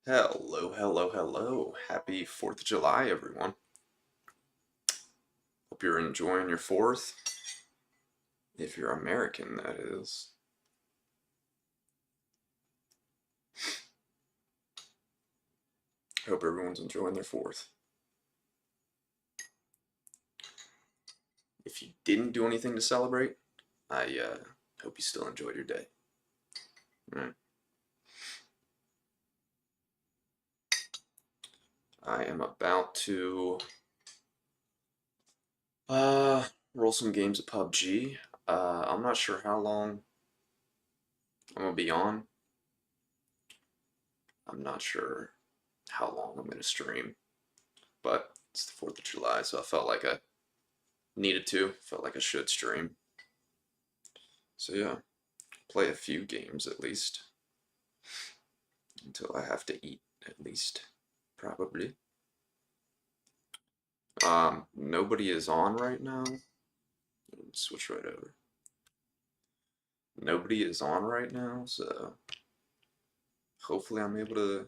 Hello, hello, hello. Happy 4th of July, everyone. Hope you're enjoying your 4th. If you're American, that is. Hope everyone's enjoying their 4th. If you didn't do anything to celebrate, I hope you still enjoyed your day. All right. I am about to roll some games of PUBG. I'm not sure how long I'm gonna be on. I'm not sure how long I'm gonna stream, but it's the 4th of July, so I felt like I needed to. Felt like I should stream. So yeah, play a few games at least until I have to eat at least, probably. Nobody is on right now. Switch right over. Nobody is on right now, so hopefully I'm able to,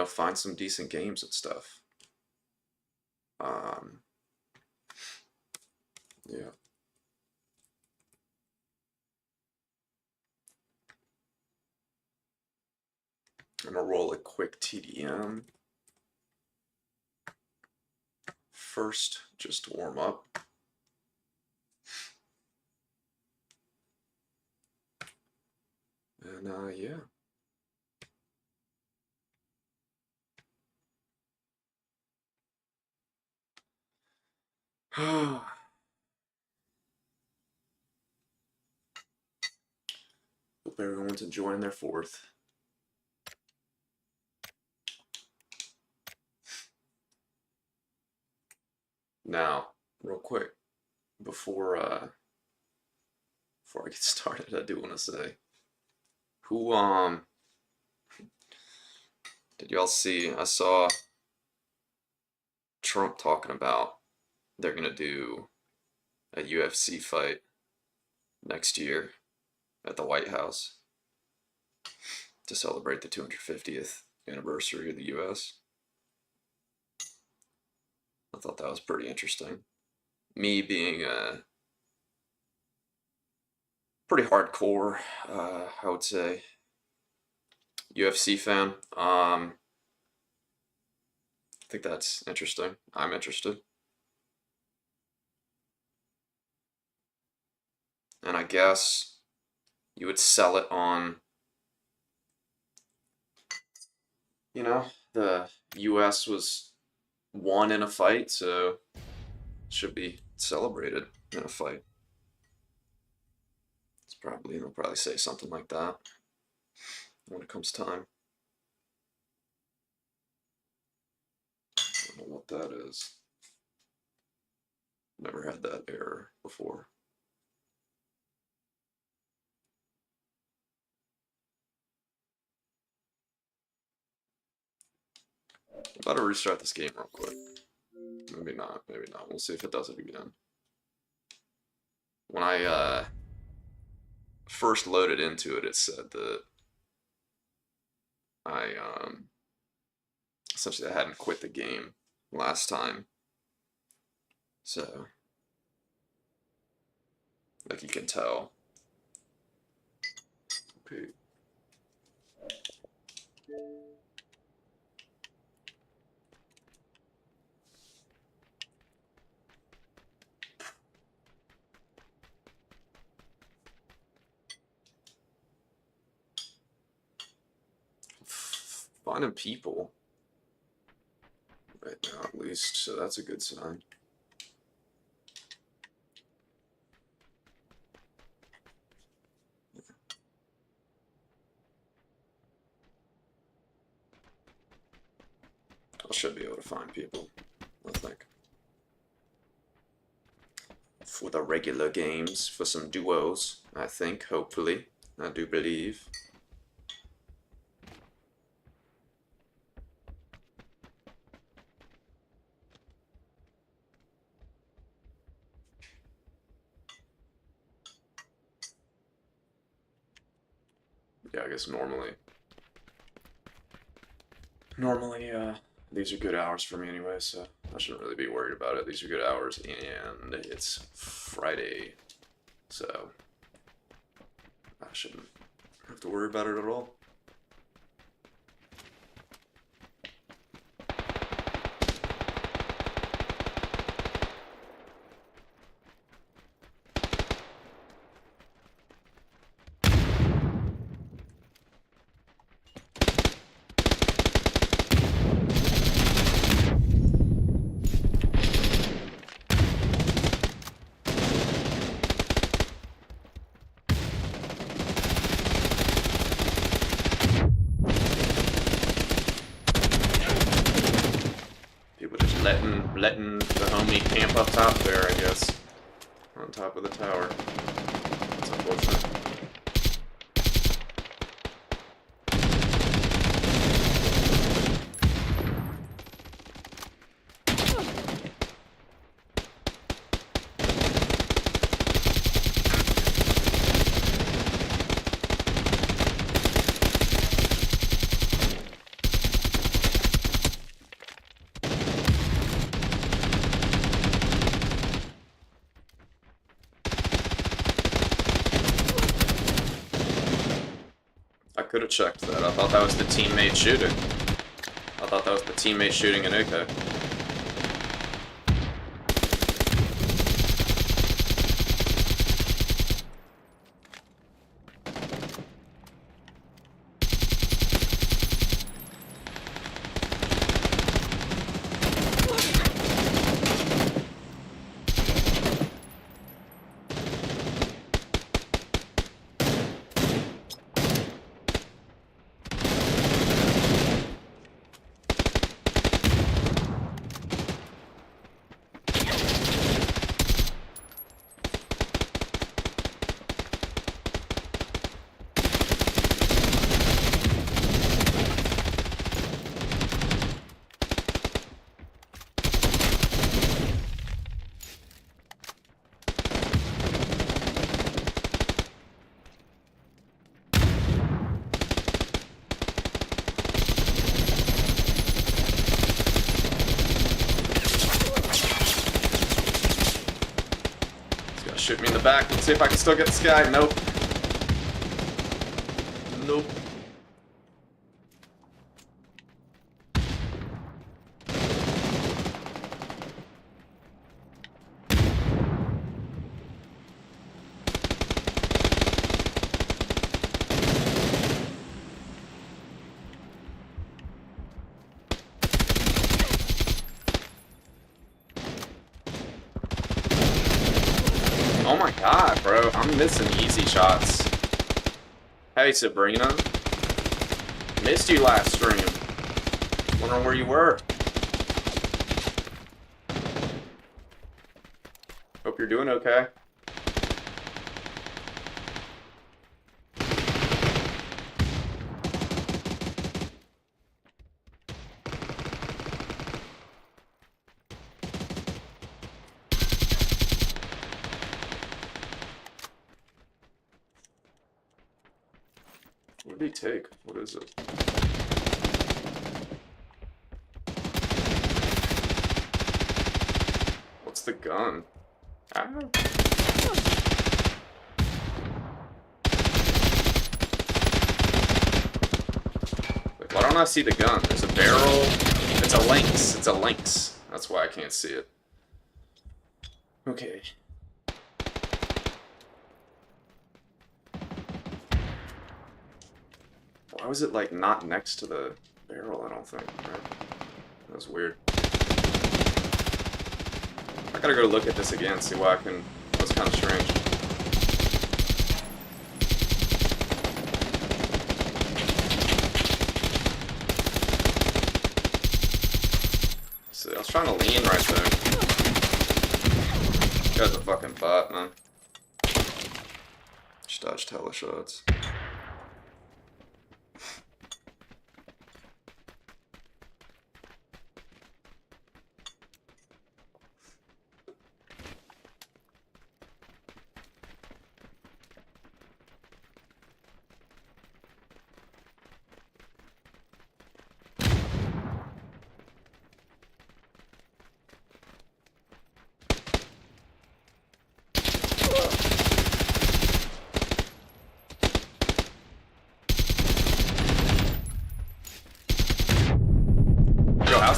find some decent games and stuff. Um, yeah. I'm gonna roll a quick TDM first, just to warm up. And yeah. Hope everyone's enjoying their 4th. Now, real quick, before before I get started, I do want to say, who did y'all see? I saw Trump talking about they're gonna do a UFC fight next year at the White House to celebrate the 250th anniversary of the US. I thought that was pretty interesting. Me being a pretty hardcore, I would say, UFC fan, I think that's interesting. I'm interested. And I guess you would sell it on, the US was won in a fight, so should be celebrated in a fight. They'll probably say something like that when it comes time. I don't know what that is. Never had that error before. I'm about to restart this game real quick. Maybe not, maybe not. We'll see if it does it again. When I first loaded into it, it said that I essentially I hadn't quit the game last time. So, like you can tell. Okay. Finding people right now, at least, so that's a good sign. I should be able to find people, I think. For the regular games, for some duos, I think, hopefully. I do believe. Yeah, I guess normally Normally, these are good hours for me anyway, so I shouldn't really be worried about it. These are good hours, and it's Friday, so I shouldn't have to worry about it at all. People just letting the homie camp up top there, I guess. On top of the tower. That's unfortunate. I could have checked that. I thought that was the teammate shooting. I thought that was the teammate shooting an AK. Shoot me in the back. Let's see if I can still get this guy. Nope. Nope. Oh my god, bro. I'm missing easy shots. Hey, Sabrina. Missed you last stream. Wondering where you were. Hope you're doing okay. What did he take? What is it? What's the gun? Ah. Like, why don't I see the gun? There's a barrel. It's a lynx. It's a lynx. That's why I can't see it. Okay. Why was it, like, not next to the barrel, I don't think, right? That was weird. I gotta go look at this again, see why I can... That was kind of strange. See, I was trying to lean right there. This guy's a fucking bot, man. Just dodged hella shots.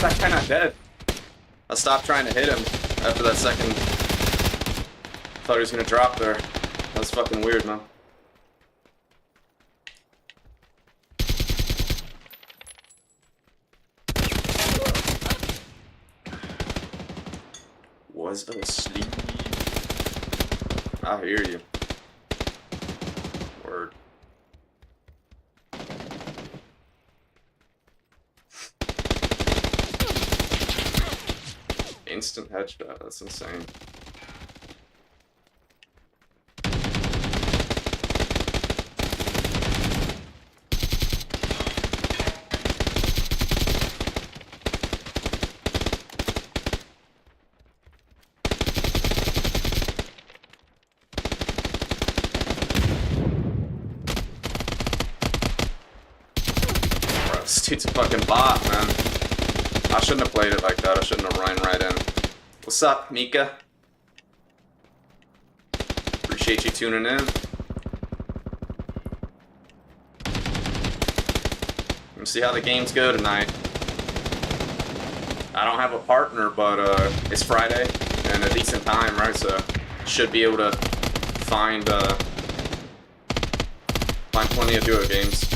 how's that guy not dead? I stopped trying to hit him after that second. Thought he was gonna drop there. That's fucking weird, man. Was asleep. I hear you. Word. Instant headshot, that's insane. Bro, this dude's a fucking bot, man. I shouldn't have played it like that. I shouldn't have run right in. What's up, Mika? Appreciate you tuning in. Let's see how the games go tonight. I don't have a partner, but it's Friday and a decent time, right? So should be able to find plenty of duo games.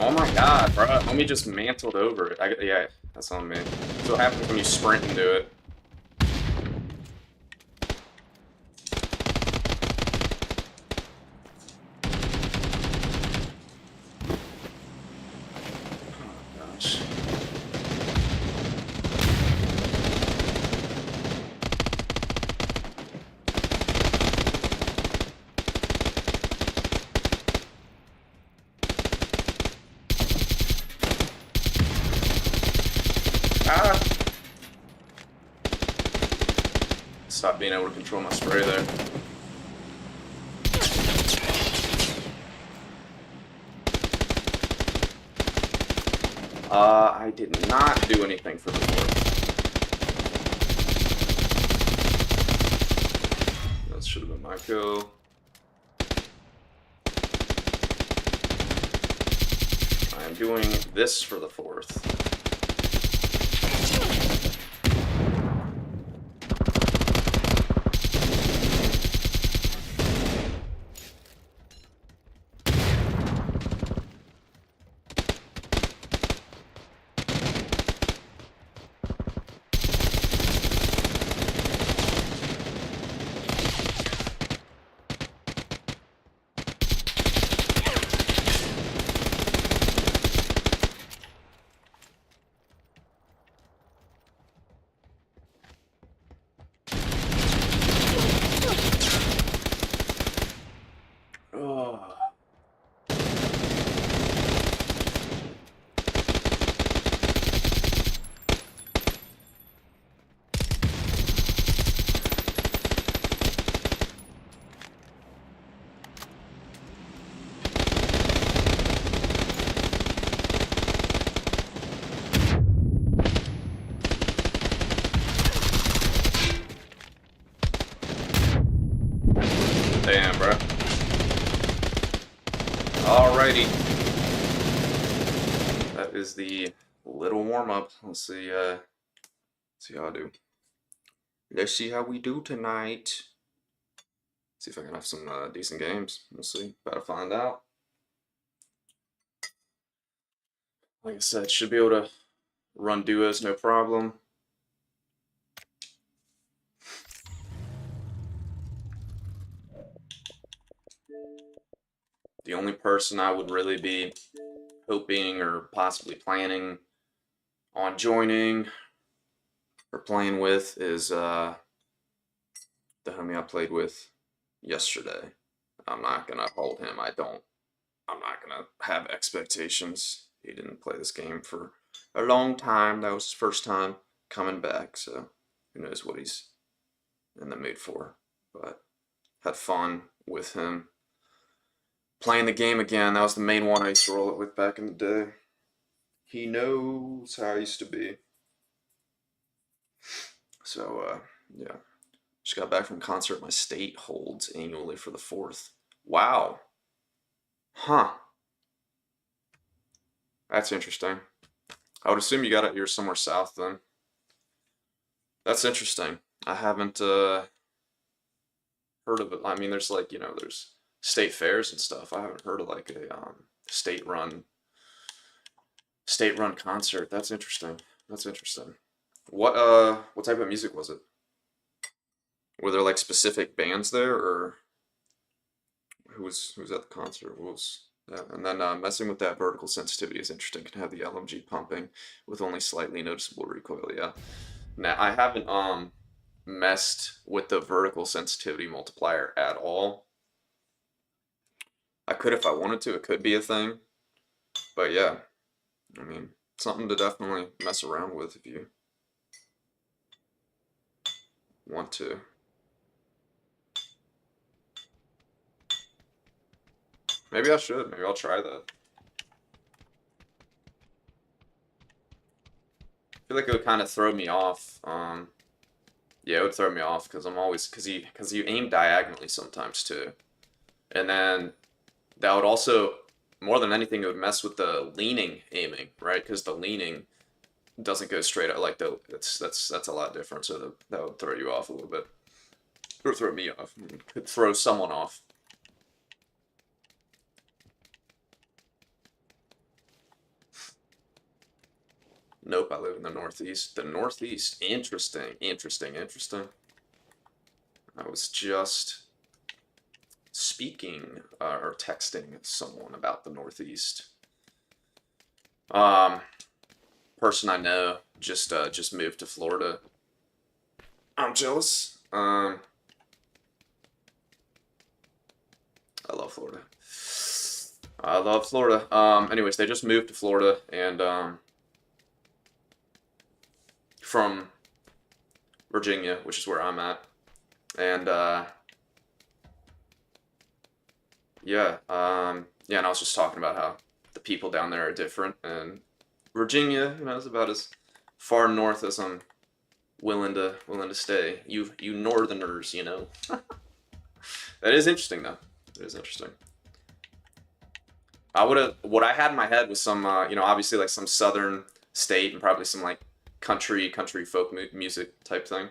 Oh my god, bro. Homie just mantled over it. Yeah, that's on me. That's what happens when you sprint into it. Oh gosh. Ah! Stop being able to control my spray there. I did not do anything for the board. That should have been my kill. I am doing this for the fourth. Oh. Damn, bro. Alrighty. That is the little warm-up. Let's see how I do. Let's see how we do tonight. See if I can have some decent games. We'll see. About to find out. Like I said, should be able to run duos no problem. The only person I would really be hoping or possibly planning on joining or playing with is the homie I played with yesterday. I'm not gonna hold him. I'm not gonna have expectations. He didn't play this game for a long time. That was his first time coming back, so who knows what he's in the mood for. But had fun with him. Playing the game again. That was the main one I used to roll it with back in the day. He knows how I used to be. So, yeah. Just got back from concert my state holds annually for the 4th. Wow. Huh. That's interesting. I would assume you got it. You're somewhere south then. That's interesting. I haven't heard of it. I mean, there's like there's state fairs and stuff. I haven't heard of like a state run concert. That's interesting. That's interesting. What type of music was it? Were there like specific bands there, or who was at the concert? What was yeah, and then messing with that vertical sensitivity is interesting. Can have the LMG pumping with only slightly noticeable recoil. Yeah. Now I haven't messed with the vertical sensitivity multiplier at all. I could if I wanted to. It could be a thing, but yeah, I mean something to definitely mess around with if you want to. Maybe I should. Maybe I'll try that. I feel like it would kind of throw me off. Yeah, it would throw me off because I'm always because you aim diagonally sometimes too, and then that would also more than anything it would mess with the leaning aiming, right? Because the leaning doesn't go straight out like that's a lot different. So that would throw you off a little bit, or throw me off. It could throw someone off. Nope, I live in the Northeast. The Northeast, interesting, interesting, interesting. I was just speaking or texting someone about the Northeast. Person I know just moved to Florida. I'm jealous. I love Florida. I love Florida. Anyways, they just moved to Florida and from Virginia, which is where I'm at, and yeah, yeah, and I was just talking about how the people down there are different, and Virginia, is about as far north as I'm willing to stay. You Northerners, That is interesting though. It is interesting. What I had in my head was some, obviously like some southern state and probably some like country folk music type thing.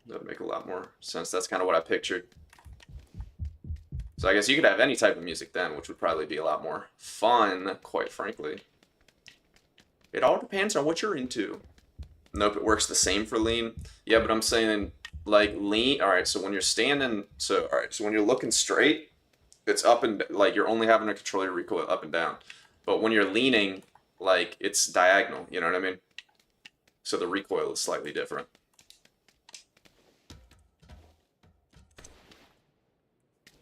That would make a lot more sense. That's kind of what I pictured. So I guess you could have any type of music then, which would probably be a lot more fun, quite frankly. It all depends on what you're into. Nope, it works the same for lean. Yeah, but I'm saying like lean. All right, so when you're standing, so when you're looking straight, it's up and like you're only having to control your recoil up and down. But when you're leaning, like it's diagonal. You know what I mean? So the recoil is slightly different.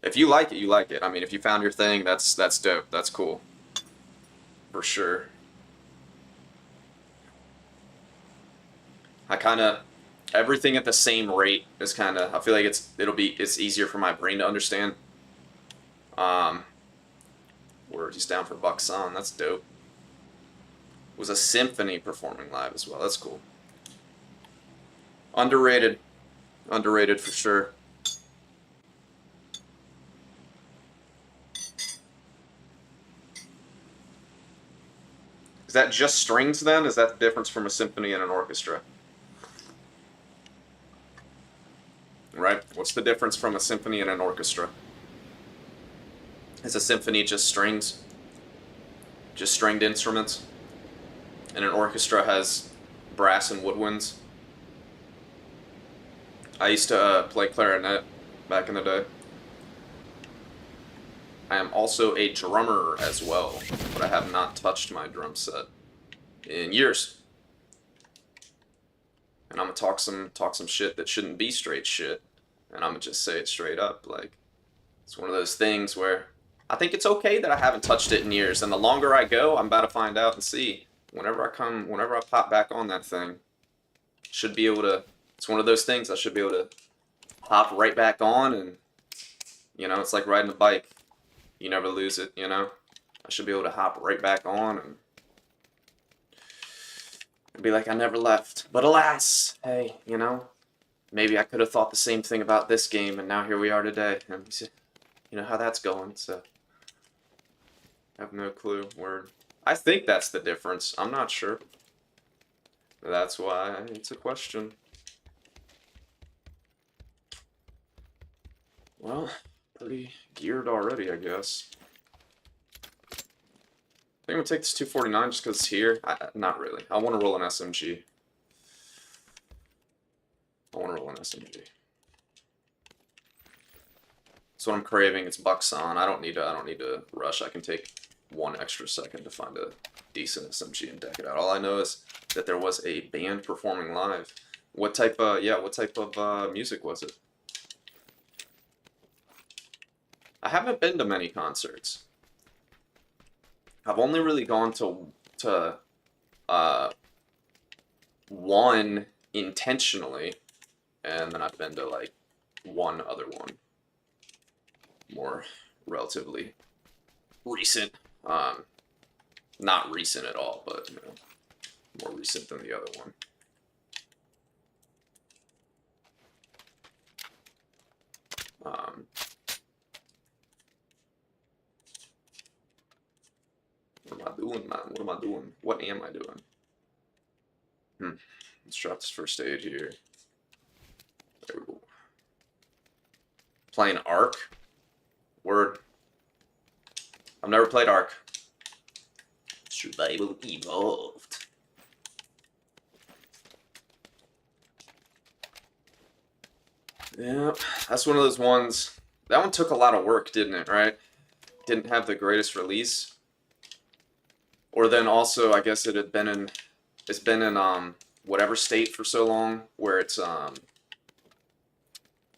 If you like it, you like it. I mean, if you found your thing, that's dope. That's cool. For sure. I kind of everything at the same rate is kind of. I feel like it's easier for my brain to understand. Um, we're just down for Buck's song. That's dope. It was a symphony performing live as well. That's cool. Underrated, underrated for sure. Is that just strings then? Is that the difference from a symphony and an orchestra? Right? What's the difference from a symphony and an orchestra? Is a symphony just strings? Just stringed instruments? And an orchestra has brass and woodwinds? I used to play clarinet back in the day. I am also a drummer as well, but I have not touched my drum set in years. And I'm gonna talk some shit that shouldn't be straight shit, and I'm gonna just say it straight up. Like, it's one of those things where I think it's okay that I haven't touched it in years, and the longer I go, I'm about to find out and see. Whenever I pop back on that thing, should be able to. It's one of those things I should be able to hop right back on, and it's like riding a bike. you never lose it, you know? I should be able to hop right back on and be like, I never left. But alas, hey, you know, maybe I could have thought the same thing about this game, and now here we are today. And you know how that's going, so I have no clue. Word. I think that's the difference. I'm not sure. That's why it's a question. Well, pretty geared already, I guess. I think I'm gonna take this 249 just because it's here. Not really. I want to roll an SMG. I want to roll an SMG. That's what I'm craving. It's Buxon. I don't need to rush. I can take 1 extra second to find a decent SMG and deck it out. All I know is that there was a band performing live. What type of music was it? I haven't been to many concerts. I've only really gone to one intentionally, and then I've been to like one other one, more relatively recent. Not recent at all, but you know, more recent than the other one. What am I doing, man? What am I doing? What am I doing? Let's drop this first aid here. There we go. Playing Ark? Word. I've never played Ark. Survival Evolved. Yeah, that's one of those ones. That one took a lot of work, didn't it, right? Didn't have the greatest release. Or then also, I guess it's been in whatever state for so long where it's I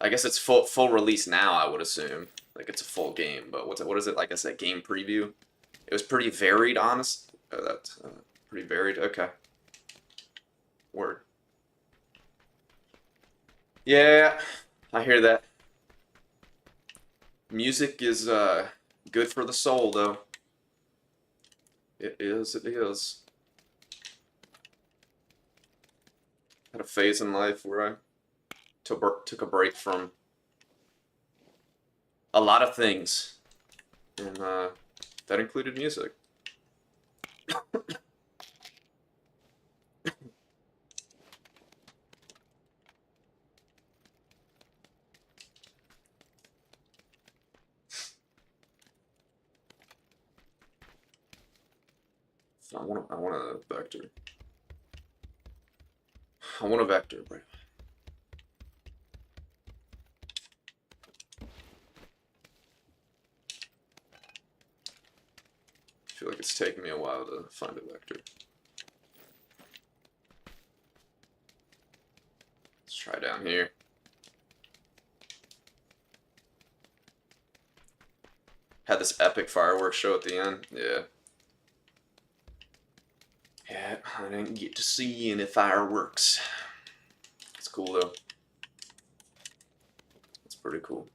guess it's full release now, I would assume. Like it's a full game, but what is it like? I said game preview. It was pretty varied, honest. That's pretty varied. Okay. Word. Yeah, I hear that. Music is good for the soul, though. It is. It is. Had a phase in life where I took a break from a lot of things, and that included music. So I want a vector. I want a vector, bro. I feel like it's taking me a while to find a vector. Let's try down here. Had this epic fireworks show at the end. Yeah. Yeah, I didn't get to see any fireworks. It's cool though. It's pretty cool.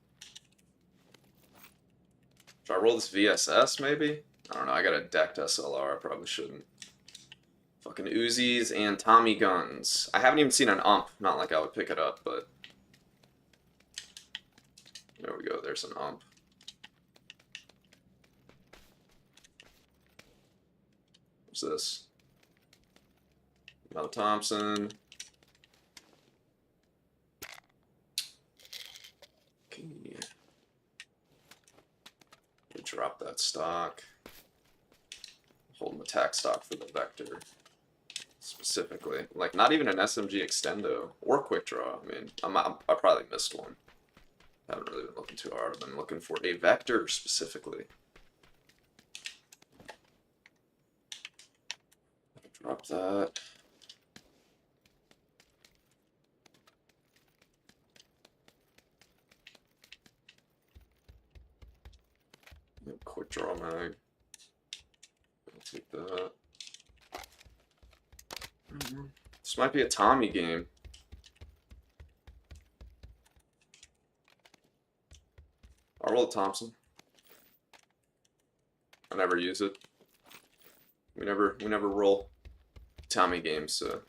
Should I roll this VSS maybe? I don't know, I got a decked SLR, I probably shouldn't. Fucking Uzis and Tommy guns. I haven't even seen an ump, not like I would pick it up, but... There we go, there's an ump. What's this? Mel Thompson. Okay. We drop that stock. Hold an attack stock for the vector. Specifically. Like, not even an SMG extendo or quick draw. I mean, I probably missed one. Haven't really been looking too hard. I've been looking for a vector specifically. Drop that. Quick draw mag. I'll take that. This might be a Tommy game. I'll roll Thompson. I never use it. We never roll Tommy games, so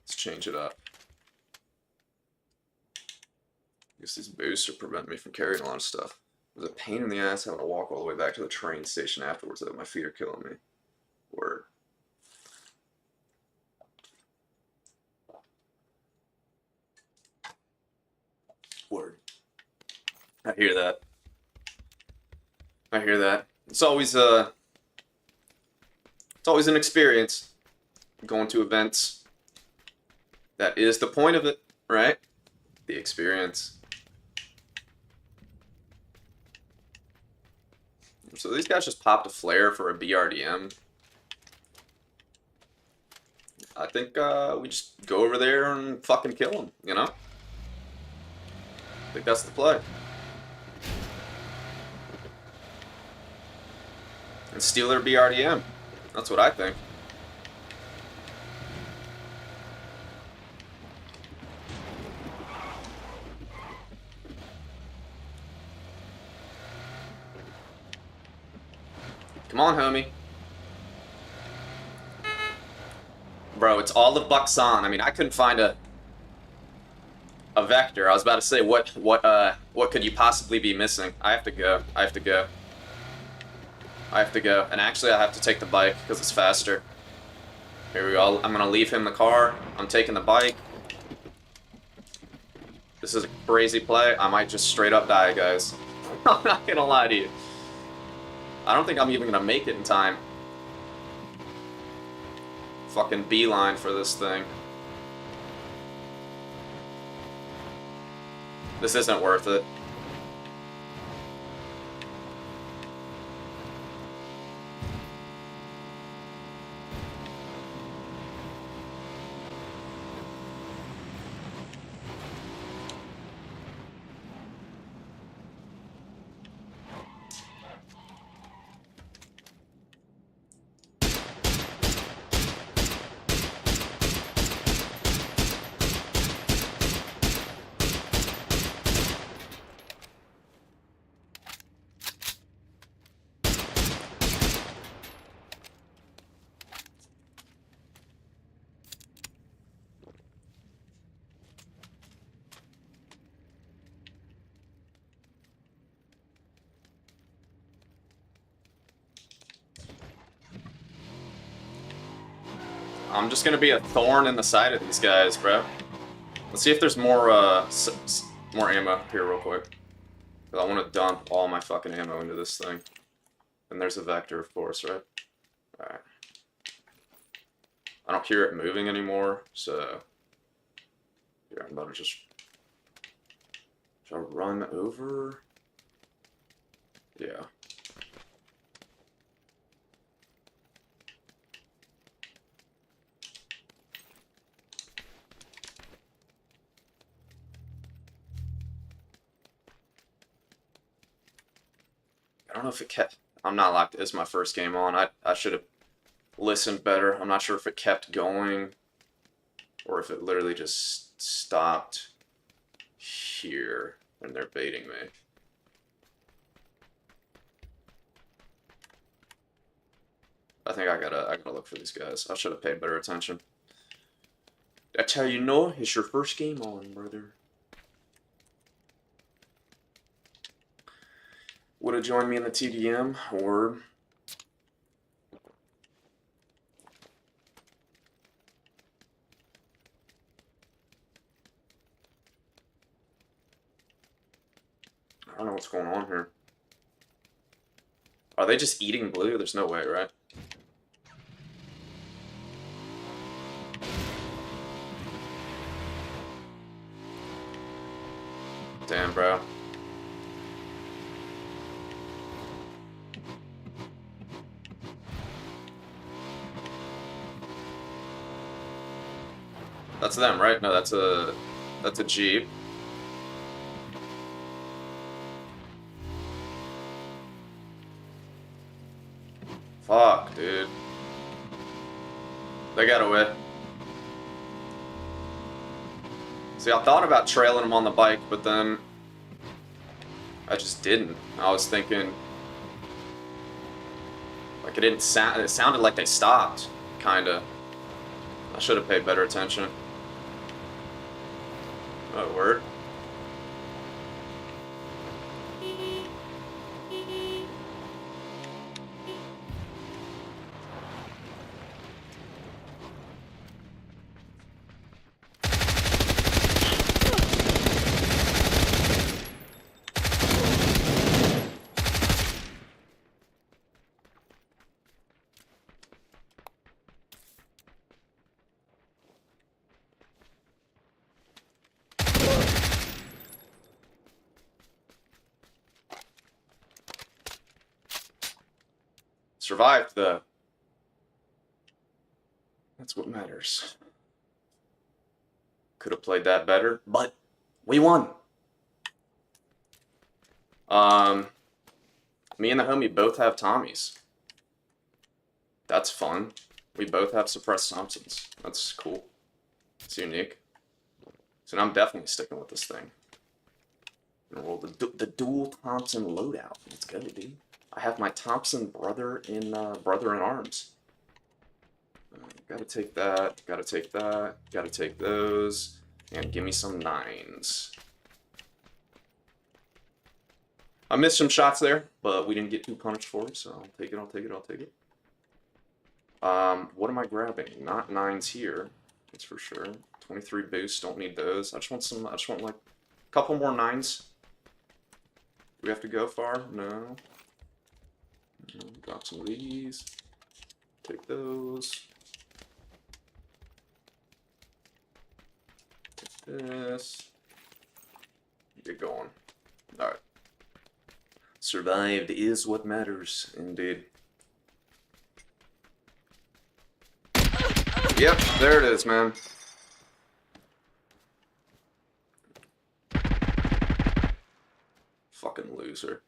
let's change it up. I guess these boosts are preventing me from carrying a lot of stuff. It was a pain in the ass having to walk all the way back to the train station afterwards, though. My feet are killing me. Word. Word. I hear that. I hear that. It's always an experience going to events. That is the point of it, right? The experience. So these guys just popped a flare for a BRDM. I think we just go over there and fucking kill them, you know? I think that's the play. And steal their BRDM. That's what I think. Come on, homie. Bro, it's all the bucks on. I mean, I couldn't find a vector. I was about to say, what could you possibly be missing? I have to go. I have to go. I have to go. And actually, I have to take the bike because it's faster. Here we go. I'm gonna leave him the car. I'm taking the bike. This is a crazy play. I might just straight up die, guys. I'm not gonna lie to you. I don't think I'm even gonna make it in time. Fucking beeline for this thing. This isn't worth it. I'm just gonna be a thorn in the side of these guys, bro. Let's see if there's more, more ammo here real quick. Cause I want to dump all my fucking ammo into this thing. And there's a vector, of course, right? Alright. I don't hear it moving anymore, so... Yeah, I'm about to just... Should I run over? Yeah. I don't know if it kept... I'm not locked. It's my first game on. I should have listened better. I'm not sure if it kept going or if it literally just stopped here and they're baiting me. I think I gotta look for these guys. I should have paid better attention. That's how you know it's your first game on, brother. Would have joined me in the TDM, or... I don't know what's going on here. Are they just eating blue? There's no way, right? Damn, bro. That's them, right? No, that's a Jeep. Fuck, dude. They got away. See, I thought about trailing them on the bike, but then I just didn't. I was thinking, Like it didn't sound. It sounded like they stopped, kinda. I should have paid better attention. Oh, word. Survived though. That's what matters. Could have played that better, but we won. Um, Me and the homie both have Tommies. That's fun. We both have suppressed Thompsons. That's cool. It's unique. So now I'm definitely sticking with this thing. I'm gonna roll the dual Thompson loadout. Let's go, dude. I have my Thompson brother in arms. Gotta take that. Gotta take that. Gotta take those. And give me some 9s. I missed some shots there, but we didn't get too punished for it, so I'll take it, I'll take it, I'll take it. What am I grabbing? Not 9s here, that's for sure. 23 boosts, don't need those. I just want like a couple more 9s. Do we have to go far? No. Drop some of these. Take those. Take this. Get going. Alright. Survived is what matters, indeed. Yep, there it is, man. Fucking loser.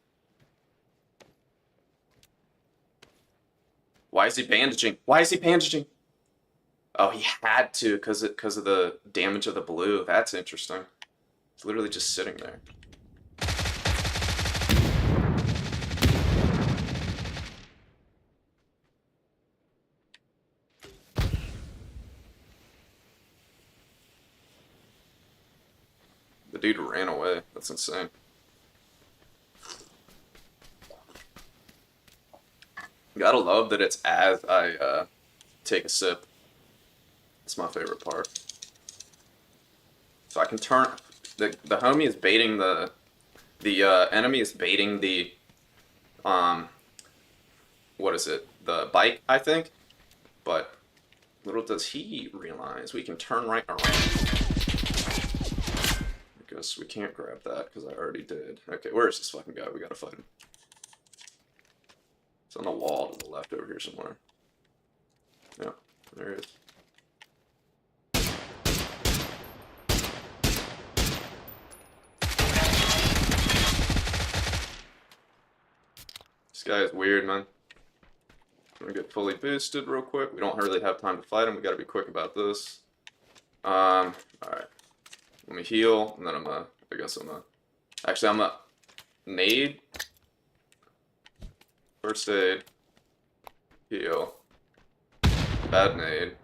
Why is he bandaging? Why is he bandaging? Oh, he had to because of the damage of the blue. That's interesting. It's literally just sitting there. The dude ran away. That's insane. Gotta love that it's as I take a sip. It's my favorite part. So I can turn the homie is baiting the enemy is baiting the what is it? The bike, I think. But little does he realize we can turn right around. I guess we can't grab that because I already did. Okay, where is this fucking guy? We gotta fight him. It's on the wall to the left over here somewhere. Yeah, there he is. This guy is weird, man. I'm gonna get fully boosted real quick. We don't really have time to fight him. We gotta be quick about this. Alright. Let me heal, and then actually, I'm a nade. First aid. Heal. Bad nade.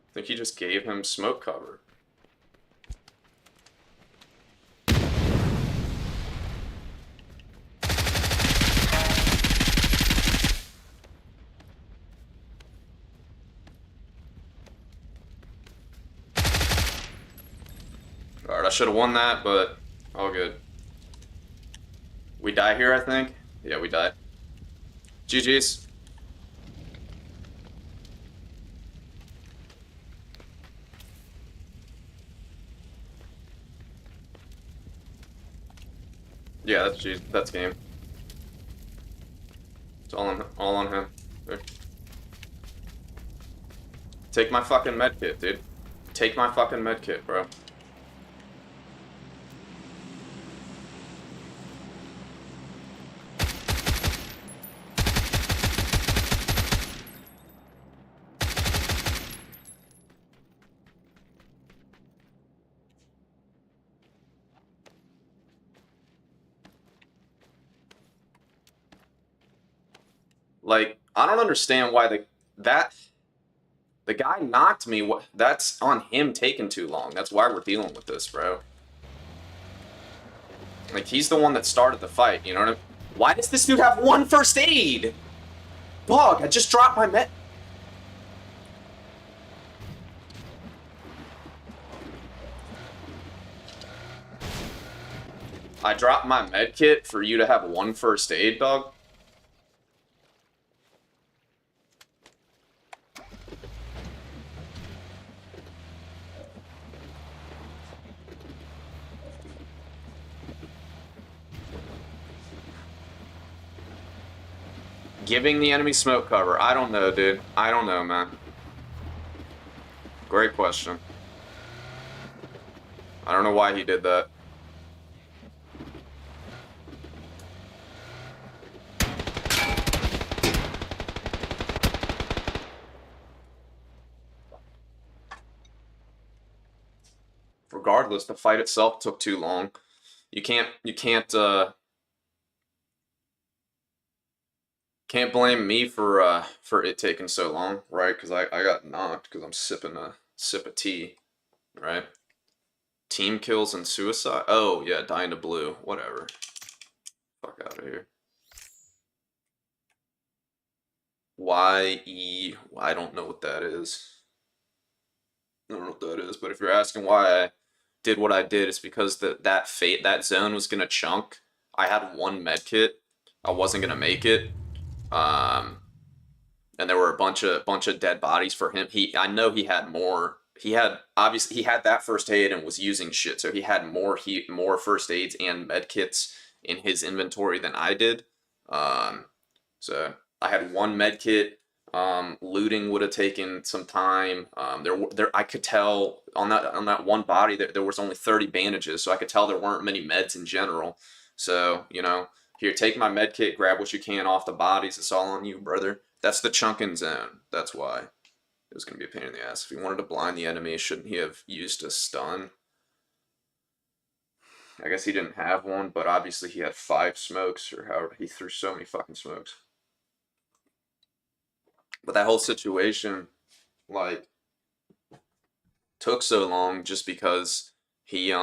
I think he just gave him smoke cover. Alright, I should have won that, but all good. We die here, I think? Yeah, we die. GG's. Yeah, that's game. It's all on him. There. Take my fucking medkit, dude. Take my fucking medkit, bro. Like, I don't understand why the guy knocked me. What? That's on him taking too long. That's why we're dealing with this, bro. Like, he's the one that started the fight, you know what I mean? Why does this dude have one first aid? Bug, I just dropped my med. I dropped my med kit for you to have one first aid, dog. Giving the enemy smoke cover. I don't know, dude. I don't know, man. Great question. I don't know why he did that. Regardless, the fight itself took too long. You can't blame me for it taking so long, right? Because I got knocked because I'm sipping a sip of tea, right? Team kills and suicide. Oh yeah, dying to blue. Whatever. Fuck out of here. YE. I don't know what that is. I don't know what that is. But if you're asking why I did what I did, it's because that zone was gonna chunk. I had one med kit. I wasn't gonna make it. Um, and there were a bunch of dead bodies for him. I know he had more. He had that first aid and was using shit, so he had more first aids and med kits in his inventory than I did. Um, so I had one med kit. Looting would have taken some time. I could tell on that one body that there was only 30 bandages, so I could tell there weren't many meds in general. So, here, take my med kit, grab what you can off the bodies. It's all on you, brother. That's the chunking zone. That's why. It was going to be a pain in the ass. If he wanted to blind the enemy, shouldn't he have used a stun? I guess he didn't have one, but obviously he had 5 smokes, or however, he threw so many fucking smokes. But that whole situation, like, took so long just because he,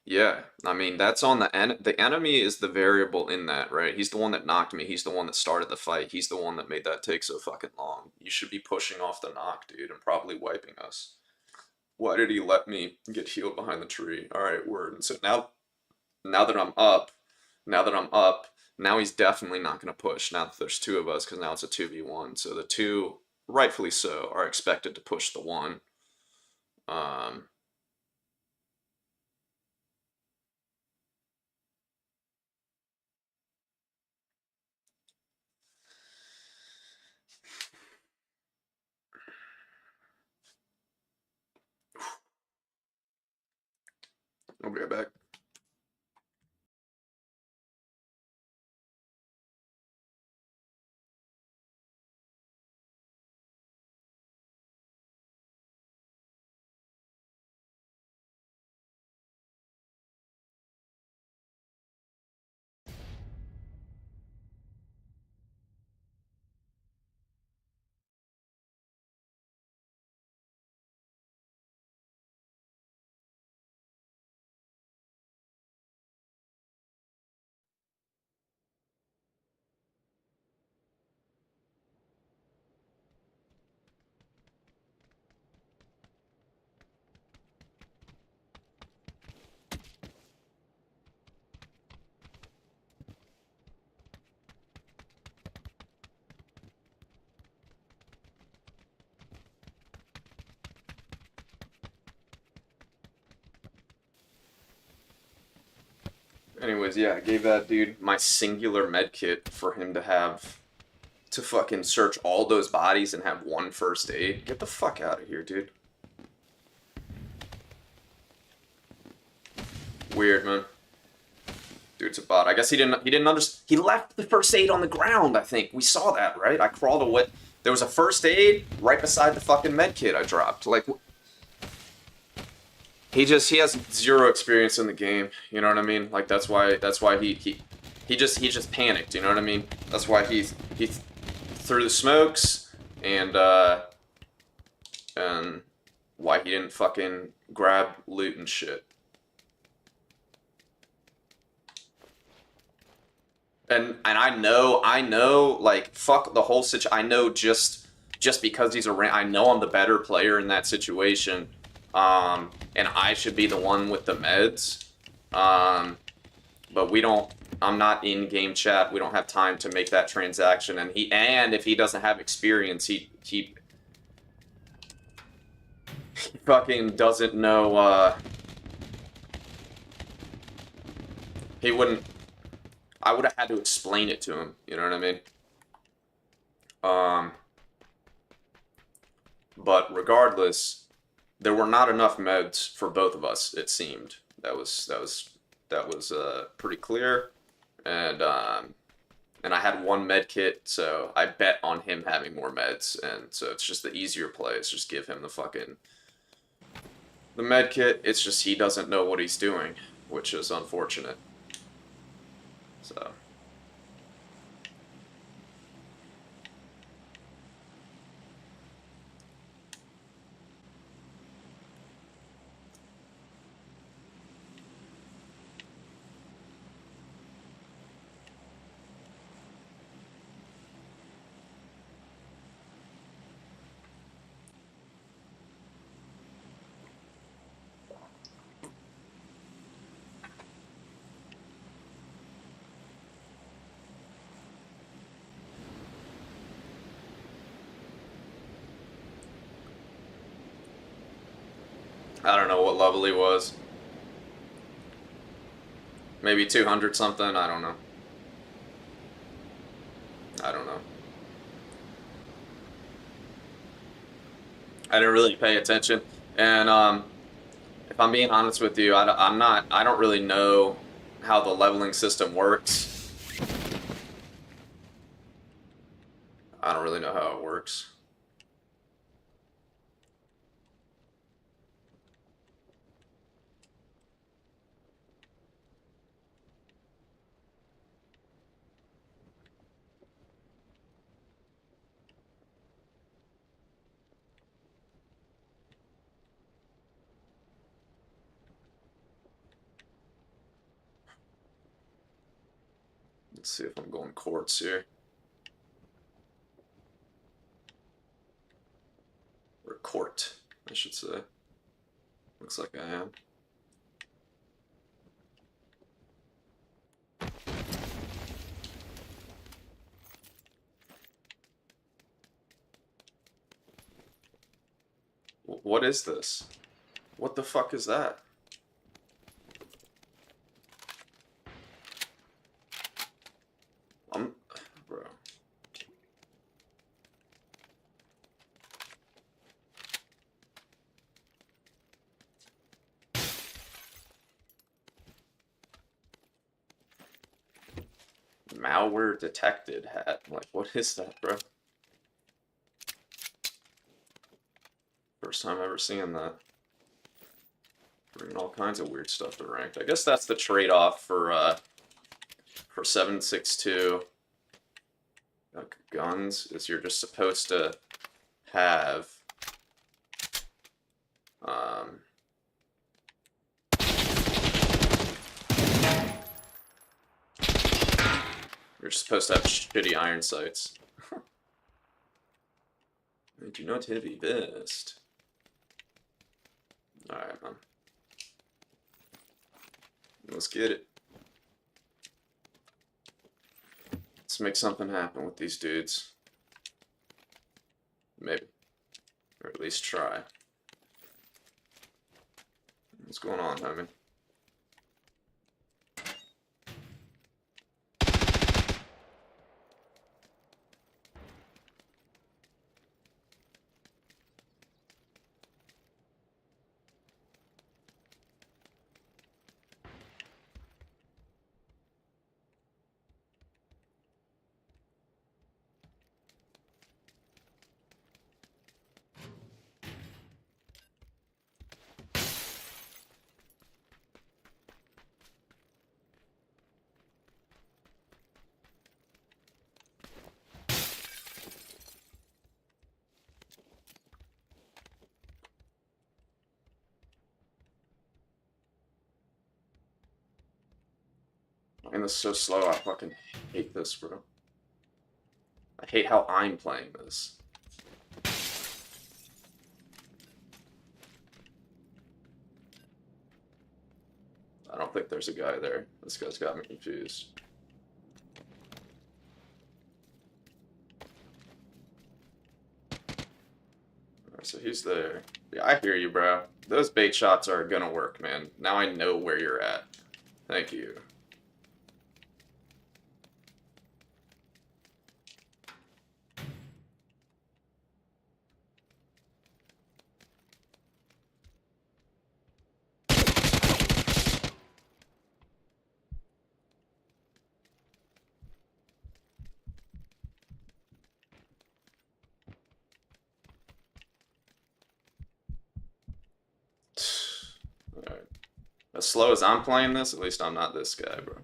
yeah, I mean, that's on the enemy is the variable in that, right? He's the one that knocked me. He's the one that started the fight. He's the one that made that take so fucking long. You should be pushing off the knock, dude, and probably wiping us. Why did he let me get healed behind the tree? All right, word. And so now that I'm up, now he's definitely not going to push. Now that there's 2 of us, because now it's a 2v1. So the 2, rightfully so, are expected to push the 1. I'll be right back. Anyways, yeah, I gave that dude my singular med kit for him to have to fucking search all those bodies and have one first aid. Get the fuck out of here, dude. Weird, man. Dude's a bot. I guess he didn't understand. He left the first aid on the ground, I think. We saw that, right? I crawled away. There was a first aid right beside the fucking med kit I dropped. Like, he has zero experience in the game. You know what I mean? Like, that's why he just panicked, you know what I mean? That's why he threw the smokes and why he didn't fucking grab loot and shit. And I know, like, fuck the whole I know just because he's I know I'm the better player in that situation, and I should be the one with the meds, but we don't, I'm not in game chat, we don't have time to make that transaction, and if he doesn't have experience, he fucking doesn't know, he wouldn't, I would have had to explain it to him, you know what I mean? But regardless, there were not enough meds for both of us, it seemed. That was pretty clear. And I had one med kit, so I bet on him having more meds, and so it's just the easier play is just give him the med kit. It's just he doesn't know what he's doing, which is unfortunate. So. I don't know what level he was. Maybe 200 something, I don't know. I don't know. I didn't really pay attention, and if I'm being honest with you, I don't really know how the leveling system works. I don't really know how it works. Let's see if I'm going quartz here. Or court, I should say. Looks like I am. What is this? What the fuck is that? Bro. Malware detected hat. Like, what is that, bro? First time ever seeing that. Bringing all kinds of weird stuff to ranked. I guess that's the trade-off for 7.6.2. Guns is you're just supposed to have you're supposed to have shitty iron sights. They do not hit be best. Alright, man. Let's get it. Let's make something happen with these dudes. Maybe. Or at least try. What's going on, homie? And this is so slow, I fucking hate this, bro. I hate how I'm playing this. I don't think there's a guy there. This guy's got me confused. Alright, so he's there. Yeah, I hear you, bro. Those bait shots are gonna work, man. Now I know where you're at. Thank you. Alright. As slow as I'm playing this, at least I'm not this guy, bro.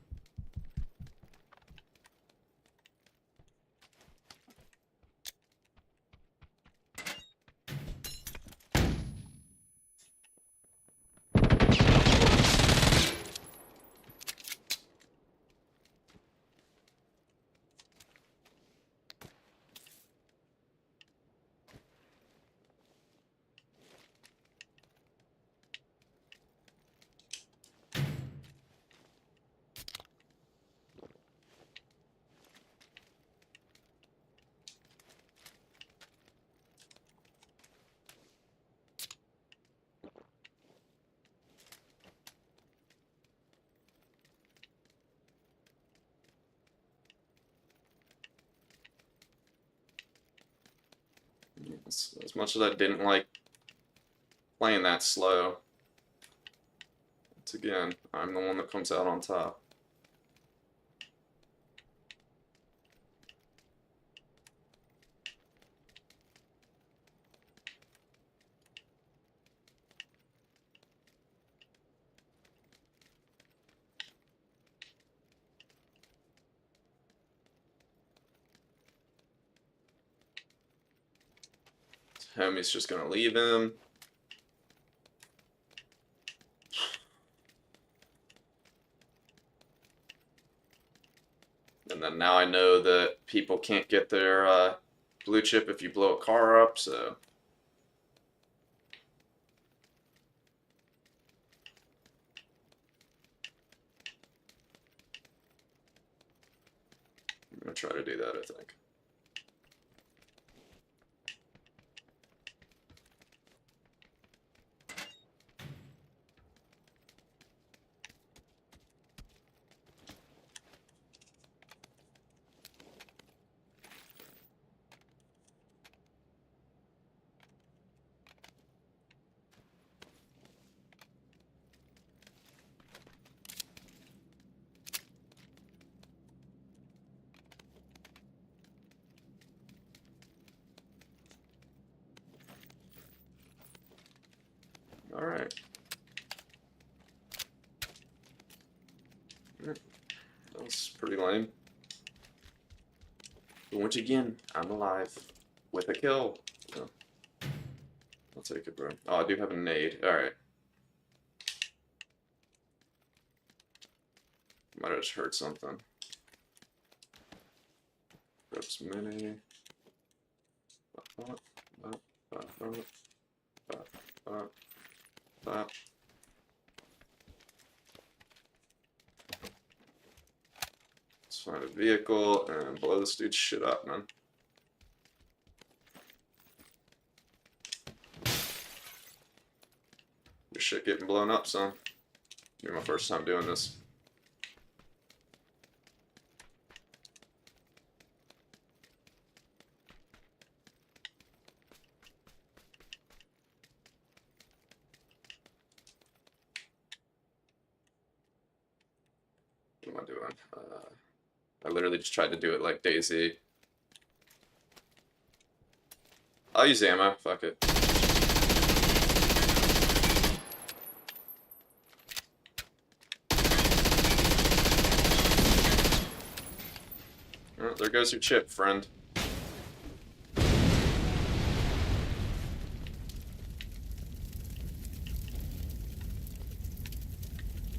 As much as I didn't like playing that slow, it's again, I'm the one that comes out on top. Homie's just gonna leave him. And then now I know that people can't get their blue chip if you blow a car up, so. I'm gonna try to do that, I think. Alright. That was pretty lame. But once again, I'm alive. With a kill. So, I'll take it, bro. Oh, I do have a nade. Alright. Might have just heard something. Grab some mini. Let's find a vehicle and blow this dude's shit up, man. Your shit getting blown up, son. You're my first time doing this. What am I doing? I literally just tried to do it like Daisy. I'll use ammo, fuck it. Oh, there goes your chip, friend.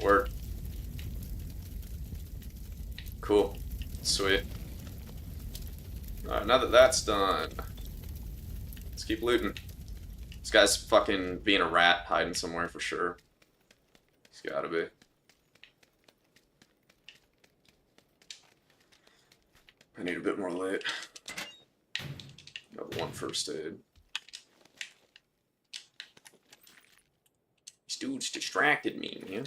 Word. Cool. Sweet. Alright, now that that's done, let's keep looting. This guy's fucking being a rat, hiding somewhere for sure. He's gotta be. I need a bit more light. Got one first aid. These dudes distracted me, man.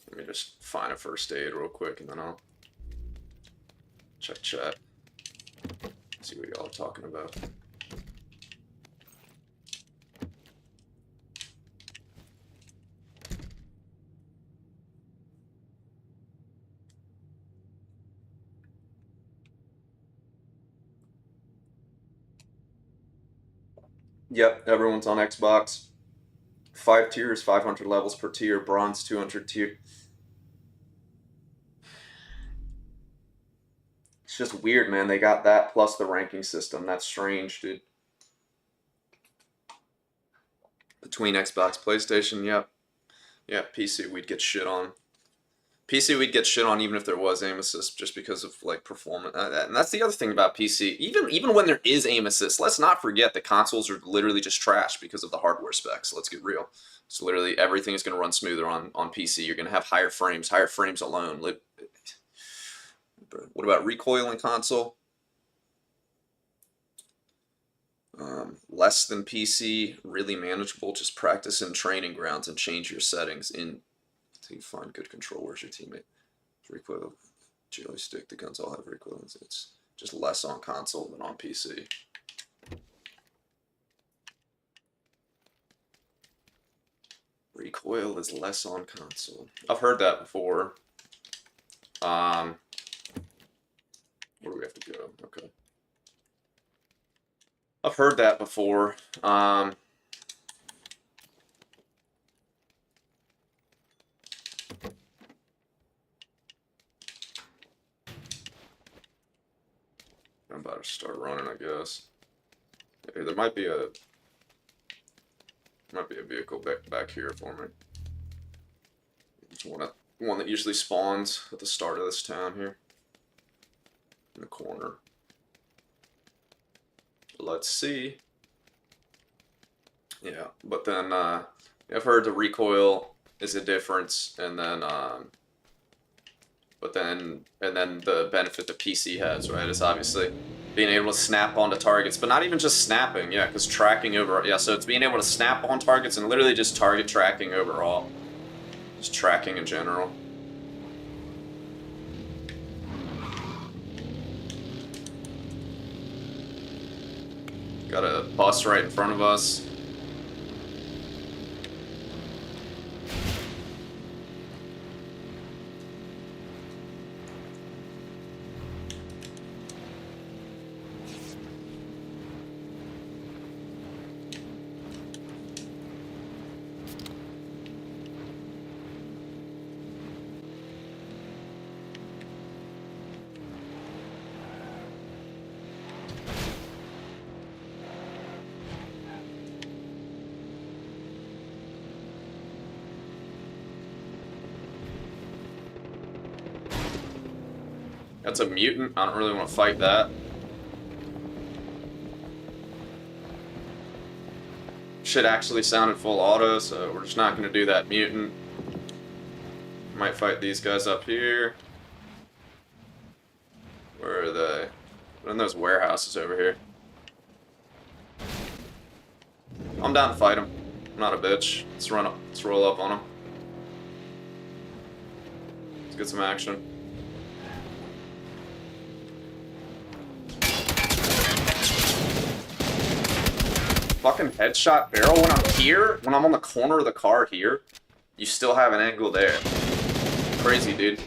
Let me just find a first aid real quick and then I'll check chat. See what y'all are talking about. Yep, everyone's on Xbox. 5 tiers, 500 levels per tier, bronze 200 tier. It's just weird, man. They got that plus the ranking system. That's strange, dude. Between Xbox, PlayStation, yep. Yeah, PC we'd get shit on. PC we'd get shit on even if there was aim assist just because of like performance. And that's the other thing about PC. Even when there is aim assist, let's not forget that consoles are literally just trash because of the hardware specs. Let's get real. So literally everything is going to run smoother on PC. You're going to have higher frames alone. What about recoil in console? Less than PC, really manageable. Just practice in training grounds and change your settings until you find good control. Where's your teammate? Recoil, joystick, the guns all have recoil. It's just less on console than on PC. Recoil is less on console. I've heard that before. Where do we have to go? Okay. I've heard that before. I'm about to start running, I guess. Hey, there might be a vehicle back here for me. It's one that usually spawns at the start of this town here. In the corner. Let's see. Yeah, but then I've heard the recoil is a difference, and then the benefit the PC has, right, is obviously being able to snap onto targets, but not even just snapping, yeah, because tracking over, yeah, so it's being able to snap on targets and literally just target tracking overall, just tracking in general. Got a bus right in front of us. That's a mutant. I don't really want to fight that. Shit actually sounded full auto, so we're just not going to do that mutant. Might fight these guys up here. Where are they? What in those warehouses over here? I'm down to fight them. I'm not a bitch. Let's run up. Let's roll up on them. Let's get some action. Fucking headshot barrel when I'm here, when I'm on the corner of the car here, you still have an angle there. Crazy, dude.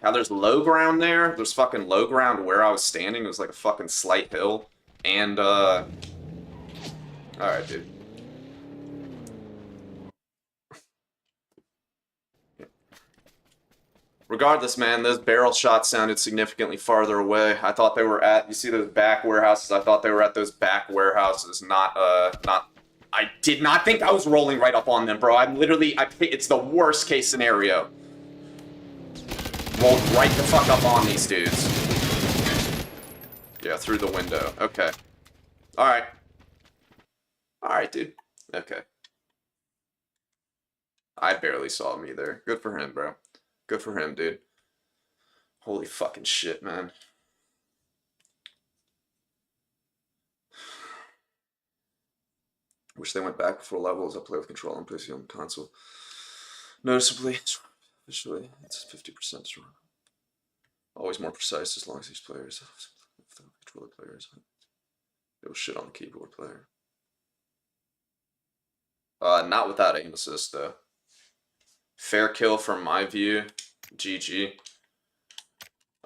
How there's low ground there, there's fucking low ground where I was standing, it was like a fucking slight hill, and alright, dude. Regardless, man, those barrel shots sounded significantly farther away. I thought they were at, you see those back warehouses? I thought they were at those back warehouses, not, I did not think I was rolling right up on them, bro. I'm literally, it's the worst case scenario. Rolled right the fuck up on these dudes. Yeah, through the window. Okay. Alright. Alright, dude. Okay. I barely saw him either. Good for him, bro. Good for him, dude. Holy fucking shit, man. Wish they went back before levels. I play with control and PC on console. Noticeably, officially, it's 50% strong. Always more precise as long as these players have the controller players. It was shit on the keyboard player. Not without aim assist though. Fair kill from my view. GG.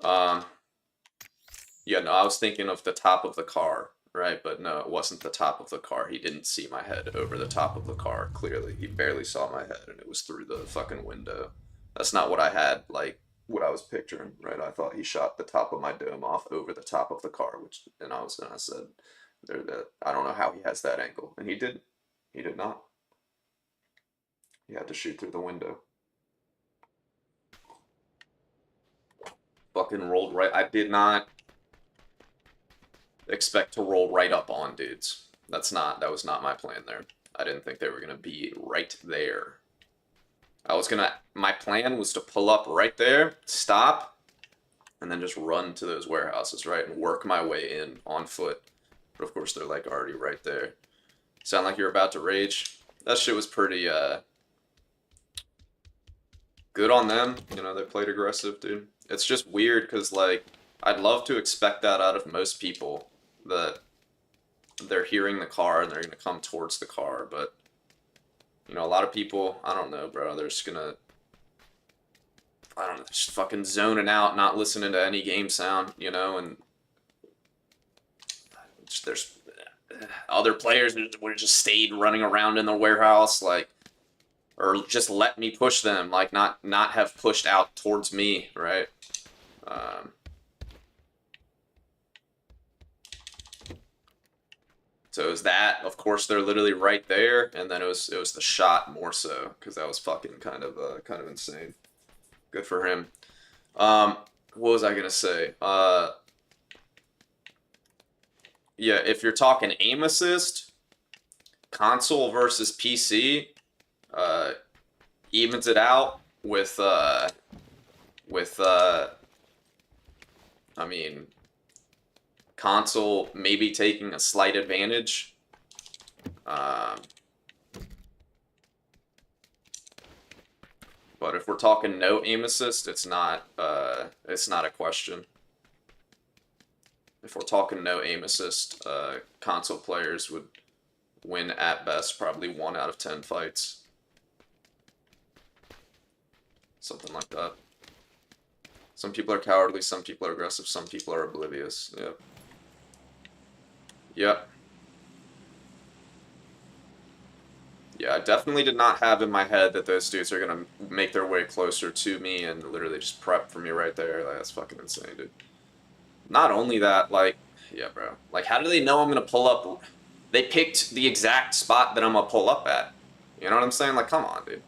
Yeah, no, I was thinking of the top of the car, right? But no, it wasn't the top of the car. He didn't see my head over the top of the car, clearly. He barely saw my head, and it was through the fucking window. That's not what I had, like, what I was picturing, right? I thought he shot the top of my dome off over the top of the car, and I said, I don't know how he has that angle. And he didn't. He did not. He had to shoot through the window. Fucking rolled right. I did not expect to roll right up on dudes. That was not my plan there. I didn't think they were gonna be right there. My plan was to pull up right there, stop, and then just run to those warehouses, right, and work my way in on foot. But of course they're like already right there. Sound like you're about to rage? That shit was pretty, good on them. You know, they played aggressive, dude. It's just weird because, like, I'd love to expect that out of most people, that they're hearing the car and they're going to come towards the car, but, you know, a lot of people, I don't know, bro, they're just gonna, I don't know, just fucking zoning out, not listening to any game sound, you know, and there's other players would have just stayed running around in the warehouse, like, or just let me push them, like, not have pushed out towards me, right? So it was that. Of course, they're literally right there, and then it was the shot more so, because that was fucking kind of insane. Good for him. What was I gonna say? Yeah, if you're talking aim assist, console versus PC, evens it out with I mean, console maybe taking a slight advantage. But if we're talking no aim assist, it's not a question. If we're talking no aim assist, console players would win at best probably 1 out of 10 fights. Something like that. Some people are cowardly, some people are aggressive, some people are oblivious. Yep. Yep. Yeah, I definitely did not have in my head that those dudes are gonna make their way closer to me and literally just prep for me right there. Like, that's fucking insane, dude. Not only that, like, yeah, bro. Like, how do they know I'm gonna pull up? They picked the exact spot that I'm gonna pull up at. You know what I'm saying? Like, come on, dude.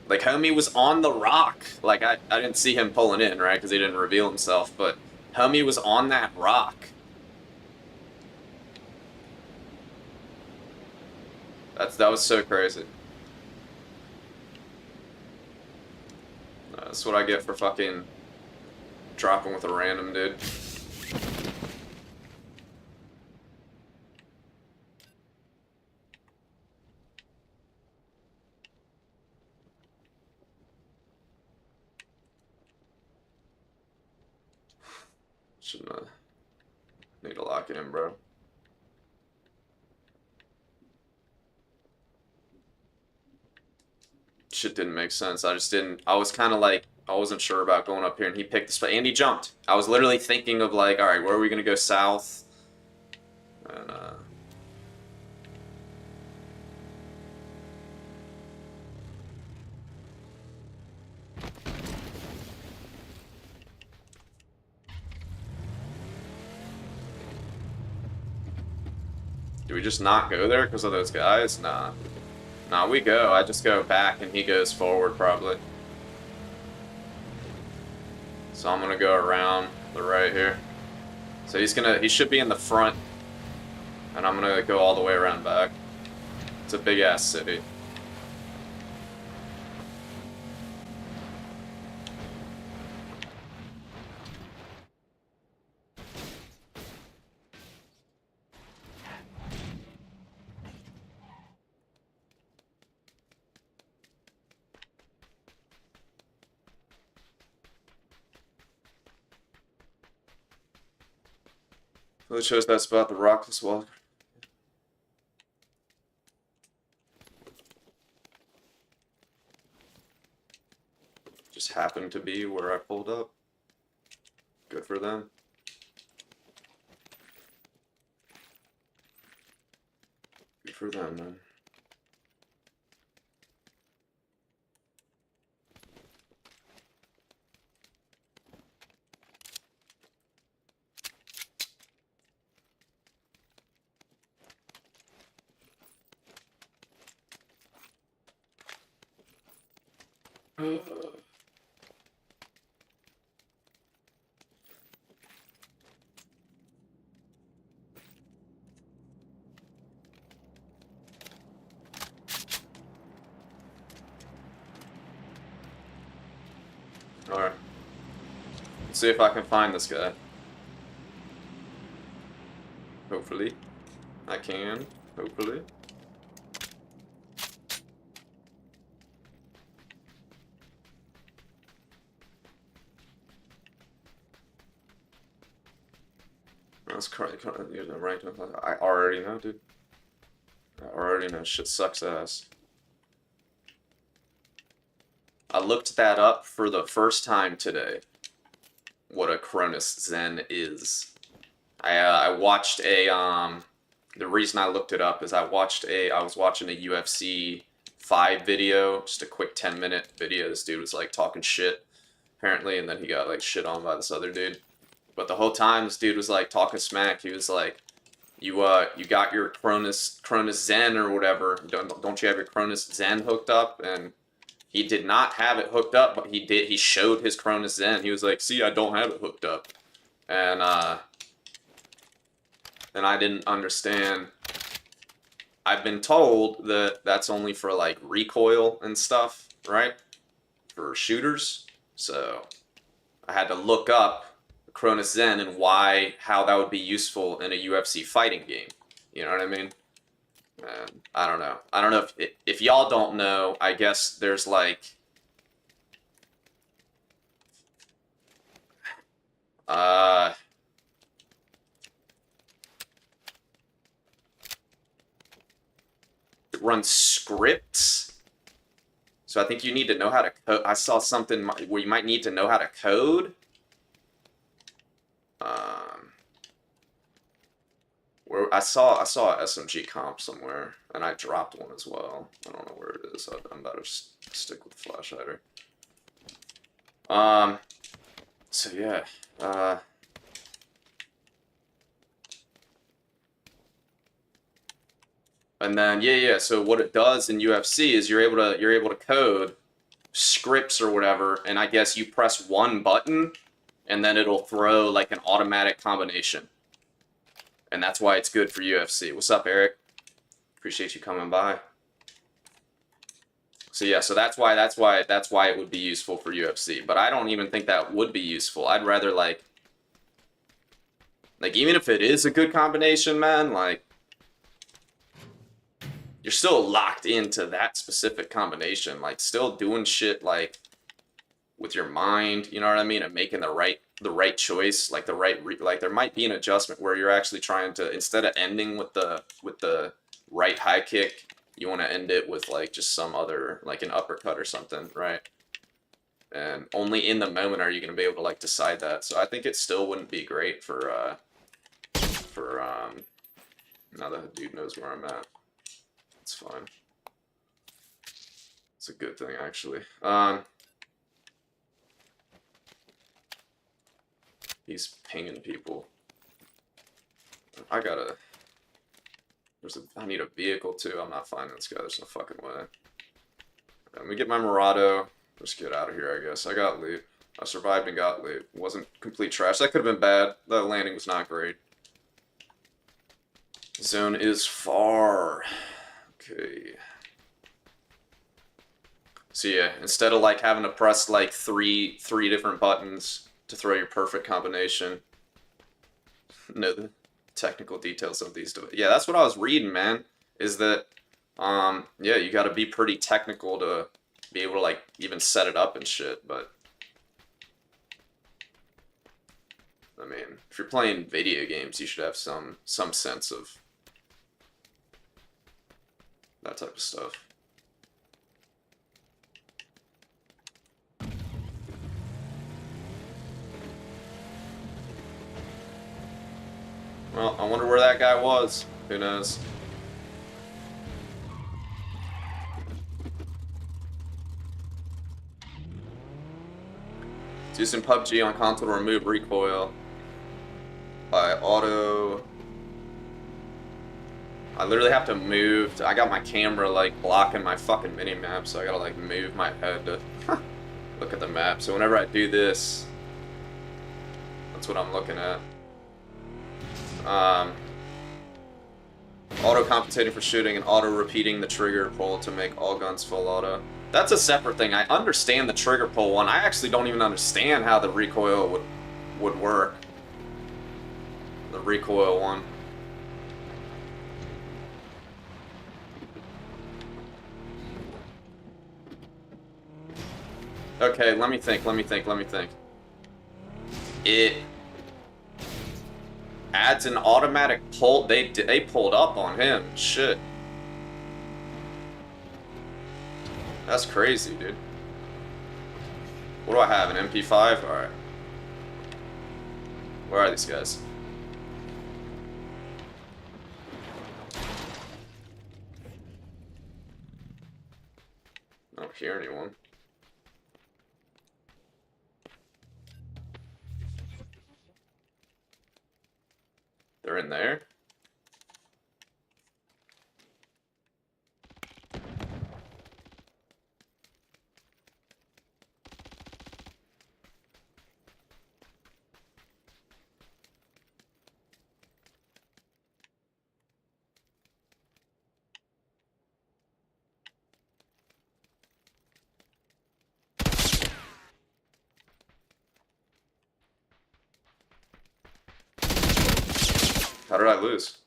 Like, homie was on the rock. Like, I didn't see him pulling in, right? Because he didn't reveal himself, but homie was on that rock. That was so crazy. That's what I get for fucking dropping with a random dude. Shouldn't need to lock it in, bro. Shit didn't make sense. I was kind of like I wasn't sure about going up here, and he picked the spot, and he jumped. I was literally thinking of like, all right, where are we gonna go south? And do we just not go there because of those guys? Nah. Nah, we go. I just go back and he goes forward probably. So I'm gonna go around the right here. So he should be in the front. And I'm gonna go all the way around back. It's a big ass city. Really shows that spot, the Rockless Walker. Just happened to be where I pulled up. Good for them. Good for them, man. Alright. Let's see if I can find this guy. Hopefully. I can. Hopefully. That's you're right. I already know, dude. I already know. Shit sucks ass. I looked that up for the first time today. What a Cronus Zen is. I watched a the reason I looked it up is I was watching a UFC 5 video, just a quick 10-minute video. This dude was like talking shit apparently, and then he got like shit on by this other dude. But the whole time this dude was like talking smack. He was like, you got your Cronus Zen or whatever. Don't you have your Cronus Zen hooked up? And he did not have it hooked up, but he showed his Cronus Zen. He was like, see, I don't have it hooked up. And I didn't understand. I've been told that that's only for like recoil and stuff, right? For shooters. So I had to look up Cronus Zen and how that would be useful in a UFC fighting game. You know what I mean? And I don't know. I don't know if y'all don't know. I guess there's like it runs scripts. So I think you need to know how to code. I saw something where you might need to know how to code. Where I saw a SMG comp somewhere, and I dropped one as well. I don't know where it is. I'm about to stick with Flash Hider. So yeah. And then yeah. So what it does in UFC is you're able to code scripts or whatever, and I guess you press one button, and then it'll throw like an automatic combination. And that's why it's good for UFC. What's up, Eric? Appreciate you coming by. So yeah, so that's why it would be useful for UFC. But I don't even think that would be useful. I'd rather like even if it is a good combination, man, like you're still locked into that specific combination, like still doing shit like with your mind, you know what I mean, and making the right choice, like like there might be an adjustment where you're actually trying to, instead of ending with the right high kick, you want to end it with like just some other, like an uppercut or something, right? and only in the moment are you going to be able to like decide that. So I think it still wouldn't be great for now that the dude knows where I'm at. It's fine. It's a good thing actually. He's pinging people. I need a vehicle too. I'm not finding this guy. There's no fucking way. Let me get my Murado. Just get out of here, I guess. I got loot. I survived and got loot. It wasn't complete trash. That could have been bad. The landing was not great. Zone is far. Okay. So yeah, instead of like having to press like three different buttons to throw your perfect combination, know the technical details of these devices. Yeah, that's what I was reading, man. Is that yeah, you got to be pretty technical to be able to like even set it up and shit. But I mean, if you're playing video games, you should have some sense of that type of stuff. Well, I wonder where that guy was. Who knows? It's using PUBG on console to remove recoil by auto. I literally have to move. I got my camera like blocking my fucking mini map, so I gotta like move my head to look at the map. So whenever I do this, that's what I'm looking at. Auto compensating for shooting and auto repeating the trigger pull to make all guns full auto. That's a separate thing. I understand the trigger pull one. I actually don't even understand how the recoil would work. The recoil one. Okay, let me think. It adds an automatic pull. They pulled up on him. Shit. That's crazy, dude. What do I have? An MP5? Alright. Where are these guys? I don't hear anyone. They're in there? How did I lose?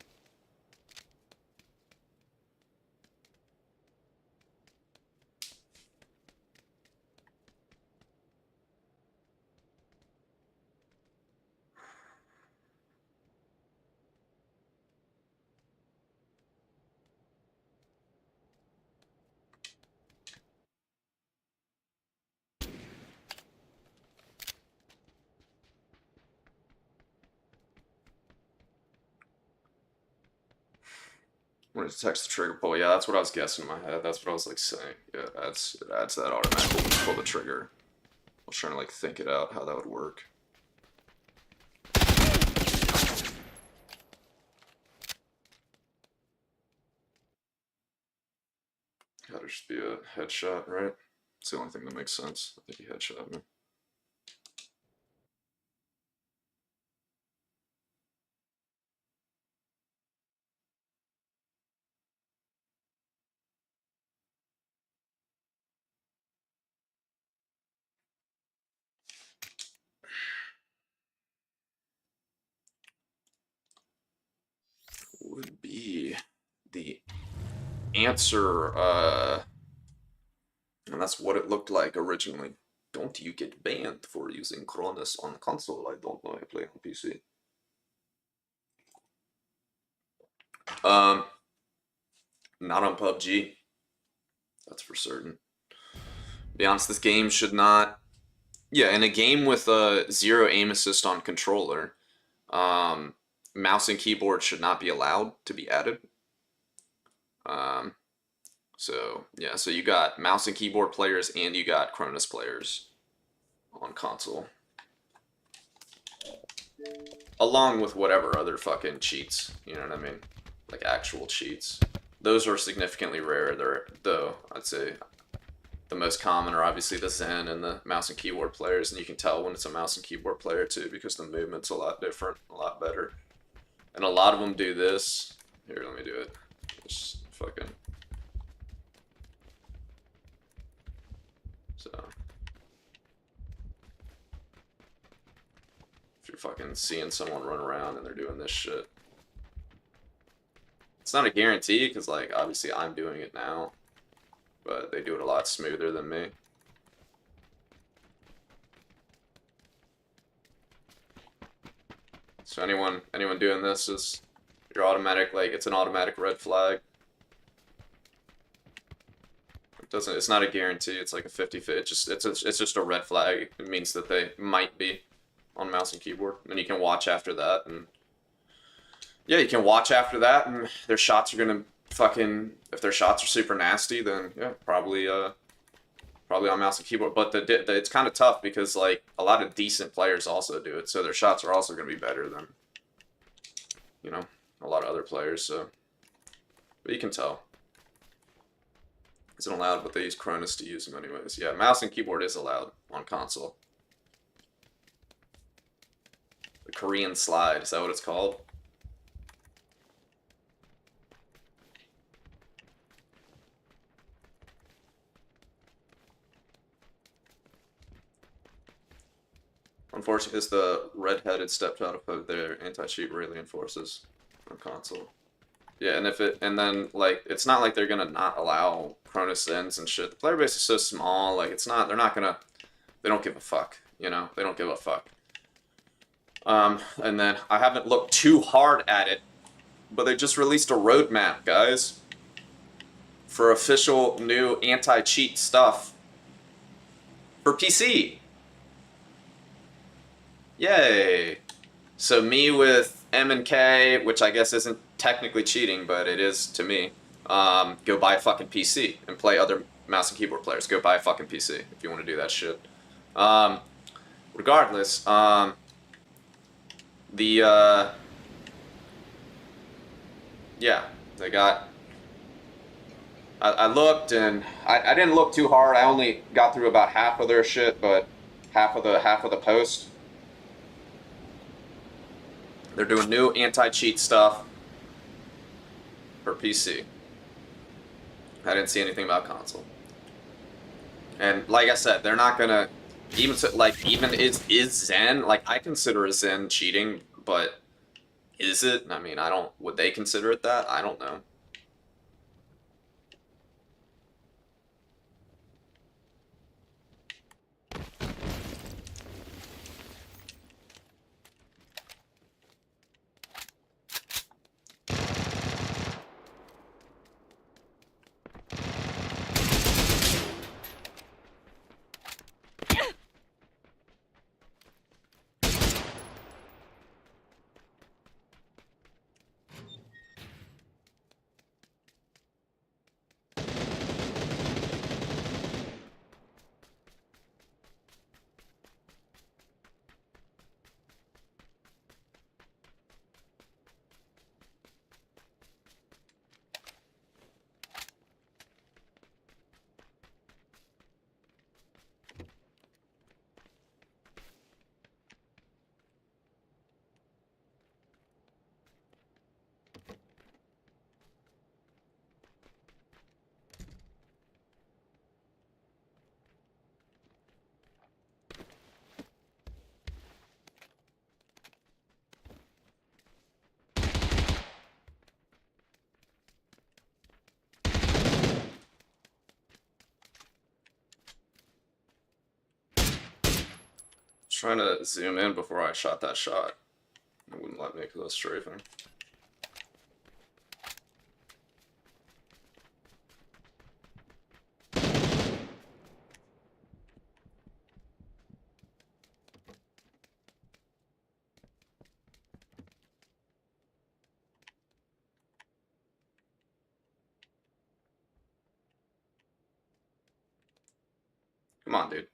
When it detects the trigger pull, yeah, that's what I was guessing in my head. That's what I was like saying. Yeah, it adds that automatically when you pull the trigger. I was trying to like think it out how that would work. Gotta just be a headshot, right? It's the only thing that makes sense. I think he headshot me. Would be the answer, and that's what it looked like originally. Don't you get banned for using Cronus on console? I don't know. I play on PC. Not on PUBG. That's for certain. To be honest, this game should not Yeah, in a game with a zero aim assist on controller, um, mouse and keyboard should not be allowed to be added. Um, so yeah, so you got mouse and keyboard players and you got Cronus players on console, along with whatever other fucking cheats. You know what I mean? Like actual cheats. Those are significantly rarer. There, though. I'd say the most common are obviously the Zen and the mouse and keyboard players, and you can tell when it's a mouse and keyboard player too because the movement's a lot different, a lot better. And a lot of them do this. Here, let me do it. Just fucking. So. If you're fucking seeing someone run around and they're doing this shit. It's not a guarantee because, like, obviously I'm doing it now. But they do it a lot smoother than me. So anyone doing this is your automatic, like, it's an automatic red flag. It's not a guarantee. It's like a 50-50. It's just a red flag. It means that they might be on mouse and keyboard. And then you can watch after that, and yeah, you can watch after that, and their shots are gonna fucking, if their shots are super nasty, then yeah, probably on mouse and keyboard. But it's kind of tough because like a lot of decent players also do it, so their shots are also gonna be better than, you know, a lot of other players. So, but you can tell. Isn't allowed, but they use Cronus to use them anyways. Yeah, mouse and keyboard is allowed on console. The Korean slide, is that what it's called? Unfortunately, it's the red-headed stepchild of their anti-cheat really enforces on console. Yeah, and then like it's not like they're gonna not allow Cronus Zens and shit. The player base is so small, like they're not gonna, they don't give a fuck, you know? They don't give a fuck. And then I haven't looked too hard at it, but they just released a roadmap, guys, for official new anti-cheat stuff for PC. Yay! So me with M and K, which I guess isn't technically cheating, but it is to me. Go buy a fucking PC and play other mouse and keyboard players. Go buy a fucking PC if you want to do that shit. Regardless, yeah, they got. I looked and I didn't look too hard. I only got through about half of their shit, but half of the post. They're doing new anti-cheat stuff for PC. I didn't see anything about console. And like I said, they're not gonna even is Zen, like I consider a Zen cheating, but is it? I mean, I don't. Would they consider it that? I don't know. Trying to zoom in before I shot that shot. It wouldn't let me because I was strafing. Come on, dude.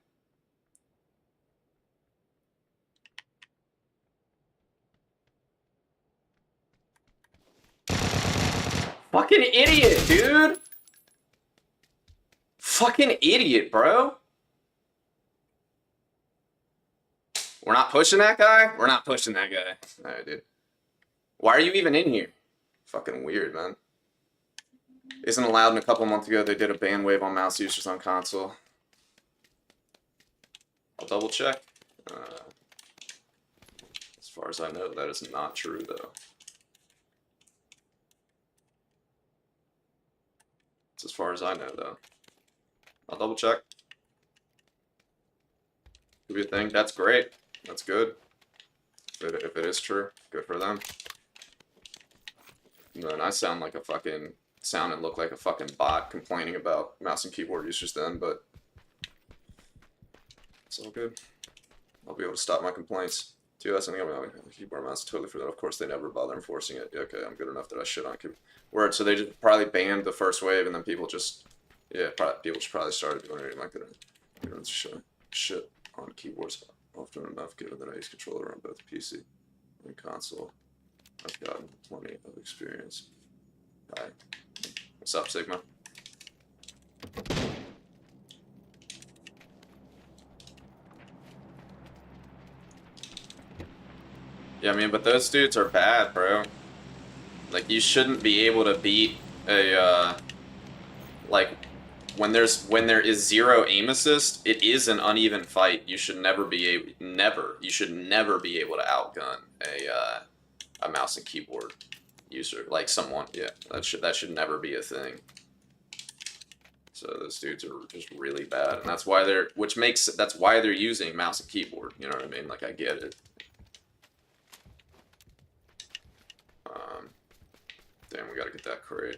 Fucking idiot, dude! Fucking idiot, bro! We're not pushing that guy? We're not pushing that guy. Alright, dude. Why are you even in here? Fucking weird, man. Isn't allowed. In a couple months ago, they did a ban wave on mouse users on console. I'll double check. As far as I know, that is not true, though. It's as far as I know, though. I'll double check. Could be a thing. That's great. That's good. If it is true, good for them. Then I sound like a fucking sound and look like a fucking bot complaining about mouse and keyboard users then, but it's all good. I'll be able to stop my complaints. Too, that's something about keyboard mouse totally for that. Of course, they never bother enforcing it. Okay, I'm good enough that I shit on keyboard. Word. So they just probably banned the first wave, and then people just, yeah, people just probably started doing it like that. Shit on keyboards often enough, given that I use controller on both PC and console. I've gotten plenty of experience. Hi. What's up, Sigma? Yeah, I mean, but those dudes are bad, bro. Like, you shouldn't be able to beat a, like, when there is zero aim assist, it is an uneven fight. You should never be able, you should never be able to outgun a mouse and keyboard user. Like someone, yeah, that should never be a thing. So those dudes are just really bad, and that's why that's why they're using mouse and keyboard. You know what I mean? Like, I get it. Damn, we gotta get that crate.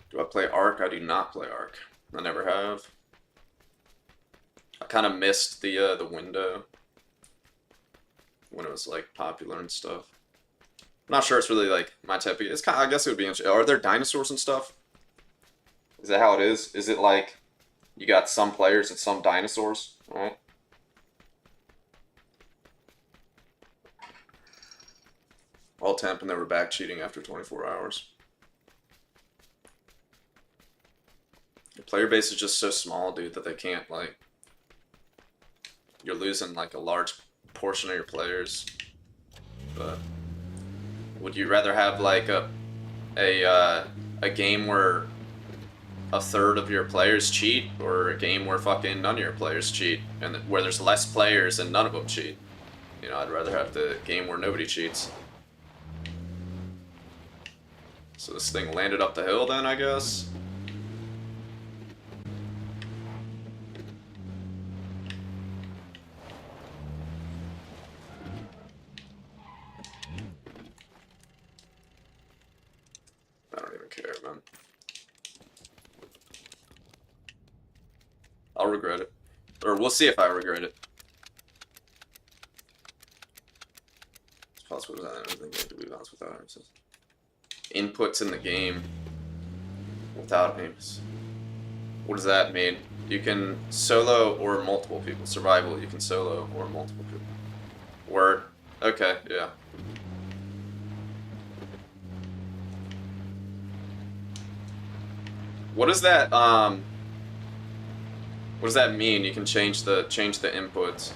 Do I play Ark? I do not play Ark. I never have. I kind of missed the window when it was like popular and stuff. I'm not sure it's really like my type of. It's kind. I guess it would be interesting. Are there dinosaurs and stuff? Is that how it is? Is it like you got some players and some dinosaurs, right? All temp and they were back cheating after 24 hours. The player base is just so small, dude, that they can't, like, you're losing like a large portion of your players. But would you rather have like a game where a third of your players cheat, or a game where fucking none of your players cheat, and where there's less players and none of them cheat? You know, I'd rather have the game where nobody cheats. So this thing landed up the hill then, I guess? I don't even care, man. I'll regret it. Or we'll see if I regret it. It's possible that everything going to be balanced without aims. Inputs in the game without aims. What does that mean? You can solo or multiple people. Survival, you can solo or multiple people. Word. Okay, yeah. What is that, what does that mean? You can change the inputs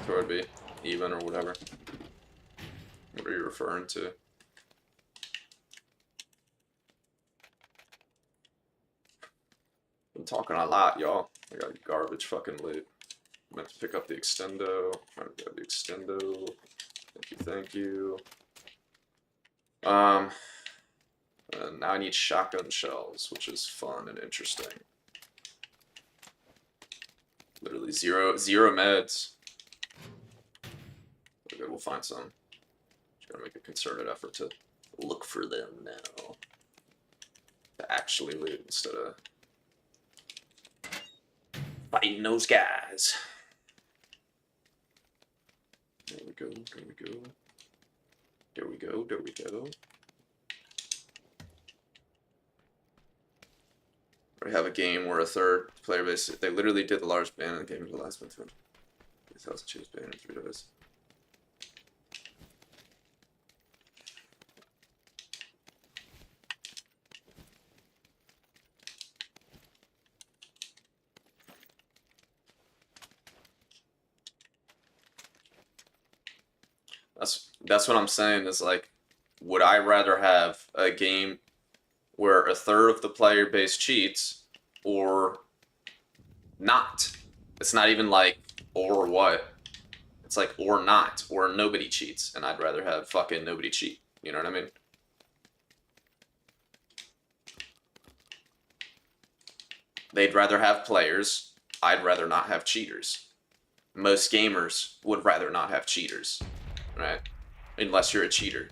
to it be even or whatever. What are you referring to? I'm talking a lot, y'all. I got garbage fucking loot. I meant to pick up the extendo. Trying to grab the extendo. Thank you. And now I need shotgun shells, which is fun and interesting. Literally zero meds. Okay, we'll find some. Just gotta make a concerted effort to look for them now. To actually loot instead of fighting those guys. There we go, there we go. There we go, there we go. We have a game where a third player base, they literally did the largest ban in the game in the last one. 3,000 chips ban in 3 days. That's what I'm saying is like, would I rather have a game where a third of the player base cheats or not? It's not even like or what. It's like or not, or nobody cheats, and I'd rather have fucking nobody cheat. You know what I mean? They'd rather have players. I'd rather not have cheaters. Most gamers would rather not have cheaters, right? Unless you're a cheater.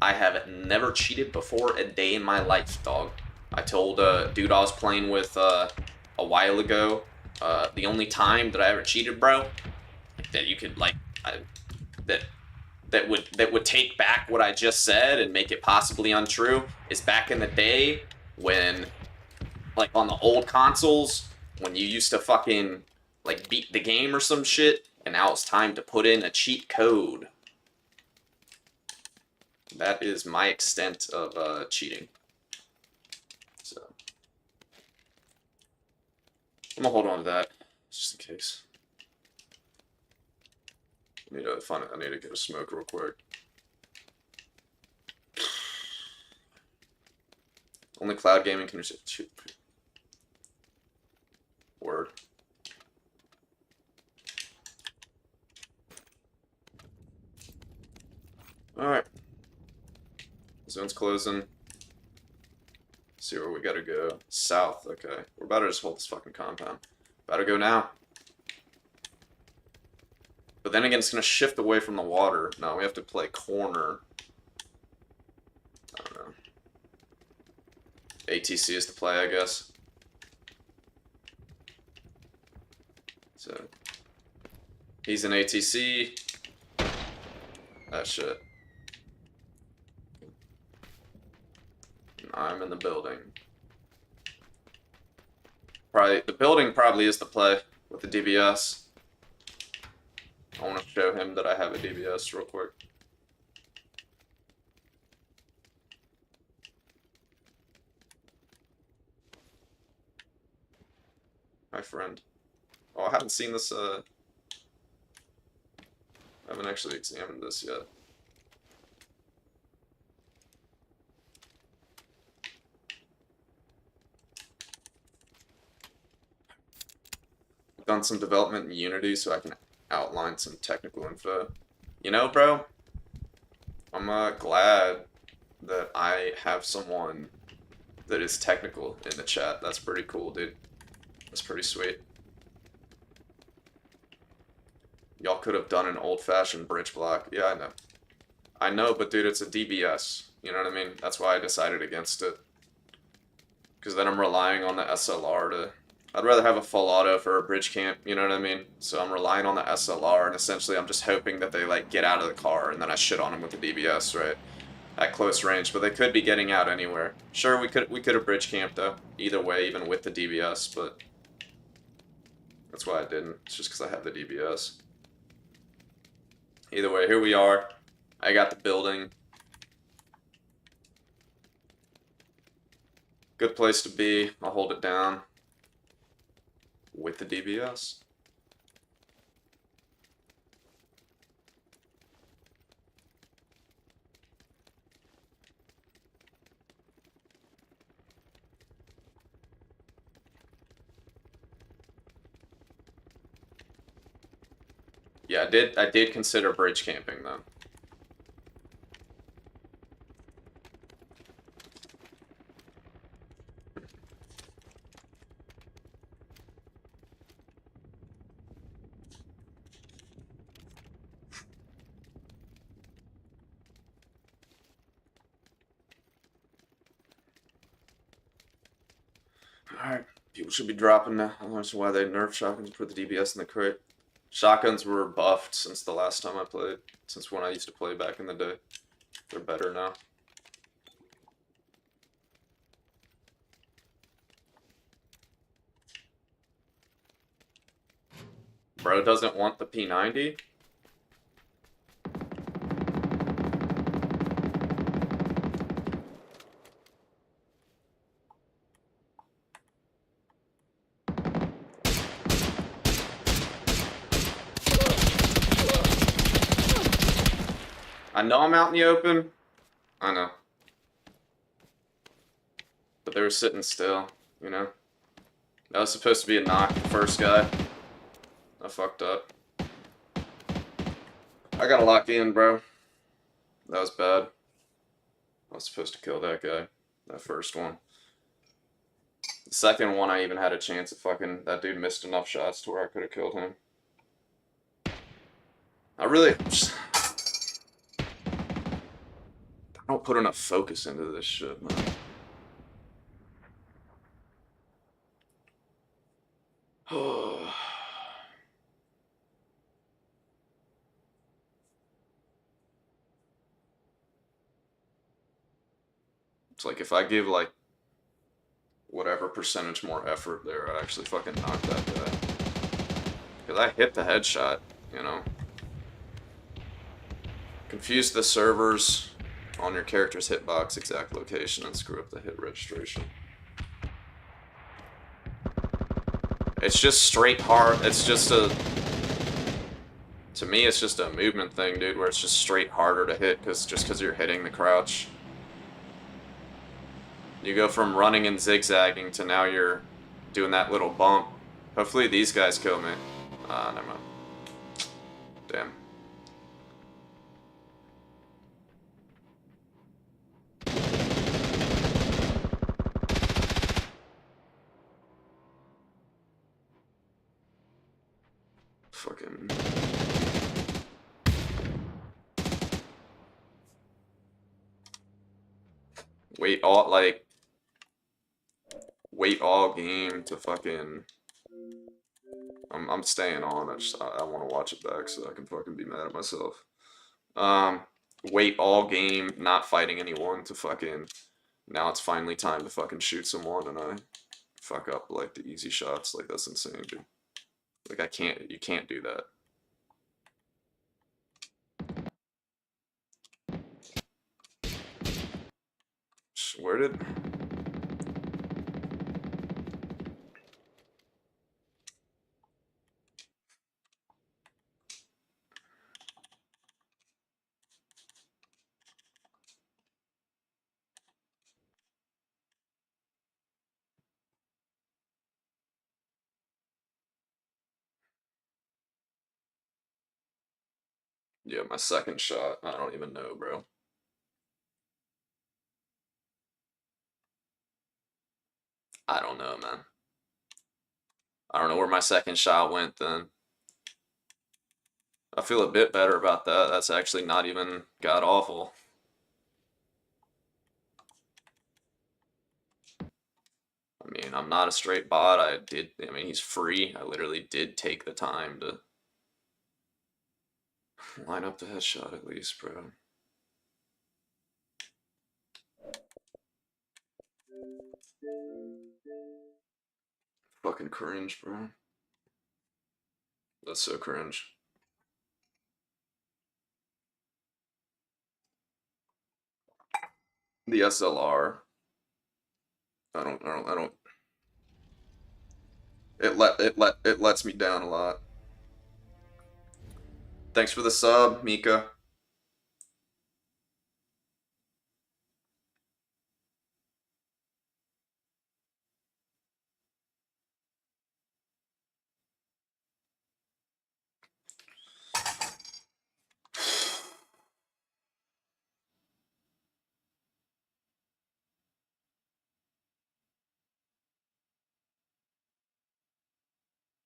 I have never cheated before a day in my life, dog. I told a dude I was playing with a while ago, the only time that I ever cheated, bro, that you could like, that would take back what I just said and make it possibly untrue is back in the day when, like on the old consoles, when you used to fucking like beat the game or some shit, and now it's time to put in a cheat code. That is my extent of cheating. So I'm gonna hold on to that just in case. I need to find it. I need to get a smoke real quick. Only cloud gaming can shoot. Word. Alright. Zone's closing. See where we gotta go. South, okay. We're about to just hold this fucking compound. About to go now. But then again, it's gonna shift away from the water. No, we have to play corner. I don't know. ATC is the play, I guess. So, he's in ATC. That shit. I'm in the building. Probably the building probably is the play with the DBS. I want to show him that I have a DBS real quick. My friend. Oh, I haven't seen this, I haven't actually examined this yet. I've done some development in Unity so I can outline some technical info. You know, bro, I'm glad that I have someone that is technical in the chat. That's pretty cool, dude. That's pretty sweet. Y'all could have done an old-fashioned bridge block. Yeah, I know. I know, but dude, it's a DBS. You know what I mean? That's why I decided against it. Because then I'm relying on the SLR to... I'd rather have a full auto for a bridge camp, you know what I mean? So I'm relying on the SLR, and essentially I'm just hoping that they, like, get out of the car, and then I shit on them with the DBS, right? At close range, but they could be getting out anywhere. Sure, we could have bridge camped, though. Either way, even with the DBS, but... That's why I didn't. It's just because I have the DBS. Either way, here we are. I got the building. Good place to be. I'll hold it down. With the DBS. Yeah, I did consider bridge camping though. Alright, people should be dropping now. I don't know why they nerf shotguns and put the DBS in the crate. Shotguns were buffed since the last time I played. Since when I used to play back in the day. They're better now. Bro doesn't want the P90? I know I'm out in the open. I know. But they were sitting still, you know? That was supposed to be a knock, the first guy. I fucked up. I gotta lock in, bro. That was bad. I was supposed to kill that guy. That first one. The second one, I even had a chance of fucking... That dude missed enough shots to where I could have killed him. I really... I don't put enough focus into this shit, man. Oh... It's like if I give like whatever percentage more effort there, I actually fucking knock that guy. Because I hit the headshot, you know. Confuse the servers on your character's hitbox exact location and screw up the hit registration. It's just straight hard. It's just a... To me, it's just a movement thing, dude, where it's just straight harder to hit just because you're hitting the crouch. You go from running and zigzagging to now you're doing that little bump. Hopefully these guys kill me. Never mind. Damn. Fucking... Wait all, like... Wait all game to fucking... I'm staying on. I want to watch it back so I can fucking be mad at myself. Wait all game, not fighting anyone to fucking... Now it's finally time to fucking shoot someone and I fuck up like the easy shots. Like that's insane, dude. Like you can't do that. Where did... Yeah, my second shot. I don't even know, bro. I don't know, man. I don't know where my second shot went then. I feel a bit better about that. That's actually not even god awful. I mean, I'm not a straight bot. I mean, he's free. I literally did take the time to line up the headshot at least, bro. Fucking cringe, bro. That's so cringe. The SLR. I don't. It lets me down a lot. Thanks for the sub, Mika.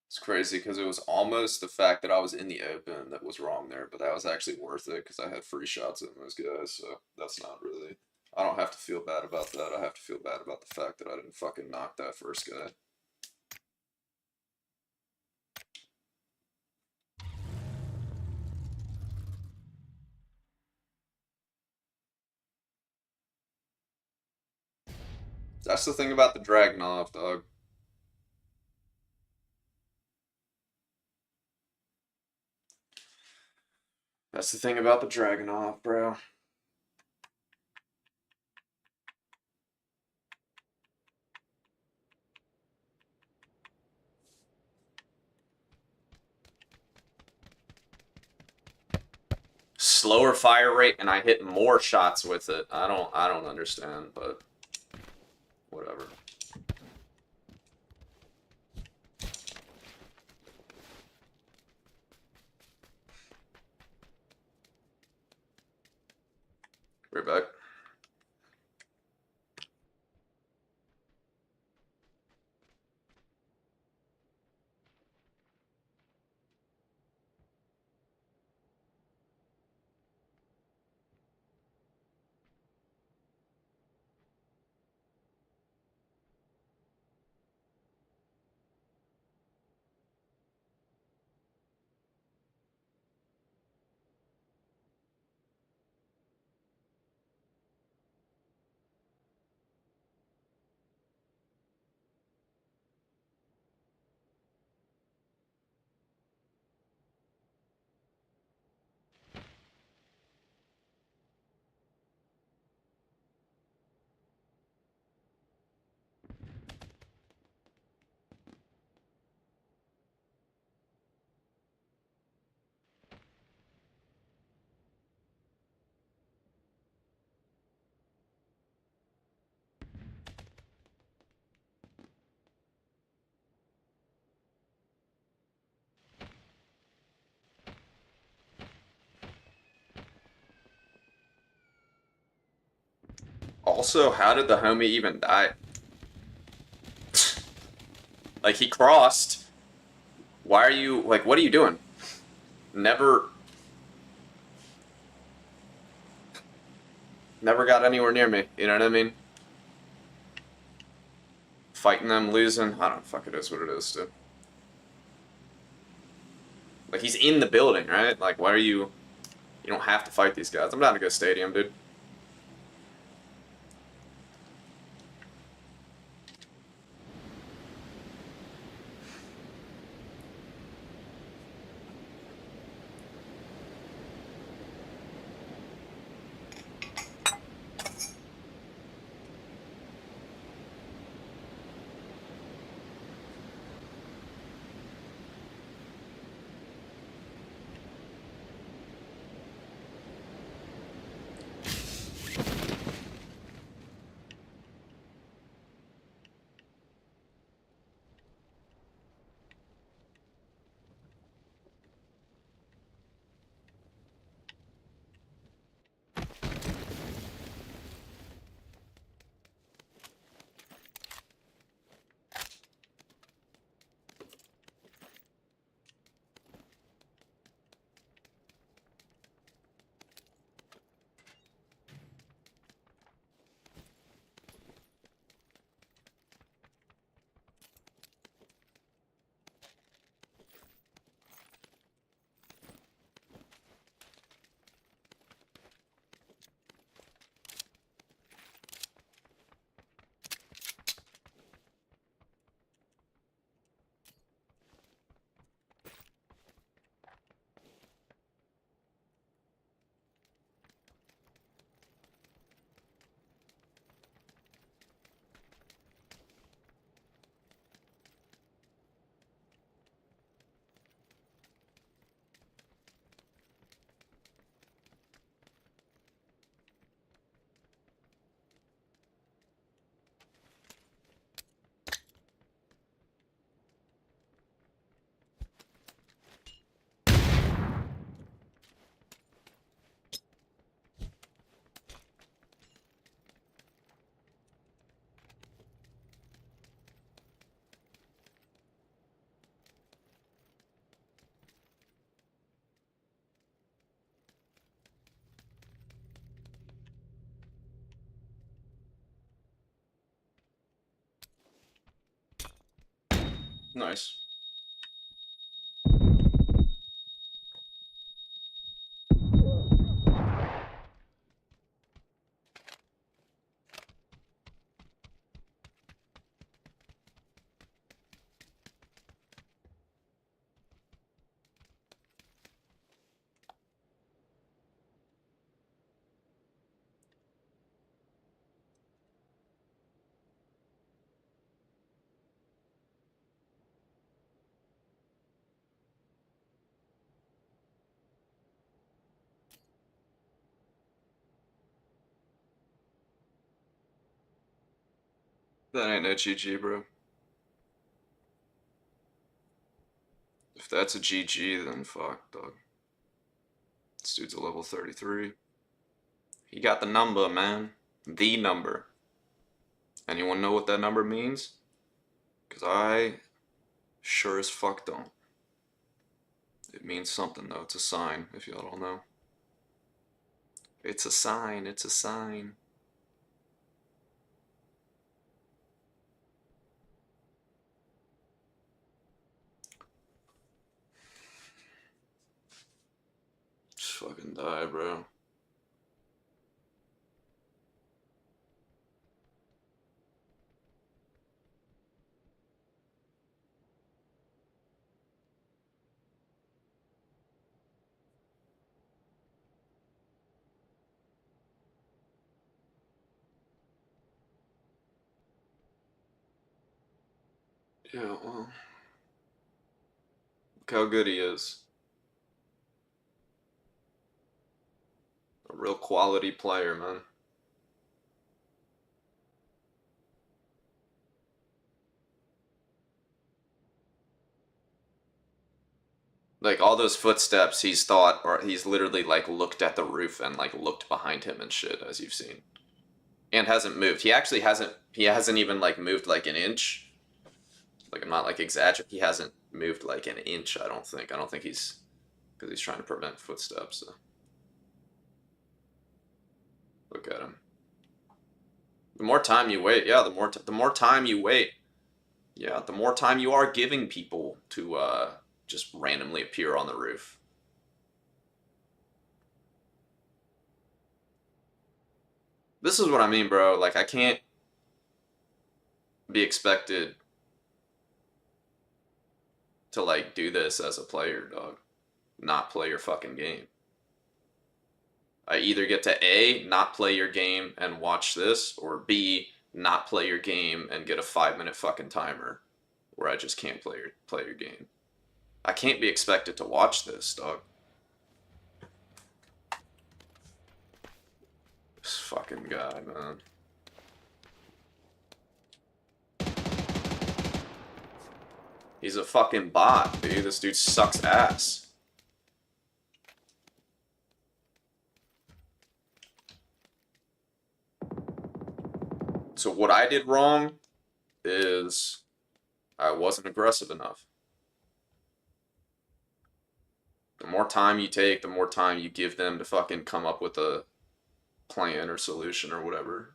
It's crazy because it was almost the fact that I was in the open that was wrong there, but that was actually worth it because I had free shots at those guys, so that's not really... I don't have to feel bad about that. I have to feel bad about the fact that I didn't fucking knock that first guy. That's the thing about the Dragunov, dog. That's the thing about the Dragunov, bro. Slower fire rate and I hit more shots with it. I don't understand, but whatever. Right back. Also, how did the homie even die? Like, he crossed. Why are you, like, what are you doing? Never got anywhere near me, you know what I mean? Fighting them, losing, I don't fuck, it is what it is, dude. Like, he's in the building, right? Like, why are you, you don't have to fight these guys. I'm down to go stadium, dude. Nice. That ain't no GG, bro. If that's a GG, then fuck, dog. This dude's a level 33. He got the number, man. The number. Anyone know what that number means? Because I sure as fuck don't. It means something, though. It's a sign, if y'all don't know. It's a sign. It's a sign. Just fucking die, bro. Yeah, well. Look how good he is. A real quality player, man. Like all those footsteps, he's thought, or he's literally like looked at the roof and like looked behind him and shit, as you've seen, and hasn't moved. He actually hasn't. He hasn't even like moved like an inch. Like I'm not like exaggerating. He hasn't moved like an inch. I don't think. I don't think he's because he's trying to prevent footsteps. So. Look at him. The more time you wait, yeah, the more time you wait, yeah, the more time you are giving people to just randomly appear on the roof. This is what I mean, bro. Like I can't be expected to like do this as a player, dog. Not play your fucking game. I either get to A, not play your game and watch this, or B, not play your game and get a 5 minute fucking timer where I just can't play your game. I can't be expected to watch this, dog. This fucking guy, man. He's a fucking bot, dude. This dude sucks ass. So what I did wrong is I wasn't aggressive enough. The more time you take, the more time you give them to fucking come up with a plan or solution or whatever.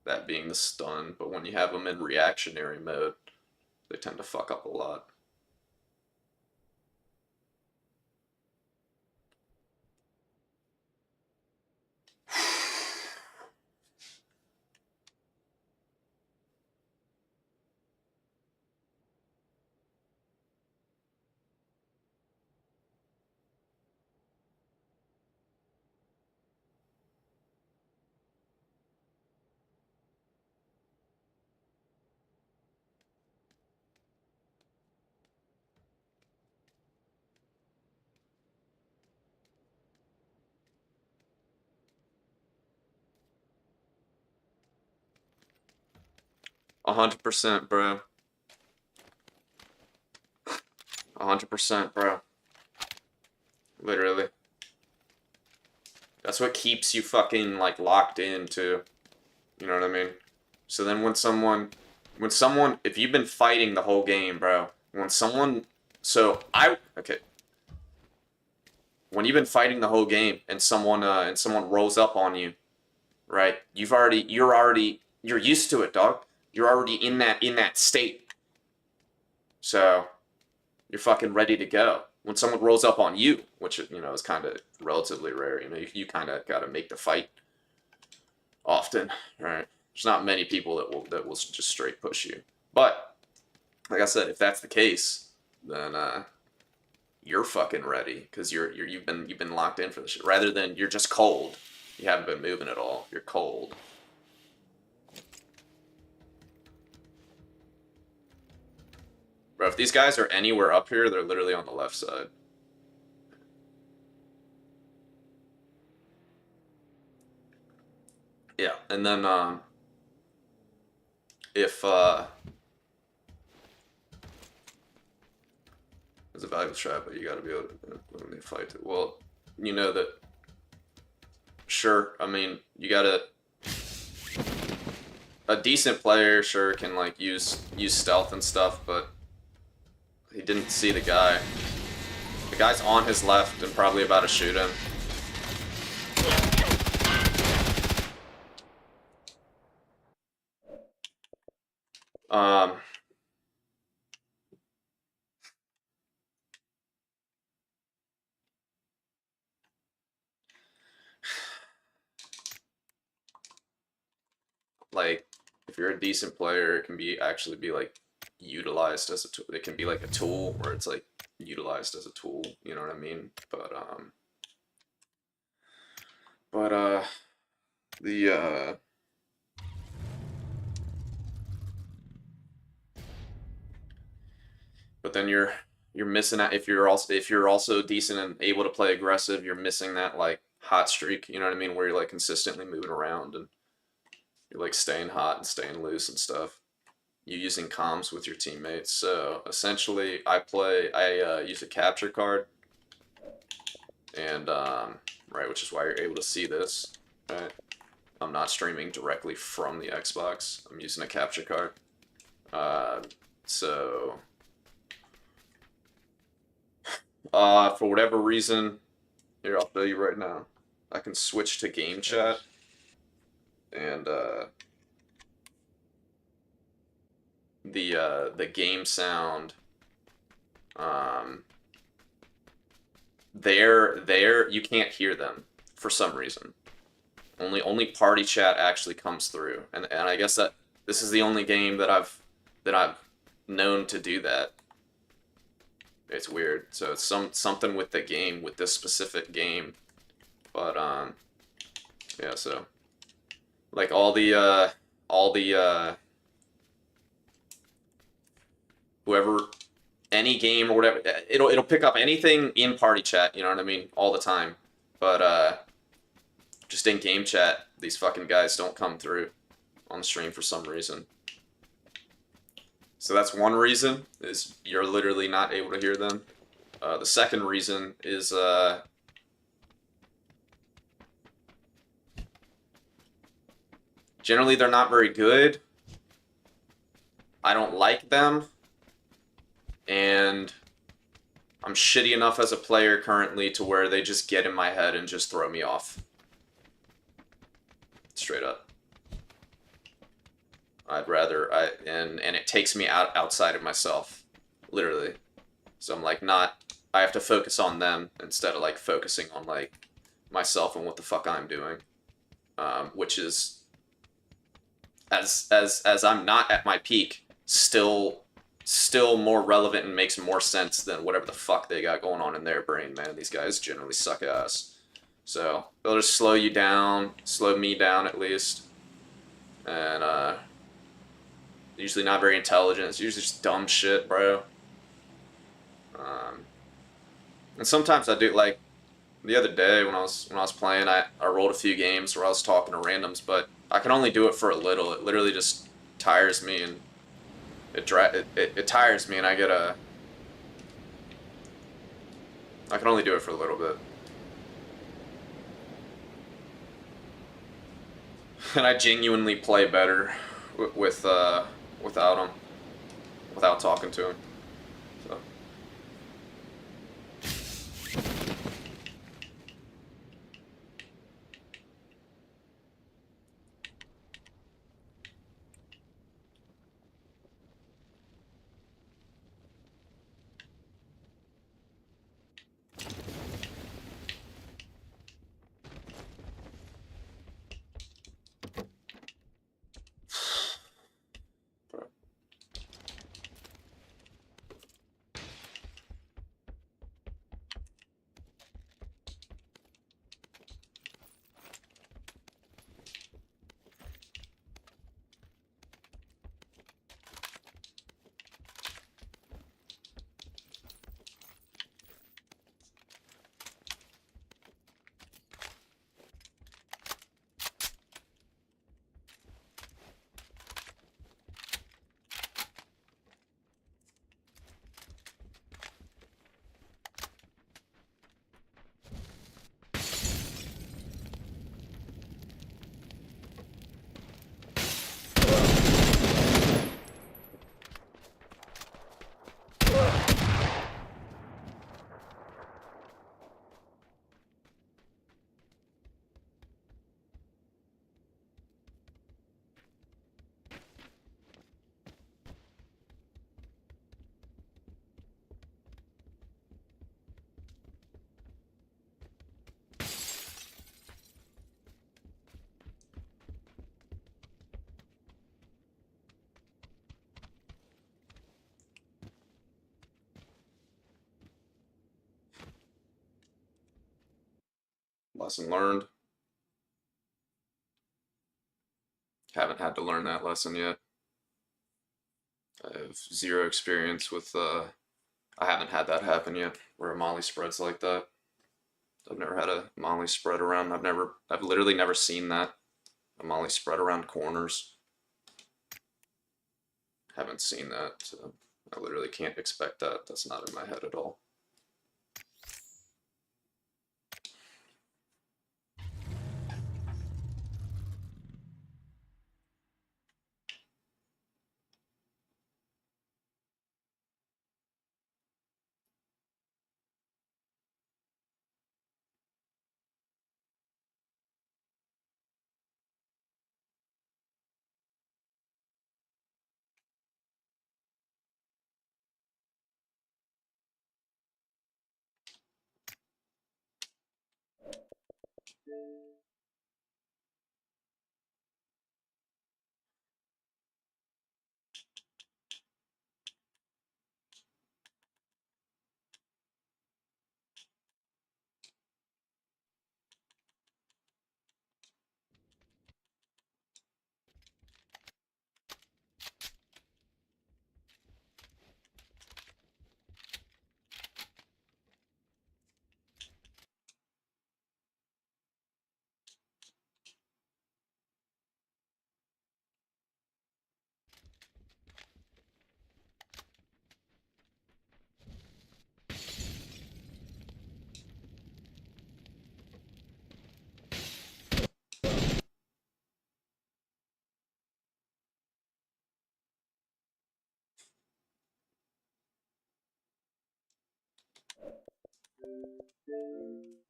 That being the stun, but when you have them in reactionary mode, they tend to fuck up a lot. %, bro. 100%, bro. Literally. That's what keeps you fucking like locked in too. You know what I mean? So then if you've been fighting the whole game, bro, okay. When you've been fighting the whole game and someone rolls up on you, right? You're used to it, dog. You're already in that state. So you're fucking ready to go. When someone rolls up on you, which is kind of relatively rare, you kind of got to make the fight often, right? There's not many people that will just straight push you. But like I said, if that's the case, then you're fucking ready because you've been locked in for this shit. Rather than you're just cold, you haven't been moving at all. You're cold. Bro, if these guys are anywhere up here, they're literally on the left side. Yeah, and then if it's a valuable strat, but you got to be able to when they fight it. Well, you know that. Sure, I mean you gotta. A decent player sure can like use stealth and stuff, but he didn't see the guy. The guy's on his left and probably about to shoot him. Um, like if you're a decent player, it can be actually be like utilized as a tool. It can be like a tool where it's like utilized as a tool. You know what I mean? But the but then you're missing out if you're also decent and able to play aggressive. You're missing that like hot streak. You know what I mean? Where you're like consistently moving around and you're like staying hot and staying loose and stuff. You using comms with your teammates. So essentially, I use a capture card, and right, which is why you're able to see this. Right, I'm not streaming directly from the Xbox. I'm using a capture card. So for whatever reason, here I'll tell you right now. I can switch to game chat, and the game sound. Um, they're you can't hear them for some reason. Only party chat actually comes through, and I guess that this is the only game that I've known to do that. It's weird. So it's something with the game with this specific game, but yeah. So like all the whoever any game or whatever it'll pick up anything in party chat. You know what I mean? All the time, but just in game chat, these fucking guys don't come through on the stream for some reason. So that's one reason, is you're literally not able to hear them. The second reason is generally they're not very good. I don't like them, and I'm shitty enough as a player currently to where they just get in my head and just throw me off. Straight up. And it takes me outside of myself, literally. So I'm like I have to focus on them instead of like focusing on like myself and what the fuck I'm doing, which is as I'm not at my peak, still more relevant and makes more sense than whatever the fuck they got going on in their brain, man. These guys generally suck ass. So they'll just slow you down, slow me down at least, and usually not very intelligent. It's usually just dumb shit, bro. Um, and sometimes I do like the other day when I was playing, I rolled a few games where I was talking to randoms, but I can only do it for a little. It literally just tires me, and it tires me, and I can only do it for a little bit, and I genuinely play better without him, without talking to him. So. Lesson learned. Haven't had to learn that lesson yet. I have zero experience with, I haven't had that happen yet, where a molly spreads like that. I've never had a molly spread around. I've literally never seen that. A molly spread around corners. Haven't seen that, so I literally can't expect that. That's not in my head at all.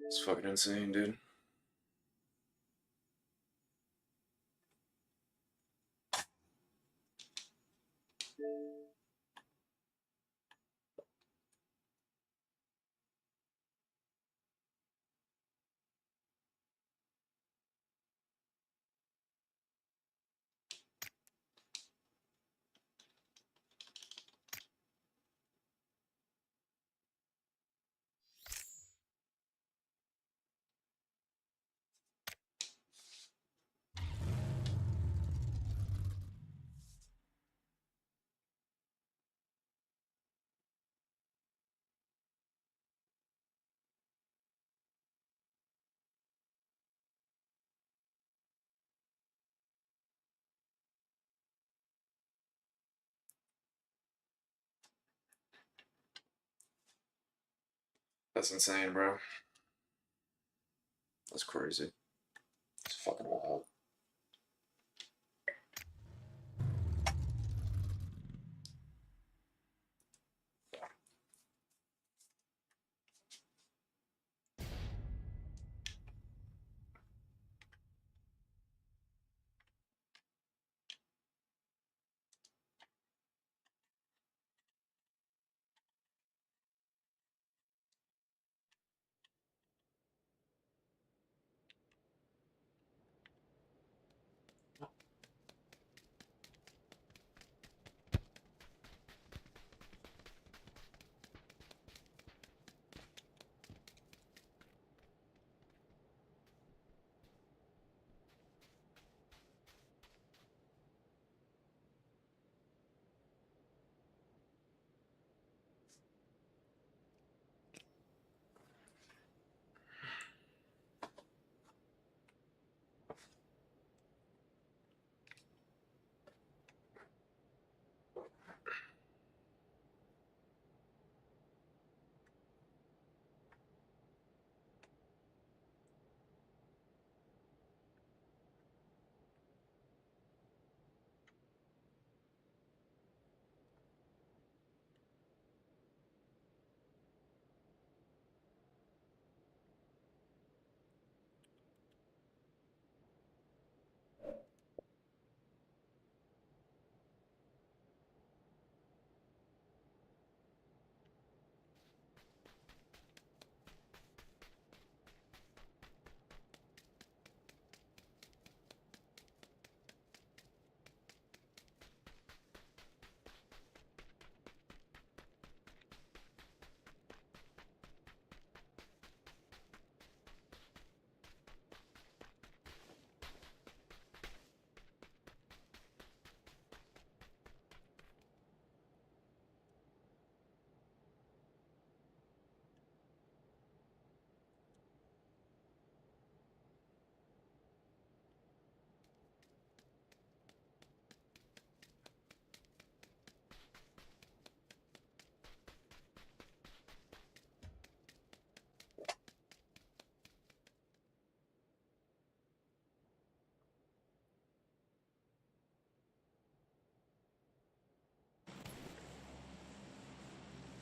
It's fucking insane, dude. That's insane, bro. That's crazy. It's fucking wild.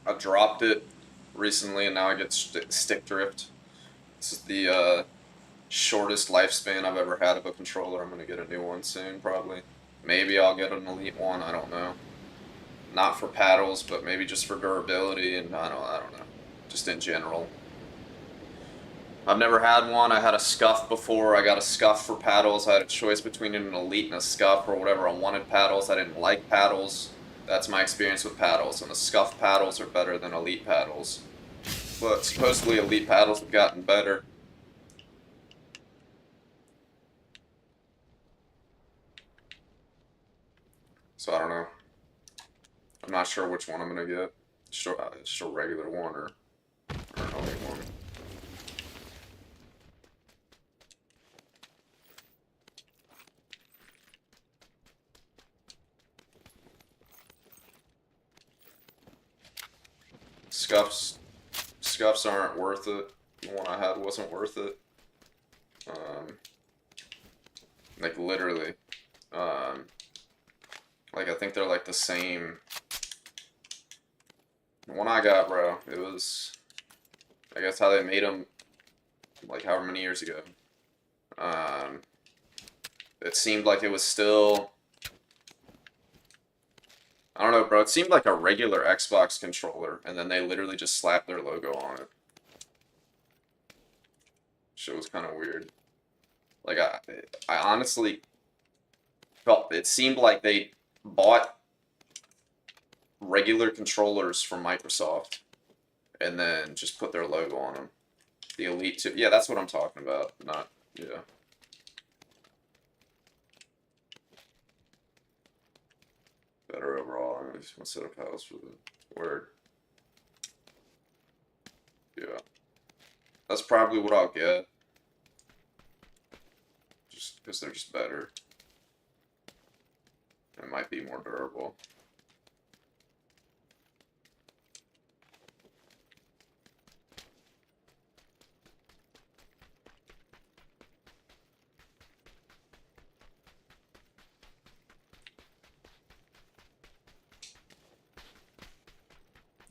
I dropped it recently, and now I get stick drift. This is the shortest lifespan I've ever had of a controller. I'm gonna get a new one soon, probably. Maybe I'll get an elite one. I don't know. Not for paddles, but maybe just for durability, and I don't know. Just in general. I've never had one. I had a scuff before. I got a scuff for paddles. I had a choice between an elite and a scuff or whatever. I wanted paddles. I didn't like paddles. That's my experience with paddles. And the scuff paddles are better than elite paddles. But supposedly elite paddles have gotten better. So I don't know. I'm not sure which one I'm gonna get. Just a regular one or an elite one. Scuffs Scuffs aren't worth it. The one I had wasn't worth it. Like literally. Um, like I think they're like the same. The one I got, bro, it was. I guess how they made them, like however many years ago. Um, it seemed like it was still. I don't know, bro. It seemed like a regular Xbox controller, and then they literally just slapped their logo on it. Shit was kind of weird. Like I honestly felt it seemed like they bought regular controllers from Microsoft and then just put their logo on them. The Elite 2. Yeah, that's what I'm talking about. Not, yeah. Better overall. I just want to set up house for the word. Yeah. That's probably what I'll get. Just because they're just better. It might be more durable.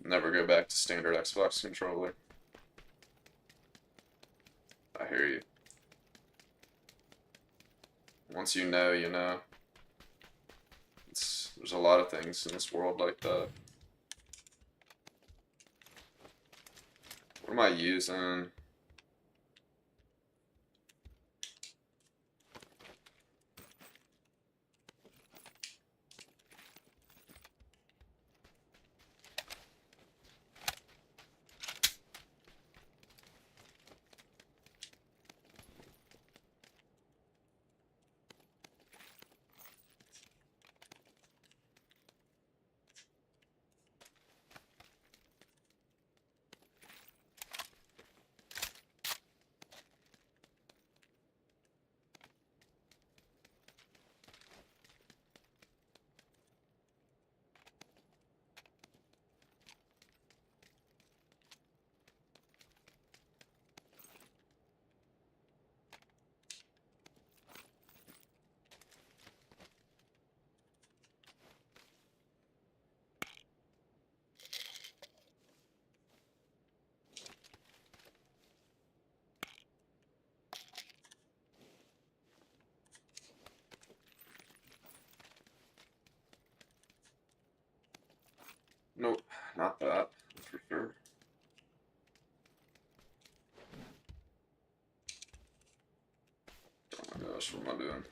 Never go back to standard Xbox controller. I hear you. Once you know, you know. There's a lot of things in this world like that. What am I using? Nope, not that, for sure. Oh my gosh, what am I doing?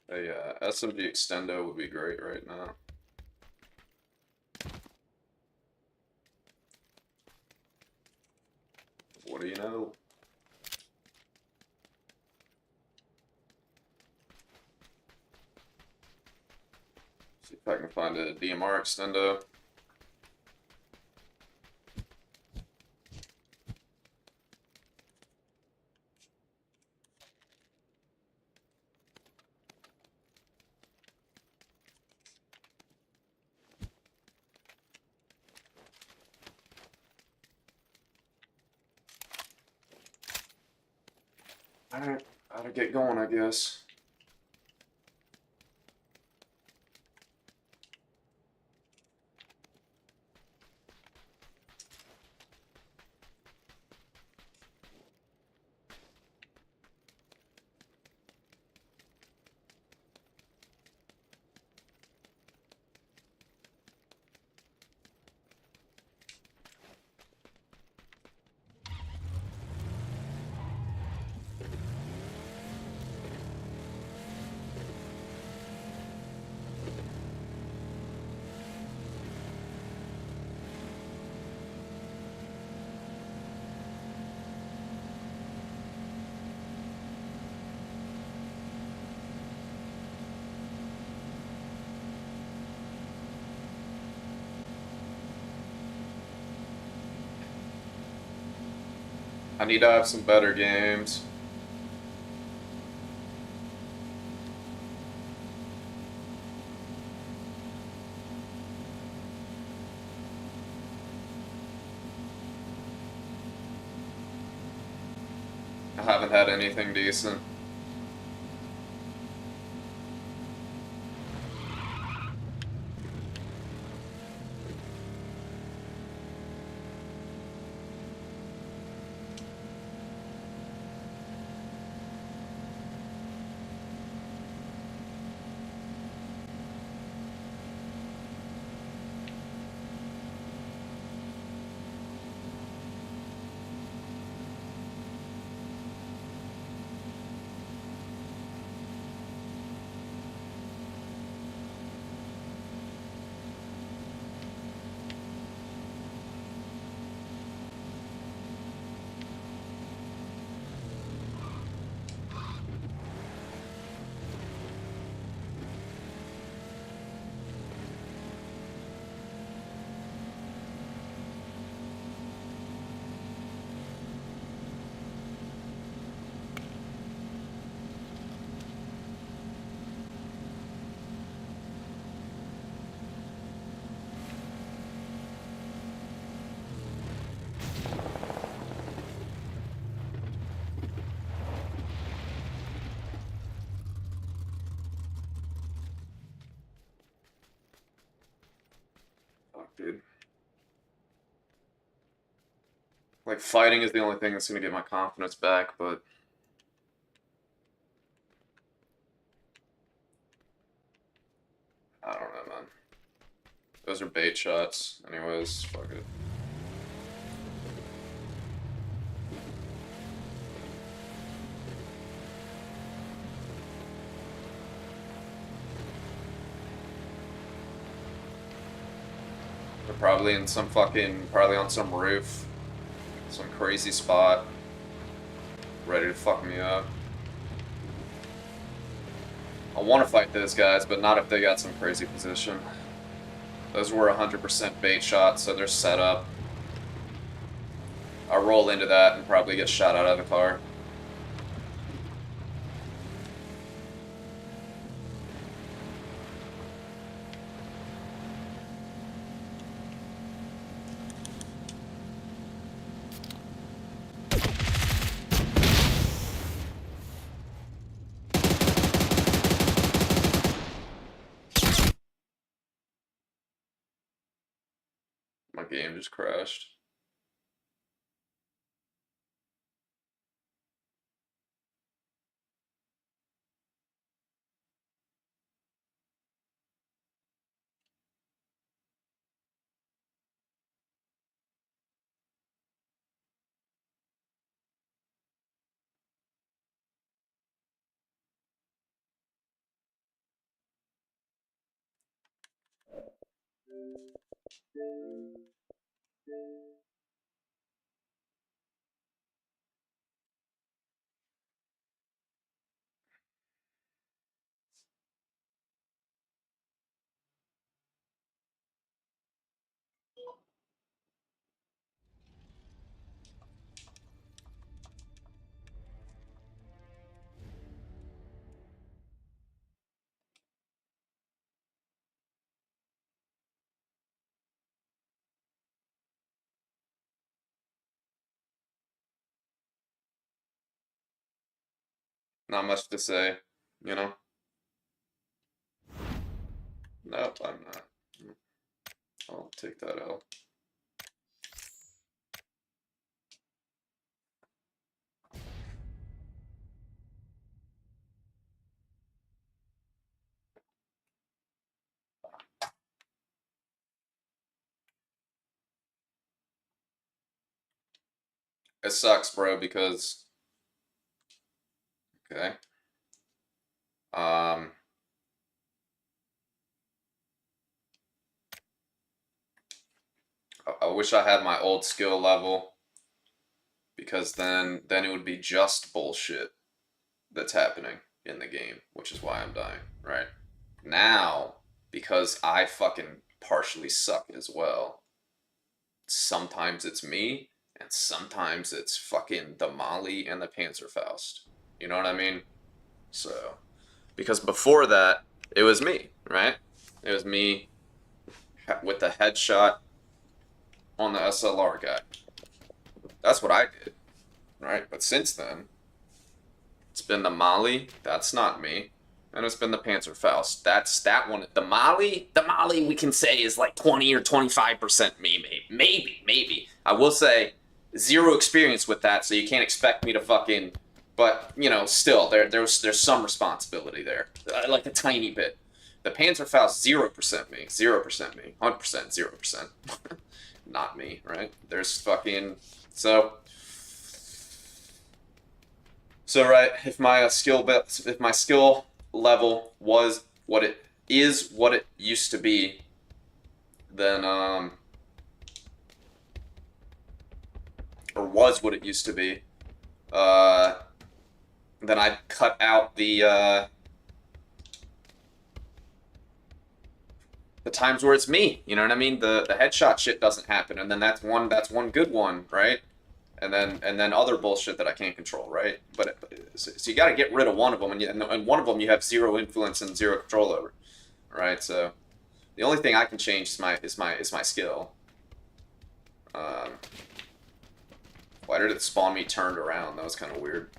A SMG extendo would be great right now. What do you know? See if I can find a DMR extendo. Gotta get going, I guess. I need to have some better games. I haven't had anything decent. Fuck, dude. Like, fighting is the only thing that's gonna get my confidence back, but I don't know, man. Those are bait shots. Anyways, fuck it. They're probably in some probably on some roof. Some crazy spot. Ready to fuck me up. I want to fight those guys, but not if they got some crazy position. Those were 100% bait shots, so they're set up. I roll into that and probably get shot out of the car. My game just crashed. Not much to say, you know? Nope, I'm not. I'll take that out. It sucks, bro, because okay. Um I wish I had my old skill level because then it would be just bullshit that's happening in the game, which is why I'm dying, right? Now, because I fucking partially suck as well, sometimes it's me, and sometimes it's fucking the Molly and the Panzerfaust. You know what I mean? So, because before that, it was me, right? It was me with the headshot on the SLR guy. That's what I did, right? But since then, it's been the Molly. That's not me. And it's been the Panzerfaust. That's that one. The Molly we can say is like 20 or 25% me, maybe. I will say zero experience with that, so you can't expect me to fucking. But you know, still there's some responsibility there, like a tiny bit. The Panzerfaust 0% me, 0% me, 100% 0%, not me, right? There's fucking so. So right, if my skill level was what it is, what it used to be, then or was what it used to be, uh, then I'd cut out the times where it's me. You know what I mean? The headshot shit doesn't happen, and then that's one good one, right? And then other bullshit that I can't control, right? But so you got to get rid of one of them, and one of them you have zero influence and zero control over, right? So the only thing I can change is my skill. Why did it spawn me turned around? That was kind of weird.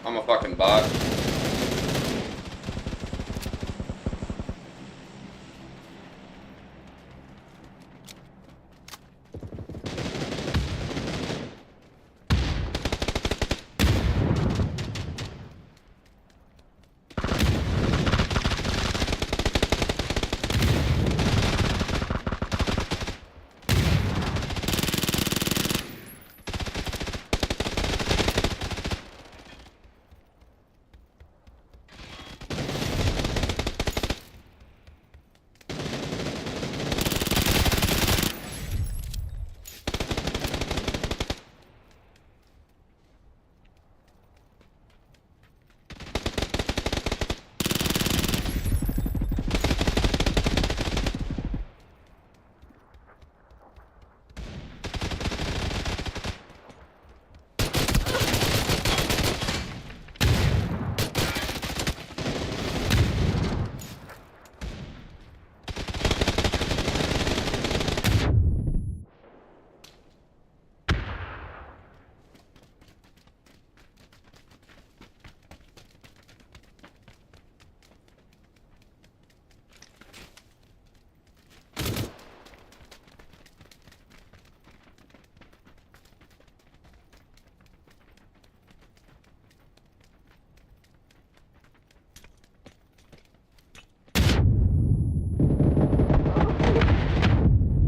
I'm a fucking bot.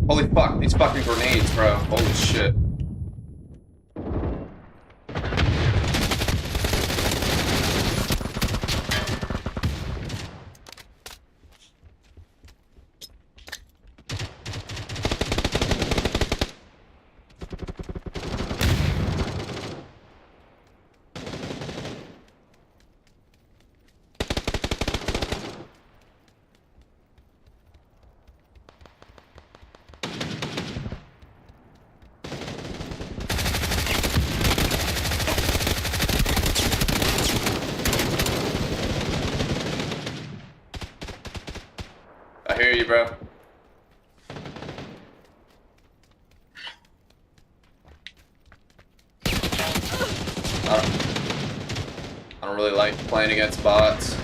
Holy fuck, these fucking grenades, bro. Holy shit. I hear you, bro. I don't really like playing against bots.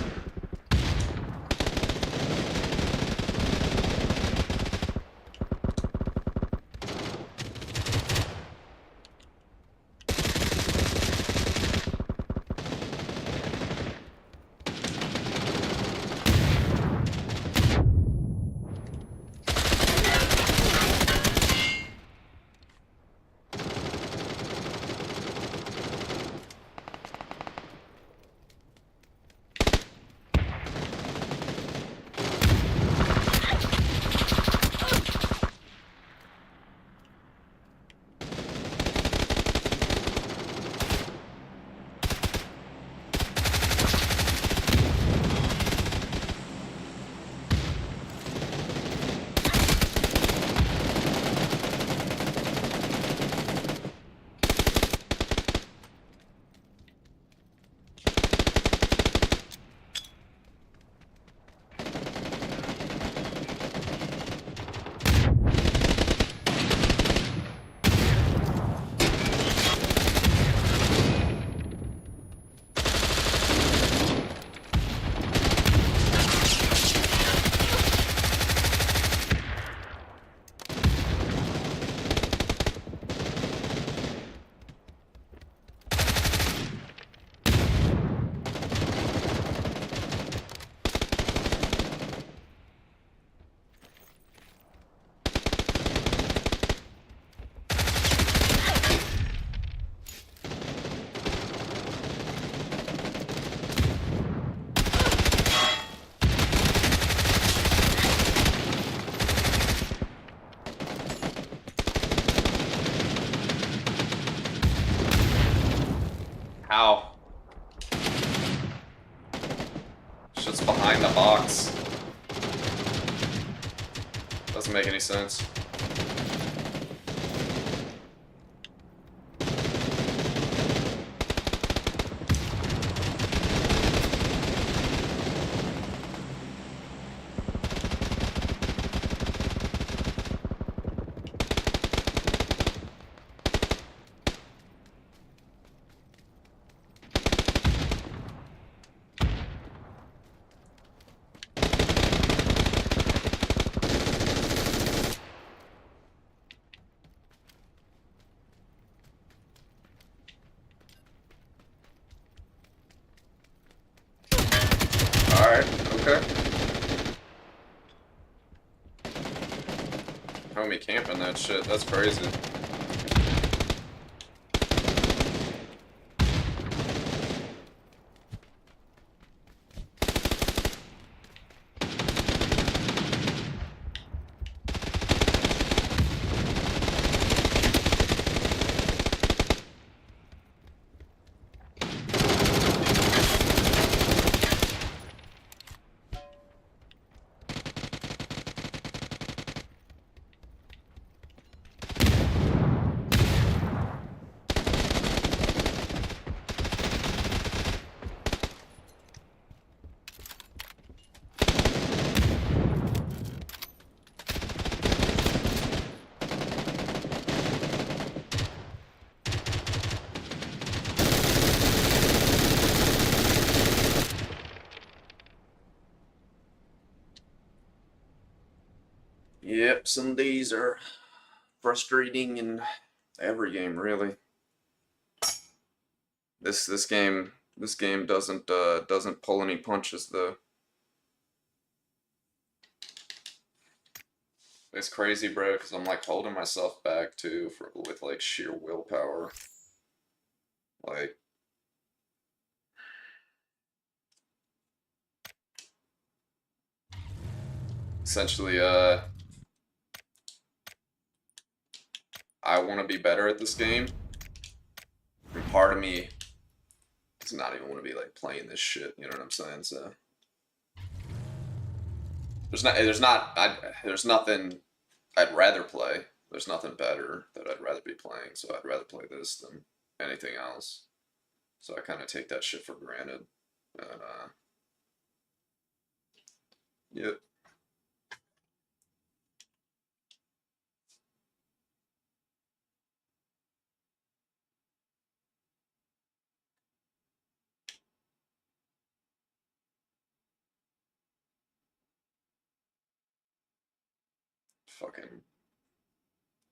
How? Shit's behind the box. Doesn't make any sense. Okay. Homie camping that shit. That's crazy. Yep, some days are frustrating in every game, really. This game doesn't pull any punches though. It's crazy, bro, because I'm like holding myself back too with like sheer willpower. Like essentially, I want to be better at this game, and part of me does not even want to be like playing this shit. You know what I'm saying? So there's nothing I'd rather play. There's nothing better that I'd rather be playing. So I'd rather play this than anything else. So I kind of take that shit for granted. And yep. Fucking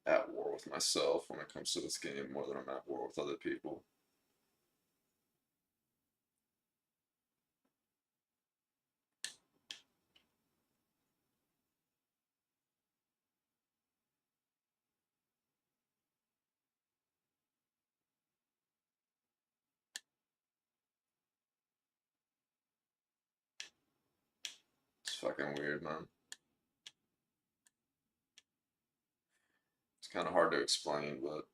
at war with myself when it comes to this game more than I'm at war with other people. It's fucking weird, man. It's kind of hard to explain, but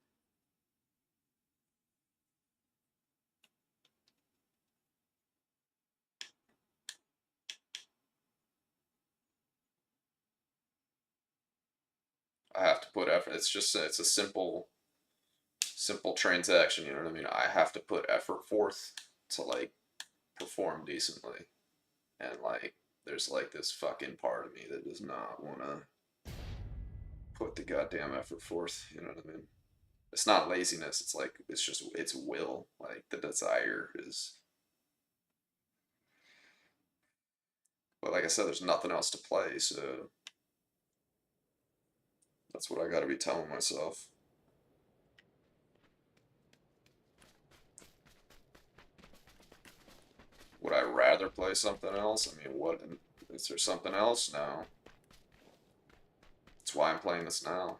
I have to put effort. It's a simple transaction. You know what I mean? I have to put effort forth to like perform decently, and like there's like this fucking part of me that does not want to put the goddamn effort forth. You know what I mean? It's not laziness. It's like it's will. Like the desire is. But like I said, there's nothing else to play, so that's what I got to be telling myself. Would I rather play something else? I mean, what is there something else now? That's why I'm playing this now.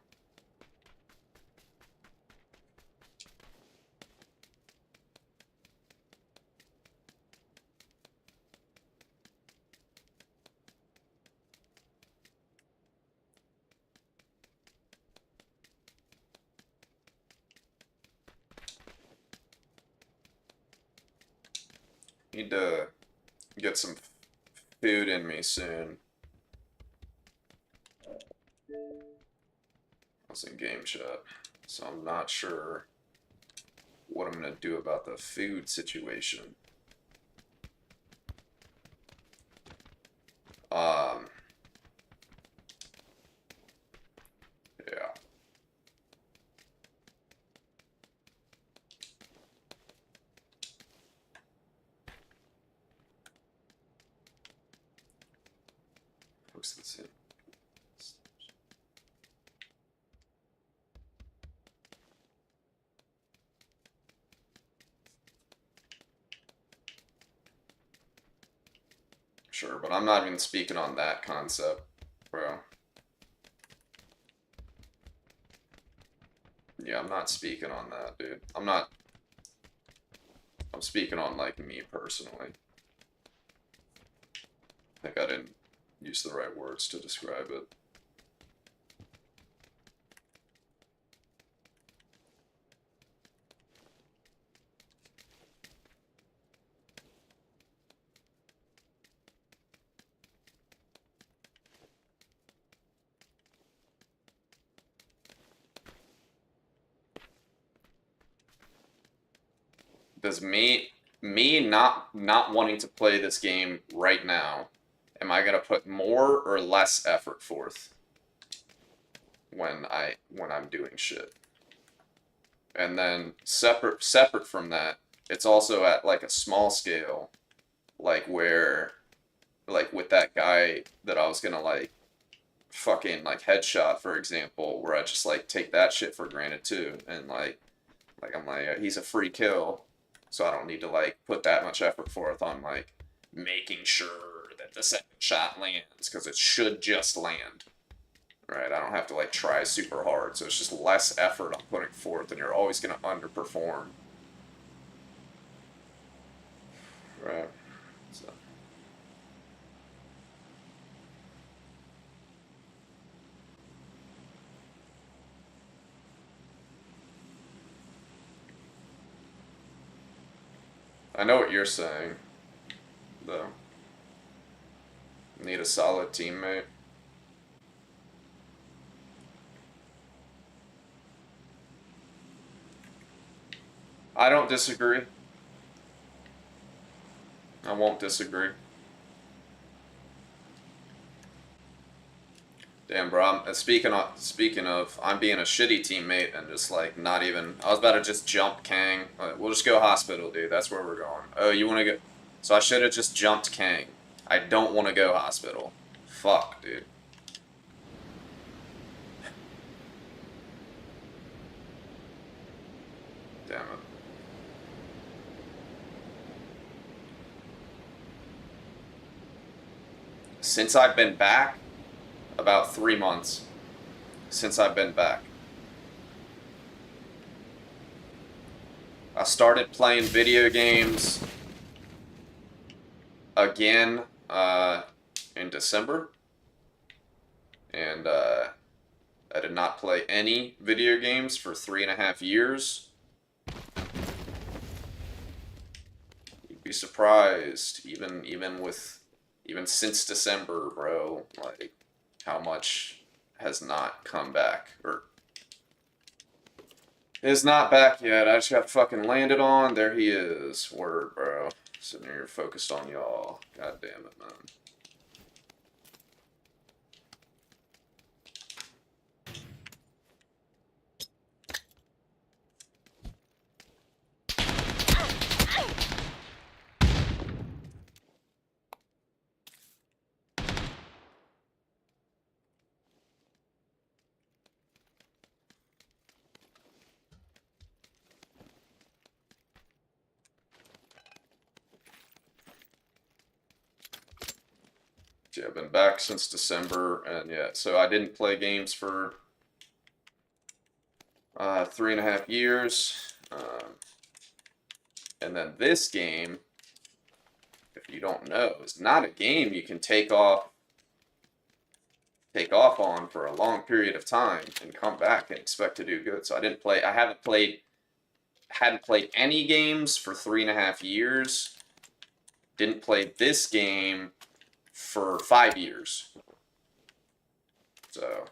Need to get some food in me soon. I was in game chat, so I'm not sure what I'm gonna do about the food situation. Um, yeah. Post this in. Sure, but I'm not even speaking on that concept, bro. Yeah, I'm not speaking on that, dude. I'm speaking on, like, me personally. I think I didn't use the right words to describe it. Does me not wanting to play this game right now, am I gonna put more or less effort forth when I'm doing shit? And then separate from that, it's also at like a small scale, like where like with that guy that I was gonna like fucking like headshot, for example, where I just like take that shit for granted too, and like I'm like he's a free kill, so I don't need to like put that much effort forth on like making sure that the second shot lands because it should just land. Right, I don't have to like try super hard, so it's just less effort I'm putting forth, and you're always gonna underperform. Right. So I know what you're saying, though. Need a solid teammate. I don't disagree. I won't disagree. Damn, bro. Speaking of, I'm being a shitty teammate and just like not even. I was about to just jump Kang. We'll just go hospital, dude. That's where we're going. Oh, you want to go? So I should have just jumped Kang. I don't want to go hospital. Fuck, dude. Damn it. Since I've been back, about 3 months. Since I've been back, I started playing video games again in December, and I did not play any video games for 3.5 years. You'd be surprised, even since December, bro. Like how much has not come back or is not back yet. I just got fucking landed on. There he is. Word, bro. Sitting here focused on y'all. God damn it, man. Yeah, I've been back since December, and yeah, so I didn't play games for 3.5 years. And then this game, if you don't know, is not a game you can take off on for a long period of time and come back and expect to do good. So I hadn't played any games for 3.5 years. Didn't play this game for 5 years. So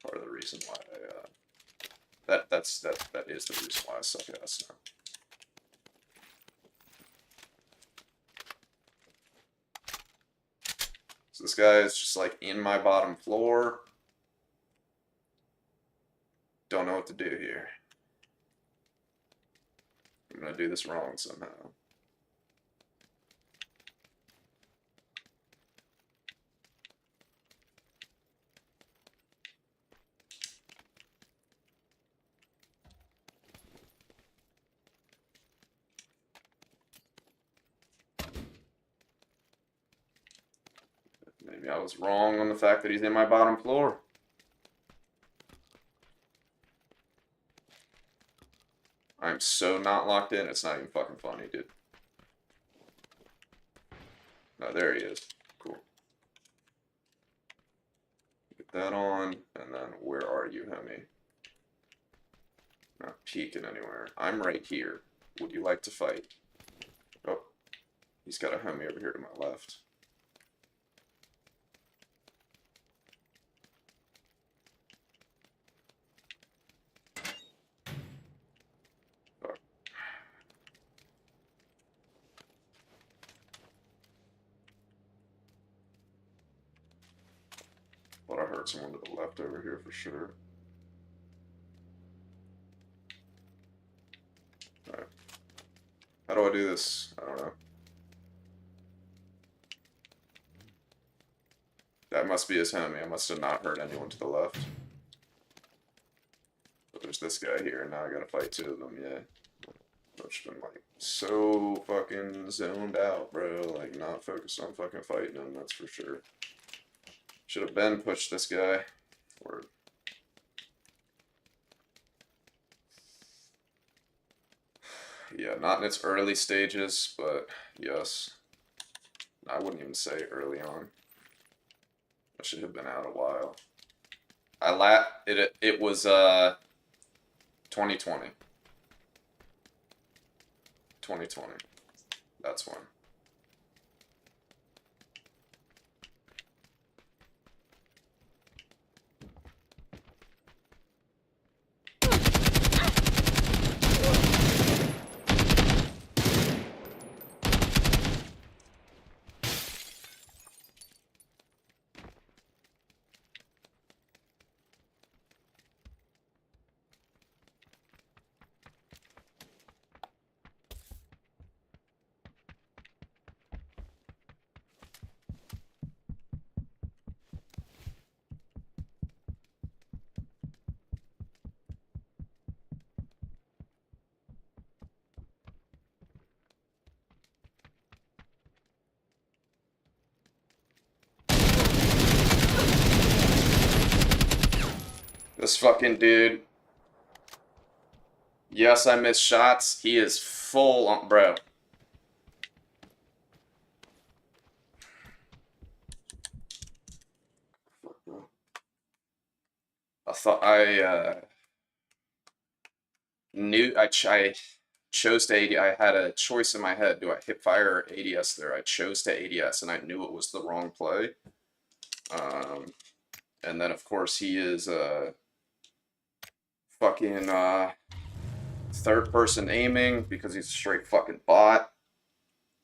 part of the reason why that is the reason why I suck ass now. So this guy is just like in my bottom floor. Don't know what to do here. I'm gonna do this wrong somehow. Maybe I was wrong on the fact that he's in my bottom floor. I'm so not locked in, it's not even fucking funny, dude. No, there he is. Cool. Get that on, and then where are you, homie? Not peeking anywhere. I'm right here. Would you like to fight? Oh, he's got a homie over here to my left. Fuck. Thought I heard someone to the left over here for sure. Alright. How do I do this? I don't know. That must be his homie. I must have not heard anyone to the left. But there's this guy here, and now I gotta fight two of them, yeah. I've been like so fucking zoned out, bro. Like not focused on fucking fighting him, that's for sure. Should have been pushed this guy. Or yeah, not in its early stages, but yes. I wouldn't even say early on. I should have been out a while. It was 2020. 2020. That's when. This fucking dude. Yes, I missed shots. He is full on, bro. I thought I knew I chose to AD. I had a choice in my head. Do I hip fire or ADS there? I chose to ADS, and I knew it was the wrong play. And then of course he is fucking third person aiming because he's a straight fucking bot.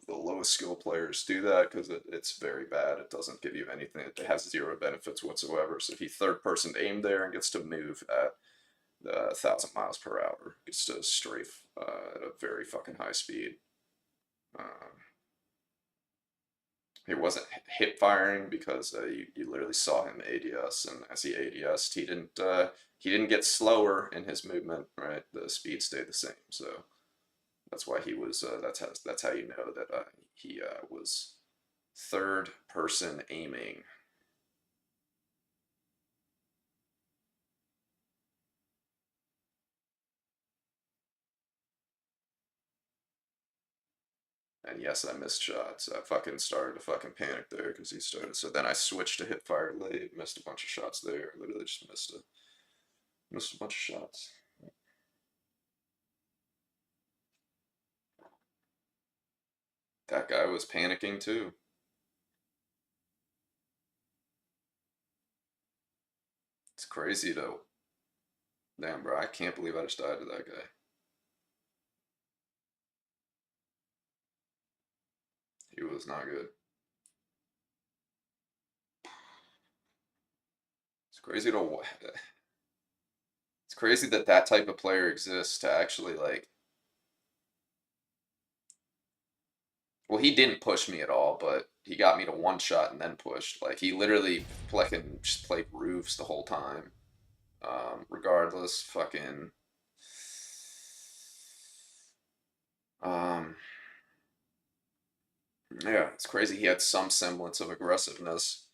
The lowest skill players do that because it's very bad. It doesn't give you anything. It has zero benefits whatsoever. So he third person aim there and gets to move at 1,000 miles per hour. Gets to strafe at a very fucking high speed. He wasn't hip firing because you literally saw him ADS, and as he ADS'd, he didn't get slower in his movement. Right, the speed stayed the same. So that's why he was. That's how you know that he was third person aiming. And yes, I missed shots. I fucking started to fucking panic there because he started. So then I switched to hip fire late, missed a bunch of shots there. Literally just missed a bunch of shots. That guy was panicking too. It's crazy though. Damn, bro, I can't believe I just died to that guy. He was not good. It's crazy to it's crazy that that type of player exists to actually like. Well, he didn't push me at all, but he got me to one shot and then pushed. Like he literally fucking just played roofs the whole time. Regardless, fucking. Um, yeah, it's crazy. He had some semblance of aggressiveness.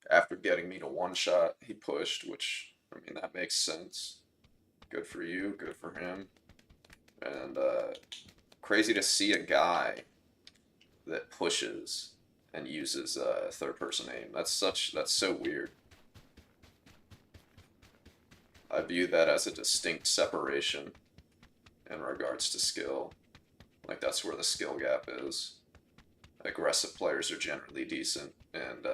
after getting me to one shot, he pushed, which, I mean, that makes sense. Good for you, good for him. And crazy to see a guy that pushes and uses third person aim. That's so weird. I view that as a distinct separation in regards to skill. Like, that's where the skill gap is. Aggressive players are generally decent, and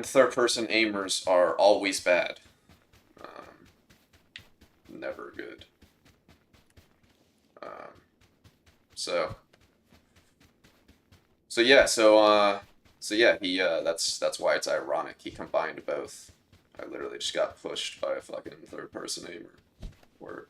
third person aimers are always bad. Never good. So yeah, he that's why it's ironic. He combined both. I literally just got pushed by a fucking third person aimer. Word.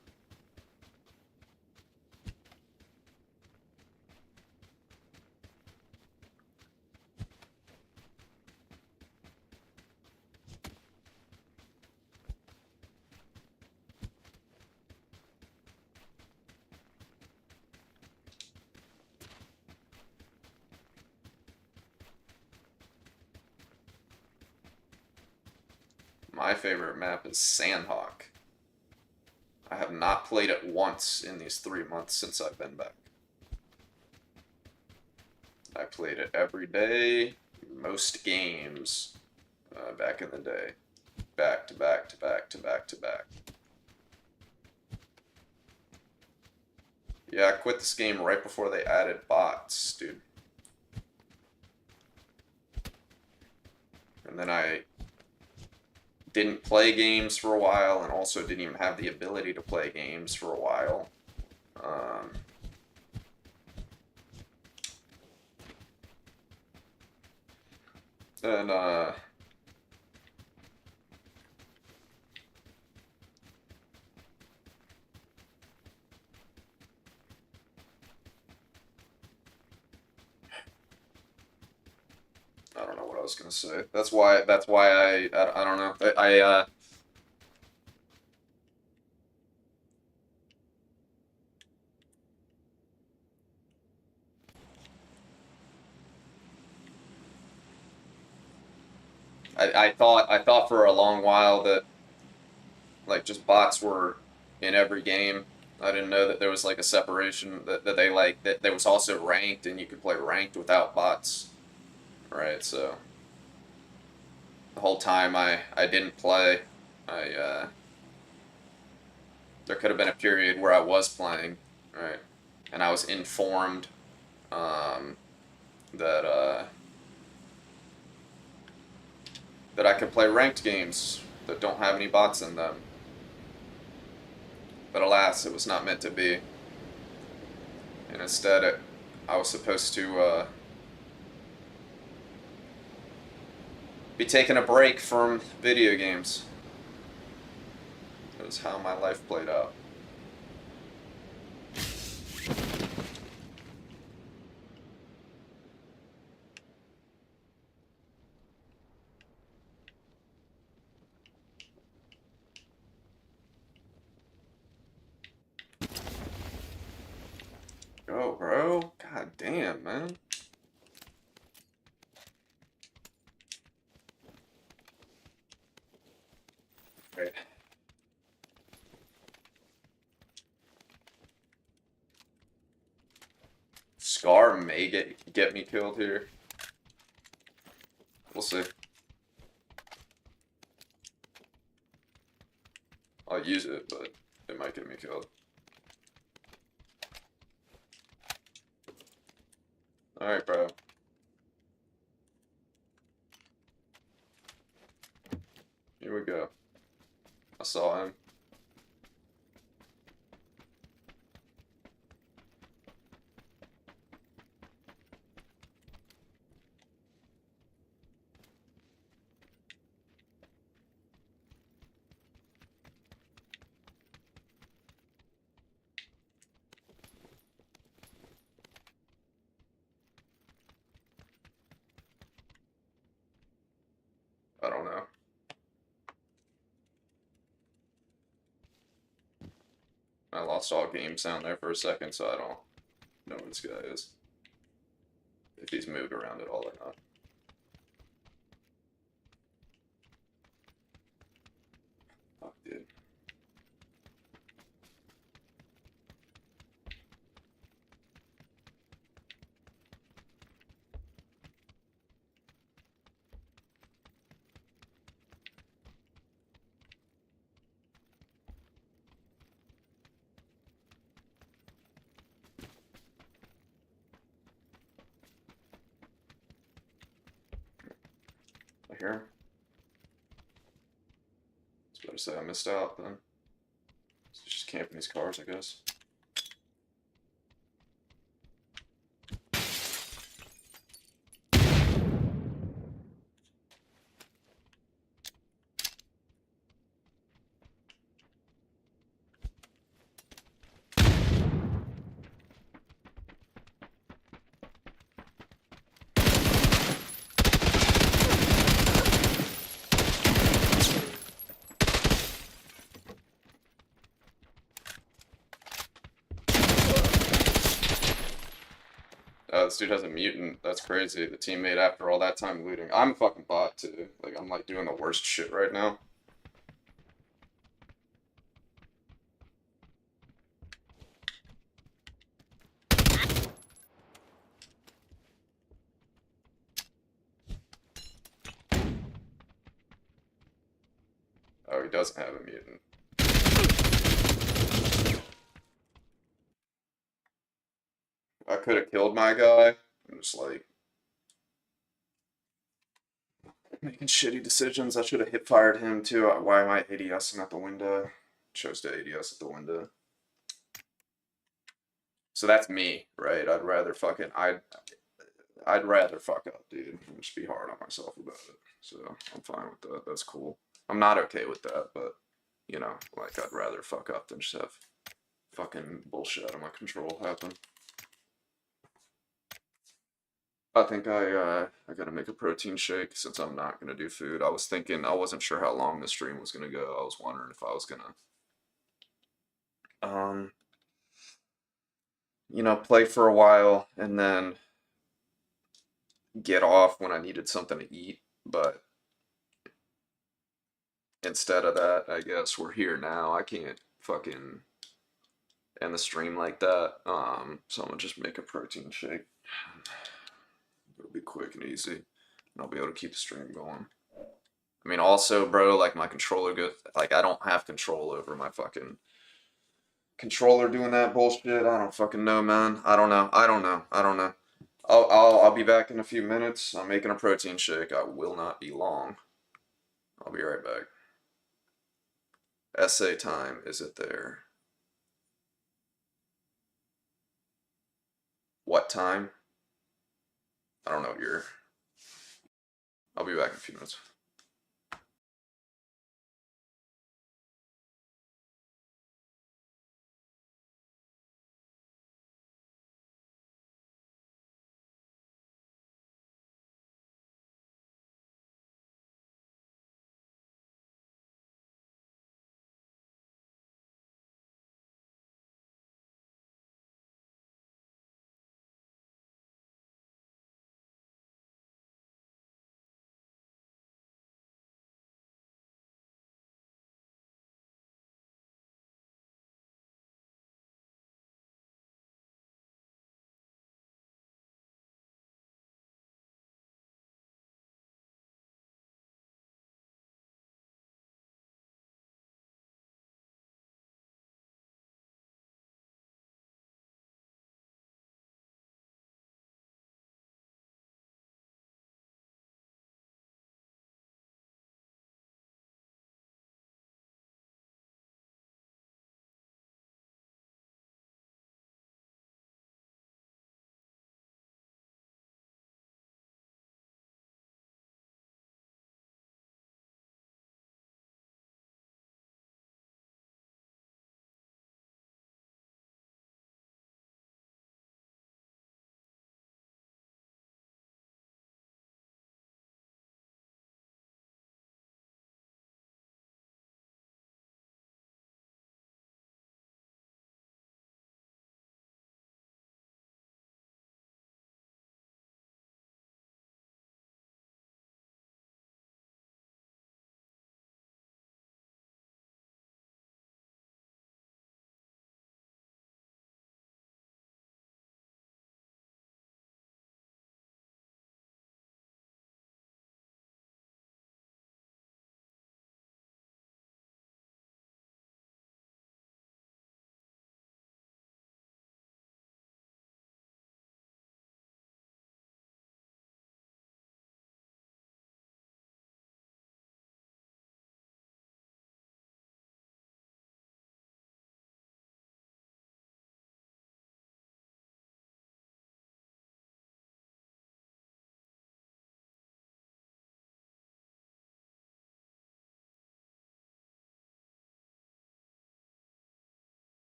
My favorite map is Sandhawk. I have not played it once in these 3 months since I've been back. I played it every day, most games, back in the day. Back to back to back to back to back. Yeah, I quit this game right before they added bots, dude. And then I didn't play games for a while, and also didn't even have the ability to play games for a while. And I don't know what I was gonna say. That's why I don't know. I thought for a long while that like just bots were in every game. I didn't know that there was like a separation that they like that there was also ranked and you could play ranked without bots. Right, so the whole time I didn't play, I there could have been a period where I was playing, right? And I was informed that that I could play ranked games that don't have any bots in them. But alas, it was not meant to be. And instead, I was supposed to be taking a break from video games. That was how my life played out. Go, bro. God damn, man. Right. Scar may get me killed here. We'll see. I'll use it, but it might get me killed. Alright, bro. Here we go. I saw him. I don't know. I lost all game sound there for a second, so I don't know who this guy is. if he's moved around at all or not. Fuck, dude. I hear him. I was about to say I missed out then. He's just camping these cars, I guess. This dude has a mutant. That's crazy. The teammate after all that time looting. I'm a fucking bot too. Like I'm like doing the worst shit right now. Oh, he doesn't have a mutant. I could have killed my guy. I'm just like making shitty decisions. I should have hip fired him too. Why am I ADSing at the window? Chose to ADS at the window. So that's me, right? I'd rather fuck up, dude. And just be hard on myself about it. So I'm fine with that. That's cool. I'm not okay with that, but you know, like I'd rather fuck up than just have fucking bullshit out of my control happen. I think I gotta make a protein shake since I'm not gonna do food. I was thinking I wasn't sure how long the stream was gonna go. I was wondering if I was gonna um play for a while and then get off when I needed something to eat. But instead of that, I guess we're here now. I can't fucking end the stream like that. So I'm gonna just make a protein shake. It'll be quick and easy, and I'll be able to keep the stream going. I mean, also, bro, like my controller goes, like I don't have control over my fucking controller doing that bullshit. I don't fucking know, man. I don't know. I don't know. I don't know. I'll be back in a few minutes. I'm making a protein shake. I will not be long. I'll be right back. Essay time. Is it there? What time? I don't know what you're. I'll be back in a few minutes.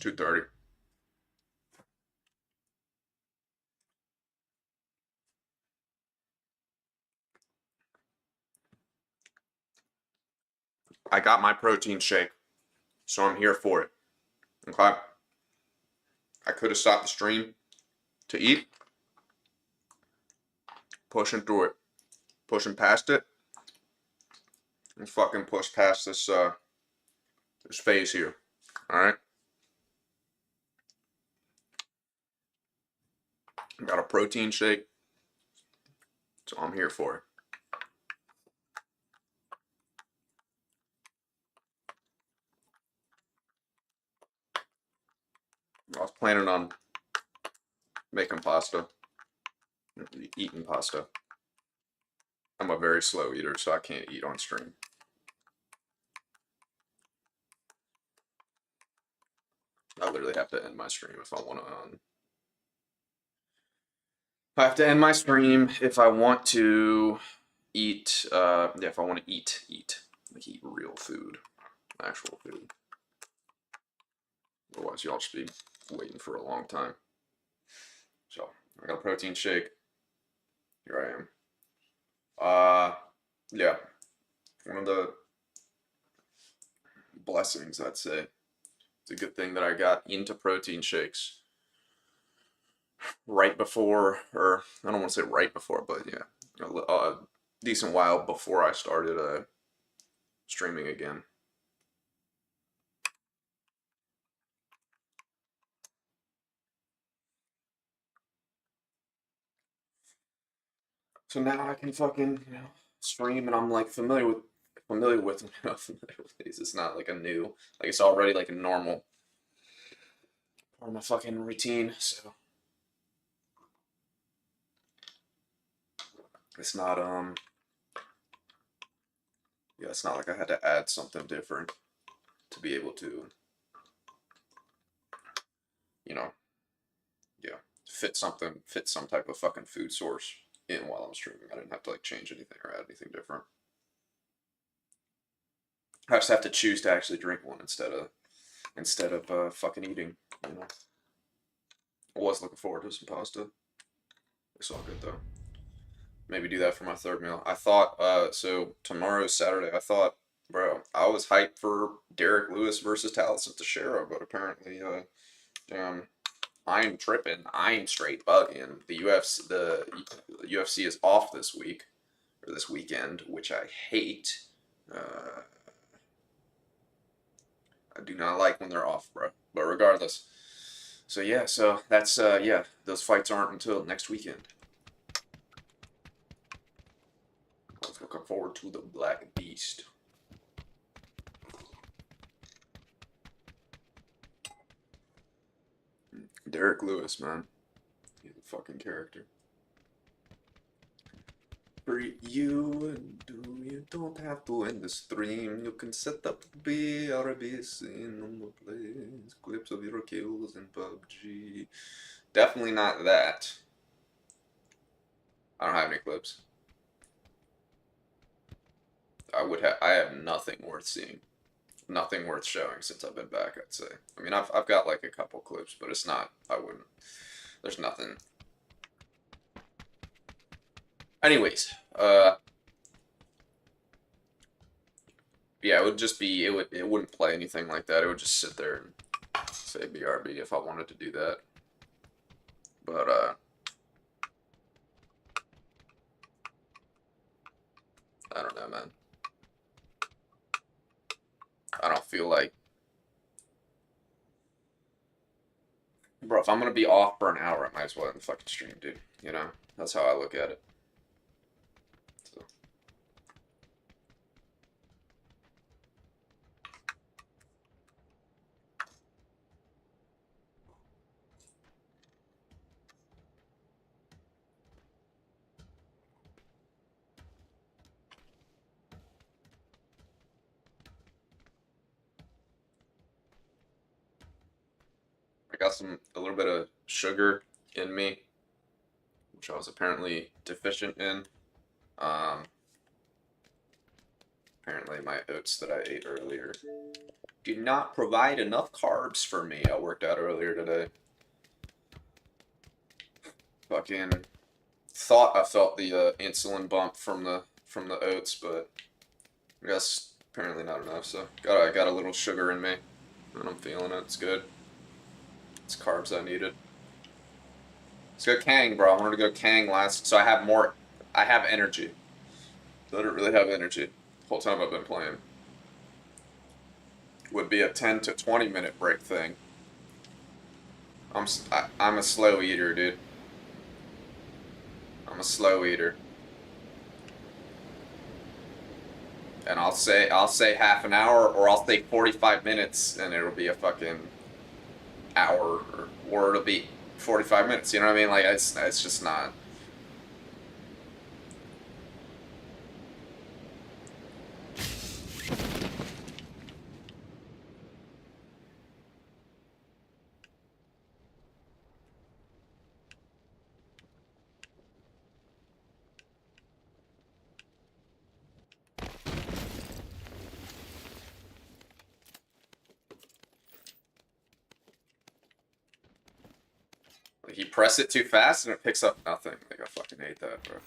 2:30. I got my protein shake, so I'm here for it. Okay? I could have stopped the stream to eat, pushing through it, pushing past it, and fucking push past this phase here. Alright? Got a protein shake, so I'm here for it. I was planning on making pasta, eating pasta. I'm a very slow eater, so I can't eat on stream. I literally have to end my stream if I want to. I have to end my stream if I want to eat. Yeah, if I want to eat, like eat real food, actual food. Otherwise, y'all just be waiting for a long time. So I got a protein shake. Here I am. Yeah, one of the blessings, I'd say. It's a good thing that I got into protein shakes right before, or I don't want to say right before, but yeah, a decent while before I started streaming again. So now I can fucking, stream, and I'm like familiar with these. It's not like a new, like it's already like a normal part of my fucking routine. So it's not yeah, it's not like I had to add something different to be able to, you know, yeah, fit some type of fucking food source in while I'm streaming. I didn't have to like change anything or add anything different. I just have to choose to actually drink one instead of fucking eating. You know, I was looking forward to some pasta. It's all good though. Maybe do that for my third meal. I thought so tomorrow's Saturday. I thought, bro, I was hyped for Derek Lewis versus Taliesin Teixeira, but apparently, damn, I'm tripping. I'm straight bugging. The UFC is off this week or this weekend, which I hate. Uh, I do not like when they're off, bro. But regardless, so yeah, so that's yeah, those fights aren't until next weekend. I was looking forward to the Black Beast. Derek Lewis, man, he's a fucking character. For you, you don't have to end the stream. You can set up BRB in on the place. Clips of your kills in PUBG. Definitely not that. I don't have any clips. I have nothing worth seeing. Nothing worth showing since I've been back, I'd say. I mean, I've got like a couple clips, but it's not, I wouldn't, there's nothing. Anyways, yeah, it would just be, it wouldn't play anything like that. It would just sit there and say BRB if I wanted to do that. But, I don't know, man. I don't feel like, bro, if I'm gonna be off for an hour, I might as well end the fucking stream, dude. You know? That's how I look at it. So. I got a little bit of sugar in me, which I was apparently deficient in. Um, Apparently my oats that I ate earlier do not provide enough carbs for me. I worked out earlier today. Fucking thought I felt the insulin bump from the oats, but I guess apparently not enough. So I got a little sugar in me, and I'm feeling it. It's good. It's carbs I needed. Let's go Kang, bro. I wanted to go Kang last, so I have more. I have energy. I don't really have energy. The whole time I've been playing. Would be a 10 to 20 minute break thing. I'm a slow eater, dude. I'm a slow eater. And I'll say half an hour, or I'll say 45 minutes, and it'll be a fucking hour, or it'll be 45 minutes. You know what I mean? Like it's just not. Like you press it too fast and it picks up nothing. Like I fucking hate that, bro.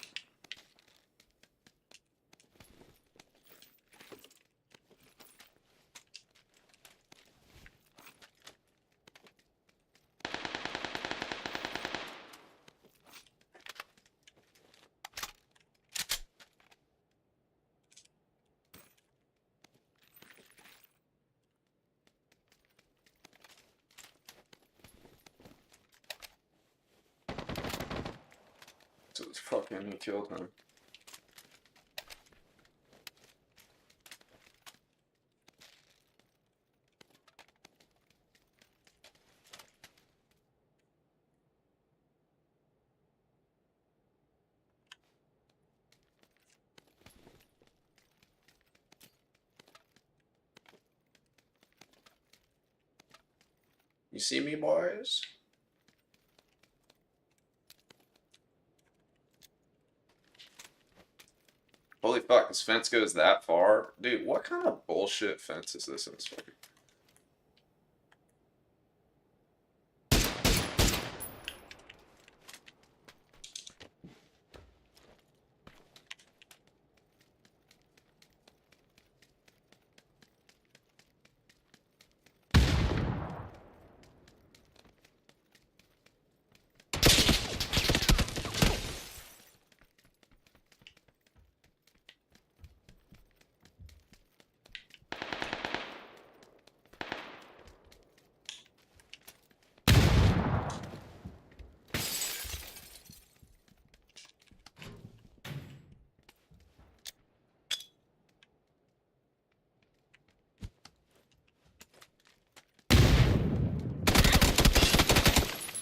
So it's fucking, he killed him. You see me, boys? Holy fuck, this fence goes that far? Dude, what kind of bullshit fence is this in this fucking...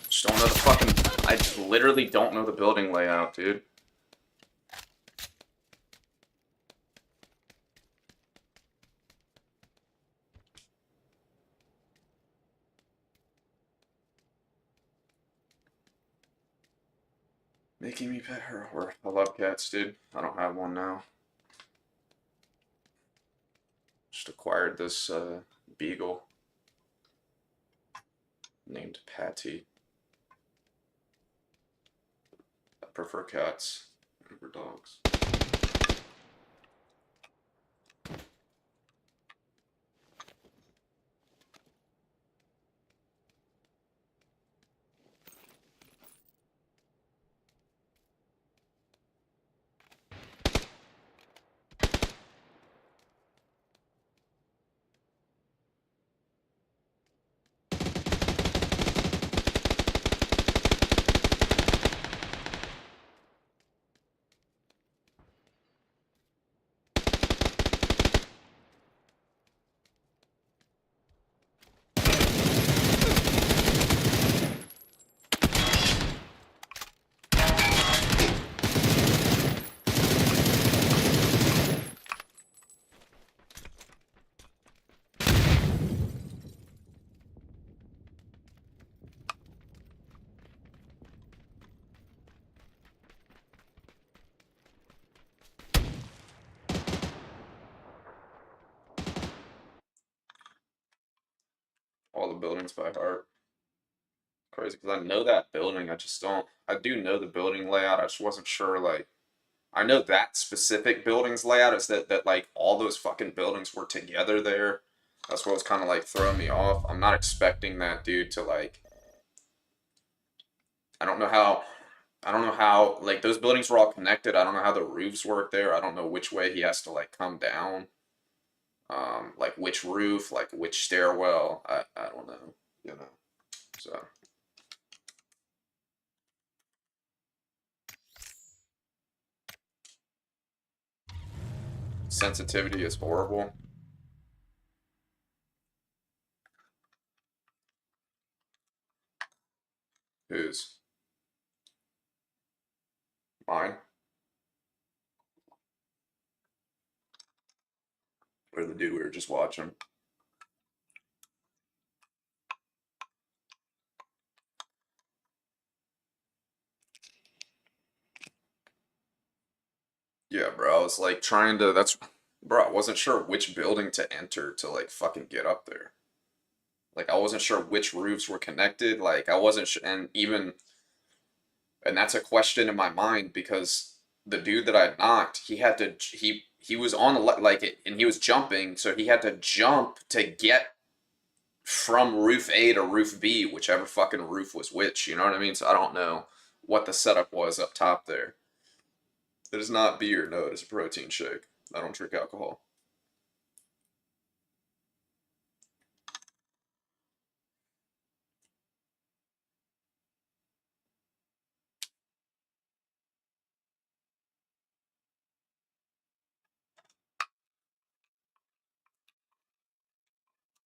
Just don't know the fucking... I just literally don't know the building layout, dude. Making me pet her. I love cats, dude. I don't have one now. Just acquired this beagle named Patty. I prefer cats over dogs. buildings by heart. Crazy, because I know that building. I just don't. I do know the building layout. I just wasn't sure. Like, I know that specific building's layout is that like all those fucking buildings were together there. That's what was kind of like throwing me off. I'm not expecting that dude to like. I don't know how. I don't know how like those buildings were all connected. I don't know how the roofs work there. I don't know which way he has to like come down. Like which roof, like which stairwell. I don't know. You know. So. Sensitivity is horrible. Whose? Mine? Or the dude we were just watching? Yeah, bro. I was like trying to. Bro. I wasn't sure which building to enter to like fucking get up there. Like I wasn't sure which roofs were connected. Like I wasn't sure, and that's a question in my mind because the dude that I knocked, he had to he was on the like it, and he was jumping, so he had to jump to get from roof A to roof B, whichever fucking roof was which. You know what I mean? So I don't know what the setup was up top there. It is not beer. No, it is a protein shake. I don't drink alcohol.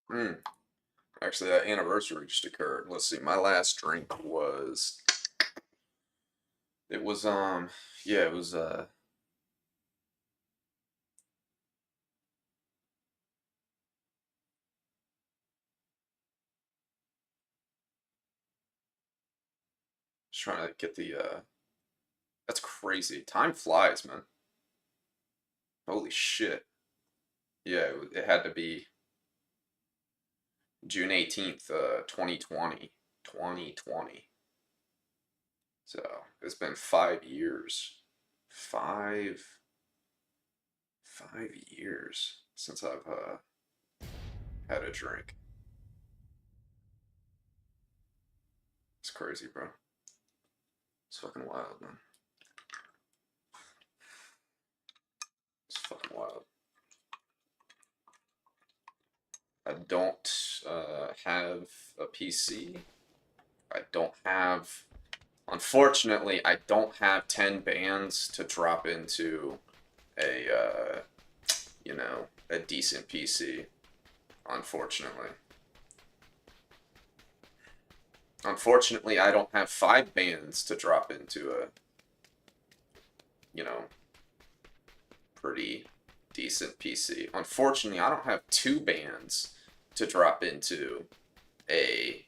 Hmm. Actually, that anniversary just occurred. Let's see. My last drink was. It was Yeah, it was just trying to get the that's crazy. Time flies, man. Holy shit. Yeah, it had to be June 18th, 2020. 2020. So, it's been 5 years. Five 5 years since I've had a drink. It's crazy, bro. It's fucking wild, man. It's fucking wild. I don't have a PC. I don't have. Unfortunately, I don't have 10 bands to drop into a, a decent PC. Unfortunately. Unfortunately, I don't have 5 bands to drop into a, you know, pretty decent PC. Unfortunately, I don't have 2 bands to drop into a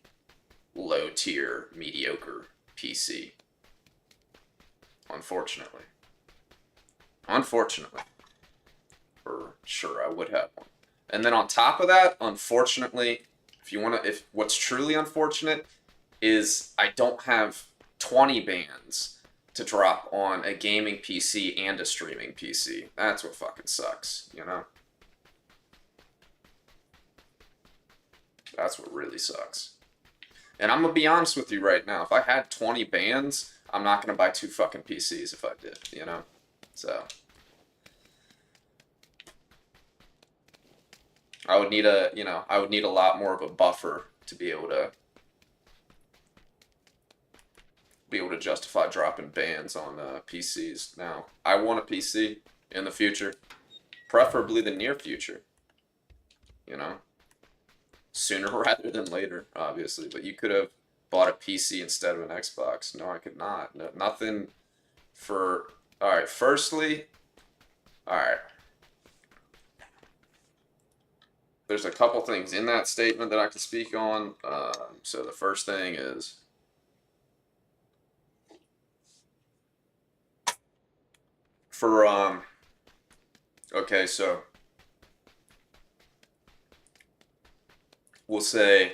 low tier, mediocre PC. Unfortunately. Unfortunately. For sure, I would have one. And then on top of that, unfortunately, if what's truly unfortunate is I don't have 20 bands to drop on a gaming PC and a streaming PC. That's what fucking sucks, you know? That's what really sucks. And I'm gonna be honest with you right now. If I had 20 bands, I'm not gonna buy 2 fucking PCs if I did, you know? So I would need I would need a lot more of a buffer to be able to justify dropping bans on PCs. Now, I want a PC in the future, preferably the near future. You know, sooner rather than later, obviously. But you could have bought a PC instead of an Xbox. No, I could not. No, nothing for. All right. Firstly, all right. There's a couple things in that statement that I can speak on. So the first thing is for okay, so we'll say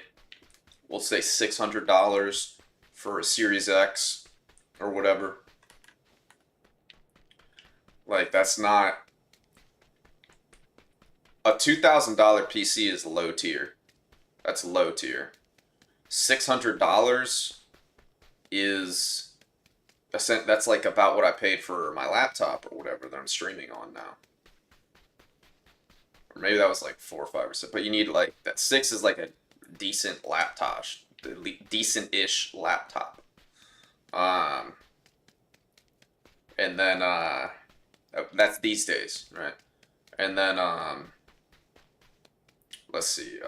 we'll say $600 for a Series X or whatever. Like, that's not a $2,000 PC is low tier. That's low tier. $600 is that's like about what I paid for my laptop or whatever that I'm streaming on now. Or maybe that was like 4 or 5 or 6. But you need like that 6 is like a decent laptop, decent-ish laptop. And then that's these days, right? And then let's see,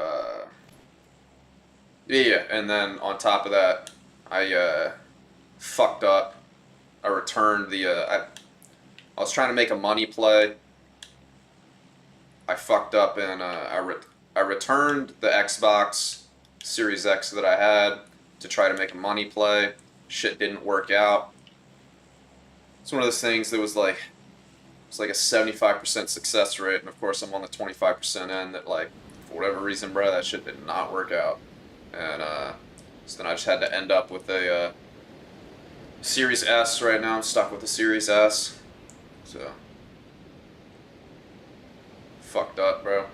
yeah, and then on top of that, I fucked up. I returned the I was trying to make a money play. I fucked up and I returned the Xbox Series X that I had to try to make a money play. Shit didn't work out. It's one of those things that was like it's like a 75% success rate, and of course I'm on the 25% end that, like, for whatever reason, bro, that shit did not work out. And so then I just had to end up with a Series S right now. I'm stuck with the Series S. So fucked up, bro.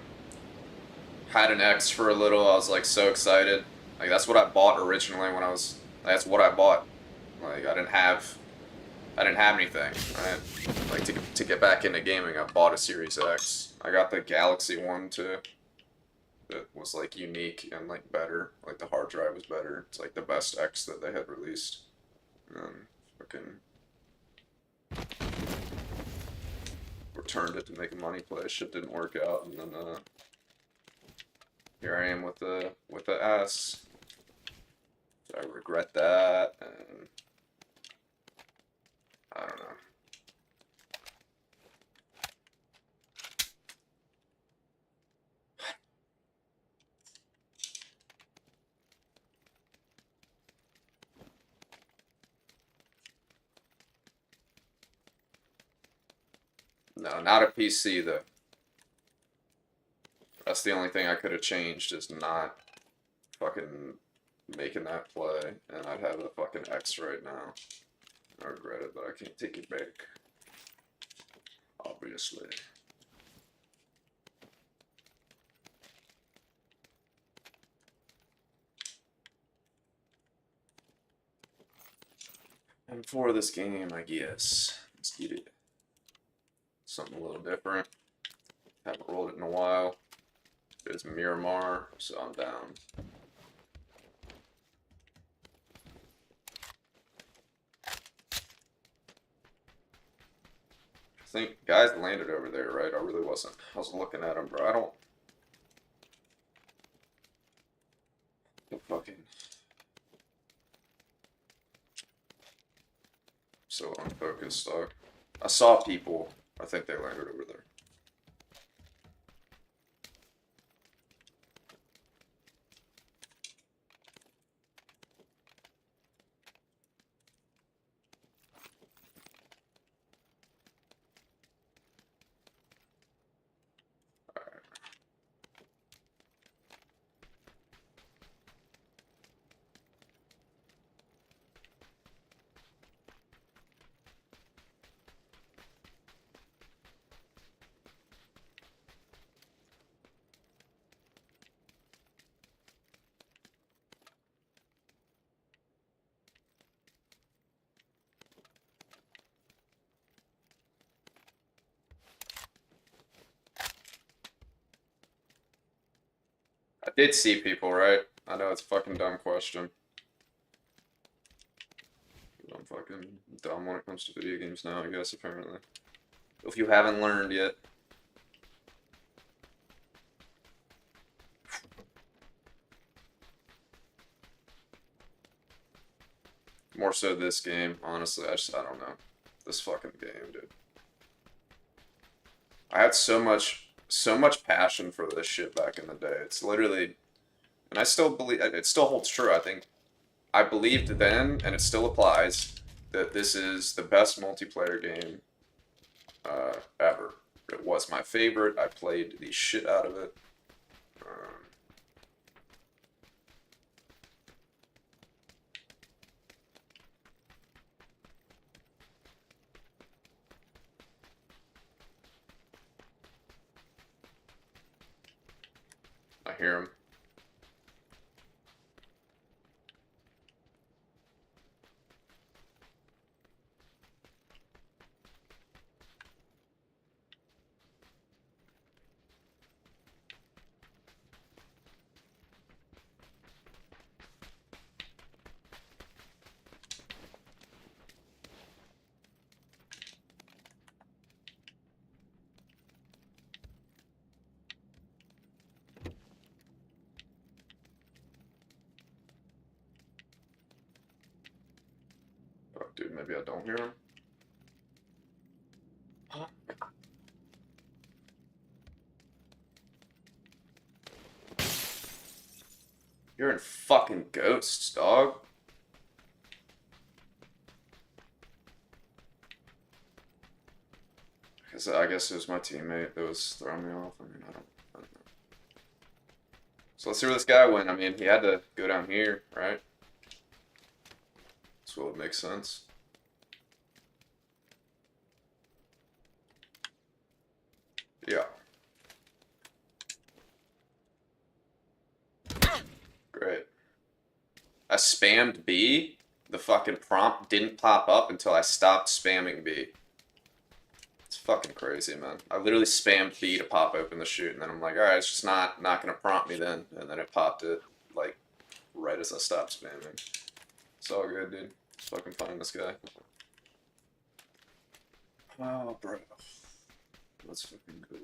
Had an X for a little. I was like so excited. Like, that's what I bought originally when I was. That's what I bought. Like, I didn't have anything, right? Like, to get back into gaming, I bought a Series X. I got the Galaxy one too. That was like unique and like better. Like, the hard drive was better. It's like the best X that they had released. Fucking returned it to make a money play. Shit didn't work out, and then here I am with the S. So I regret that, and I don't know. No, not a PC though. That's the only thing I could have changed, is not fucking making that play, and I'd have a fucking X right now. I regret it, but I can't take it back. Obviously. And for this game, I guess, let's get it. Something a little different. Haven't rolled it in a while. It's Miramar, so I'm down. I think guys landed over there, right? I really wasn't. I was looking at them, bro. I don't. The fucking. So unfocused, dog. I saw people. I think they landed over there. I did see people, right? I know it's a fucking dumb question. I'm fucking dumb when it comes to video games now, I guess, apparently. If you haven't learned yet. More so this game, honestly. I don't know. This fucking game, dude. I had so much passion for this shit back in the day. It's literally, and I still believe, it still holds true. I think I believed then, and it still applies, that this is the best multiplayer game ever. It was my favorite. I played the shit out of it. I hear him. Oh, dude, maybe I don't hear him. You're in fucking ghosts, dog. Because I guess it was my teammate that was throwing me off. I mean, I don't know. So let's see where this guy went. I mean, he had to go down here, right? So it would make sense. Yeah. Great. I spammed B. The fucking prompt didn't pop up until I stopped spamming B. It's fucking crazy, man. I literally spammed B to pop open the chute, and then I'm like, alright, it's just not gonna prompt me then. And then it popped it, like, right as I stopped spamming. It's all good, dude. Let's fucking find this guy. Oh, bro. Let's fucking go.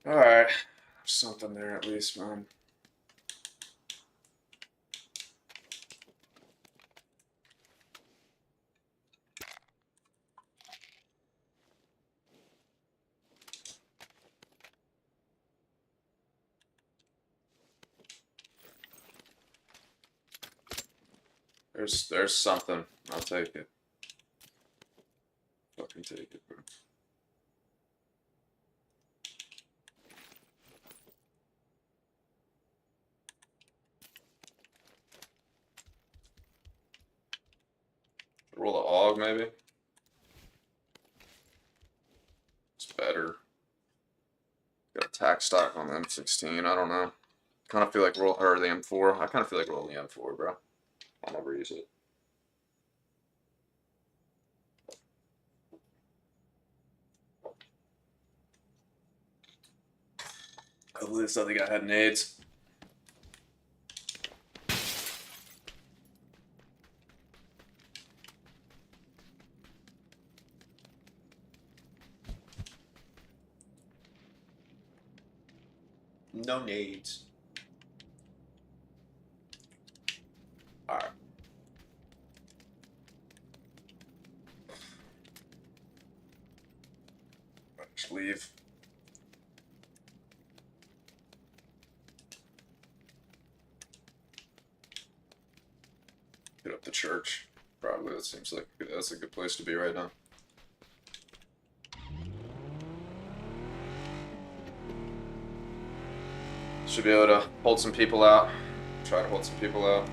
Alright. There's something there at least, man. There's something. I'll take it. Fucking take it, bro. Roll a hog, maybe? It's better. Got attack stock on the M16, I don't know. Kind of feel like roll, or the M4. I kind of feel like rolling the M4, bro. I'll never use it. Hopefully this other guy had nades. No nades. Alright. Just leave. Hit up the church. Probably. That seems like that's a good place to be right now. Should be able to hold some people out. Try to hold some people out.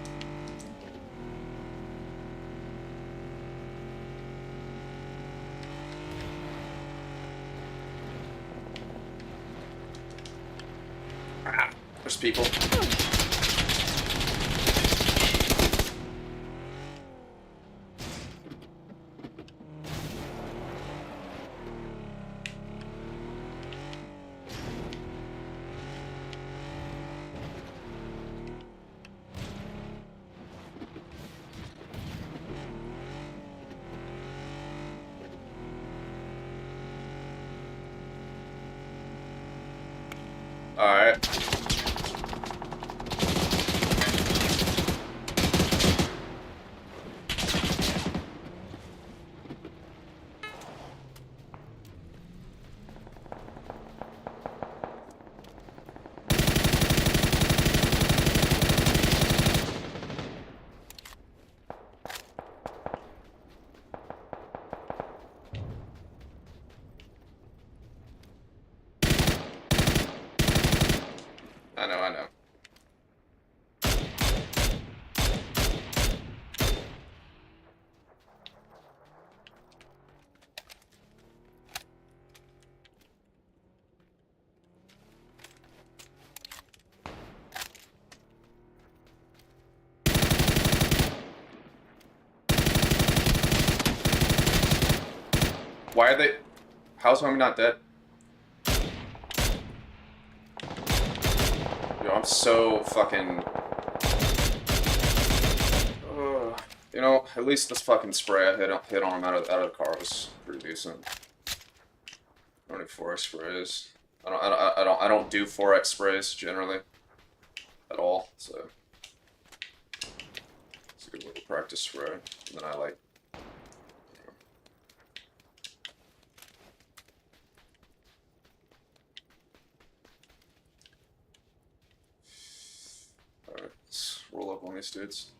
Ah. people. Alright. I know. Why are they... How's homie not dead? Yo, I'm so fucking... you know, at least this fucking spray I hit on him out of the car was pretty decent. I don't need 4x sprays. I don't do 4x sprays generally at all, so it's a good little practice spray. And then I like... Alright, let's roll up on these dudes.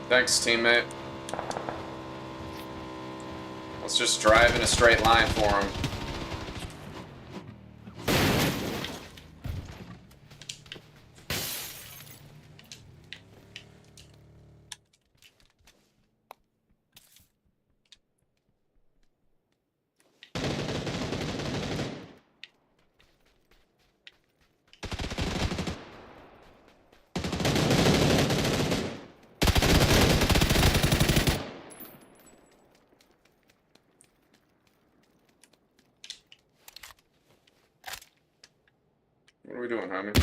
Thanks, teammate. Let's just drive in a straight line for him. What are we doing, homie?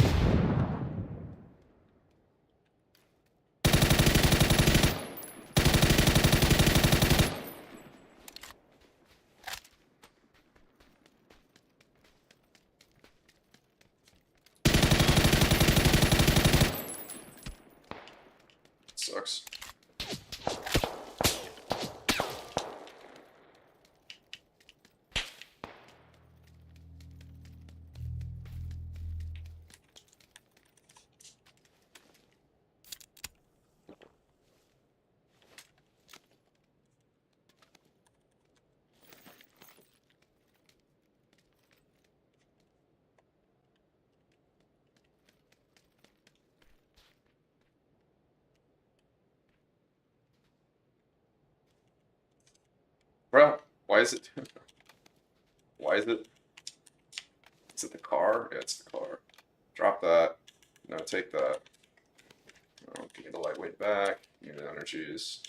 Sucks. Bro, why is it? Why is it? Is it the car? Yeah, it's the car. Drop that. No, take that. Oh, give me the lightweight back. Give me the energies.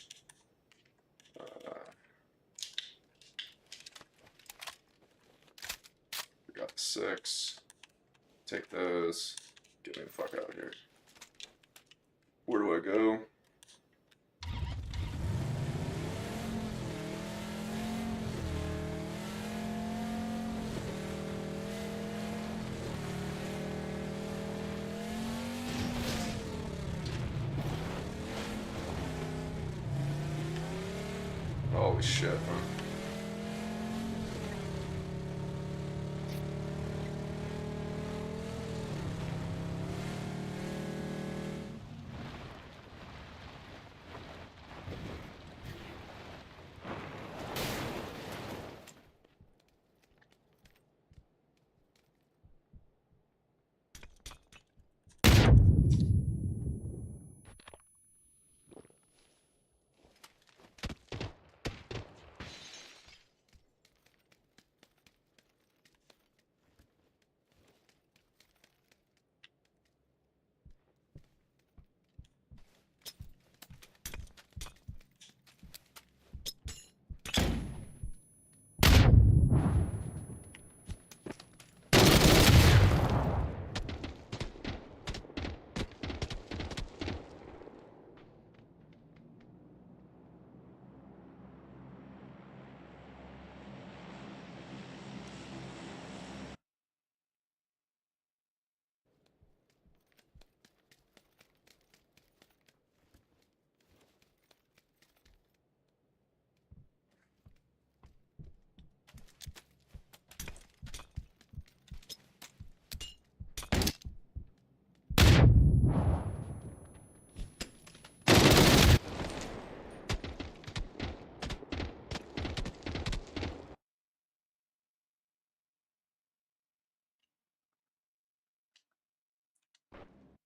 We got the 6. Take those. Get me the fuck out of here. Where do I go? Holy shit, man.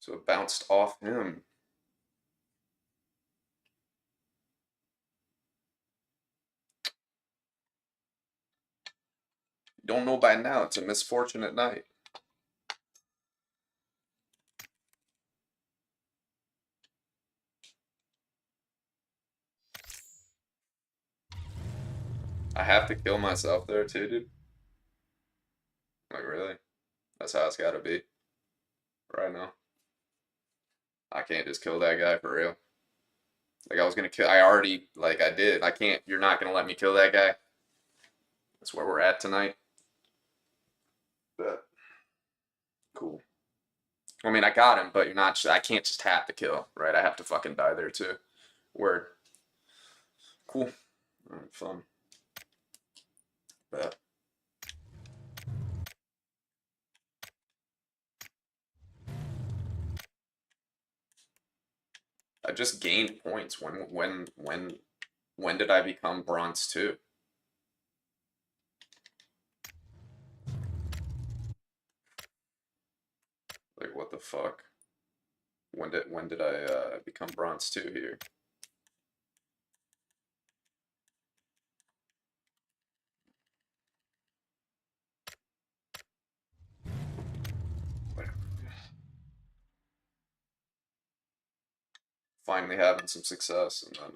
So it bounced off him. You don't know by now, it's a misfortune at night. I have to kill myself there too, dude. Like, really? That's how it's gotta be. Right now. I can't just kill that guy for real. Like, I was gonna kill. I already, like, I did. I can't. You're not gonna let me kill that guy. That's where we're at tonight. But, cool. I mean, I got him, but you're not. I can't just have to kill, right? I have to fucking die there too. Word. Cool. Alright, fun. But. I just gained points. When did I become bronze 2? Like, what the fuck? When did I become bronze 2 here? Finally having some success, and then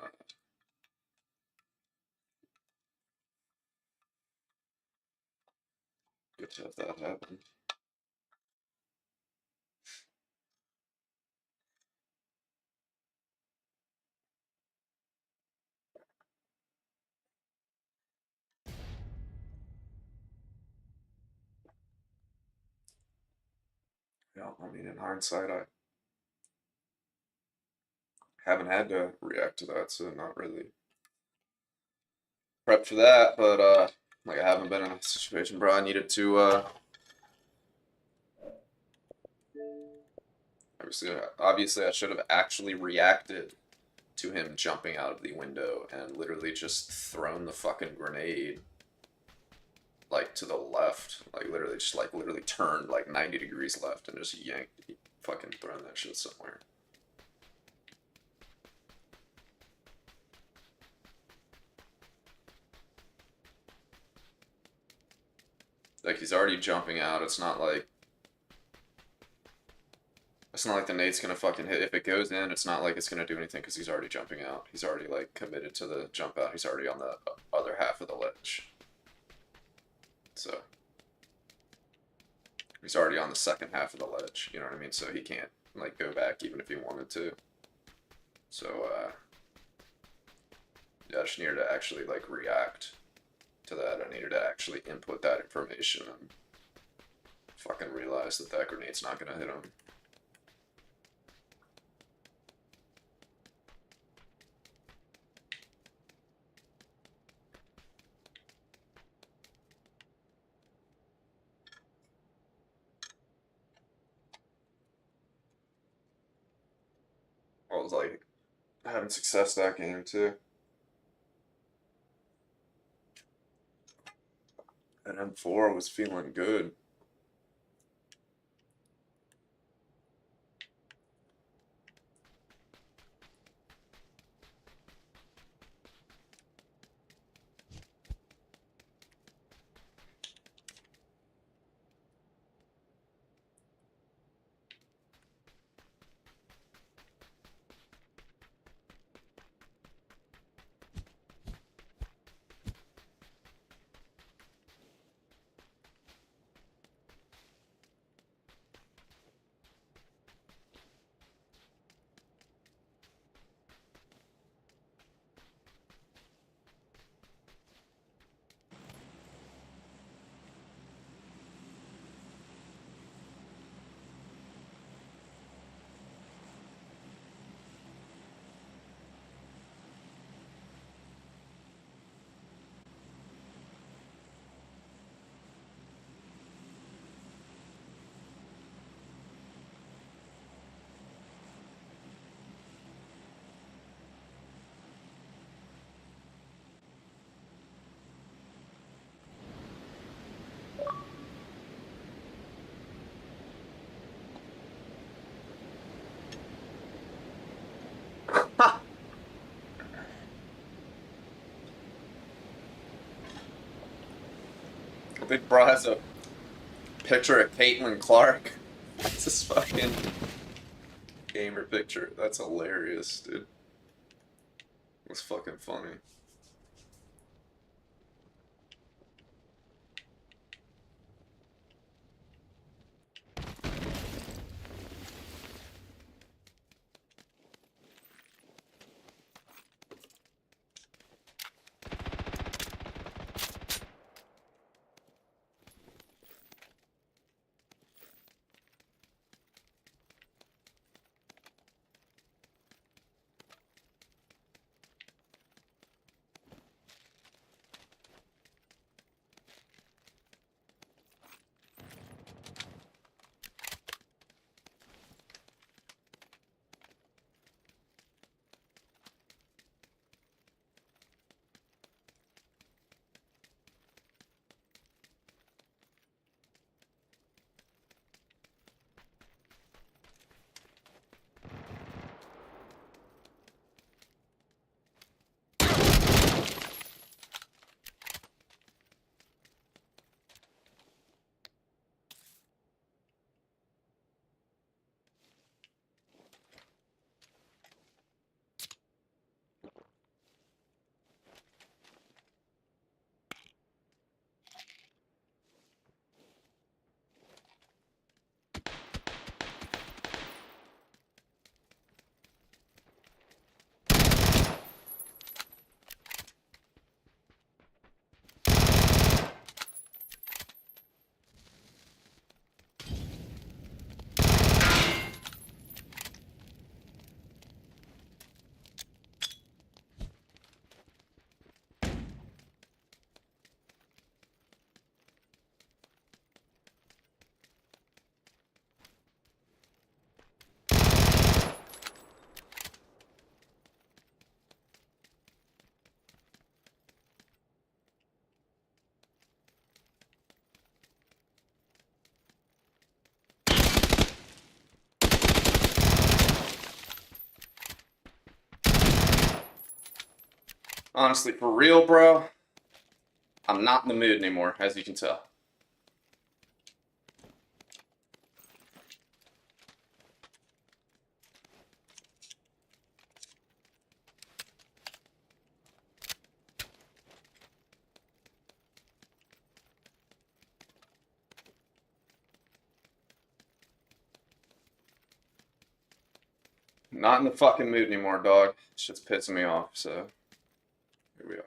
good to have that happen. Yeah, I mean, in hindsight, I haven't had to react to that, so not really prepped for that. But like, I haven't been in a situation, bro. I needed to obviously, I should have actually reacted to him jumping out of the window and literally just thrown the fucking grenade like to the left, like literally turned like 90 degrees left and just yanked, fucking thrown that shit somewhere. Like, he's already jumping out. It's not like the nade's gonna fucking hit. If it goes in, it's not like it's gonna do anything because he's already jumping out. He's already like committed to the jump out. He's already on the other half of the ledge. So he's already on the second half of the ledge. You know what I mean? So he can't like go back even if he wanted to. So yeah, I just needed to actually like react to that. I needed to actually input that information and fucking realize that that grenade's not gonna hit him. I was like having success that game too. And M4 was feeling good. Big Bro has a picture of Caitlin Clark. It's this fucking gamer picture. That's hilarious, dude. It's fucking funny. Honestly, for real, bro, I'm not in the mood anymore, as you can tell. Not in the fucking mood anymore, dog. Shit's pissing me off, so here we are.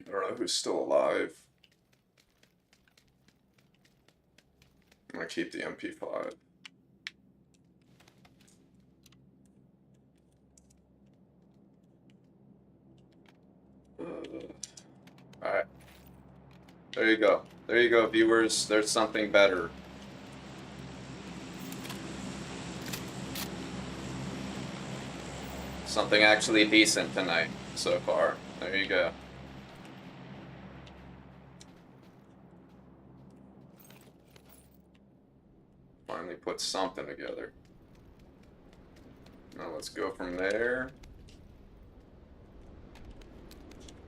I don't know who's still alive. I'm gonna keep the MP5. Alright. There you go. There you go, viewers. There's something better. Something actually decent tonight so far. There you go. Finally put something together. Now let's go from there.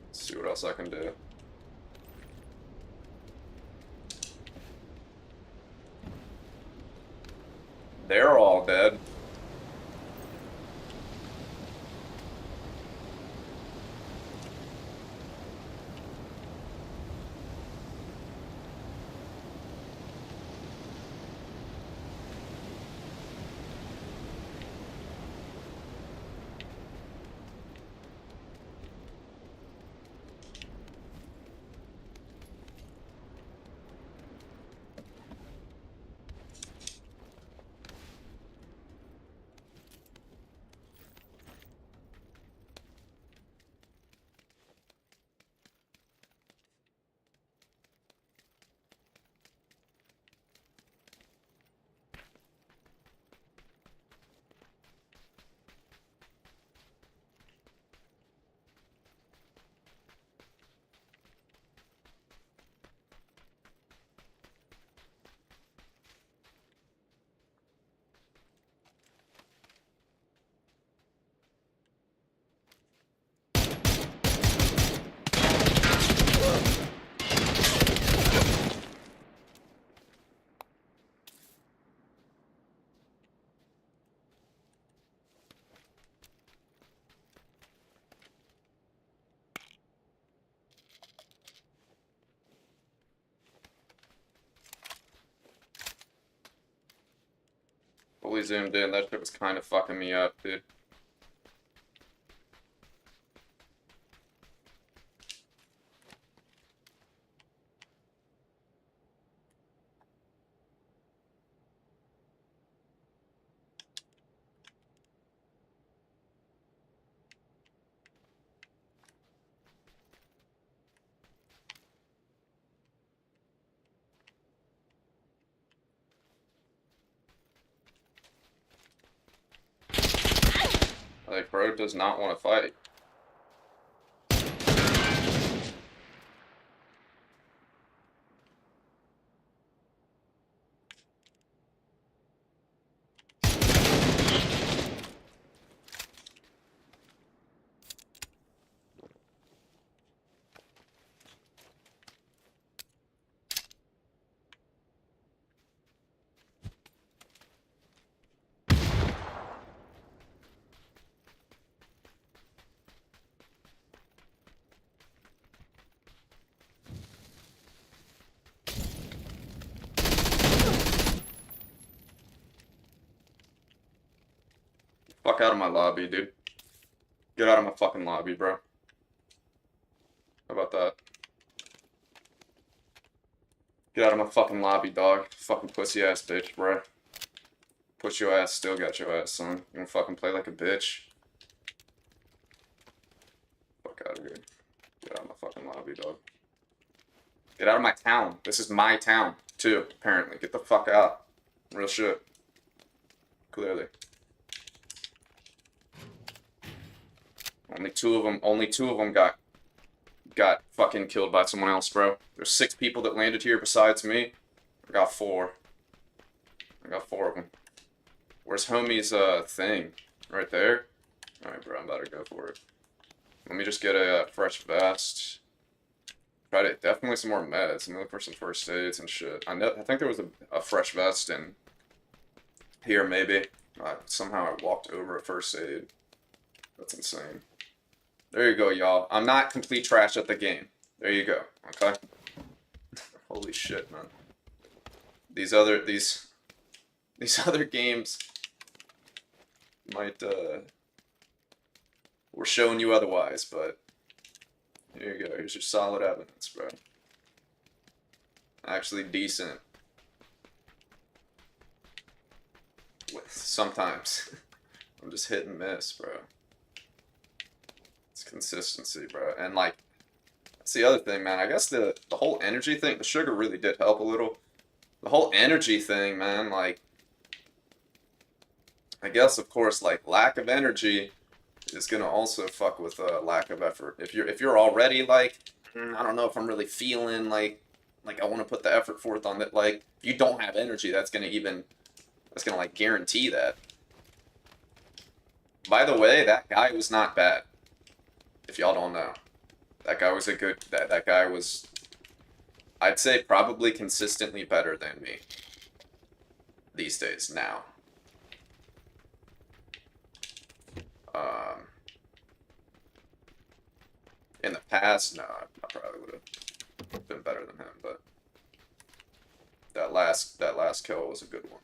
Let's see what else I can do. They're all dead. Fully zoomed in. That shit was kind of fucking me up, dude. Like, bro does not want to fight. Fuck out of my lobby, dude. Get out of my fucking lobby, bro. How about that? Get out of my fucking lobby, dog. Fucking pussy ass bitch, bro. Push your ass, still got your ass, son. You gonna fucking play like a bitch? Fuck out of here. Get out of my fucking lobby, dog. Get out of my town. This is my town, too, apparently. Get the fuck out. Real shit. Clearly. Only two of them got fucking killed by someone else, bro. There's 6 people that landed here besides me. I got 4. I got 4 of them. Where's homie's thing? Right there? Alright, bro, I'm about to go for it. Let me just get a fresh vest. Try to definitely some more meds. I'm gonna look for some first aids and shit. I think there was a fresh vest in here, maybe. Somehow I walked over a first aid. That's insane. There you go, y'all. I'm not complete trash at the game. There you go. Okay. Holy shit, man. These other games might we're showing you otherwise, but here you go. Here's your solid evidence, bro. Actually decent. Sometimes. I'm just hit and miss, bro. It's consistency, bro. And like That's the other thing, man. I guess the whole energy thing, the sugar really did help a little. The whole energy thing, man, like, I guess, of course, like, lack of energy is gonna also fuck with lack of effort. If you're already like, I don't know if I'm really feeling like I want to put the effort forth on that. Like, if you don't have energy, that's gonna like guarantee that. By the way, that guy was not bad. If y'all don't know, that guy was a good. That guy was, I'd say, probably consistently better than me these days now. Um, in the past, no, I probably would have been better than him, but that last kill was a good one.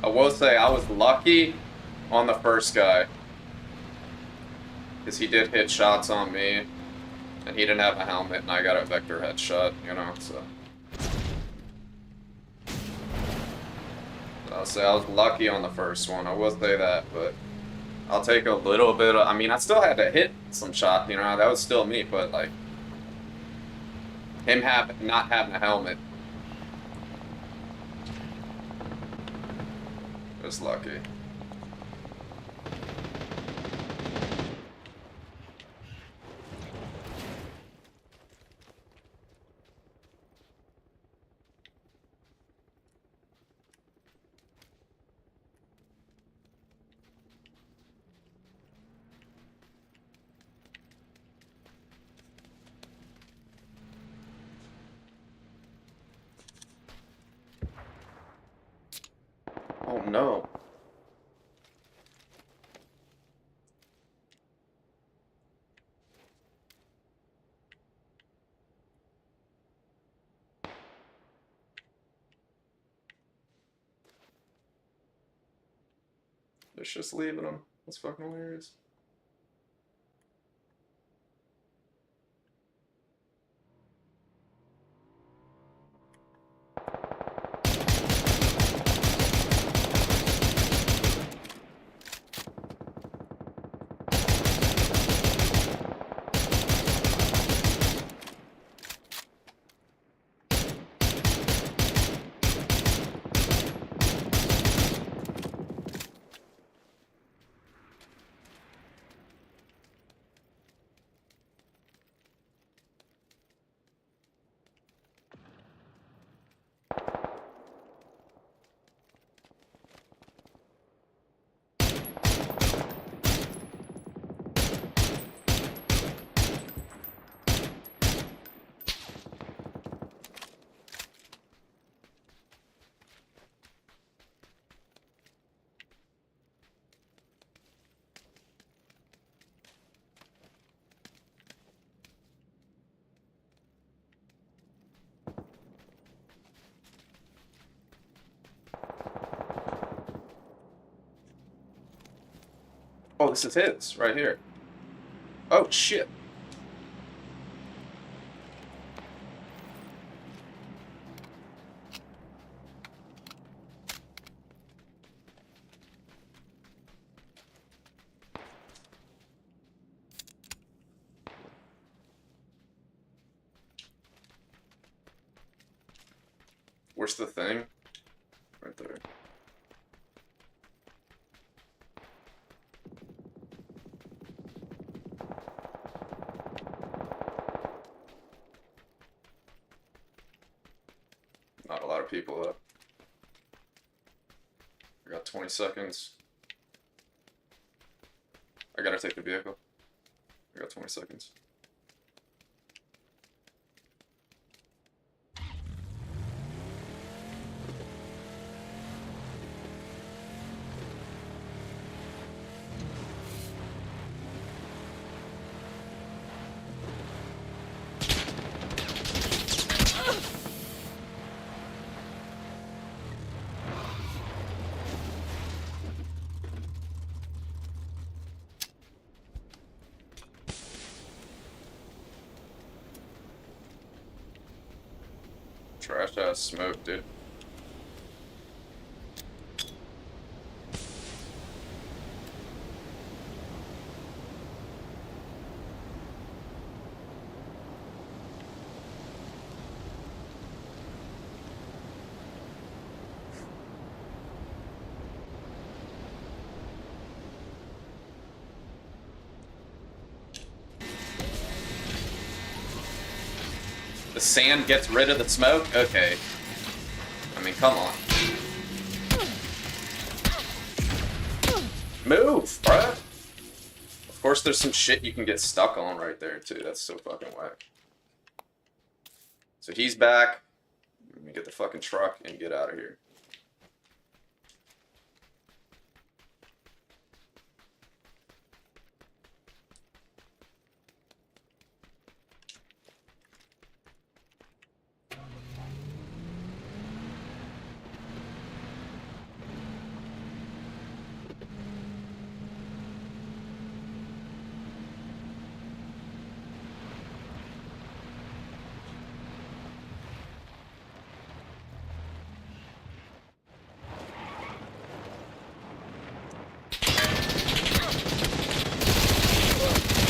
I will say I was lucky on the first guy, because he did hit shots on me, and he didn't have a helmet, and I got a vector headshot, you know, so. I'll say I was lucky on the first one, I will say that, but I'll take a little bit of, I mean, I still had to hit some shot, you know, that was still me, but, like, him not having a helmet was lucky. Oh no. It's just leaving him. That's fucking hilarious. Oh, this is his, right here. Oh, shit. Where's the thing? Right there. Not a lot of people up. I got 20 seconds. I gotta take the vehicle. I got 20 seconds. Trash ass smoke, dude. The sand gets rid of the smoke? Okay. I mean, come on. Move, bruh! Of course there's some shit you can get stuck on right there, too. That's so fucking whack. So he's back. Let me get the fucking truck and get out of here.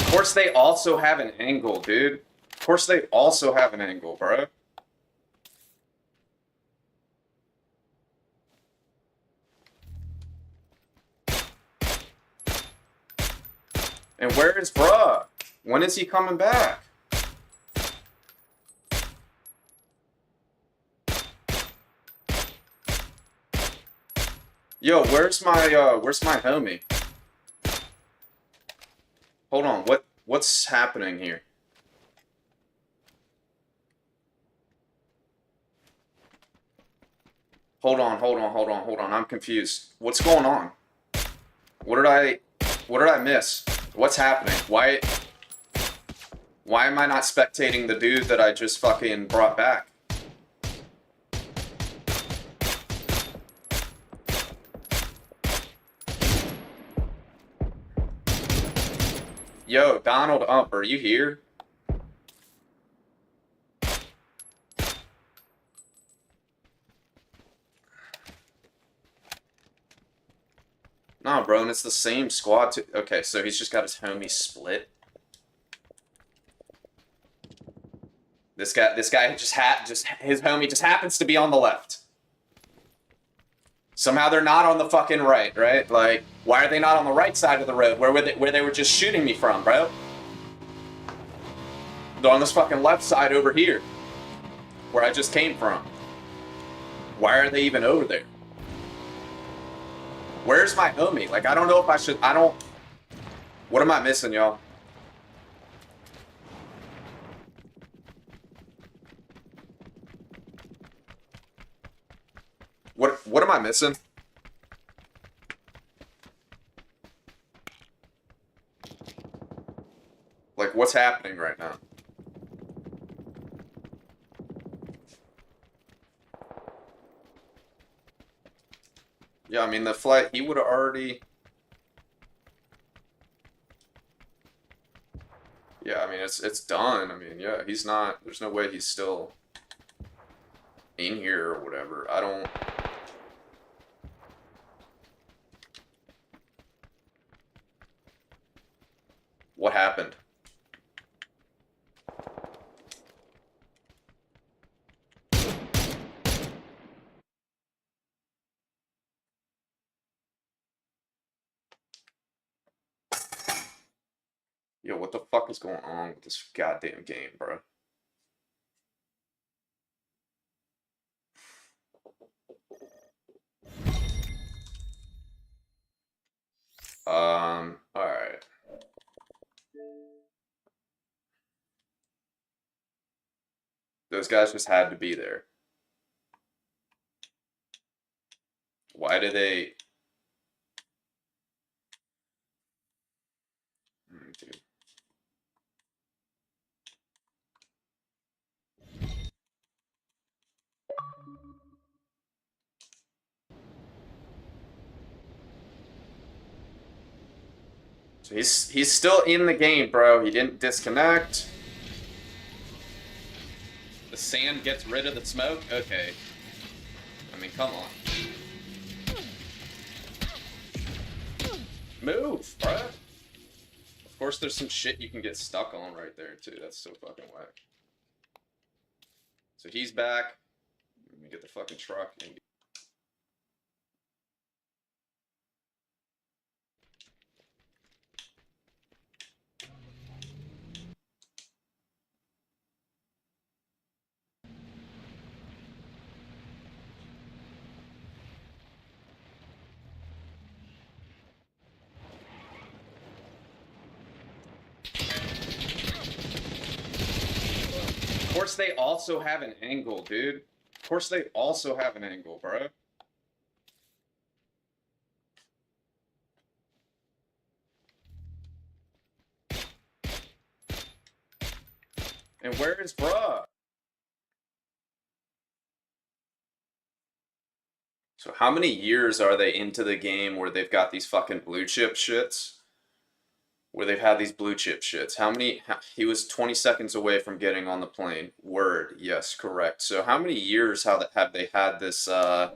Of course they also have an angle, dude. Of course they also have an angle, bro. And where is bruh? When is he coming back? Yo, where's my homie? Hold on, what's happening here? Hold on, I'm confused. What's going on? What did I miss? What's happening? Why am I not spectating the dude that I just fucking brought back? Yo, Donald Ump, are you here? Nah, bro, and it's the same squad too. Okay, so he's just got his homie split. This guy his homie just happens to be on the left. Somehow they're not on the fucking right, right? Like, why are they not on the right side of the road where they were just shooting me from, bro? They're on this fucking left side over here, where I just came from. Why are they even over there? Where's my homie? Like, I don't know if I should, what am I missing, y'all? What am I missing? Like, what's happening right now? Yeah, I mean, the flight, he would have already... Yeah, I mean, it's done. I mean, yeah, he's not... There's no way he's still in here or whatever. I don't... What happened? Yo, what the fuck is going on with this goddamn game, bro? those guys just had to be there. Why do they... Dude. So he's still in the game, bro. He didn't disconnect. The sand gets rid of the smoke? Okay. I mean, come on. Move, bruh. Of course, there's some shit you can get stuck on right there, too. That's so fucking whack. So he's back. Let me get the fucking truck. And... Of course, they also have an angle, dude. Of course, they also have an angle, bro. And where is bruh? So how many years are they into the game where they've got these fucking blue chip shits? Where they've had these blue chip shits. How many... He was 20 seconds away from getting on the plane. Word. Yes, correct. So how many years have they had this, how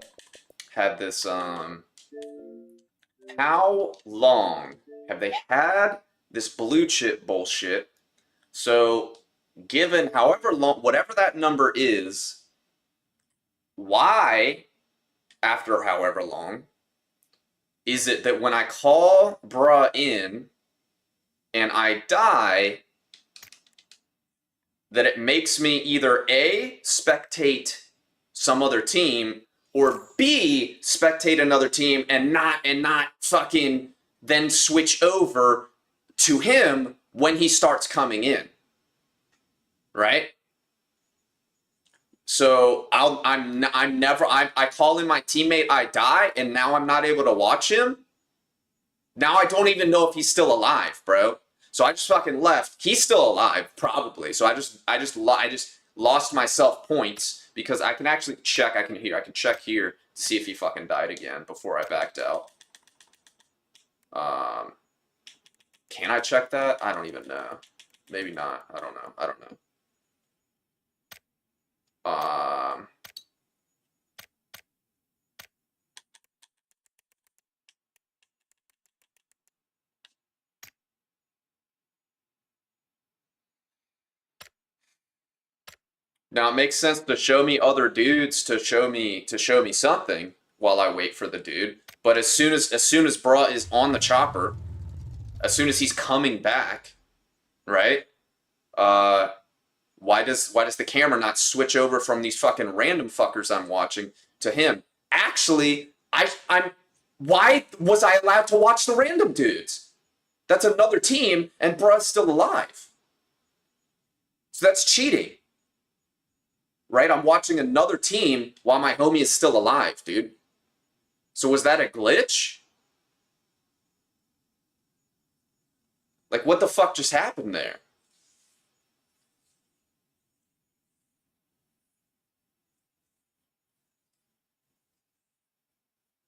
long have they had this blue chip bullshit? So, given however long, whatever that number is, why, after however long, is it that when I call bruh in and I die, that it makes me either A, spectate some other team, or B, spectate another team and not fucking then switch over to him when he starts coming in. Right? So I call in my teammate, I die, and now I'm not able to watch him. Now I don't even know if he's still alive, bro. So I just fucking left. He's still alive, probably. So I just lost myself points because I can actually check. I can check here to see if he fucking died again before I backed out. Can I check that? I don't even know. Maybe not. I don't know. I don't know. Now it makes sense to show me other dudes to show me something while I wait for the dude. But as soon as bruh is on the chopper, as soon as he's coming back, right? Why does the camera not switch over from these fucking random fuckers I'm watching to him? Actually, I'm why was I allowed to watch the random dudes? That's another team, and bruh's still alive. So that's cheating. Right? I'm watching another team while my homie is still alive, dude. So was that a glitch? Like, what the fuck just happened there?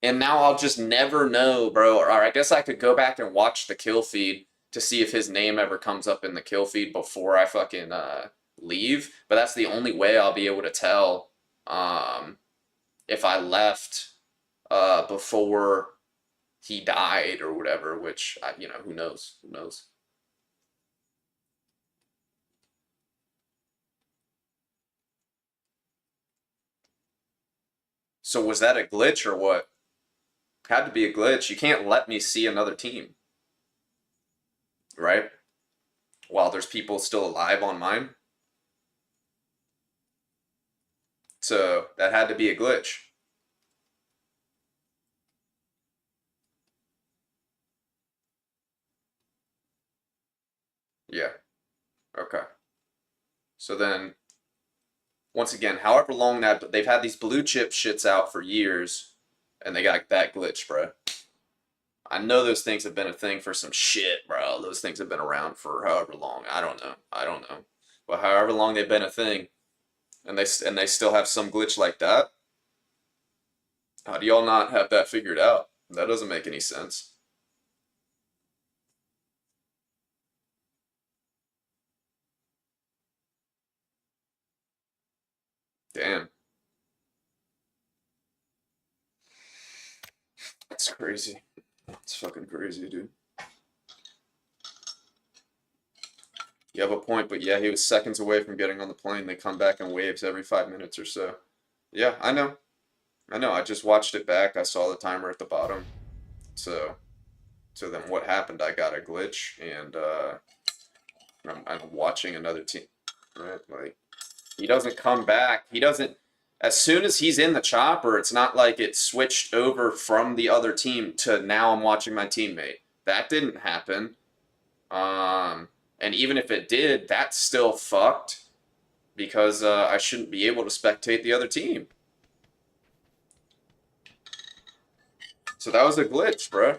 And now I'll just never know, bro. Or I guess I could go back and watch the kill feed to see if his name ever comes up in the kill feed before I fucking leave. But that's the only way I'll be able to tell if I left before he died or whatever, which, you know, who knows? Who knows? So was that a glitch or what? Had to be a glitch. You can't let me see another team. Right? While there's people still alive on mine. So that had to be a glitch. Yeah. Okay. So then once again, however long that they've had these blue chip shits out for years, and they got that glitch, bro. I know those things have been a thing for some shit, bro. Those things have been around for however long. I don't know. I don't know. But however long they've been a thing, and they still have some glitch like that. How do y'all not have that figured out? That doesn't make any sense. Damn. That's crazy. It's fucking crazy, dude. You have a point, but yeah, he was seconds away from getting on the plane. They come back in waves every 5 minutes or so. Yeah, I know. I know. I just watched it back. I saw the timer at the bottom. So then what happened? I got a glitch, and I'm watching another team. Right? Like, he doesn't come back. He doesn't. As soon as he's in the chopper, it's not like it switched over from the other team to now I'm watching my teammate. That didn't happen. And even if it did, that's still fucked because I shouldn't be able to spectate the other team. So that was a glitch, bro.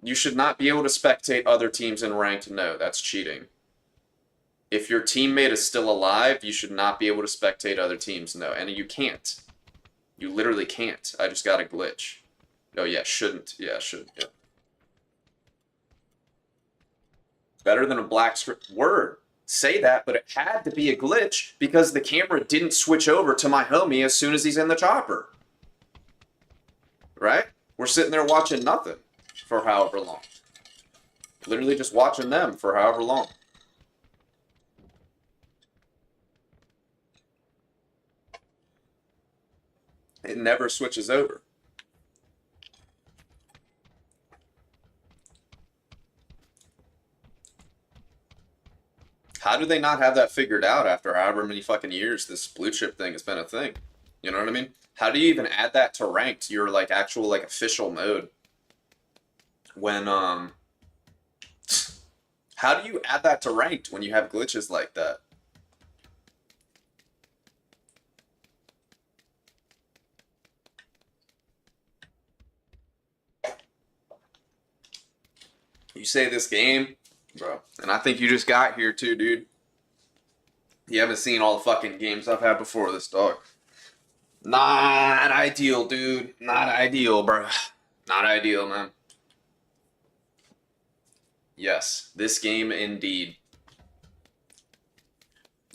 You should not be able to spectate other teams in ranked. No, that's cheating. If your teammate is still alive, you should not be able to spectate other teams. No, and you can't. You literally can't. I just got a glitch. Oh, yeah, shouldn't. Yeah, shouldn't. Yeah. Better than a black screen. Word. Say that, but it had to be a glitch because the camera didn't switch over to my homie as soon as he's in the chopper. Right? We're sitting there watching nothing for however long. Literally just watching them for however long. It never switches over. How do they not have that figured out after however many fucking years this blue chip thing has been a thing? You know what I mean? How do you even add that to ranked, your like actual like official mode? When how do you add that to ranked when you have glitches like that? You say this game, bro, and I think you just got here too, dude. You haven't seen all the fucking games I've had before this, dog. Not ideal, dude. Not ideal, bro. Not ideal, man. Yes, this game indeed.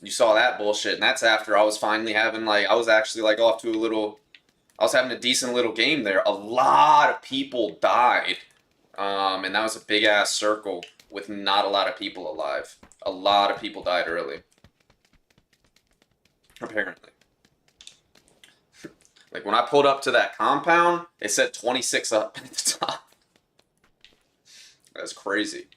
You saw that bullshit, and that's after I was finally having, like, I was actually, like, off to a little, I was having a decent little game there. A lot of people died, and that was a big-ass circle with not a lot of people alive. A lot of people died early. Apparently. Like, when I pulled up to that compound, it said 26 up at the top. That's crazy.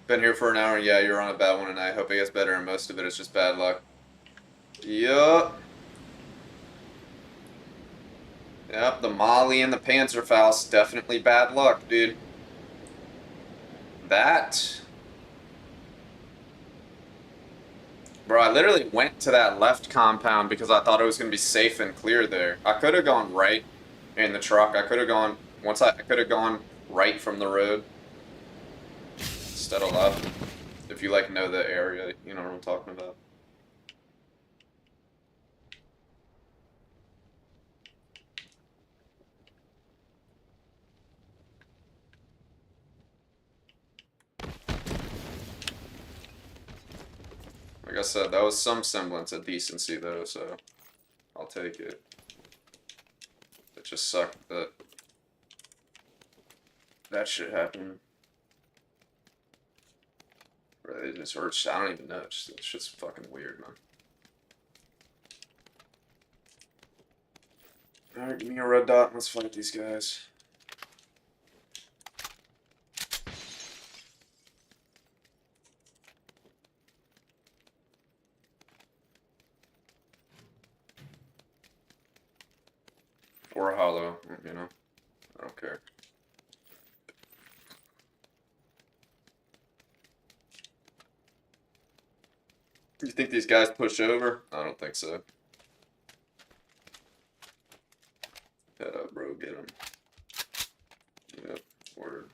Been here for an hour. Yeah, you're on a bad one, and I hope it gets better, and most of it is just bad luck. Yup. Yep, the Molly and the Panzerfaust, definitely bad luck, dude. That... Bro, I literally went to that left compound because I thought it was going to be safe and clear there. I could have gone right in the truck. I could have gone... I could have gone right from the road instead of left. If you, like, know the area, you know what I'm talking about. I said, that was some semblance of decency, though, so I'll take it. It just sucked that that shit happened. Or it just hurts. I don't even know. It's just fucking weird, man. Alright, give me a red dot and let's fight these guys. Or a hollow, you know. I don't care. You think these guys push over? I don't think so. Head up, bro. Get him. Yep. Word.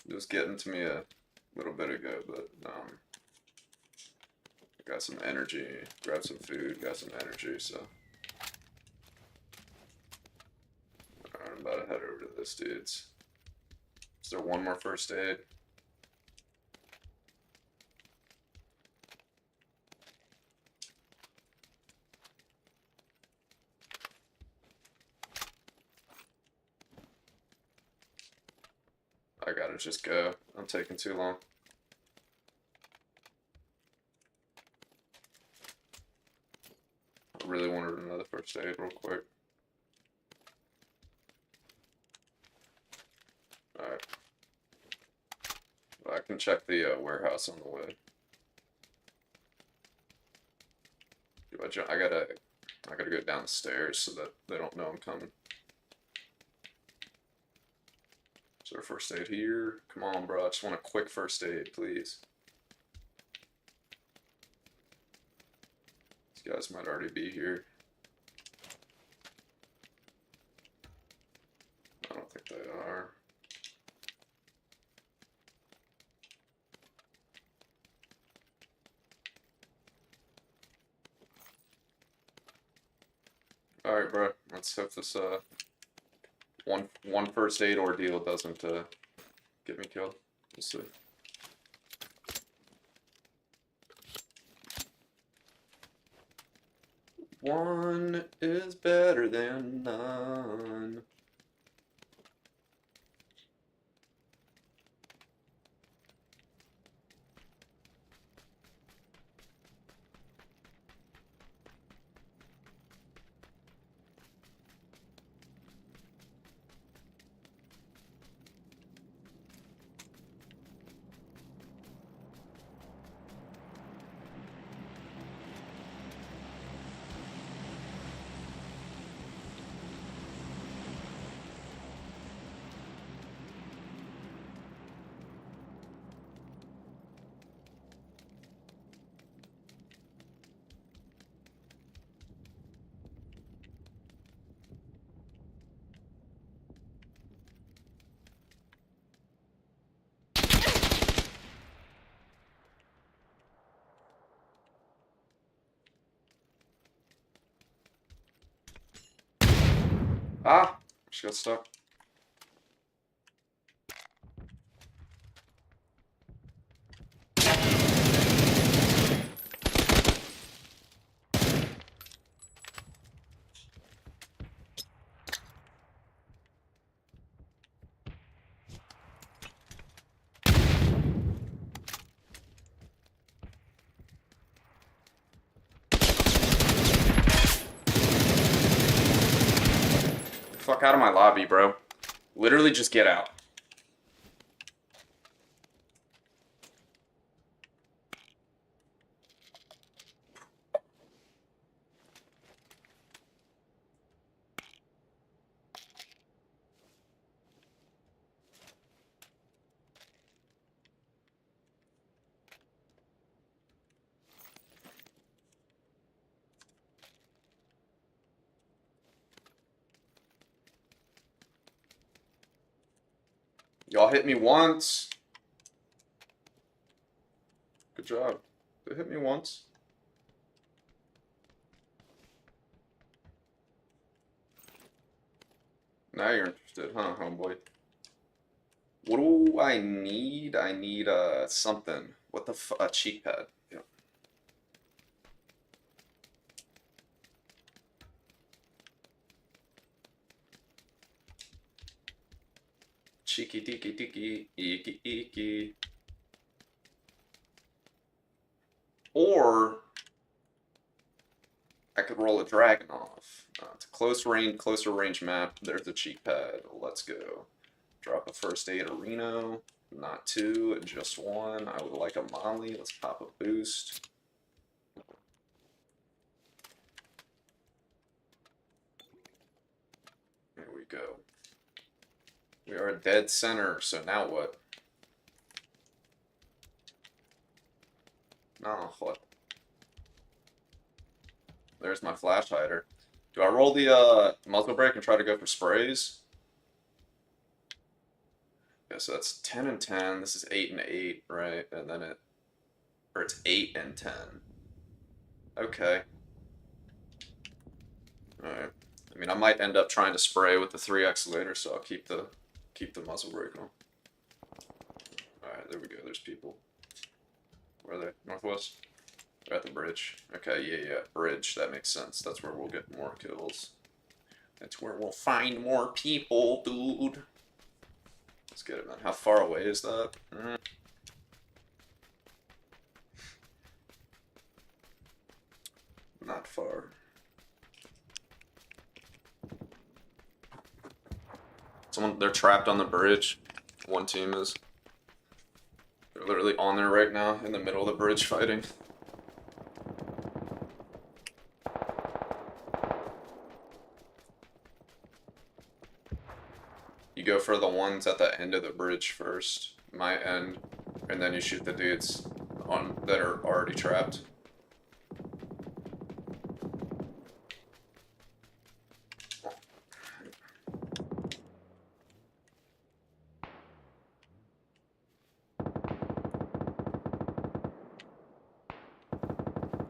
It was getting to me a little bit ago, but got some energy. Grabbed some food. Got some energy. So alright, I'm about to head over to this dude's. Is there one more first aid? I gotta just go. I'm taking too long. I really wanted another first aid real quick. Alright. I can check the warehouse on the way. Do I jump? I gotta go down the stairs so that they don't know I'm coming. Is there a first aid here? Come on, bro. I just want a quick first aid, please. These guys might already be here. I don't think they are. Alright, bro. Let's hope this one first aid ordeal doesn't get me killed. We'll see. One is better than none. Ah! She got stuck. Fuck out of my lobby, bro. Literally just get out. Y'all hit me once. Good job. They hit me once. Now you're interested, huh, homeboy? What do I need? I need something. What the a cheek pad. Yeah. Cheeky deeky deeky, eeky eeky. Or I could roll a dragon off. It's a closer range map. There's a cheek pad. Let's go. Drop a first aid a Reno. Not two, just one. I would like a Molly. Let's pop a boost. Here we go. We are a dead center, so now what? No, what? There's my flash hider. Do I roll the muzzle brake and try to go for sprays? Yeah, so that's 10 and 10. This is 8 and 8, right? And then it's 8 and 10. Okay. Alright. I mean, I might end up trying to spray with the 3x later, so I'll keep the muzzle brake on. Alright, there we go. There's people. Where are they? Northwest? They're at the bridge. Okay, yeah. Bridge. That makes sense. That's where we'll get more kills. That's where we'll find more people, dude. Let's get it, man. How far away is that? Not far. They're trapped on the bridge. One team is. They're literally on there right now, in the middle of the bridge fighting. You go for the ones at the end of the bridge first, my end, and then you shoot the dudes that are already trapped.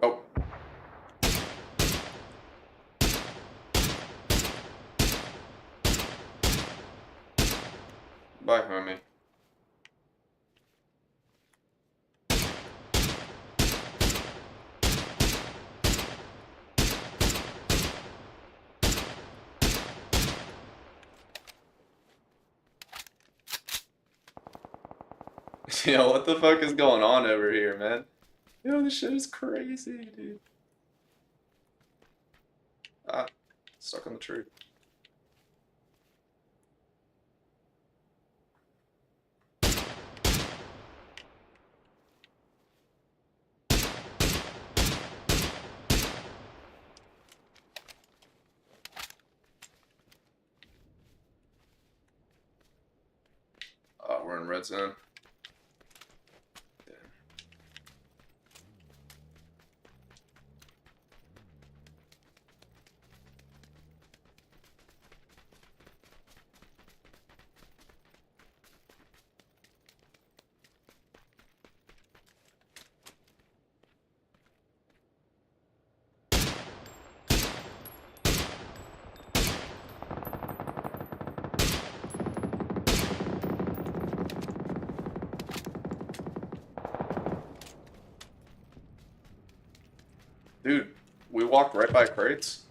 Oh. Bye, homie. Yo, what the fuck is going on over here, man? Yo, this shit is crazy, dude. Ah, stuck on the tree. We're in red zone. Dude, we walked right by crates.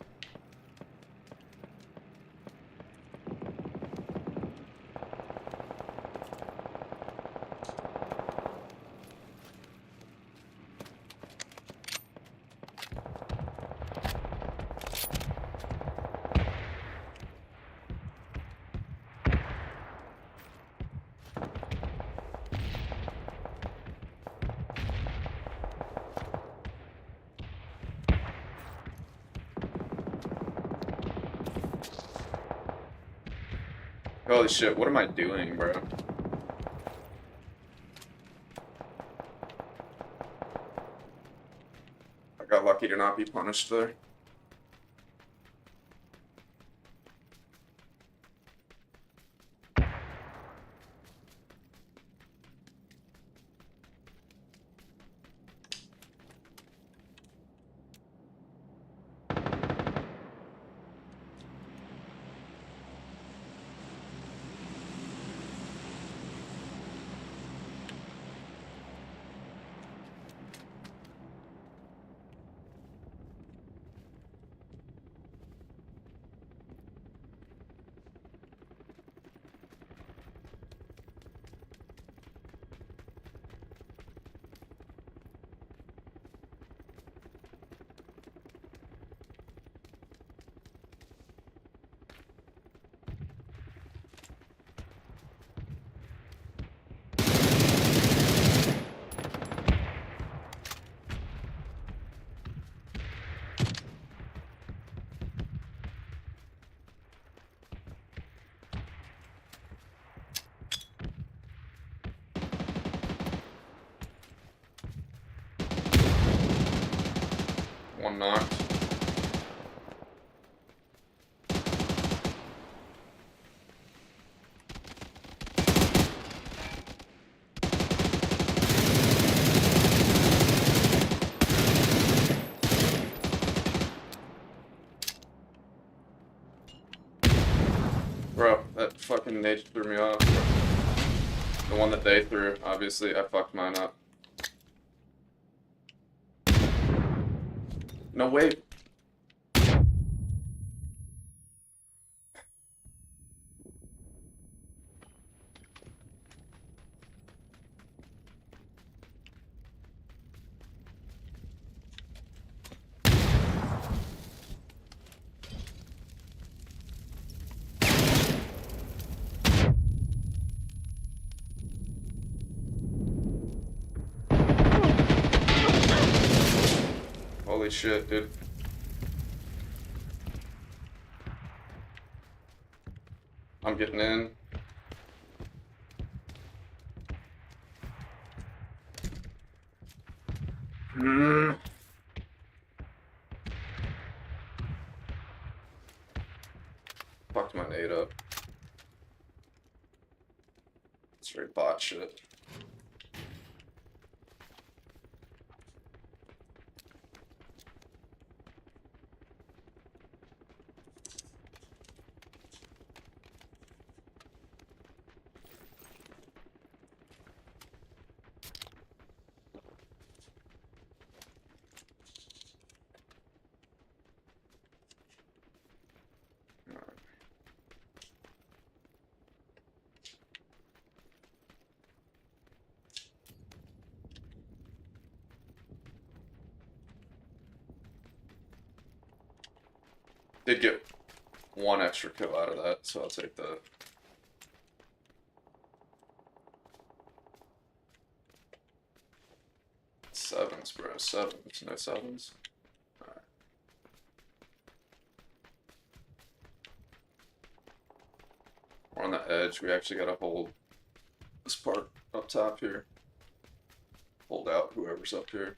Holy shit, what am I doing, bro? I got lucky to not be punished there. One knocked. Bro, that fucking nade threw me off. The one that they threw, obviously, I fucked mine up. No way. Holy shit, dude. I'm getting in. Fucked my nade up. Straight bot shit. Did get one extra kill out of that, so I'll take that. Sevens, bro. Sevens. No sevens. Alright. We're on the edge. We actually gotta hold this part up top here. Hold out whoever's up here.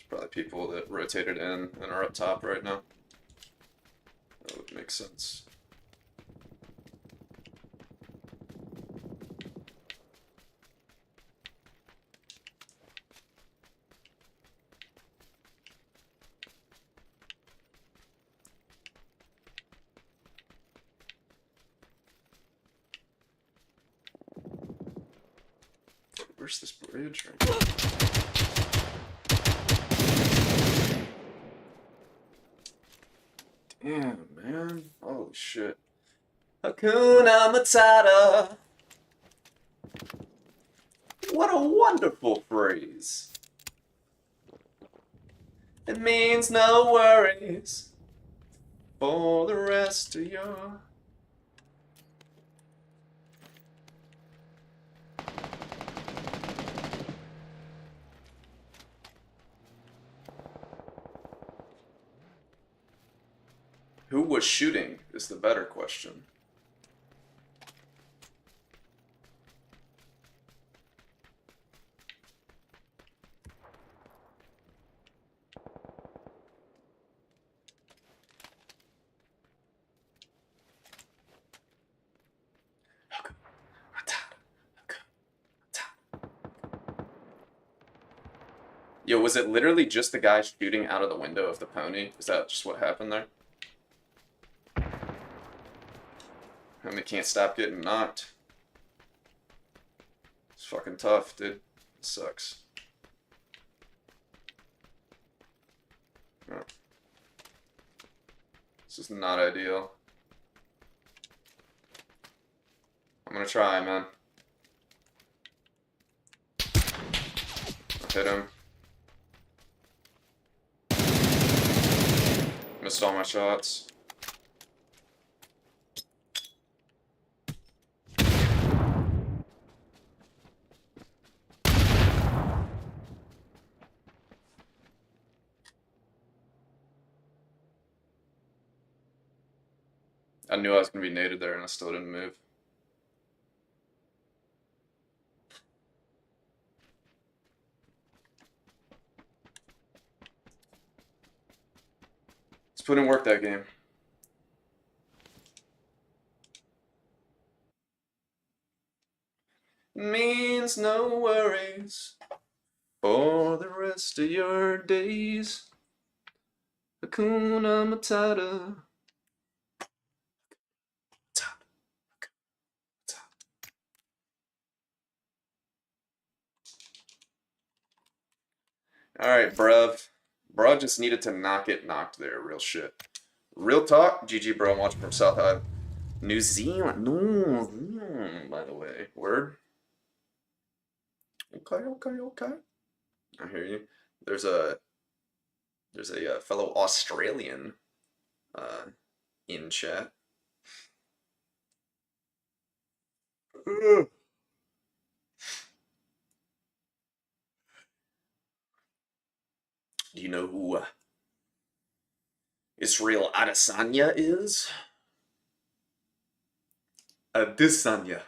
Probably people that rotated in and are up top right now. That would make sense. Where's this bridge right now? Damn, man. Holy shit. Hakuna Matata. What a wonderful phrase. It means no worries for the rest of your... Who was shooting is the better question. Yo, was it literally just the guy shooting out of the window of the pony? Is that just what happened there? And they can't stop getting knocked. It's fucking tough, dude. It sucks. Oh. This is not ideal. I'm gonna try, man. I'll hit him. Missed all my shots. I knew I was going to be naded there and I still didn't move. put in work that game. Means no worries for the rest of your days. Hakuna Matata. Alright, bruv. Bro just needed to not get knocked there. Real shit. Real talk. GG, bro. I'm watching from South High. New Zealand. No, by the way. Word? Okay. I hear you. There's a fellow Australian in chat. Do you know who Israel Adesanya is? Adesanya.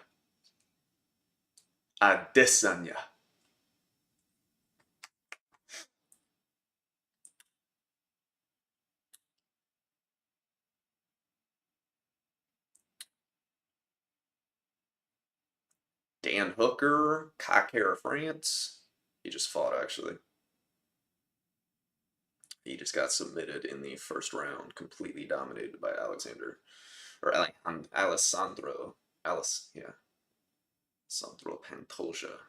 Dan Hooker, Cockhair France. He just fought, actually. He just got submitted in the first round, completely dominated by Alexander. Or Alessandro. Sandro Pantoja.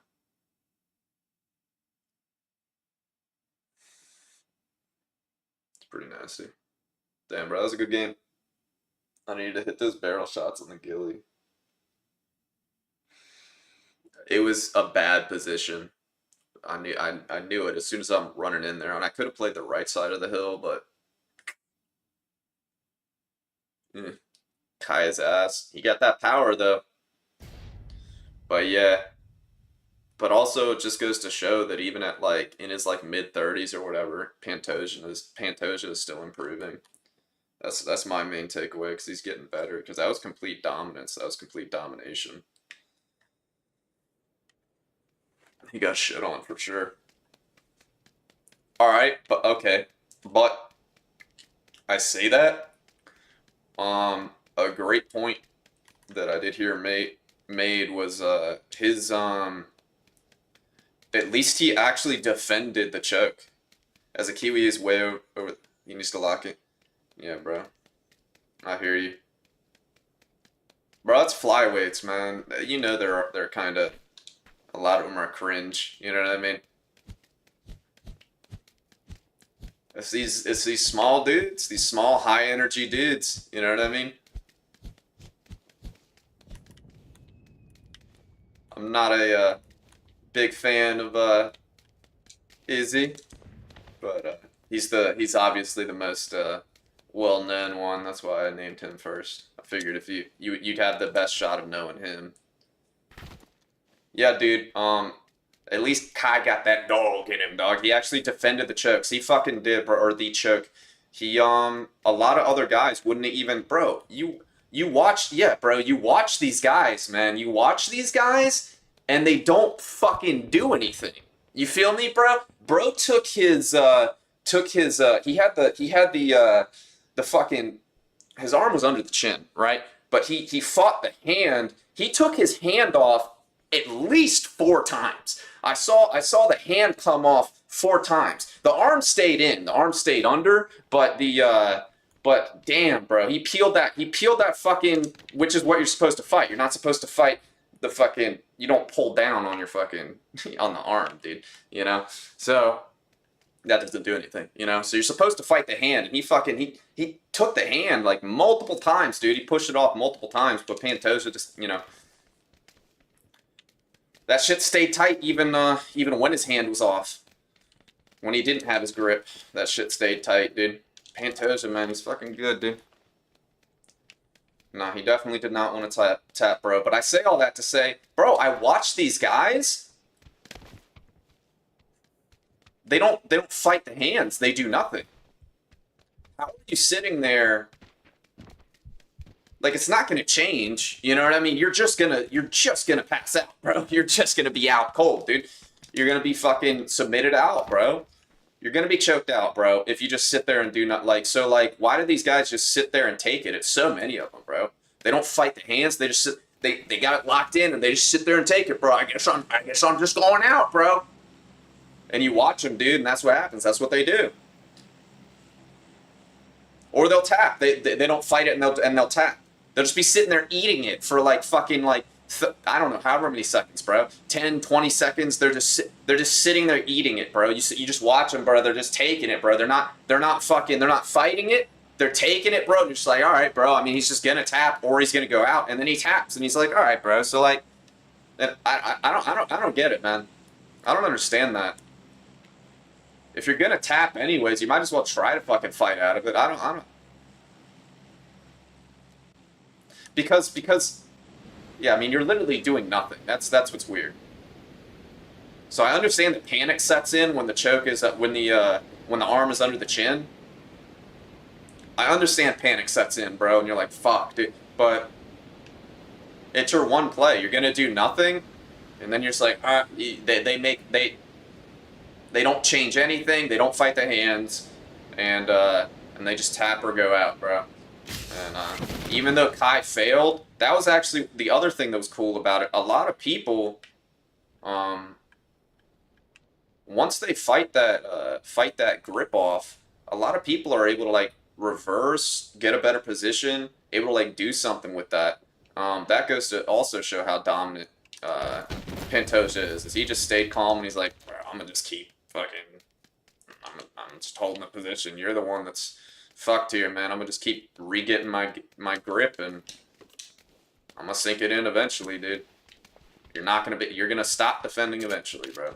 It's pretty nasty. Damn, bro, that was a good game. I needed to hit those barrel shots on the ghillie. It was a bad position. I knew it as soon as I'm running in there, and I could have played the right side of the hill, but Kaya's ass. He got that power though. But yeah. But also it just goes to show that even at like in his like mid-30s or whatever, Pantoja is still improving. That's my main takeaway because he's getting better. Because that was complete dominance. That was complete domination. He got shit on for sure. All right, but okay, but I say that. A great point that I did hear made was his at least he actually defended the choke. As a Kiwi is way over. He needs to lock it. Yeah, bro. I hear you. Bro, that's flyweights, man. You know they're kind of a lot of them are cringe. You know what I mean? It's these small dudes, these small high energy dudes. You know what I mean? I'm not a big fan of Izzy, but he's obviously the most well-known one. That's why I named him first. I figured if you'd have the best shot of knowing him. Yeah, dude. At least Kai got that dog in him, dog. He actually defended the chokes. He fucking did, bro, or the choke. He a lot of other guys wouldn't even, bro. You watch, yeah, bro. You watch these guys, man. You watch these guys, and they don't fucking do anything. You feel me, bro? Bro took his he had the fucking his arm was under the chin, right? But he fought the hand. He took his hand off at least 4 times. I saw the hand come off 4 times. The arm stayed in. The arm stayed under, but but damn, bro, he peeled that fucking, which is what you're supposed to fight. You're not supposed to fight the fucking, you don't pull down on your fucking on the arm, dude, you know? So that doesn't do anything, you know? So you're supposed to fight the hand, and he took the hand like multiple times, dude. He pushed it off multiple times, but Pantoja just, you know, that shit stayed tight even when his hand was off. When he didn't have his grip, that shit stayed tight, dude. Pantoja, man, he's fucking good, dude. Nah, he definitely did not want to tap, bro. But I say all that to say, bro, I watch these guys. They don't fight the hands. They do nothing. How are you sitting there? Like, it's not going to change, you know what I mean? You're just gonna pass out, bro. You're just gonna be out cold, dude. You're gonna be fucking submitted out, bro. You're gonna be choked out, bro, if you just sit there and do not like. So like, why do these guys just sit there and take it? It's so many of them, bro. They don't fight the hands. They just sit. They got it locked in and they just sit there and take it, bro. I guess I'm just going out, bro. And you watch them, dude, and that's what happens. That's what they do. Or they'll tap. They don't fight it and they'll tap. They'll just be sitting there eating it for like fucking like I don't know, however many seconds, bro. 10, 20 seconds. They're just sitting there eating it, bro. You just watch them, bro. They're just taking it, bro. They're not fighting it. They're taking it, bro. You're just like, all right, bro. I mean, he's just gonna tap or he's gonna go out, and then he taps, and he's like, all right, bro. So like, I don't get it, man. I don't understand that. If you're gonna tap anyways, you might as well try to fucking fight out of it. I don't. Because yeah, I mean, you're literally doing nothing. That's what's weird. So I understand that panic sets in when the choke is when the arm is under the chin. I understand panic sets in, bro, and you're like, fuck, dude. But it's your one play. You're gonna do nothing, and then you're just like, they don't change anything. They don't fight the hands, and they just tap or go out, bro. And even though Kai failed, that was actually the other thing that was cool about it. A lot of people, once they fight that grip off, a lot of people are able to like reverse, get a better position, able to like do something with that. That goes to also show how dominant Pantoja is he just stayed calm and he's like, I'm gonna just keep fucking. I'm just holding the position. You're the one that's fucked here, man. I'm gonna just keep re-getting my grip and I'm gonna sink it in eventually, dude. You're gonna stop defending eventually, bro.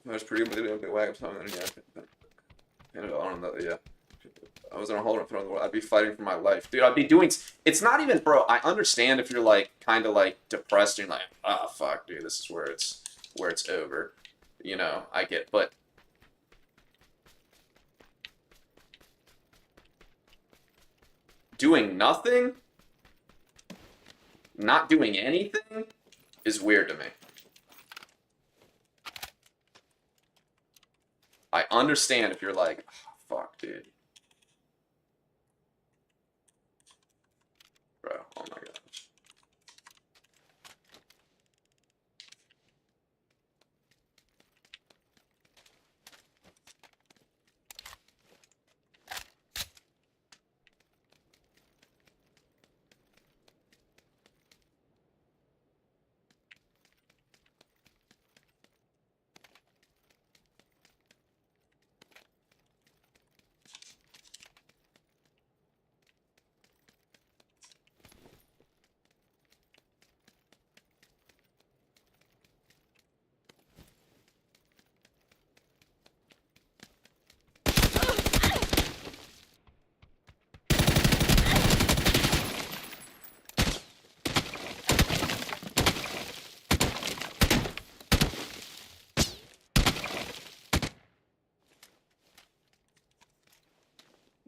That's pretty good. Yeah. I was on a hold on for I'd be fighting for my life, dude. I'd be doing. It's not even, bro. I understand if you're like kind of like depressed and you're like, ah, fuck, dude. This is where it's over. You know, I get, but doing nothing, not doing anything, is weird to me. I understand if you're like, oh, fuck, dude. Bro, oh my gosh.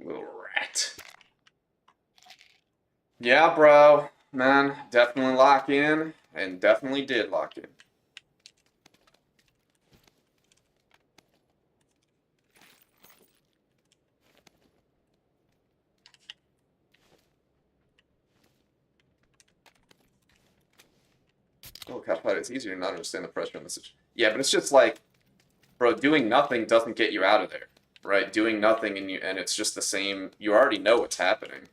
Little rat. Yeah, bro. Man, definitely lock in, and definitely did lock in. Oh, Capite, it's easier to not understand the pressure on this. Yeah, but it's just like, bro, doing nothing doesn't get you out of there, right? Doing nothing and it's just the same. You already know what's happening.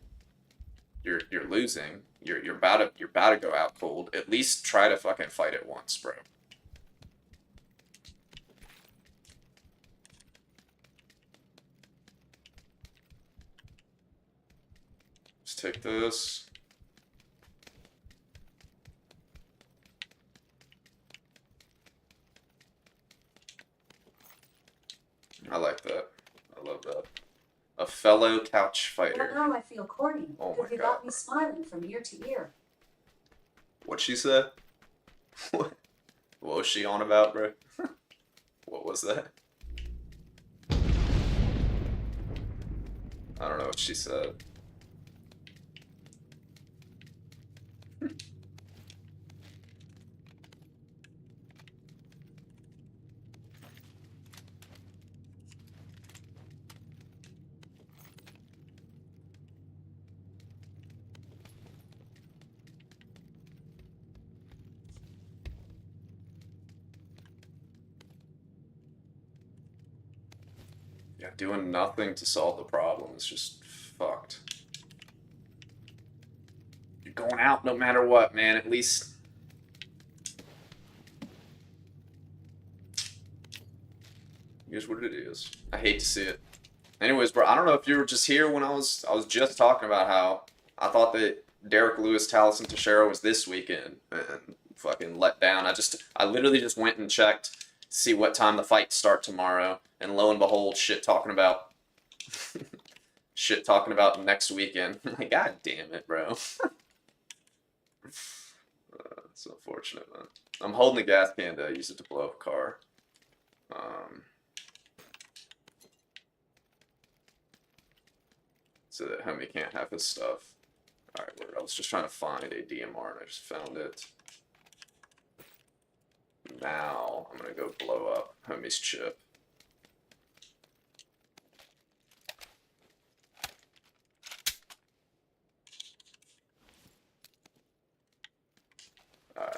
You're losing. You're about to go out cold. At least try to fucking fight it once, bro. Just take this. I like that. I love that. A fellow couch fighter. Now I feel corny. Oh my you God. got me smiling from ear to ear. What'd she say? What was she on about, bro? What was that? I don't know what she said. Yeah, doing nothing to solve the problem is just fucked. You're going out no matter what, man. At least. Here's what it is. I hate to see it. Anyways, bro, I don't know if you were just here when I was just talking about how I thought that Derek Lewis, Taliesin Teixeira was this weekend and fucking let down. I literally just went and checked to see what time the fights start tomorrow, and lo and behold, shit talking about next weekend. I'm like, god damn it, bro. It's unfortunate, man. I'm holding a gas can to use it to blow up a car. So that homie can't have his stuff. Alright, I was just trying to find a DMR and I just found it. Now I'm gonna go blow up homie's chip. Alright.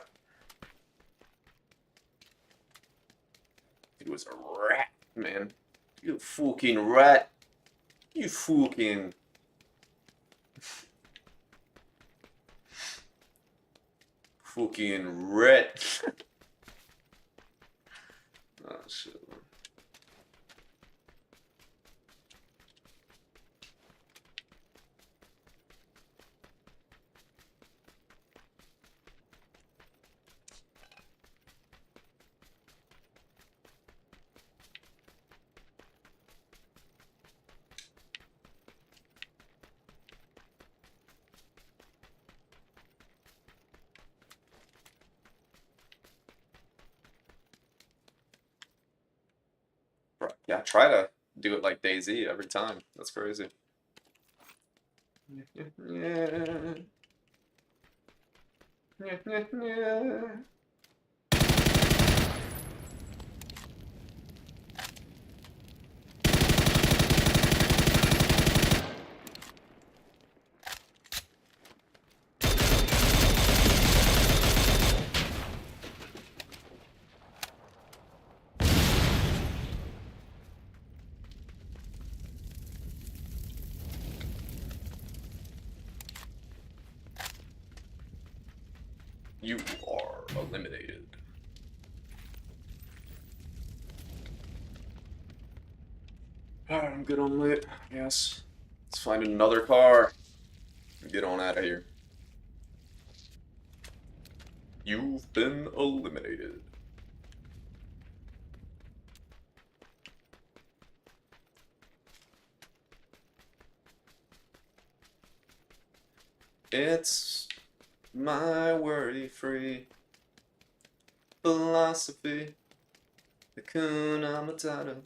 He was a rat, man. You fucking rat. You fucking... fucking rat. Oh, shit, man. Yeah, try to do it like DayZ every time. That's crazy. You are eliminated. Alright, I'm good on lit, I guess. Let's find another car and get on out of here. You've been eliminated. It's my worry-free philosophy. Hakuna Matata.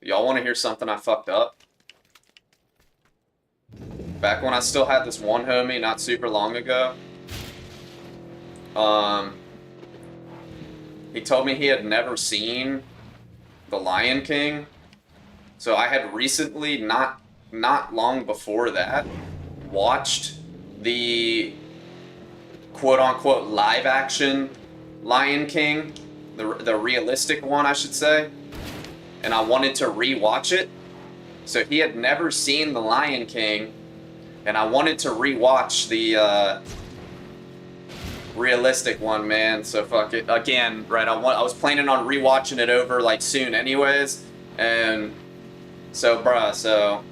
Y'all want to hear something I fucked up? Back when I still had this one homie not super long ago, he told me he had never seen The Lion King. So I had recently, not long before that, watched the quote-unquote live-action Lion King, the realistic one, I should say, and I wanted to re-watch it. So he had never seen The Lion King, and I wanted to re-watch the realistic one, man. So fuck it again, right? I was planning on re-watching it over like soon, anyways, and so bruh, so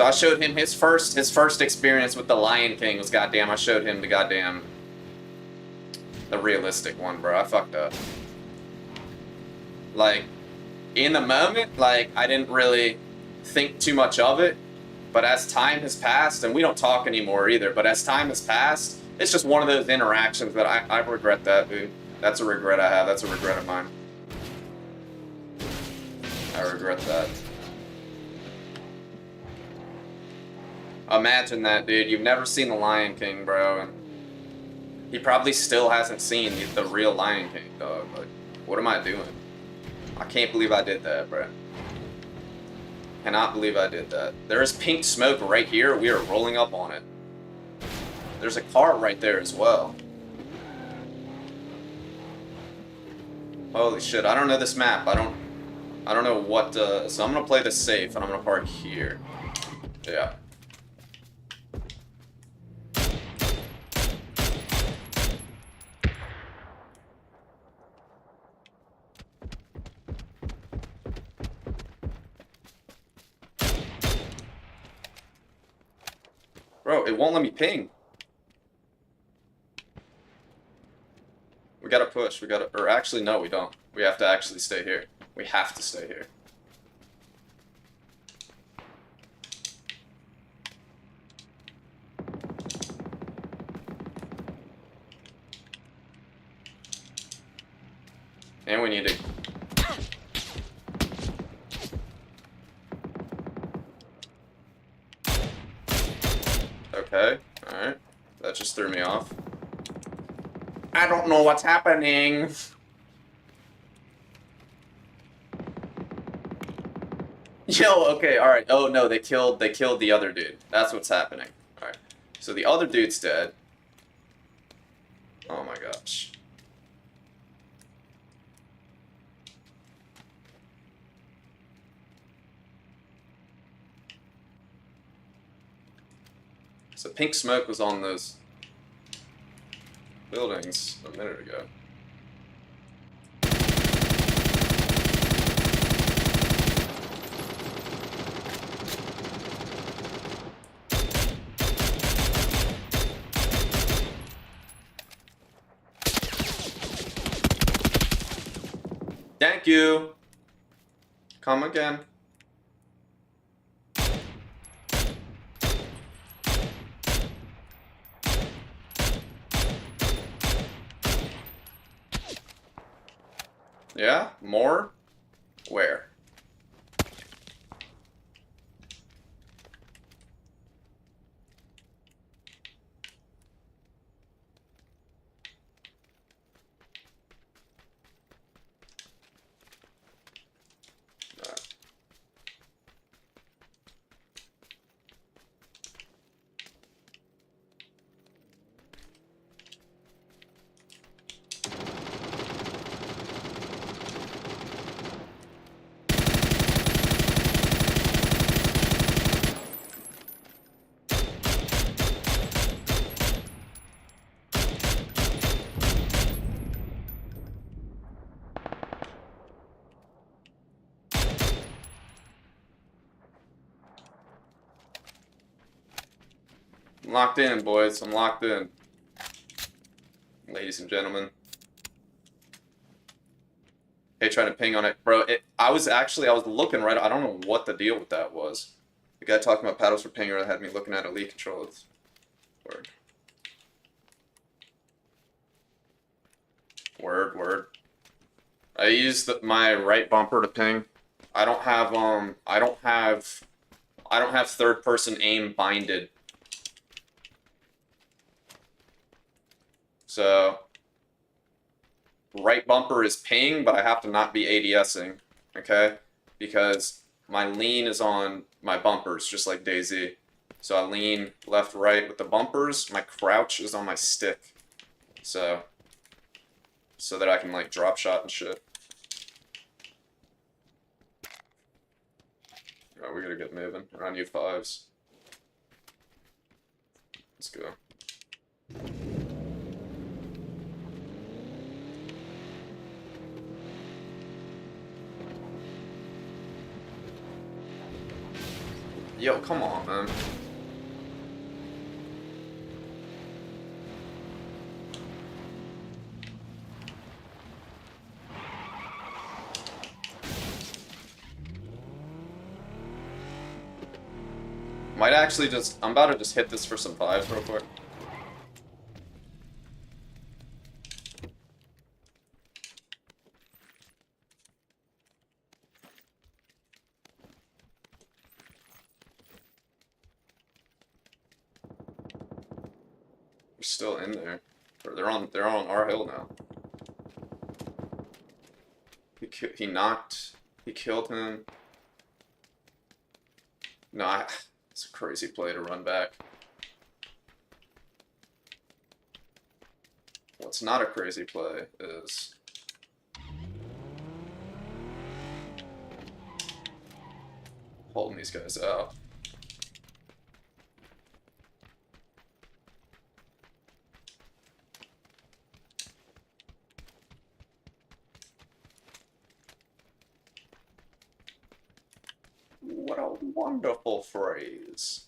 I showed him his first experience with The Lion King was I showed him the realistic one, bro. I fucked up. Like, in the moment, like, I didn't really think too much of it, but as time has passed, and we don't talk anymore either, but as time has passed, it's just one of those interactions that I regret that, dude. That's a regret I have. That's a regret of mine. I regret that. Imagine that, dude. You've never seen The Lion King, bro, and he probably still hasn't seen the real Lion King, dog. Like, what am I doing? I can't believe I did that, bro. Cannot believe I did that. There is pink smoke right here. We are rolling up on it. There's a car right there as well. Holy shit, I don't know this map. I don't know what, so I'm gonna play this safe, and I'm gonna park here. Yeah. Bro, it won't let me ping. We gotta push, or actually, no, we don't. We have to actually stay here. We have to stay here. And we need to... Okay, alright. That just threw me off. I don't know what's happening. Yo, okay, alright. Oh no, they killed the other dude. That's what's happening. Alright. So the other dude's dead. Oh my gosh. So pink smoke was on those buildings a minute ago. Thank you. Come again. Yeah? More? Where? I'm locked in, boys. I'm locked in. Ladies and gentlemen. Hey, trying to ping on it. Bro, I was looking right... I don't know what the deal with that was. The guy talking about paddles for pinger had me looking at elite controls. Word. Word. I use my right bumper to ping. I don't have third person aim binded. So right bumper is ping, but I have to not be ADSing, okay? Because my lean is on my bumpers, just like DayZ. So I lean left, right with the bumpers. My crouch is on my stick. So that I can like drop shot and shit. Alright, we gotta get moving. We're on U5s. Let's go. Yo, come on, man. Might actually just... I'm about to just hit this for some vibes real quick. They're still in there. Or they're on our hill now. He killed him. No, it's a crazy play to run back. What's not a crazy play is holding these guys out. What a wonderful phrase.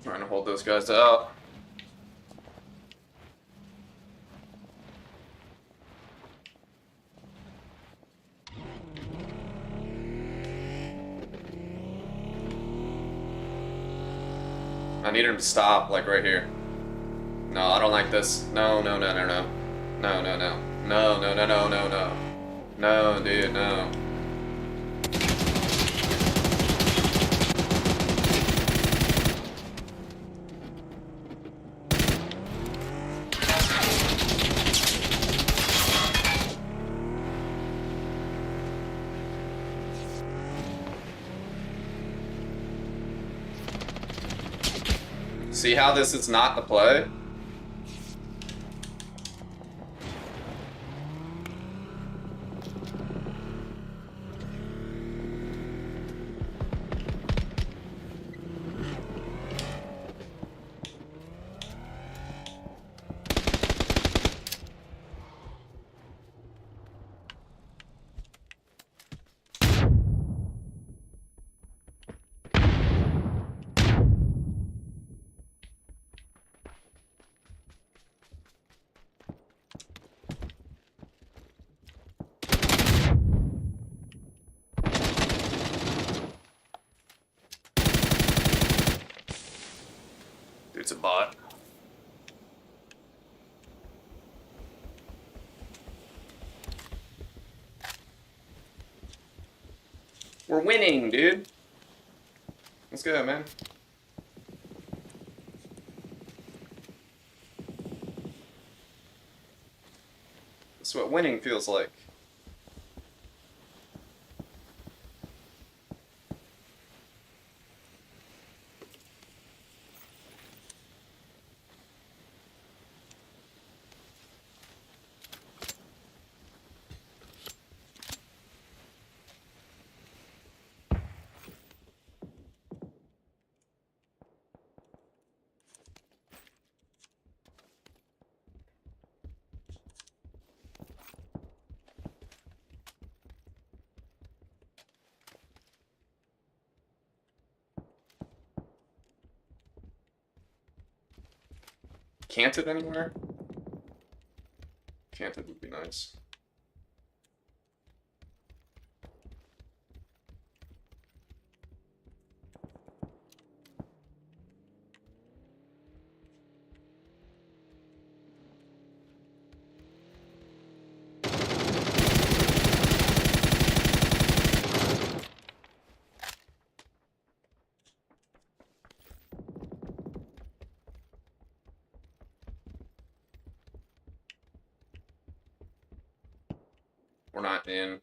Trying to hold those guys out. I need him to stop, like right here. No, I don't like this. No, no, no, no, no. No, no, no. No, no, no, no, no, no. No, dude, no. See how this is not the play? Dude's a bot. We're winning, dude. Let's go, man. That's what winning feels like. Canted anywhere? Canted would be nice. We're not in.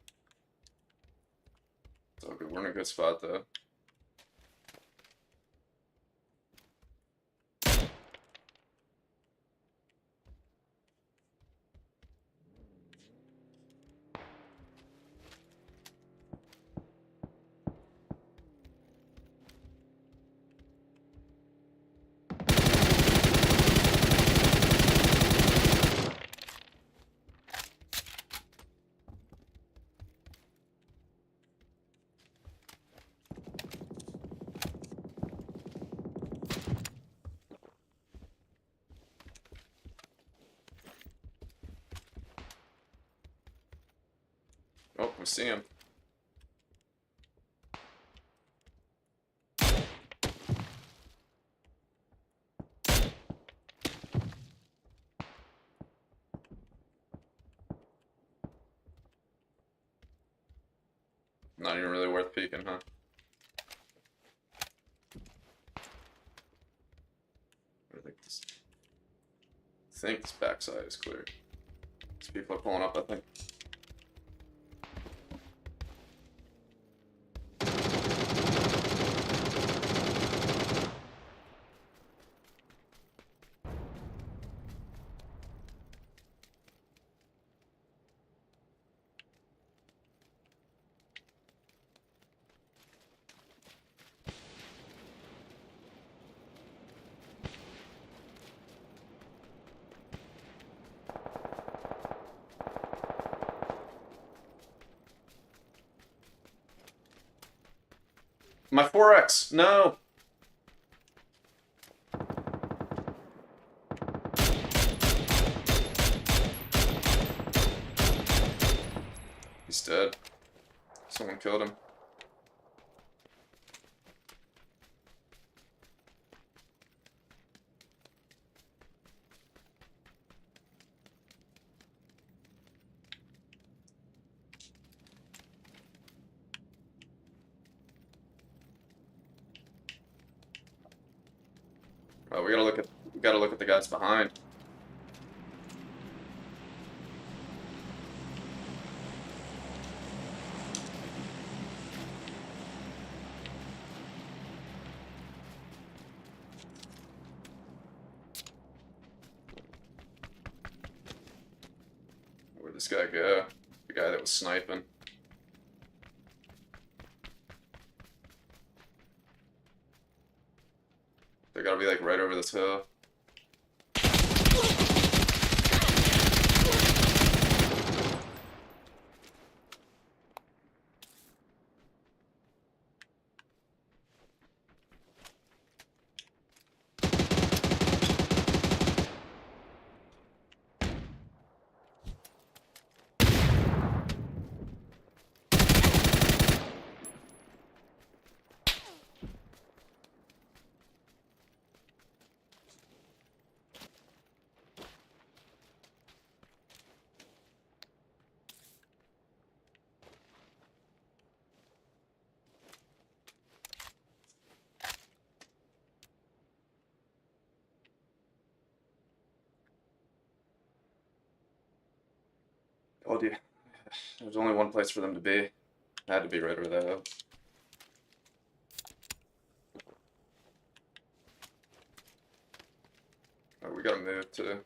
It's all good. We're in a good spot though. see him. Not even really worth peeking, huh? I think this backside is clear. These people are pulling up, I think. My 4X! No! He's dead. Someone killed him. Oh, we gotta look at the guys behind. Where'd this guy go? The guy that was sniping. They gotta be like right over this hill. Oh dear. There's only one place for them to be. It had to be right over that hill. Oh, we gotta move too.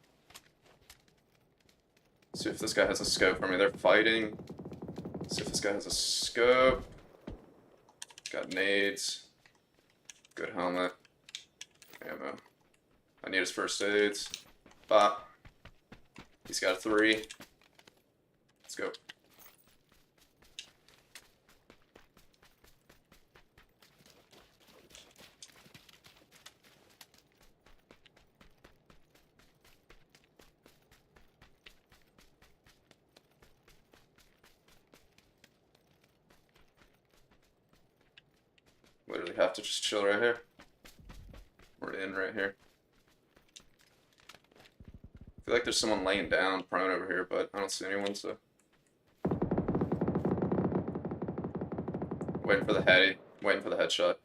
See if this guy has a scope for me. They're fighting. See if this guy has a scope. Got nades. Good helmet. Ammo. I need his first aids. Bop. He's got a 3. Let's go. Literally have to just chill right here. We're in right here. I feel like there's someone laying down prone over here, but I don't see anyone, so. Waiting for the heady, waiting for the headshot.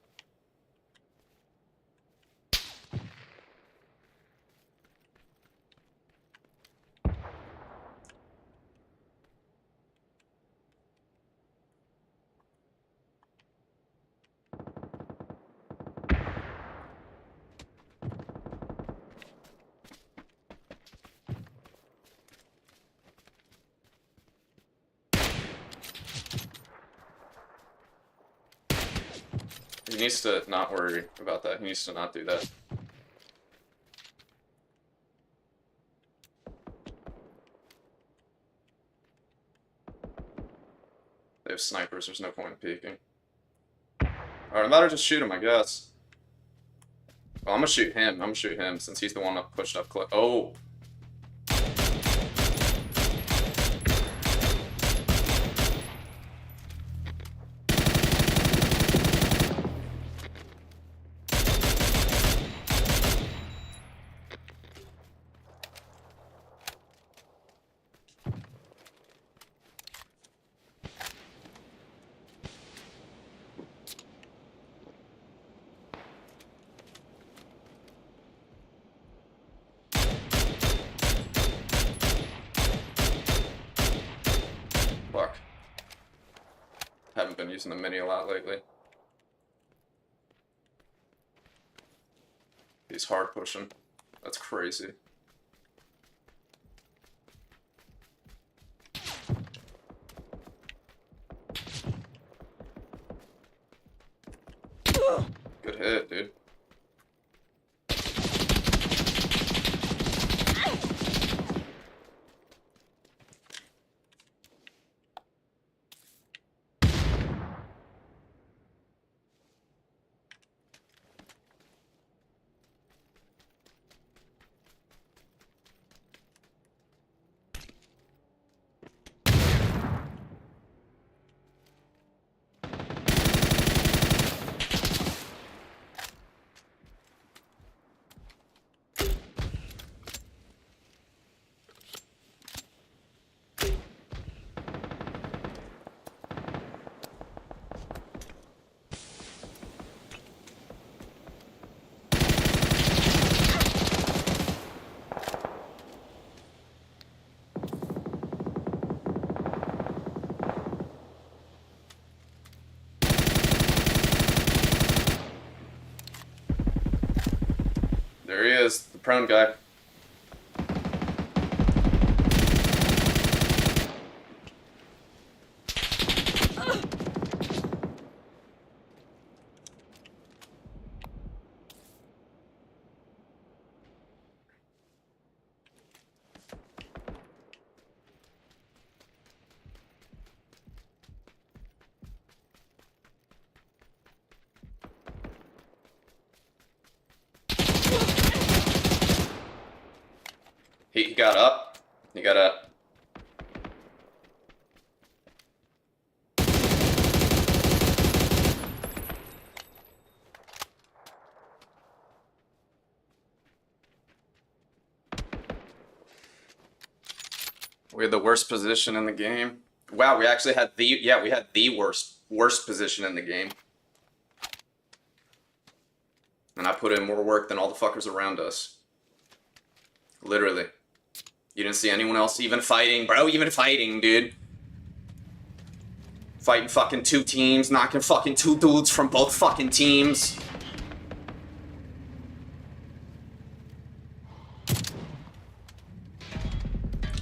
He needs to not worry about that. He needs to not do that. They have snipers. There's no point in peeking. Alright, I better just shoot him, I guess. Well, I'm gonna shoot him. I'm gonna shoot him since he's the one that pushed up close. Oh! haven't been using the mini a lot lately. He's hard pushing. That's crazy. Good hit, dude. There he is, the prone guy. He got up. He got up. We had the worst position in the game. Wow, we actually had the worst position in the game. And I put in more work than all the fuckers around us. Literally. You didn't see anyone else even fighting, bro, even fighting, dude. Fighting fucking two teams, knocking fucking two dudes from both fucking teams.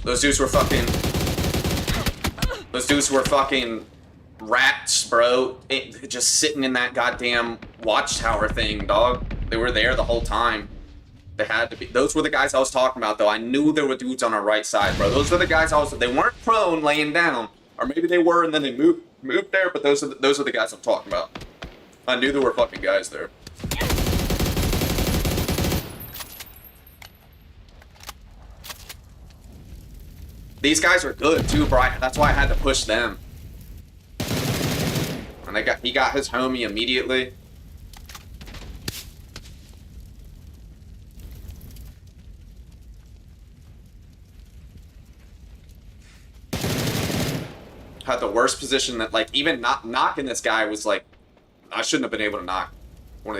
Those dudes were fucking rats, bro. Just sitting in that goddamn watchtower thing, dog. They were there the whole time. They had to be. Those were the guys I was talking about, though. I knew there were dudes on our right side, bro. Those are the guys they weren't prone laying down. Or maybe they were and then they moved there, but those are the guys I'm talking about. I knew there were fucking guys there. These guys are good too, bro. That's why I had to push them. And he got his homie immediately. Had the worst position that, like, even not knocking this guy was like, I shouldn't have been able to knock.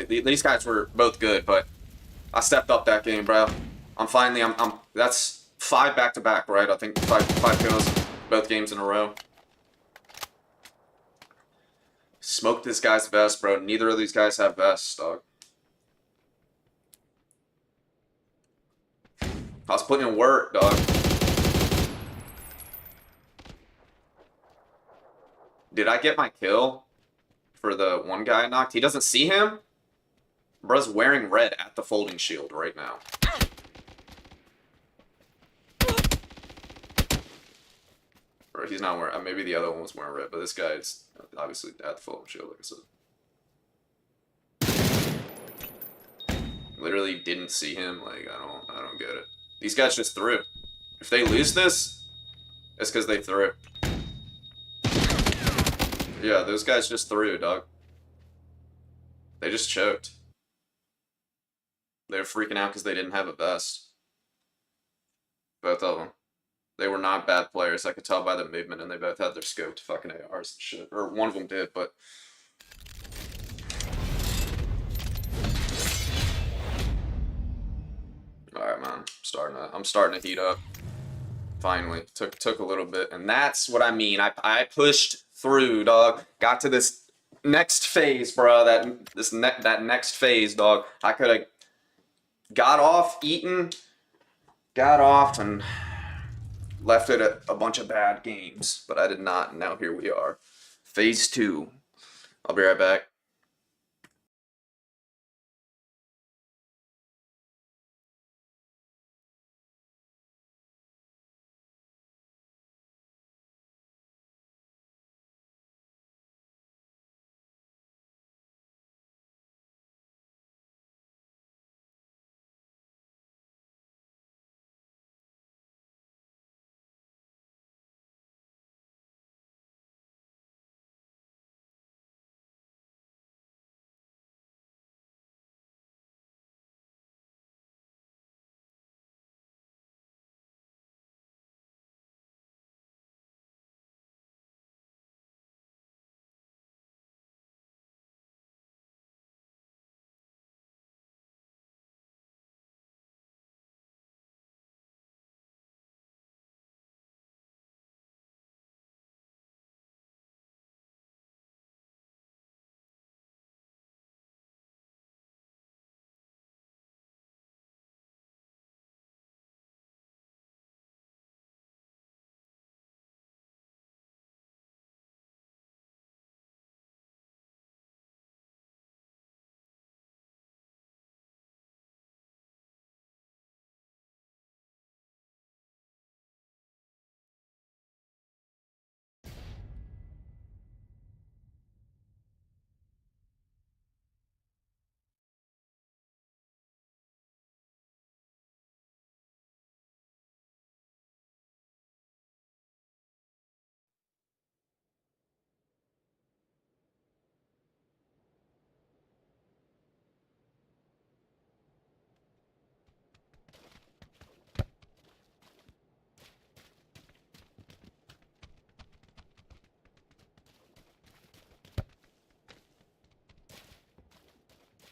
These guys were both good, but I stepped up that game, bro. That's 5 back-to-back, right? I think five kills both games in a row. Smoked this guy's vest, bro. Neither of these guys have vests, dog. I was putting in work, dog. Did I get my kill for the one guy I knocked? He doesn't see him? Bro's wearing red at the folding shield right now. Or he's not wearing... maybe the other one was wearing red, but this guy is obviously at the folding shield, like I said. Literally didn't see him. Like, I don't get it. These guys just threw. If they lose this, it's because they threw. Yeah, those guys just threw, dog. They just choked. They were freaking out because they didn't have a vest. Both of them. They were not bad players. I could tell by the movement, and they both had their scoped fucking ARs and shit. Or one of them did, but... Alright, man. I'm starting to heat up. Finally. Took a little bit. And that's what I mean. I pushed through, dog. Got to this next phase, bro. That next phase, dog. I could have got off, eaten, got off, and left it at a bunch of bad games, but I did not. And now here we are, phase two. I'll be right back.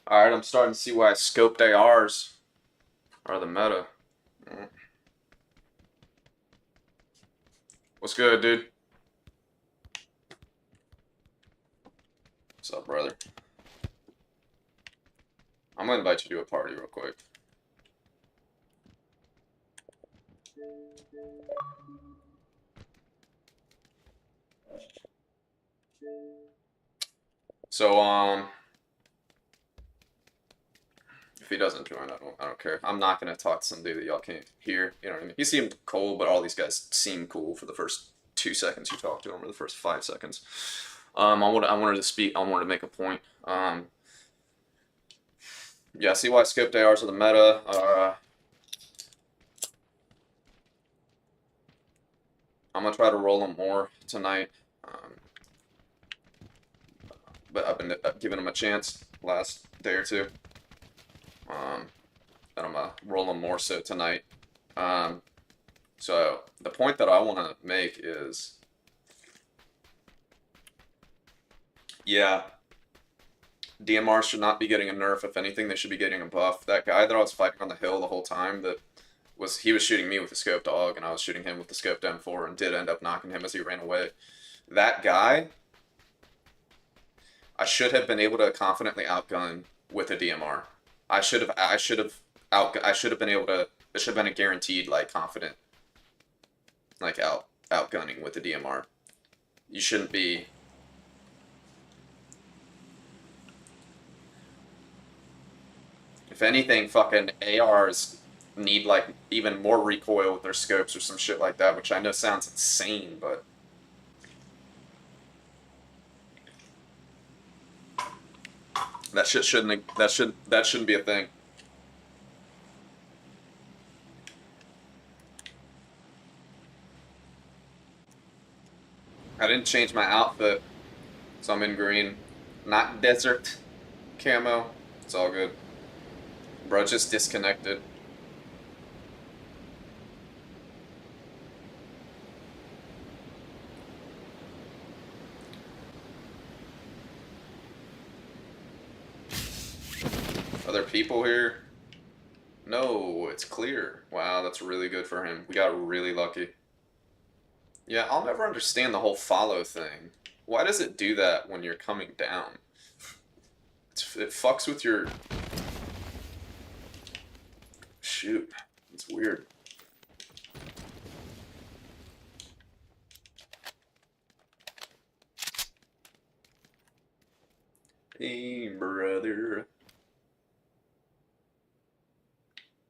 All right, I'm starting to see why scoped ARs are the meta. What's good, dude? What's up, brother? I'm gonna invite you to a party real quick. So, if he doesn't join, I don't care. I'm not gonna talk to some dude that y'all can't hear. You know what I mean? He seemed cool, but all these guys seem cool for the first 2 seconds you talk to him, or the first 5 seconds. I wanted to speak. I wanted to make a point. Yeah, see why scoped ARs are the meta. I'm gonna try to roll them more tonight. But I've been giving them a chance last day or two. And I'm gonna roll them more so tonight. So the point that I want to make is, yeah, DMR should not be getting a nerf. If anything, they should be getting a buff. That guy that I was fighting on the hill the whole time, he was shooting me with the scope dog, and I was shooting him with the scoped M4, and did end up knocking him as he ran away. That guy, I should have been able to confidently outgun with a DMR. I should have been able to. It should have been a guaranteed like confident like outgunning with the DMR. You shouldn't be. If anything, fucking ARs need like even more recoil with their scopes or some shit like that, which I know sounds insane, but that shit shouldn't be a thing. I didn't change my outfit, so I'm in green. Not desert camo. It's all good. Bro, just disconnected. Other people here? No, it's clear. Wow, that's really good for him. We got really lucky. Yeah, I'll never understand the whole follow thing. Why does it do that when you're coming down? It fucks with your... Shoot. It's weird. Hey, brother.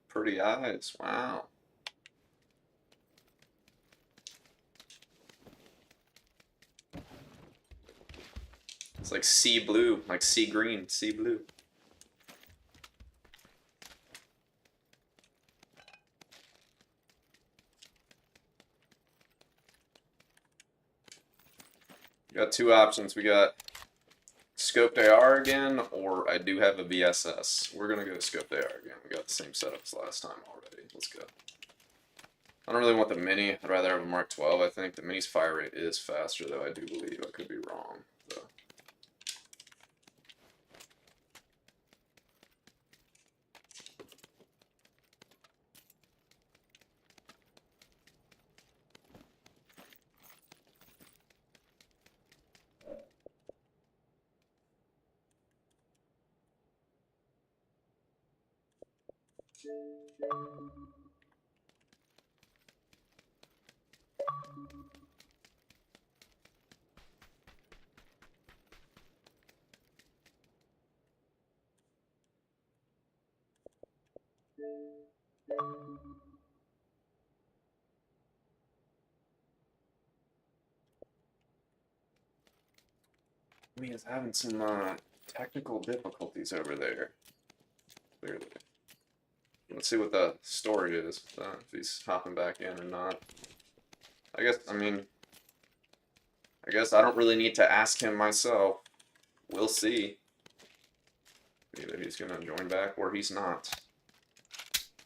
Pretty eyes. Wow. It's like sea blue, like sea green, sea blue. We got two options. We got scoped AR again, or I do have a VSS. We're gonna go scoped AR again. We got the same setup as last time already. Let's go. I don't really want the mini. I'd rather have a Mark 12, I think. The mini's fire rate is faster, though, I do believe. I could be wrong, though. I mean, he's having some technical difficulties over there. Clearly. Let's see what the story is, if he's hopping back in or not. I guess I don't really need to ask him myself. We'll see. Either he's gonna join back or he's not.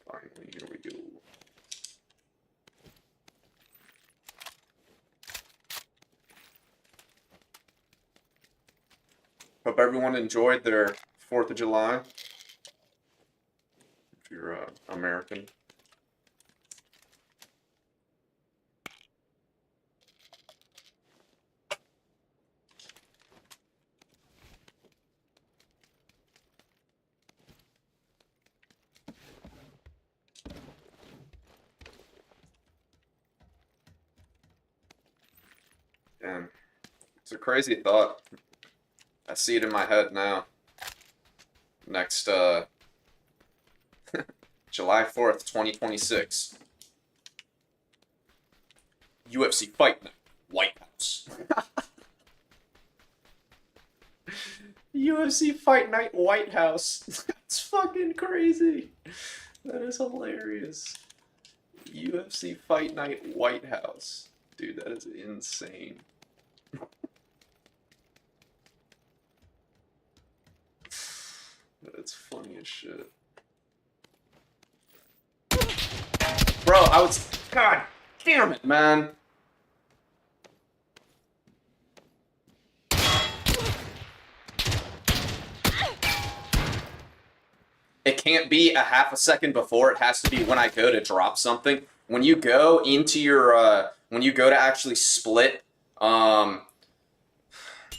Finally, here we go. Hope everyone enjoyed their 4th of July. If you're American. And it's a crazy thought. I see it in my head now. Next, July 4th, 2026. UFC Fight Night, White House. UFC Fight Night, White House. That's fucking crazy. That is hilarious. UFC Fight Night, White House. Dude, that is insane. That's funny as shit. Bro, God damn it, man. It can't be a half a second before. It has to be when I go to drop something. When you go into your, when you go to actually split, when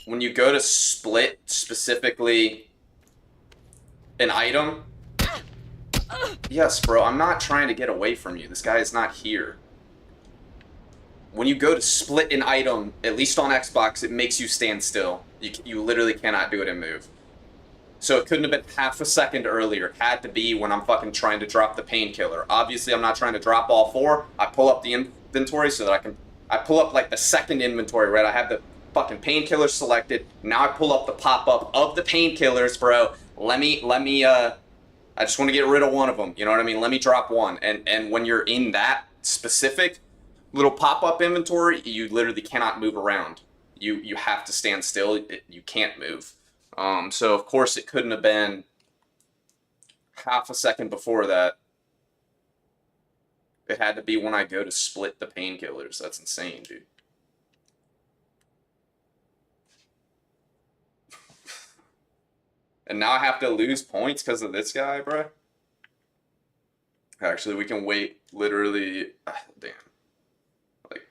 you go to split specifically an item. Yes, bro, I'm not trying to get away from you. This guy is not here. When you go to split an item, at least on Xbox, it makes you stand still. You literally cannot do it and move. So it couldn't have been half a second earlier. It had to be when I'm fucking trying to drop the painkiller. Obviously, I'm not trying to drop all 4. I pull up the inventory so that I pull up like the second inventory, right? I have the fucking painkiller selected. Now I pull up the pop-up of the painkillers, bro. I just want to get rid of one of them. You know what I mean? Let me drop one. And when you're in that specific little pop-up inventory, you literally cannot move around. You have to stand still. You can't move. So of course it couldn't have been half a second before that. It had to be when I go to split the painkillers. That's insane, dude. And now I have to lose points because of this guy, bro. Actually, we can wait literally, damn. Like,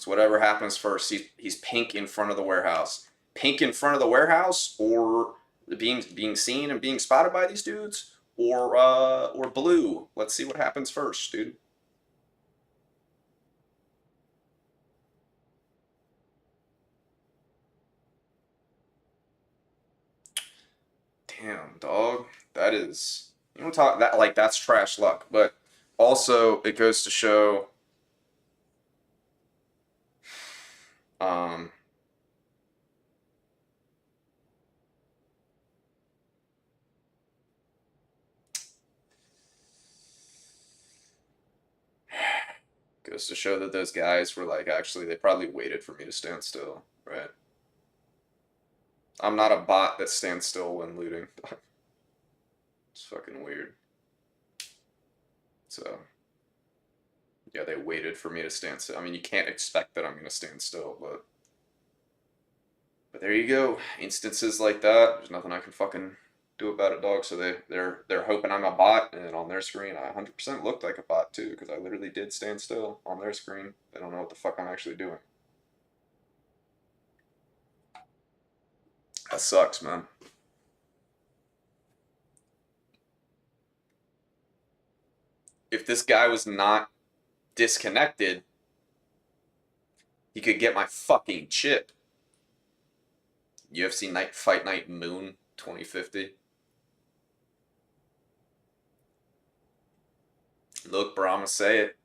It's whatever happens first. He's pink in front of the warehouse. Pink in front of the warehouse, or being seen and being spotted by these dudes, or blue. Let's see what happens first, dude. Damn, dog. That is, you don't talk that like that's trash luck, but also it goes to show um goes to show that those guys were like actually they probably waited for me to stand still, right? I'm not a bot that stands still when looting. It's fucking weird. So yeah, they waited for me to stand still. I mean, you can't expect that I'm gonna stand still, but there you go. Instances like that, there's nothing I can fucking do about it, dog. So they're hoping I'm a bot, and on their screen, I 100% looked like a bot too, because I literally did stand still on their screen. They don't know what the fuck I'm actually doing. That sucks, man. If this guy was not disconnected, he could get my fucking chip. UFC Night Fight Night Moon 2050. Look, bro, I'm gonna say it.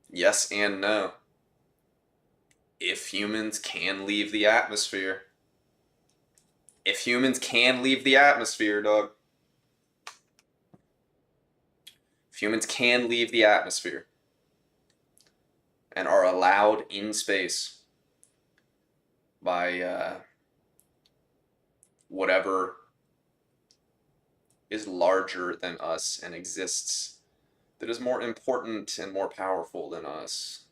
Yes and no. If humans can leave the atmosphere. If humans can leave the atmosphere, dog. If humans can leave the atmosphere and are allowed in space by whatever is larger than us and exists that is more important and more powerful than us,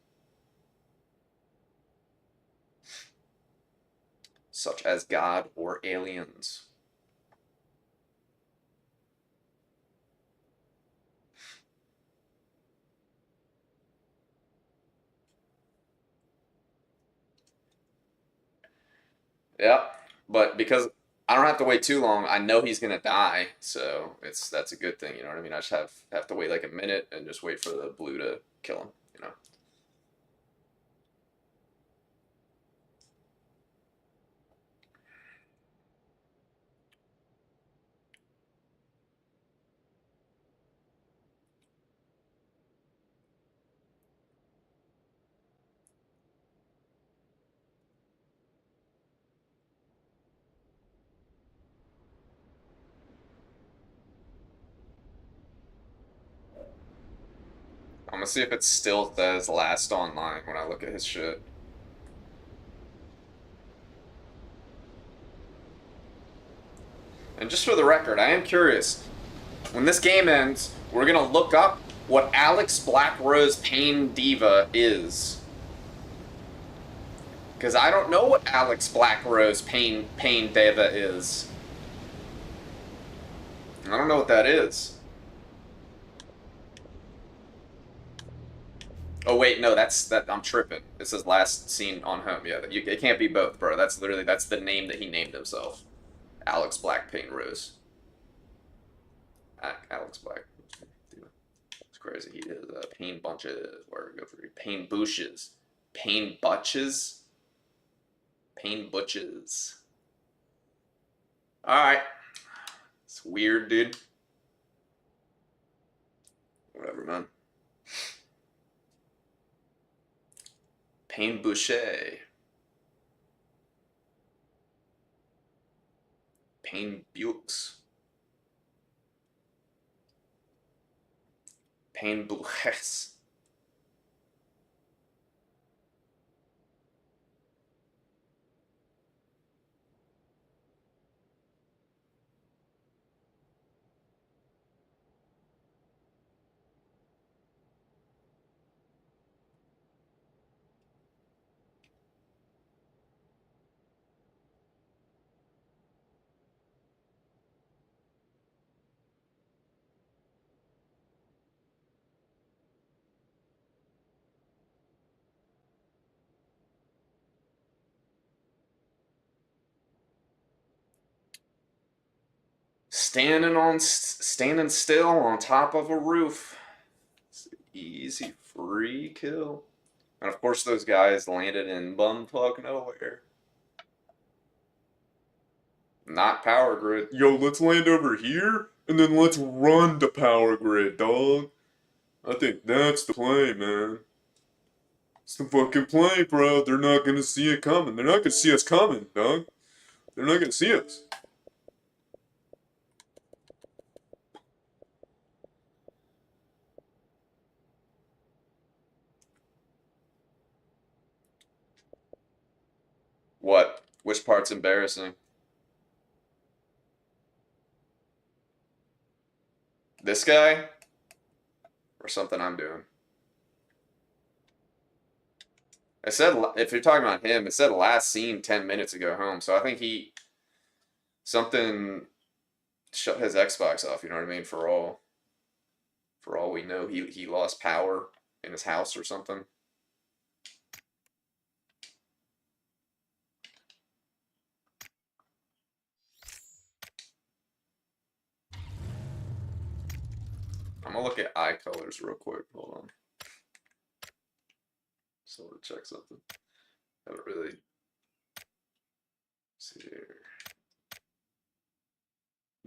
such as God or aliens. Yeah, but because I don't have to wait too long, I know he's gonna die, so that's a good thing. You know what I mean? I just have to wait like a minute and just wait for the blue to kill him. You know. I'm gonna see if it still says last online when I look at his shit. And just for the record, I am curious. When this game ends, we're gonna look up what Alex Blackrose Pain Diva is. Because I don't know what Alex Blackrose Pain Diva is. I don't know what that is. Oh wait, no, that I'm tripping. It says last seen on home. Yeah, it can't be both, bro. That's literally that's the name that he named himself. Alex Black Pain Rose. Alex Black. It's crazy. He is Pain Bunches. Where we go for Pain Bushes. Pain Butches. Pain Butches. Alright. It's weird, dude. Whatever, man. Pain Boucher. Pain Bukes. Pain Bouches. standing still on top of a roof. It's an easy free kill. And of course those guys landed in bumfuck nowhere. Not power grid. Yo, let's land over here and then let's run to power grid, dog. I think that's the play, man. It's the fucking play, bro. They're not gonna see it coming. They're not gonna see us coming, dog. They're not gonna see us. What? Which part's embarrassing? This guy? Or something I'm doing? I said, if you're talking about him, it said last seen 10 minutes ago home. So I think something shut his Xbox off, you know what I mean? For all we know, he lost power in his house or something. I'm gonna look at eye colors real quick. Hold on. So to check something. Haven't really. See here.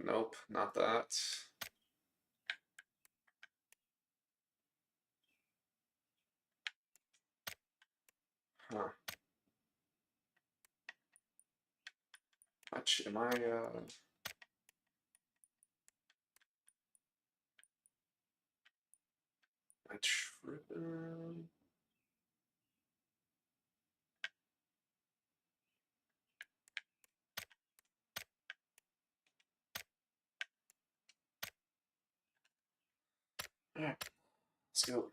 Nope, not that. Huh. Am I tripping? Alright, let's go.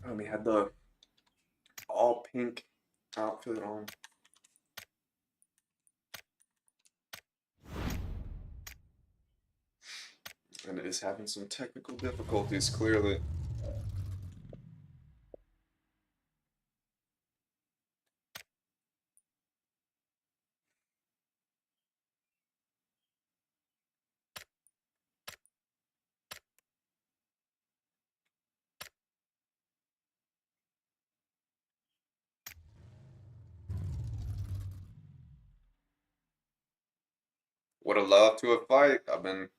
Oh, we had the all pink outfit on. And it is having some technical difficulties, clearly. Would have loved to have fight. I've been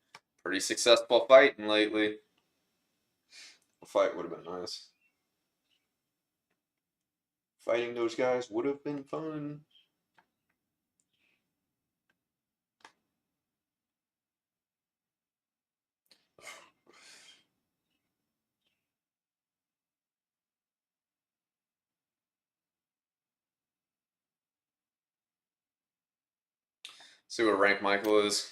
pretty successful fighting lately. A fight would have been nice. Fighting those guys would have been fun. See what rank Michael is.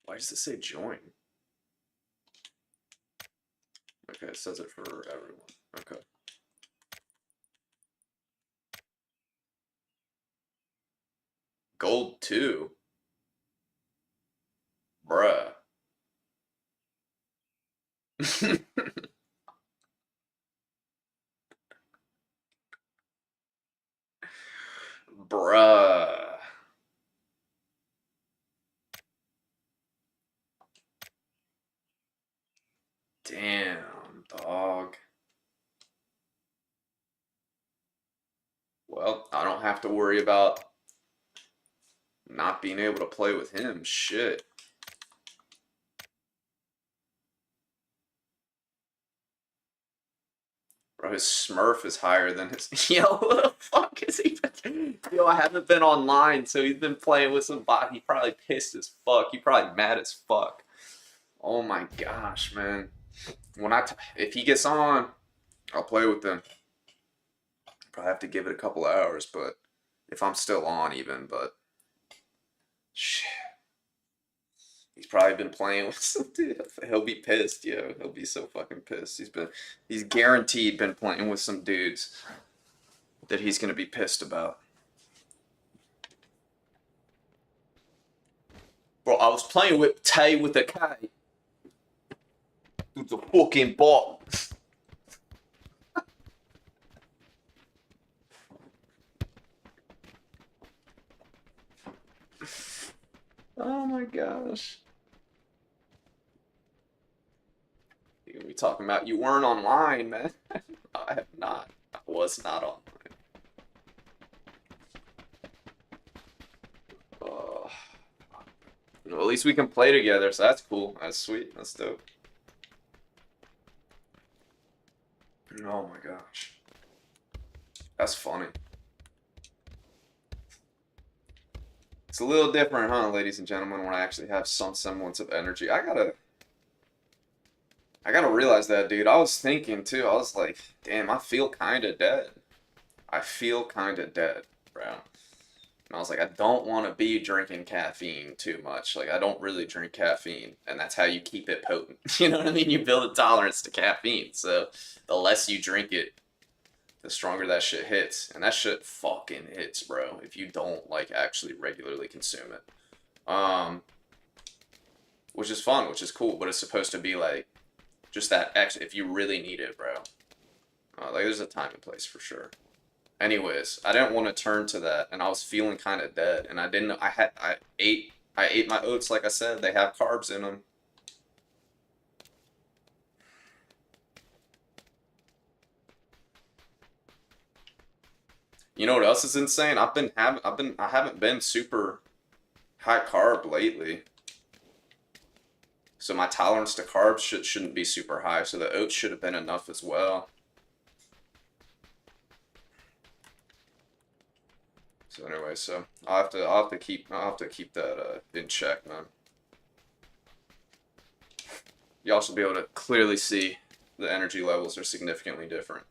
Why does it say join? Okay, it says it for everyone. Okay. Gold 2. Bruh. Bruh. Damn, dog. Well, I don't have to worry about not being able to play with him. Shit. Bro, his Smurf is higher than his. Yo, what the fuck is he? Yo, I haven't been online, so he's been playing with some bot. He probably pissed as fuck. He probably mad as fuck. Oh my gosh, man. If he gets on, I'll play with him. Probably have to give it a couple hours, but if I'm still on, even, but shit. He's probably been playing with some dude. He'll be pissed, yo. He'll be so fucking pissed. He's guaranteed been playing with some dudes that he's gonna be pissed about. Bro, I was playing with Tay with a K. Dude's a fucking bot. Oh my gosh. We talking about you weren't online, man. I have not. I was not online. Uh, well, at least we can play together, so that's cool. That's sweet. That's dope. Oh my gosh. That's funny. It's a little different, huh, ladies and gentlemen, when I actually have some semblance of energy. I gotta realize that, dude. I was thinking too. I was like, damn, I feel kinda dead. I feel kinda dead, bro. And I was like, I don't want to be drinking caffeine too much. Like, I don't really drink caffeine, and that's how you keep it potent. You know what I mean? You build a tolerance to caffeine. So the less you drink it, the stronger that shit hits. And that shit fucking hits, bro, if you don't, like, actually regularly consume it. Which is fun, which is cool, but it's supposed to be, like, just that extra, if you really need it, bro. Like, there's a time and place for sure. Anyways, I didn't want to turn to that, and I was feeling kind of dead, and I didn't. I ate my oats, like I said. They have carbs in them. You know what else is insane? I haven't been super high carb lately, so my tolerance to carbs shouldn't be super high. So the oats should have been enough as well. So anyway, so I'll have to keep that in check, man. Y'all should be able to clearly see the energy levels are significantly different.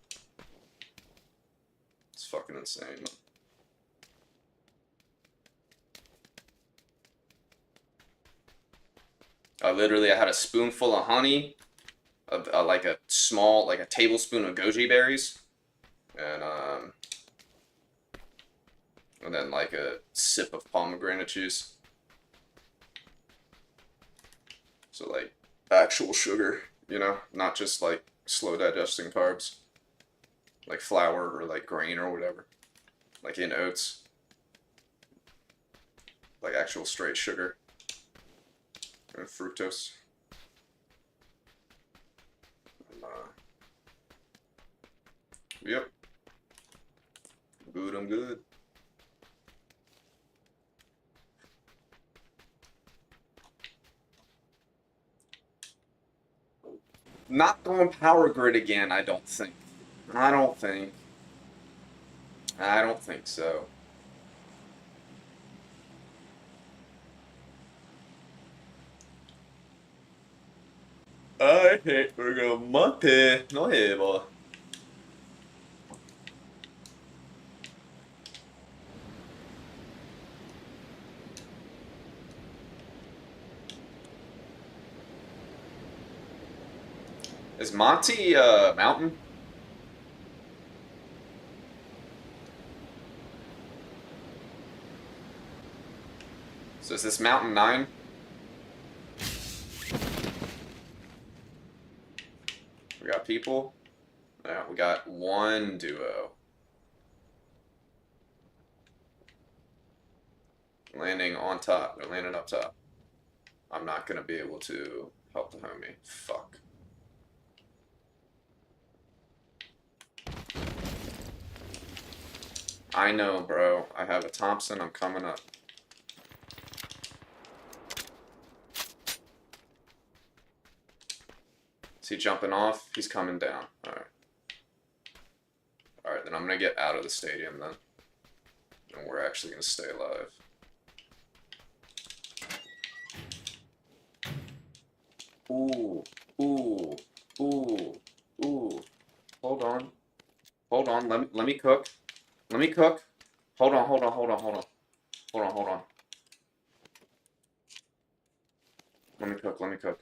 It's fucking insane, man. I had a spoonful of honey, like a small, like a tablespoon of goji berries, and then like a sip of pomegranate juice. So like actual sugar, you know, not just like slow digesting carbs, like flour or like grain or whatever, like in oats, like actual straight sugar and fructose. Yep. Good, I'm good. Not going power grid again, I don't think. I don't think. I don't think so. I hate bergamote. No hevo. Is Monty Mountain? So is this Mountain 9? We got people? Yeah, we got one duo. Landing on top. They're landing up top. I'm not gonna be able to help the homie. Fuck. I know, bro. I have a Thompson. I'm coming up. Is he jumping off? He's coming down. Alright. Alright, then I'm gonna get out of the stadium then. And we're actually gonna stay alive. Ooh. Ooh. Ooh. Ooh. Hold on. Hold on. Let me cook. Let me cook. Hold on, hold on, hold on, hold on. Hold on, hold on. Let me cook, let me cook.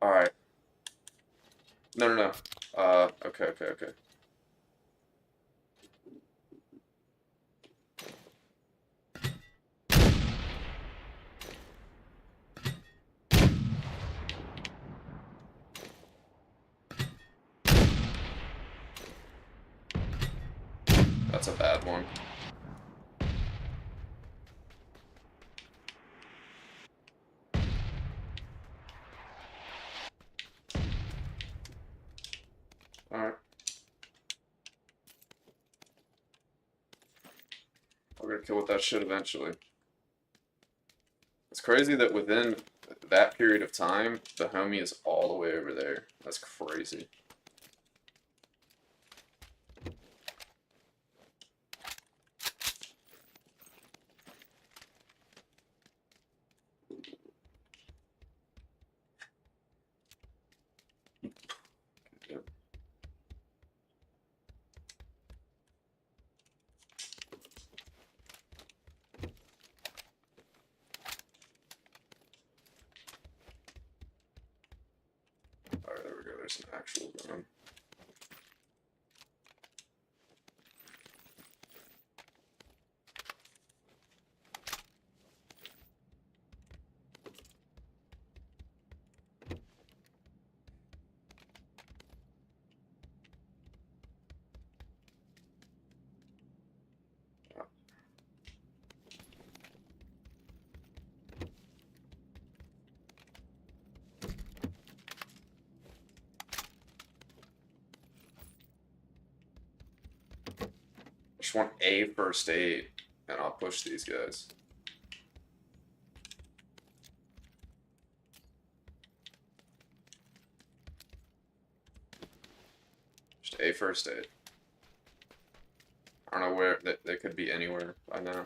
Alright. No, no, no. Okay, okay, okay. That's a bad one. Alright. I'll get kill with that shit eventually. It's crazy that within that period of time, the homie is all the way over there. That's crazy. Yep. Alright, there we go. There's an actual gun. Just want a first aid, and I'll push these guys. Just a first aid. I don't know where they could be anywhere by now.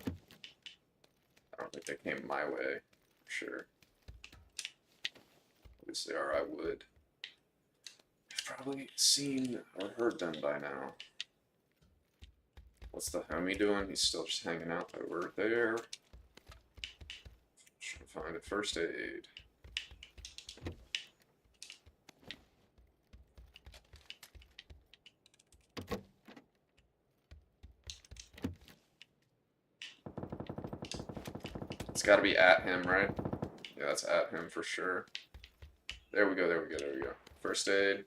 I don't think they came my way, for sure. At least they are, I would. I've probably seen or heard them by now. What's the homie doing? He's still just hanging out over there. Trying to find a first aid. It's gotta be at him, right? Yeah, that's at him for sure. There we go, there we go, there we go. First aid.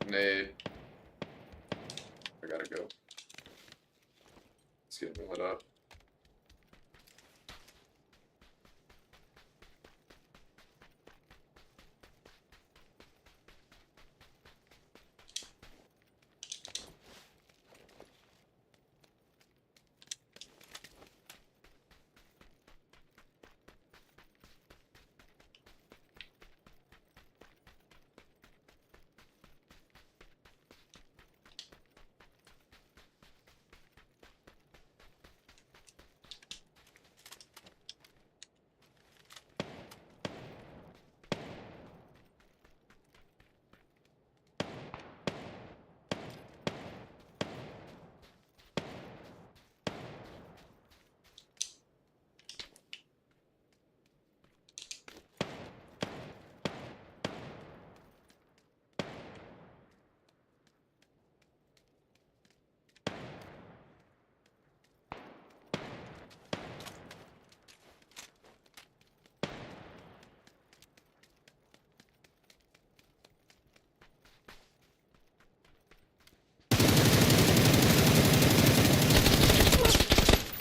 Nade. I gotta go. Let's get him lit up.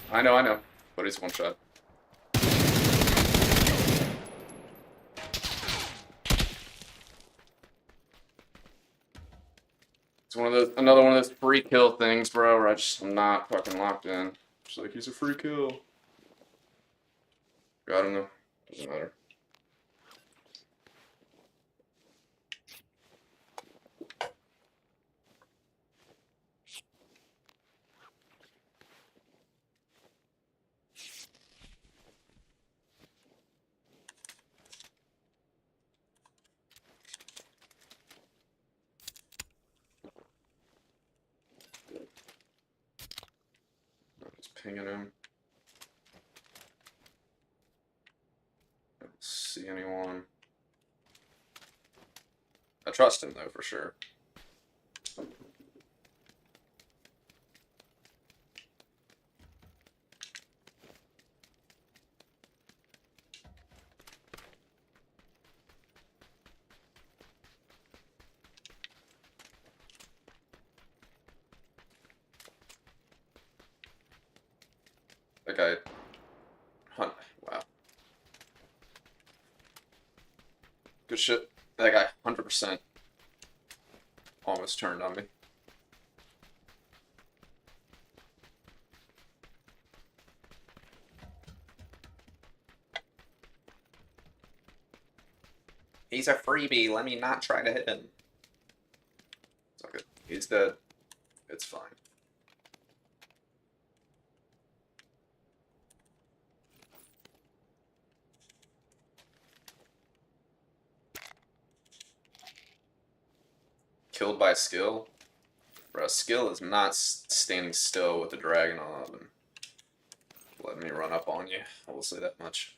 I know. But he's one shot. It's one of those, another one of those free kill things, bro, where I'm not fucking locked in. Just like, he's a free kill. Got him though. Doesn't matter. I'm just pinging him. I don't see anyone. That trust him though for sure. That guy, wow, good shit. That guy, 100%, almost turned on me. He's a freebie. Let me not try to hit him. It's all good. He's dead. It's fine. Killed by skill? Bro, skill is not standing still with the dragon on and letting me run up on you. I will say that much.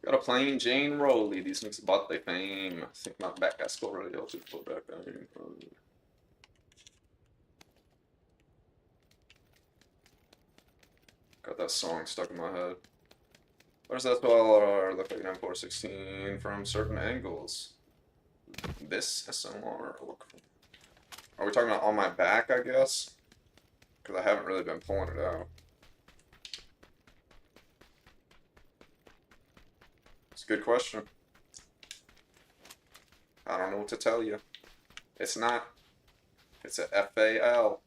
Got a plain Jane Rowley. These niggas bought they fame. I think my back got scored really. I'll just pull back down here. Got that song stuck in my head. What does that SLR look like in M416 from certain angles? This SLR look. Are we talking about on my back, I guess? Because I haven't really been pulling it out. It's a good question. I don't know what to tell you. It's not. It's a FAL.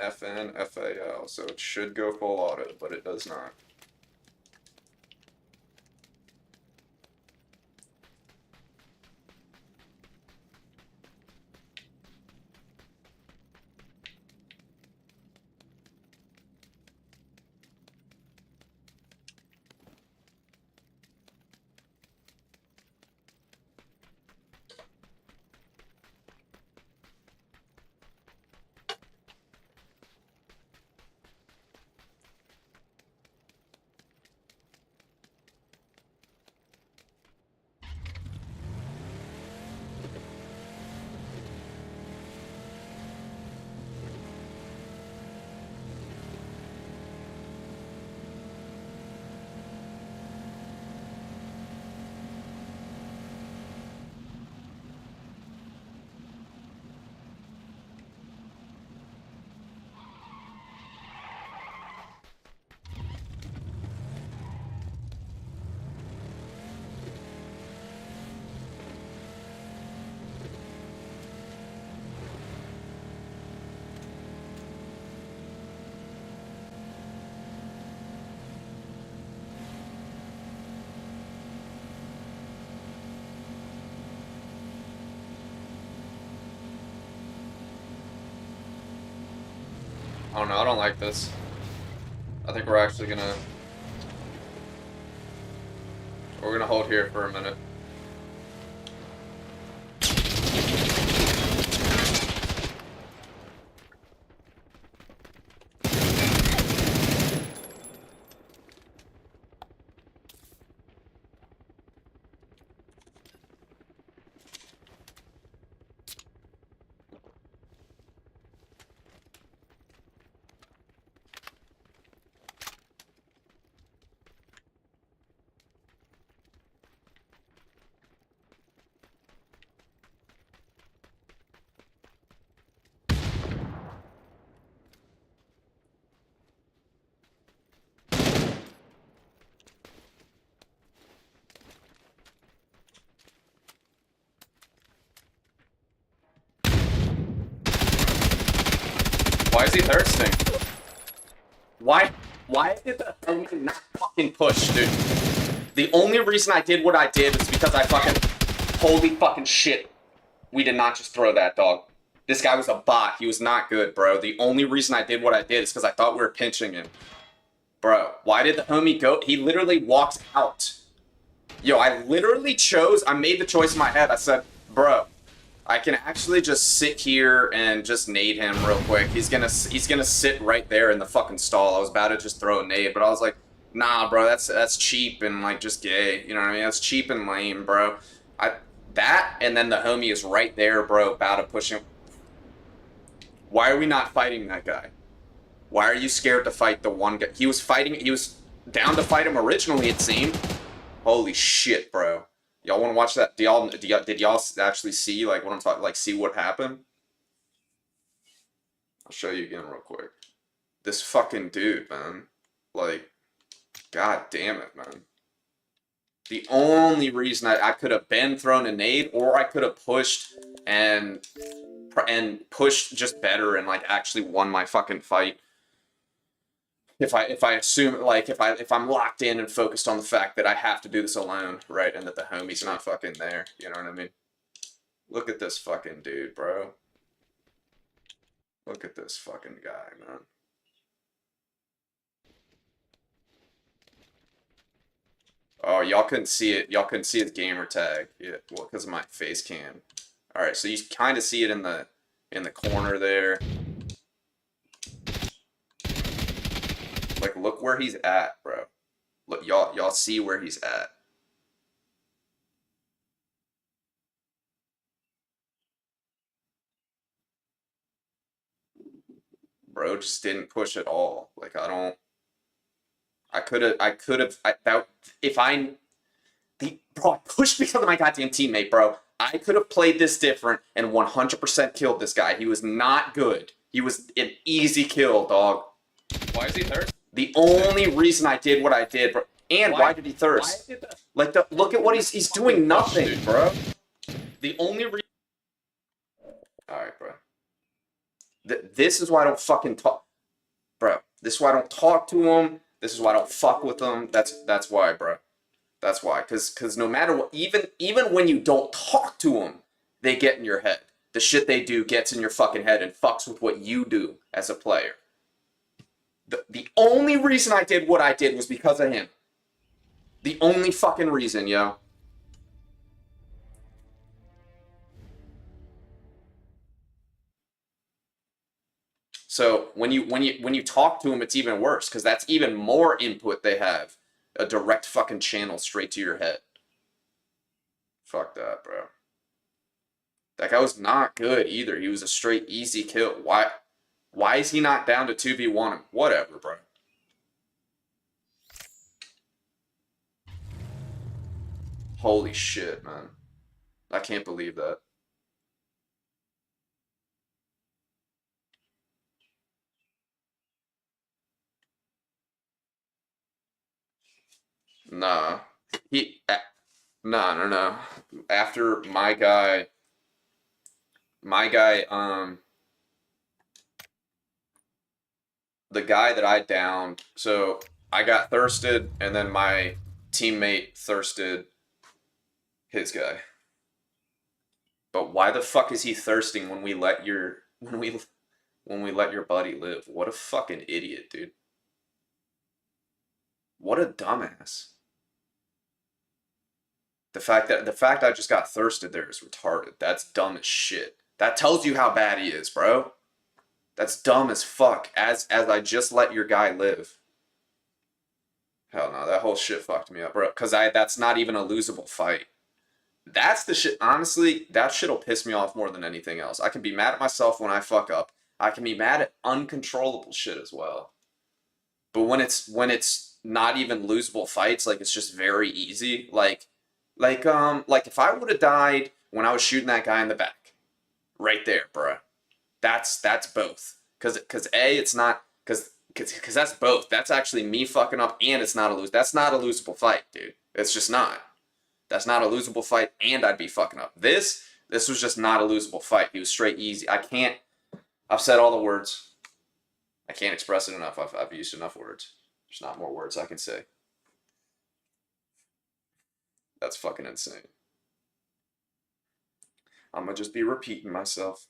FN, FAL. So it should go full auto, but it does not. I don't know, I don't like this. I think we're actually gonna We're gonna hold here for a minute. Why is he thirsting? Why did the homie not fucking push, dude? The only reason I did what I did was because I fucking... Holy fucking shit. We did not just throw that, dog. This guy was a bot. He was not good, bro. The only reason I did what I did is because I thought we were pinching him. Bro, why did the homie go? He literally walks out. Yo, I literally chose... I made the choice in my head. I said, bro, I can actually just sit here and just nade him real quick. He's gonna sit right there in the fucking stall. I was about to just throw a nade, but I was like, nah, bro, that's cheap and like just gay. You know what I mean? That's cheap and lame, bro. That and then the homie is right there, bro, about to push him. Why are we not fighting that guy? Why are you scared to fight the one guy? He was fighting. He was down to fight him originally, it seemed. Holy shit, bro. Y'all want to watch that? Did y'all actually see like what I'm talking? Like see what happened? I'll show you again real quick. This fucking dude, man. Like, god damn it, man. The only reason I could have been thrown a nade, or I could have pushed and pushed just better and like actually won my fucking fight. If I assume like if I'm locked in and focused on the fact that I have to do this alone, right, and that the homie's not fucking there, you know what I mean? Look at this fucking dude, bro. Look at this fucking guy, man. Oh, y'all couldn't see it. Y'all couldn't see his gamer tag. Yeah, well, because of my face cam. All right, so you kind of see it in the corner there. Like, look where he's at, bro. Look, y'all see where he's at. Bro just didn't push at all. Like, I could have, bro, I pushed because of my goddamn teammate, bro. I could have played this different and 100% killed this guy. He was not good. He was an easy kill, dog. Why is he thirsty? The only reason I did what I did, bro. And why did he thirst? Like, look at what he's doing nothing, bro. The only reason... Alright, bro. This is why I don't fucking talk... Bro, this is why I don't talk to him. This is why I don't fuck with him. That's why, bro. That's why. Because no matter what... Even when you don't talk to them, they get in your head. The shit they do gets in your fucking head and fucks with what you do as a player. The only reason I did what I did was because of him. The only fucking reason, yo. So when you talk to them, it's even worse because that's even more input they have. A direct fucking channel straight to your head. Fuck that, bro. That guy was not good either. He was a straight easy kill. Why is he not down to 2v1 him? Whatever, bro. Holy shit, man. I can't believe that. Nah. No. After my guy, the guy that I downed, so I got thirsted, and then my teammate thirsted his guy. But why the fuck is he thirsting when we let your buddy live? What a fucking idiot, dude. What a dumbass. The fact I just got thirsted there is retarded. That's dumb as shit. That tells you how bad he is, bro. That's dumb as fuck. As I just let your guy live. Hell no, that whole shit fucked me up, bro. Cause that's not even a losable fight. That's the shit. Honestly, that shit'll piss me off more than anything else. I can be mad at myself when I fuck up. I can be mad at uncontrollable shit as well. But when it's not even losable fights, like it's just very easy. Like if I would have died when I was shooting that guy in the back, right there, bruh. That's both. Cause A, it's not cause that's both. That's actually me fucking up, and it's not a lose. That's not a losable fight, dude. It's just not. That's not a losable fight, and I'd be fucking up. This was just not a losable fight. He was straight easy. I can't. I've said all the words. I can't express it enough. I've used enough words. There's not more words I can say. That's fucking insane. I'm gonna just be repeating myself.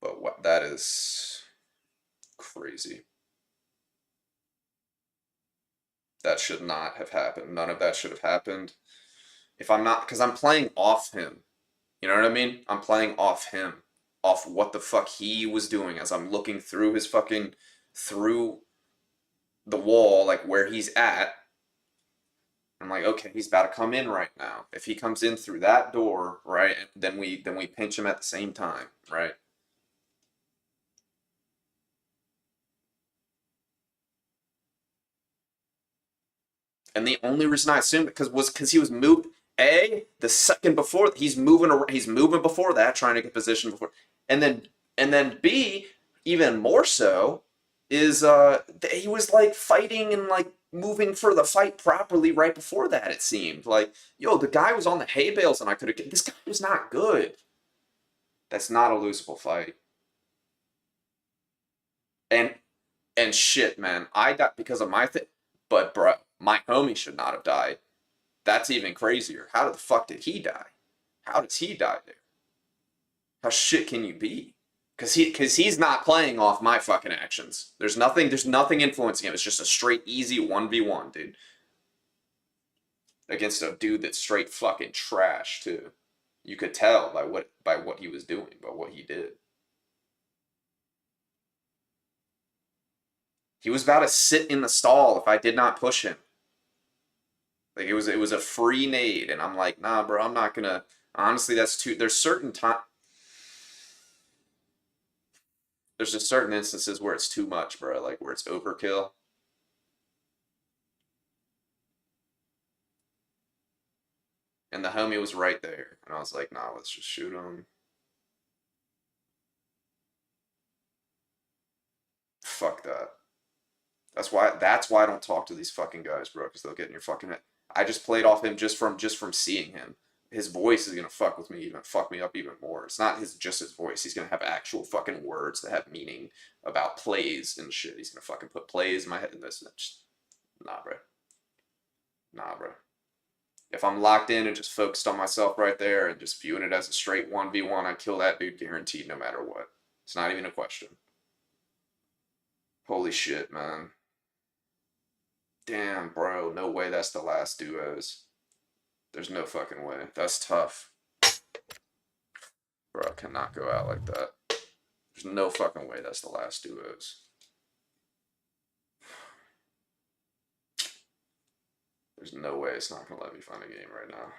But what that is crazy. That should not have happened. None of that should have happened. If I'm not, because I'm playing off him. You know what I mean? I'm playing off him, off what the fuck he was doing as I'm looking through his fucking, through the wall, like where he's at. I'm like, okay, he's about to come in right now. If he comes in through that door, right, then we pinch him at the same time, right? And the only reason I assumed it because he was moved. The second before he's moving before that, trying to get position before, and then B, even more so, is he was like fighting and like moving for the fight properly right before that. It seemed like yo, the guy was on the hay bales, and I could have. This guy was not good. That's not a losable fight. And shit, man, I died because of my thing. But bro, my homie should not have died. That's even crazier. How the fuck did he die? How does he die there? How shit can you be? Cause he's not playing off my fucking actions. There's nothing influencing him. It's just a straight easy 1v1, dude. Against a dude that's straight fucking trash too. You could tell by what he was doing, by what he did. He was about to sit in the stall if I did not push him. Like it was a free nade, and I'm like, nah, bro, I'm not gonna. Honestly, that's too. There's certain time. There's just certain instances where it's too much, bro. Like where it's overkill. And the homie was right there, and I was like, nah, let's just shoot him. Fuck that. That's why I don't talk to these fucking guys, bro, because they'll get in your fucking head. I just played off him just from seeing him. His voice is gonna fuck me up even more. It's not his voice. He's gonna have actual fucking words that have meaning about plays and shit. He's gonna fucking put plays in my head and this and that. Just, nah, bro. Nah, bro. If I'm locked in and just focused on myself right there and just viewing it as a straight 1v1, I kill that dude guaranteed no matter what. It's not even a question. Holy shit, man. Damn, bro. No way that's the last duos. There's no fucking way. That's tough. Bro, I cannot go out like that. There's no fucking way that's the last duos. There's no way it's not gonna let me find a game right now.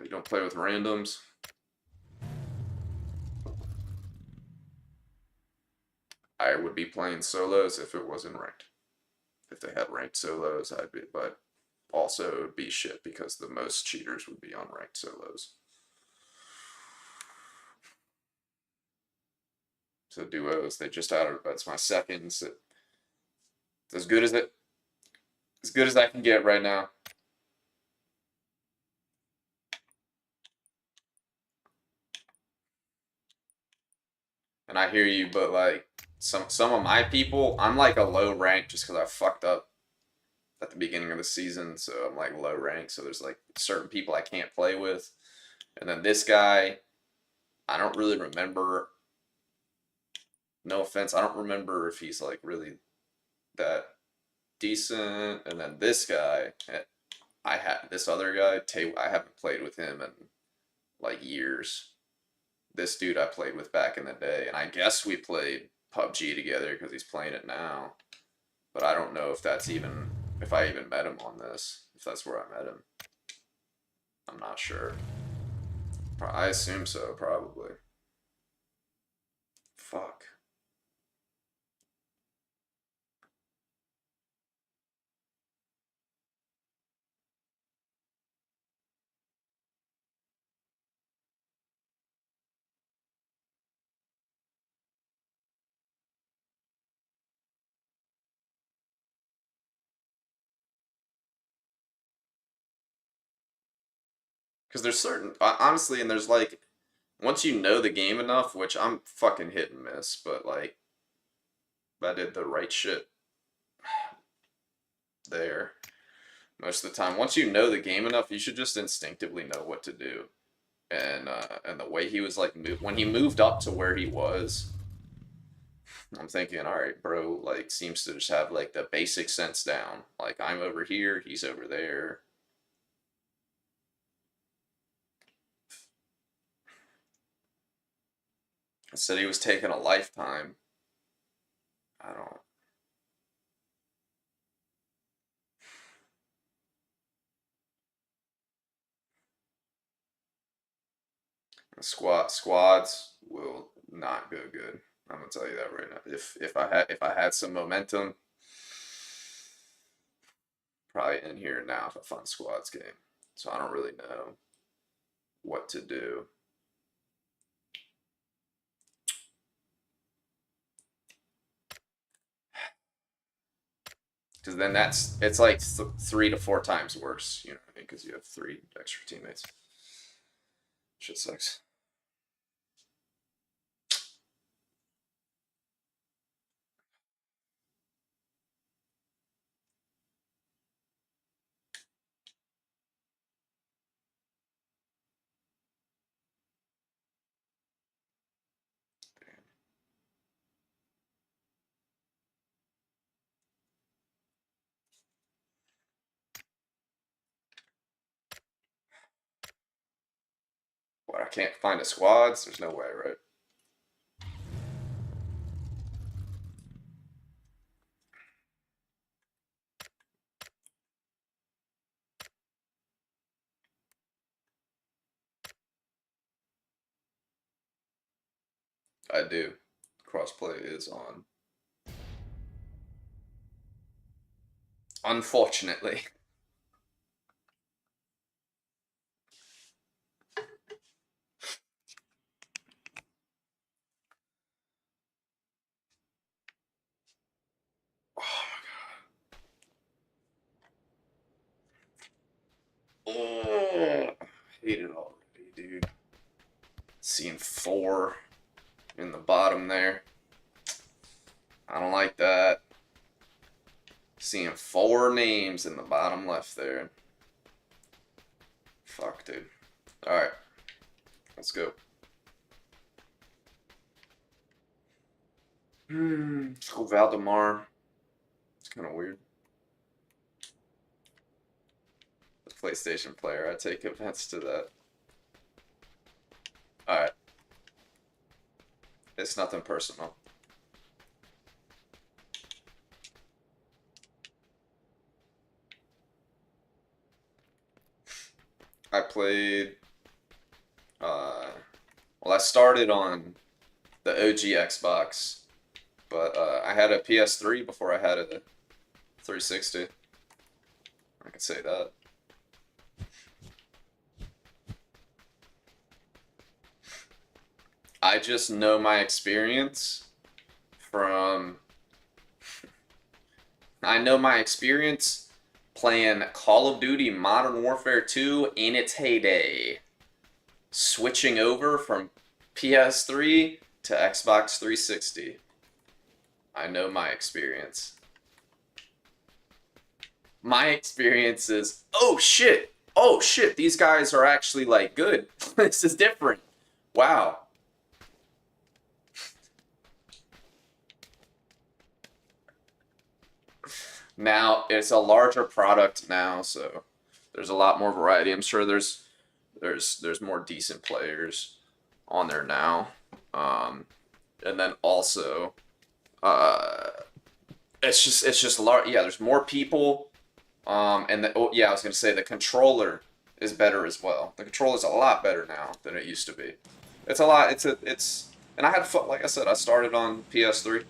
You don't play with randoms. I would be playing solos if it wasn't ranked. If they had ranked solos, I'd be, but also it would be shit because the most cheaters would be on ranked solos. So duos, they just added. That's my second. So as good as it, as good as I can get right now. And I hear you, but like some of my people, I'm like a low rank just because I fucked up. at the beginning of the season, so I'm like low rank. So there's like certain people I can't play with, and then this guy, I don't really remember. No offense, I don't remember if he's like really that decent. And then this guy, I had this other guy, I haven't played with him in like years. This dude I played with back in the day, and I guess we played PUBG together because he's playing it now. But I don't know if I even met him on this, if that's where I met him. I'm not sure. I assume so, probably. Fuck. Because there's certain, honestly, and there's like, once you know the game enough, which I'm fucking hit and miss, but like, I did the right shit there most of the time. Once you know the game enough, you should just instinctively know what to do. And the way he was like when he moved up to where he was, I'm thinking, all right, bro, like seems to just have like the basic sense down. Like I'm over here, he's over there. I said he was taking a lifetime. I don't. Squads will not go good. I'm gonna tell you that right now. If I had some momentum, probably in here now if I find squads game. So I don't really know what to do. Because then it's like 3 to 4 times worse, you know what I mean? Because you have 3 extra teammates. Shit sucks. What, I can't find a squads? There's no way, right? I do. Crossplay is on. Unfortunately. Oh, I hate it already, dude. Seeing 4 in the bottom there. I don't like that. Seeing 4 names in the bottom left there. Fuck, dude. Alright. Let's go. Let's go Valdemar. It's kind of weird. As a PlayStation player, I take offense to that. Alright. It's nothing personal. I played, well, I started on the OG Xbox, but I had a PS3 before I had a 360. I can say that. I just know my experience from. I know my experience playing Call of Duty Modern Warfare 2 in its heyday. Switching over from PS3 to Xbox 360. I know my experience. my experience is, oh shit, these guys are actually like good. This is different. Wow. Now it's a larger product now, so there's a lot more variety. I'm sure there's more decent players on there now. And then also, uh, it's just large. Yeah, there's more people. And oh yeah, I was gonna say the controller is better as well. The controller's a lot better now than it used to be. It's a lot. And I had fun. Like I said, I started on PS3.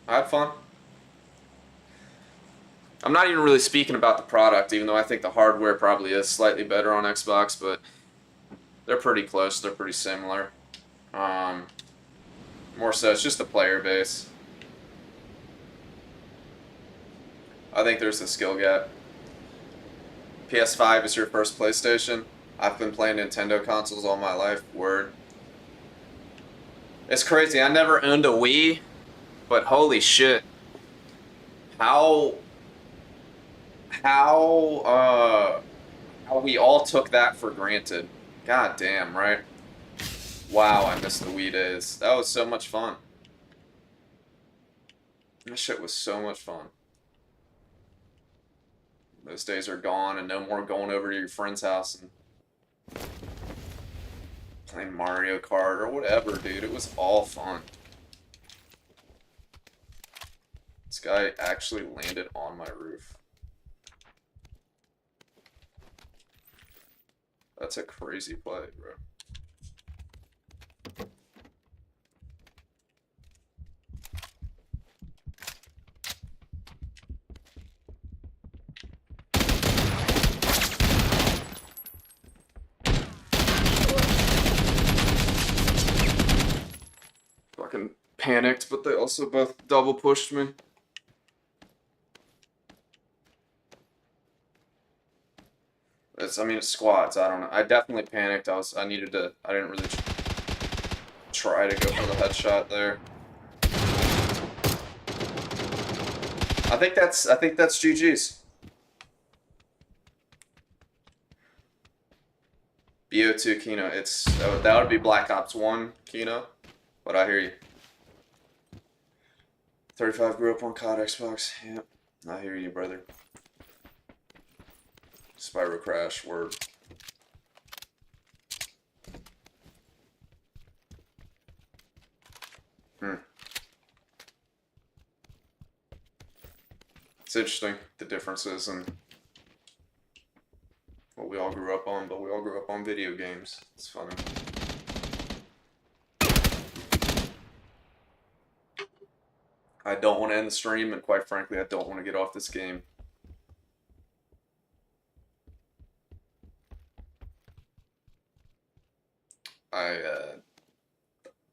I had fun. I'm not even really speaking about the product, even though I think the hardware probably is slightly better on Xbox, but they're pretty close. They're pretty similar. Um, More so, it's just the player base. I think there's a skill gap. PS5 is your first PlayStation. I've been playing Nintendo consoles all my life. Word. It's crazy. I never owned a Wii, but holy shit. How how we all took that for granted. God damn, right? Wow, I miss the Wii days. That was so much fun. That shit was so much fun. Those days are gone, and no more going over to your friend's house and playing Mario Kart or whatever, dude. It was all fun. This guy actually landed on my roof. That's a crazy play, bro. Fucking panicked, but they also both double pushed me. It's squads. I don't know. I definitely panicked. I didn't really try to go for the headshot there. I think that's GG's. BO2 Kino. That would be Black Ops 1 Kino, but I hear you. 35 grew up on COD Xbox. Yep, I hear you, brother. Spyro Crash, word. It's interesting, the differences in what we all grew up on, but we all grew up on video games. It's funny. I don't want to end the stream, and quite frankly, I don't want to get off this game. I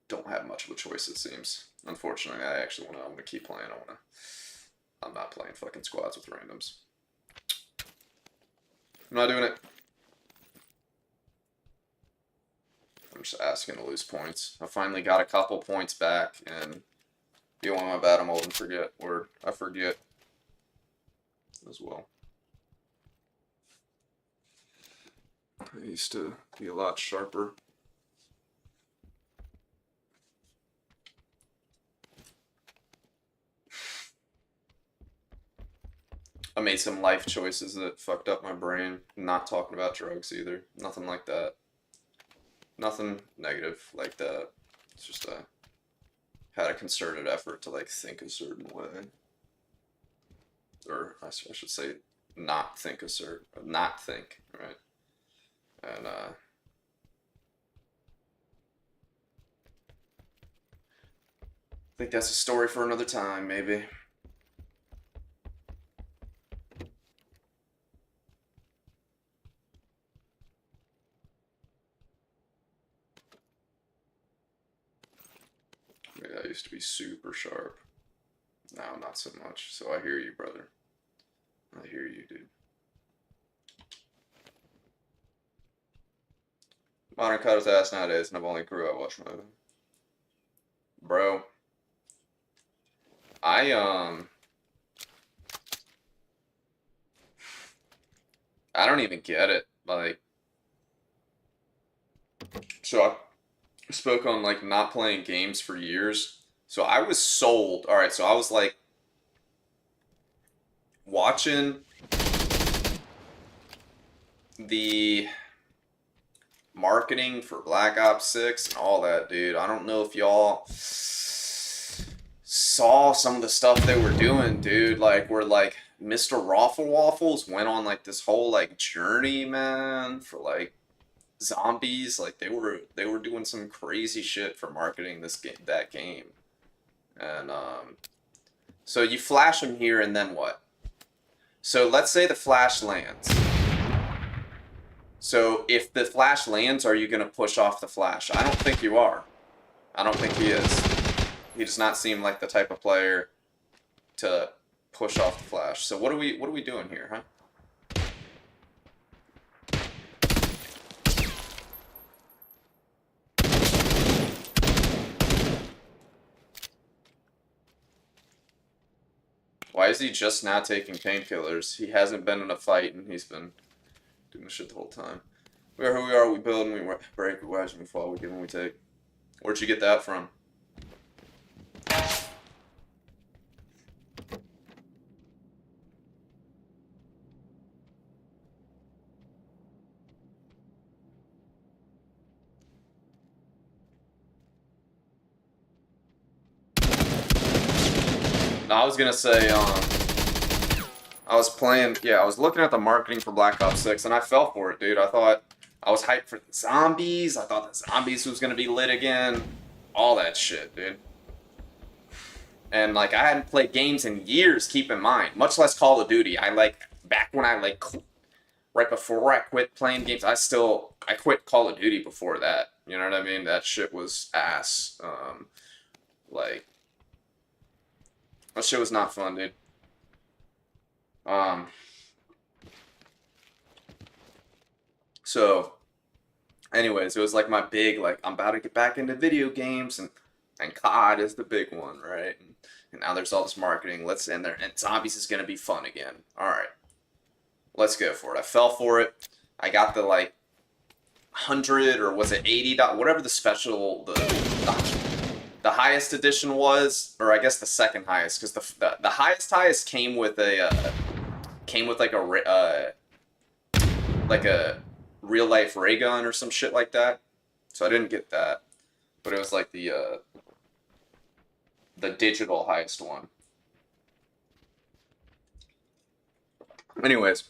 don't have much of a choice, it seems. Unfortunately, I want to keep playing. I'm not playing fucking squads with randoms. I'm not doing it. I'm just asking to lose points. I finally got a couple points back, and the only one bad I'm old and forget, or I forget as well. I used to be a lot sharper. I made some life choices that fucked up my brain. Not talking about drugs either. Nothing like that. Nothing negative like that. It's just had a concerted effort to like think a certain way. Or I should say not think not think, right? And I think that's a story for another time, maybe. I used to be super sharp. Now not so much. So I hear you, brother. I hear you, dude. Modern cut his ass nowadays, and I've only grew up watching it. Bro. I I don't even get it. Like, so I spoke on like not playing games for years. So I was sold. All right, so I was like watching the marketing for Black Ops 6 and all that, dude. I don't know if y'all saw some of the stuff they were doing, dude. Like, where like Mr. Raffle Waffles went on like this whole like journey, man, for like zombies. Like they were doing some crazy shit for marketing this game, that game. And so you flash them here, and then what? So let's say the flash lands. So if the flash lands, are you going to push off the flash? I don't think you are. I don't think he is. He does not seem like the type of player to push off the flash. So what are we doing here, huh? Why is he just now taking painkillers? He hasn't been in a fight, and he's been doing this shit the whole time. We are who we are, we build and we break, we rise and we fall, we give and we take. Where'd you get that from? No, I was gonna say, I was playing, yeah, I was looking at the marketing for Black Ops 6, and I fell for it, dude. I thought, I was hyped for the zombies, I thought the zombies was gonna be lit again, all that shit, dude. And, like, I hadn't played games in years, keep in mind, much less Call of Duty. I, like, back when I, like, right before I quit playing games, I quit Call of Duty before that, you know what I mean? That shit was ass, like, that shit was not fun, dude. Um, so, anyways, it was like my big, like, I'm about to get back into video games, and COD is the big one, right? And now there's all this marketing. Let's end there, and zombies is gonna be fun again. All right, let's go for it. I fell for it. I got the like 100 or was it 80 whatever the special the highest edition was, or I guess the second highest, because the highest came with a came with like a real life ray gun or some shit like that. So I didn't get that, but it was like the digital highest one. Anyways,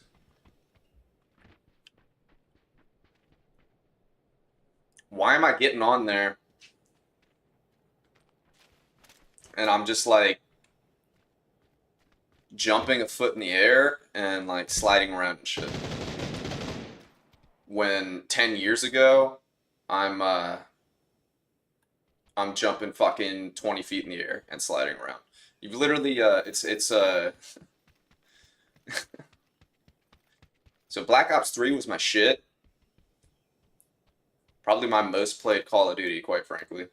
why am I getting on there and I'm just like jumping a foot in the air and like sliding around and shit? When 10 years ago, I'm uh I'm jumping fucking 20 feet in the air and sliding around. You've literally it's so Black Ops 3 was my shit. Probably my most played Call of Duty, quite frankly.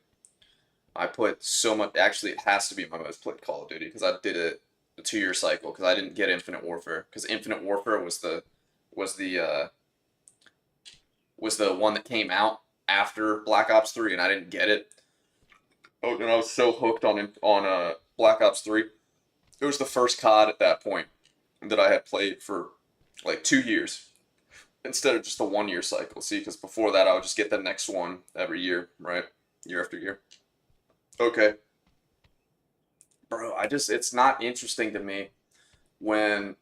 I put so much. Actually, it has to be my most played Call of Duty because I did a 2 year cycle because I didn't get Infinite Warfare because Infinite Warfare was the uh, was the one that came out after Black Ops 3, and I didn't get it. Oh, and I was so hooked on Black Ops 3. It was the first COD at that point that I had played for like 2 years instead of just the 1 year cycle. See, because before that I would just get the next one every year, right? Year after year. Okay, bro. It's not interesting to me when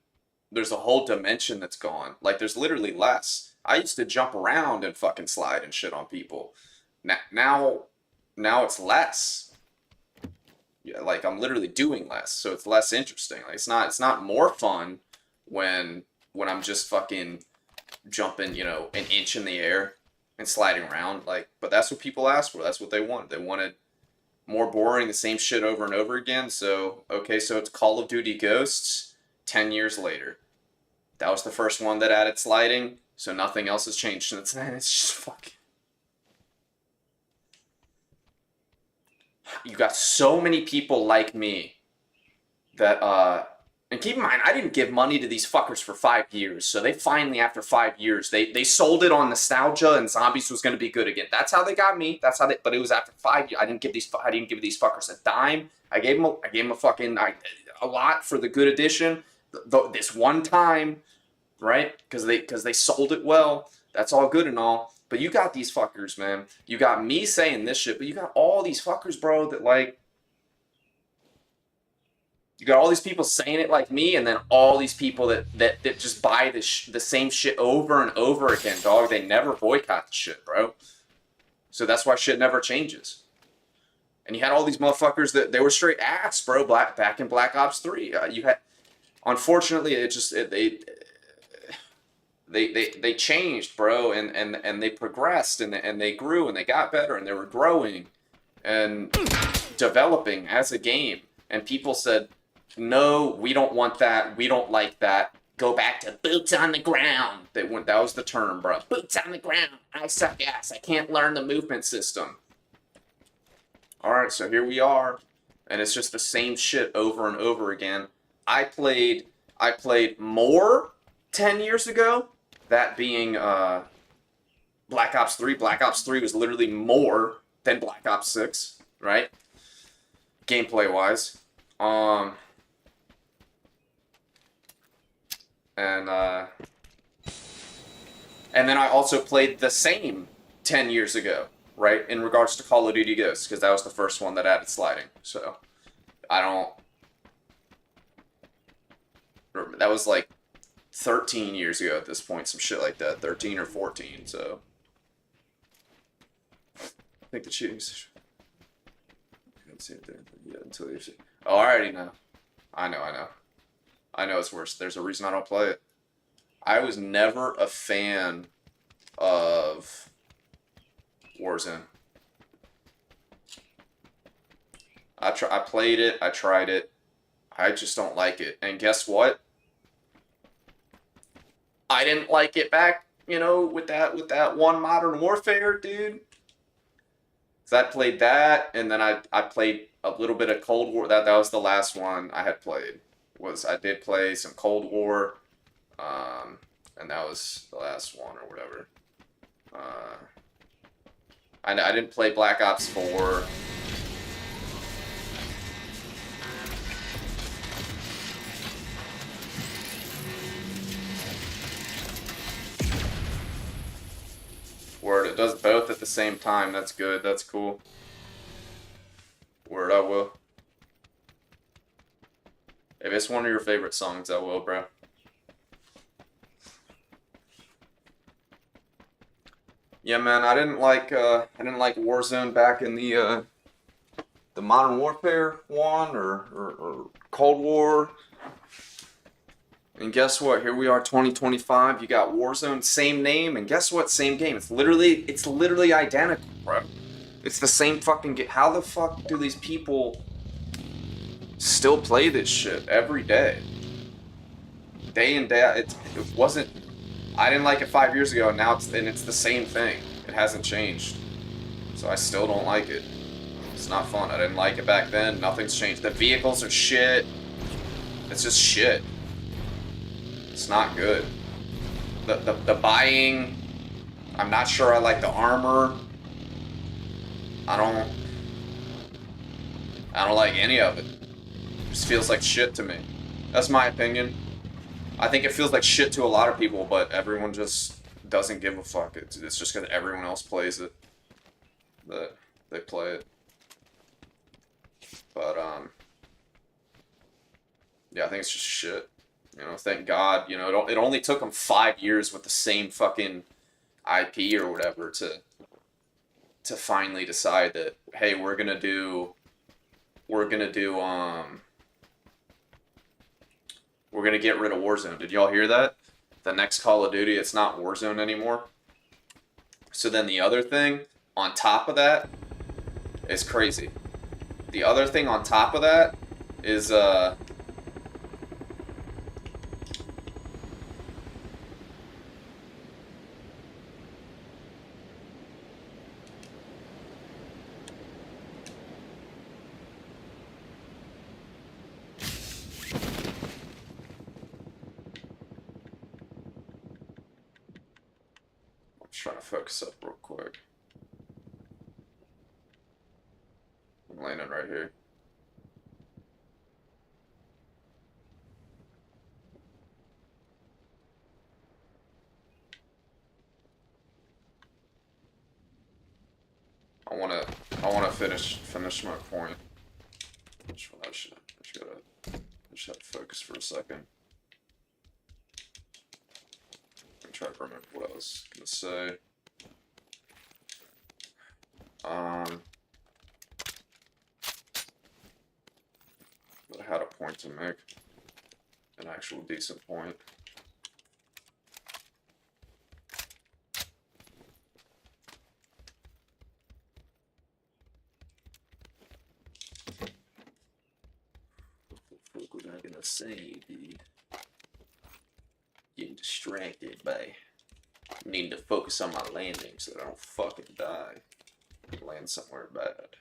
there's a whole dimension that's gone. Like there's literally less. I used to jump around and fucking slide and shit on people. Now it's less. Yeah, like I'm literally doing less, so it's less interesting. Like it's not more fun when I'm just fucking jumping, an inch in the air and sliding around. Like, but that's what people asked for. That's what they wanted. They wanted more boring, the same shit over and over again. So okay, so it's Call of Duty Ghosts. 10 years later, that was the first one that added sliding. So nothing else has changed since then. It's just fucking. You got so many people like me that And keep in mind, I didn't give money to these fuckers for 5 years. So they finally, after 5 years, they sold it on nostalgia and zombies was going to be good again. That's how they got me. That's how they. But it was after 5 years. I didn't give these fuckers a dime. I gave them a lot for the good edition. This one time, right? Because they sold it well. That's all good and all. But you got these fuckers, man. You got me saying this shit, but you got all these fuckers, bro, that like. You got all these people saying it like me, and then all these people that just buy the same shit over and over again, dog. They never boycott the shit, bro. So that's why shit never changes. And you had all these motherfuckers that they were straight ass, bro. Back in Black Ops 3, you had. Unfortunately, they changed, bro, and they progressed and they grew and they got better and they were growing and developing as a game. And people said, no, we don't want that. We don't like that. Go back to boots on the ground. That was the term, bro. Boots on the ground. I suck ass. I can't learn the movement system. Alright, so here we are. And it's just the same shit over and over again. I played more 10 years ago. That being Black Ops 3. Black Ops 3 was literally more than Black Ops 6, right? Gameplay-wise. And then I also played the same 10 years ago, right? In regards to Call of Duty Ghosts, because that was the first one that added sliding. So, that was like 13 years ago at this point, some shit like that. 13 or 14, so. I think the cheating's. See it there. Yeah, until you see. Oh, I already know. I know it's worse. There's a reason I don't play it. I was never a fan of Warzone. I played it. I tried it. I just don't like it. And guess what? I didn't like it back, with that one Modern Warfare, dude. So I played that, and then I played a little bit of Cold War. That was the last one I had played. I did play some Cold War, and that was the last one or whatever. I didn't play Black Ops 4. Word, it does both at the same time. That's good. That's cool. Word, I will. If it's one of your favorite songs, I will, bro. Yeah, man, I didn't like Warzone back in the Modern Warfare one or Cold War. And guess what? Here we are, 2025. You got Warzone, same name, and guess what? Same game. It's literally identical, bro. It's the same fucking game. How the fuck do these people still play this shit every day? Day in, day out. It wasn't. I didn't like it 5 years ago, and now it's the same thing. It hasn't changed. So I still don't like it. It's not fun. I didn't like it back then. Nothing's changed. The vehicles are shit. It's just shit. It's not good. The buying, I'm not sure I like the armor. I don't like any of it. It just feels like shit to me. That's my opinion. I think it feels like shit to a lot of people, but everyone just doesn't give a fuck. It's just because everyone else plays it that they play it. But yeah, I think it's just shit. Thank God, it only took them 5 years with the same fucking IP or whatever to finally decide that, hey, we're gonna get rid of Warzone. Did y'all hear that? The next Call of Duty, it's not Warzone anymore. So then the other thing on top of that is crazy. The other thing on top of that is focus up real quick. I'm landing right here. I wanna finish my point. I just have to focus for a second. I'm trying to remember what I was gonna say. But I had a point to make, an actual decent point. What was I gonna say, dude? Getting distracted by needing to focus on my landing so that I don't fucking die. Land somewhere bad.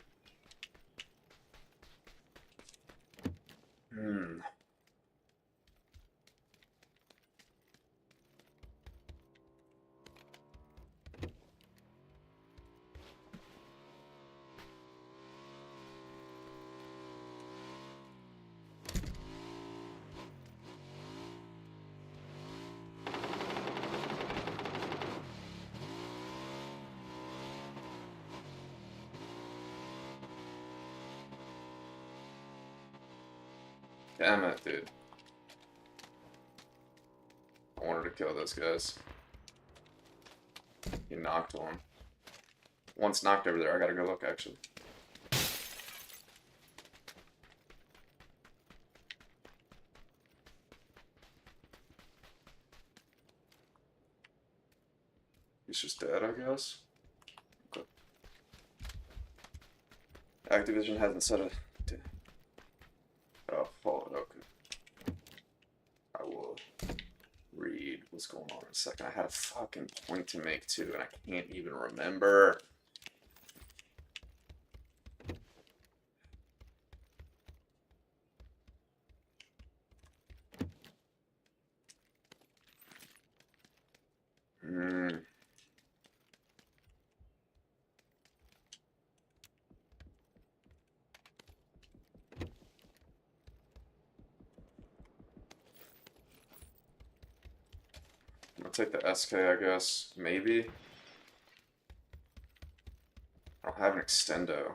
Damn it, dude. I wanted to kill those guys. He knocked one. One's knocked over there. I gotta go look, actually. He's just dead, I guess. Okay. Activision hasn't set a... Oh, follow it, okay. I will read what's going on in a second. I had a fucking point to make too, and I can't even remember. I'm gonna take the SK, I guess. Maybe. I don't have an extendo.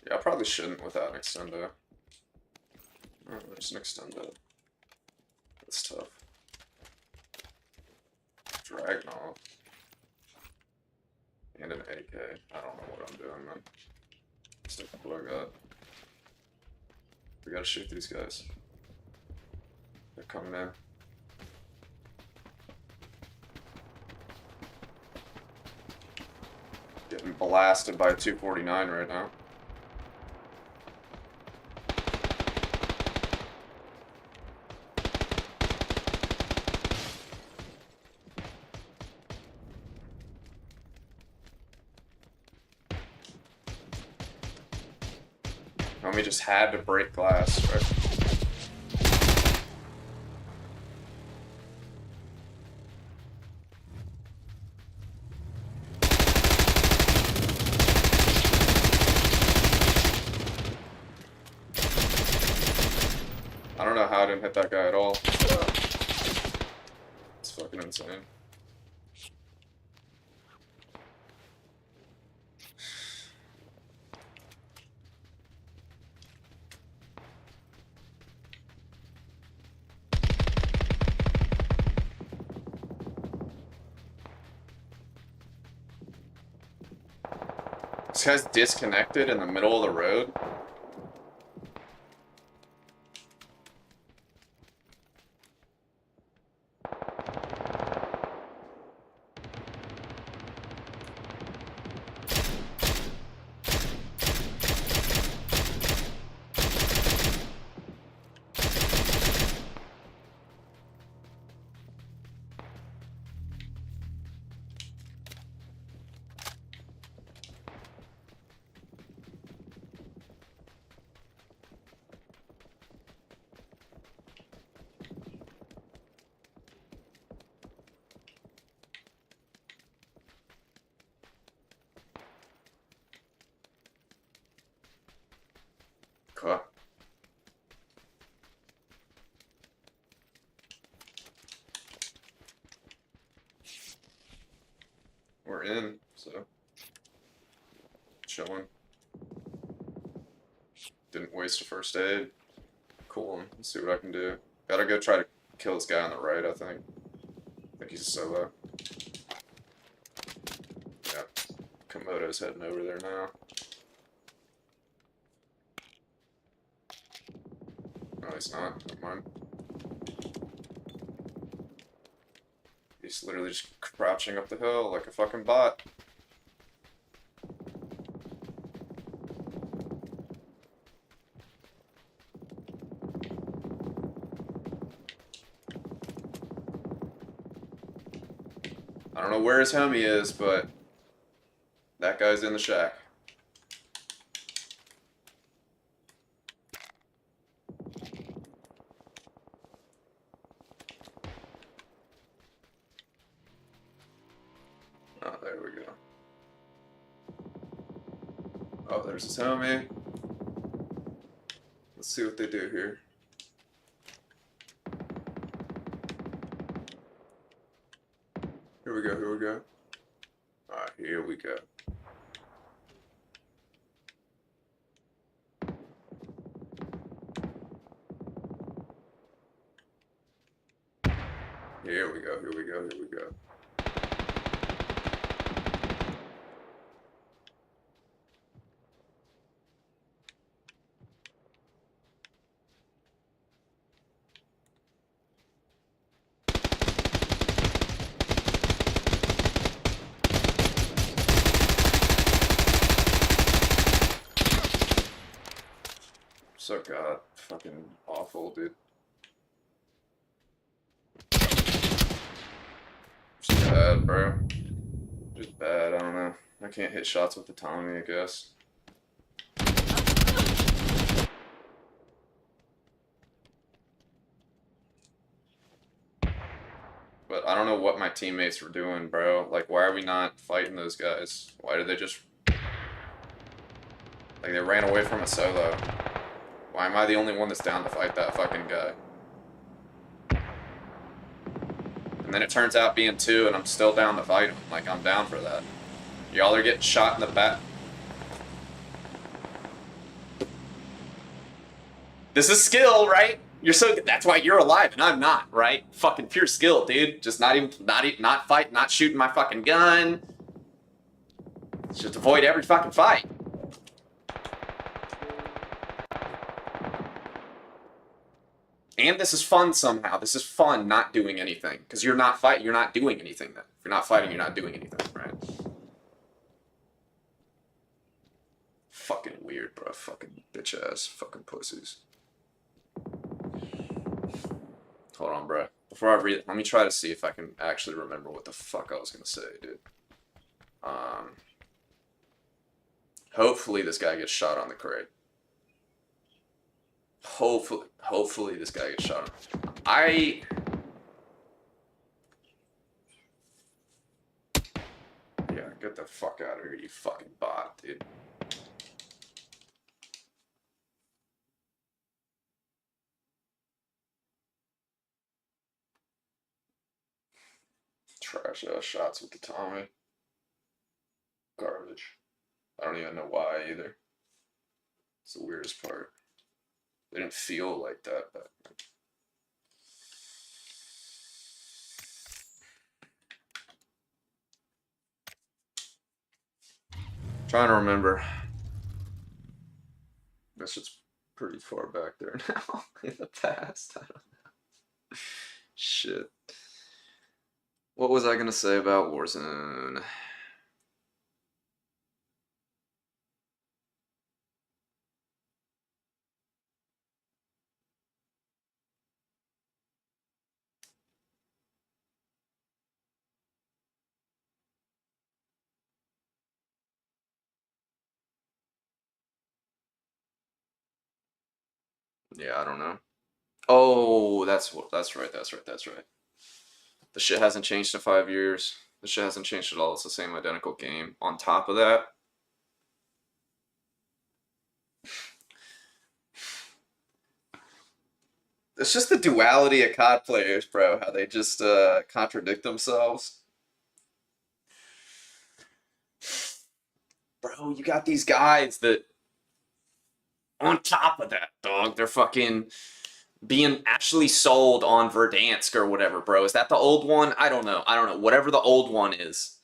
Yeah, I probably shouldn't without an extendo. Oh, there's an extendo. That's tough. Dragnaw. And an AK. I don't know what I'm doing, man. Stick with what I got. We gotta shoot these guys. They're coming in. Getting blasted by a 249 right now. And we just had to break glass, right? I don't know how I didn't hit that guy at all. It's fucking insane. This guy's disconnected in the middle of the road. Okay. We're in, so chilling. Didn't waste a first aid. Cool. Let's see what I can do. Gotta go try to kill this guy on the right, I think. I think he's a solo. Yeah. Komodo's heading over there now. No, he's not. Never mind. He's literally just crouching up the hill like a fucking bot. I don't know where his homie is, but that guy's in the shack. Oh, there we go. Oh, there's his homie. Let's see what they do here. Here we go, here we go. Alright, here we go. Here we go, here we go, here we go. So god, fucking awful, dude. Just bad, bro. Just bad, I don't know. I can't hit shots with the Tommy, I guess. But I don't know what my teammates were doing, bro. Like, why are we not fighting those guys? Why did they just... Like, they ran away from a solo. Why am I the only one that's down to fight that fucking guy? And then it turns out being two, and I'm still down to fight him. Like, I'm down for that. Y'all are getting shot in the back. This is skill, right? You're so good. That's why you're alive and I'm not, right? Fucking pure skill, dude. Just not fight, not shooting my fucking gun. Just avoid every fucking fight. And this is fun somehow. This is fun not doing anything. Because you're not fighting, you're not doing anything then. If you're not fighting, you're not doing anything, right? Fucking weird, bro. Fucking bitch ass. Fucking pussies. Hold on, bro. Before I read it, let me try to see if I can actually remember what the fuck I was gonna say, dude. Hopefully this guy gets shot on the crate. Hopefully this guy gets shot on. Yeah, get the fuck out of here, you fucking bot, dude. Trash ass shots with the Tommy. Garbage. I don't even know why either. It's the weirdest part. They didn't feel like that, but trying to remember. This shit's pretty far back there now in the past. I don't know. Shit. What was I gonna say about Warzone? Yeah, I don't know. Oh, that's right. The shit hasn't changed in 5 years. The shit hasn't changed at all. It's the same identical game. On top of that, It's just the duality of COD players, bro. How they just contradict themselves. Bro, you got these guys that, on top of that, dog, they're fucking being actually sold on Verdansk or whatever, bro. Is that the old one? I don't know. I don't know. Whatever the old one is.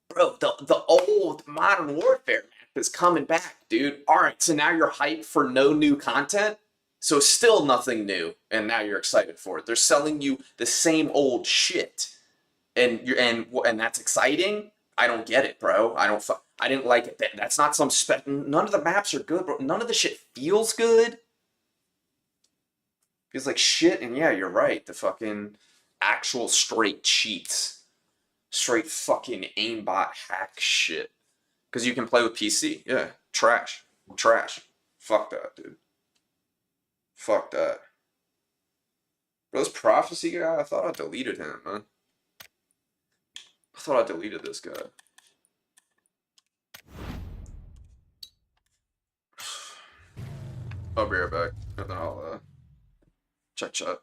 Bro, the old Modern Warfare map is coming back, dude. Alright, so now you're hyped for no new content? So still nothing new, and now you're excited for it. They're selling you the same old shit. And that's exciting. I don't get it, bro. I didn't like it. That's not some spec. None of the maps are good, bro. None of the shit feels good. Feels like shit. And yeah, you're right. The fucking actual straight cheats, straight fucking aimbot hack shit. Because you can play with PC. Yeah, trash, trash. Fuck that, dude. Fuck that. Bro, this prophecy guy. I thought I deleted him, man. I thought I deleted this guy. I'll be right back, and then I'll check chat.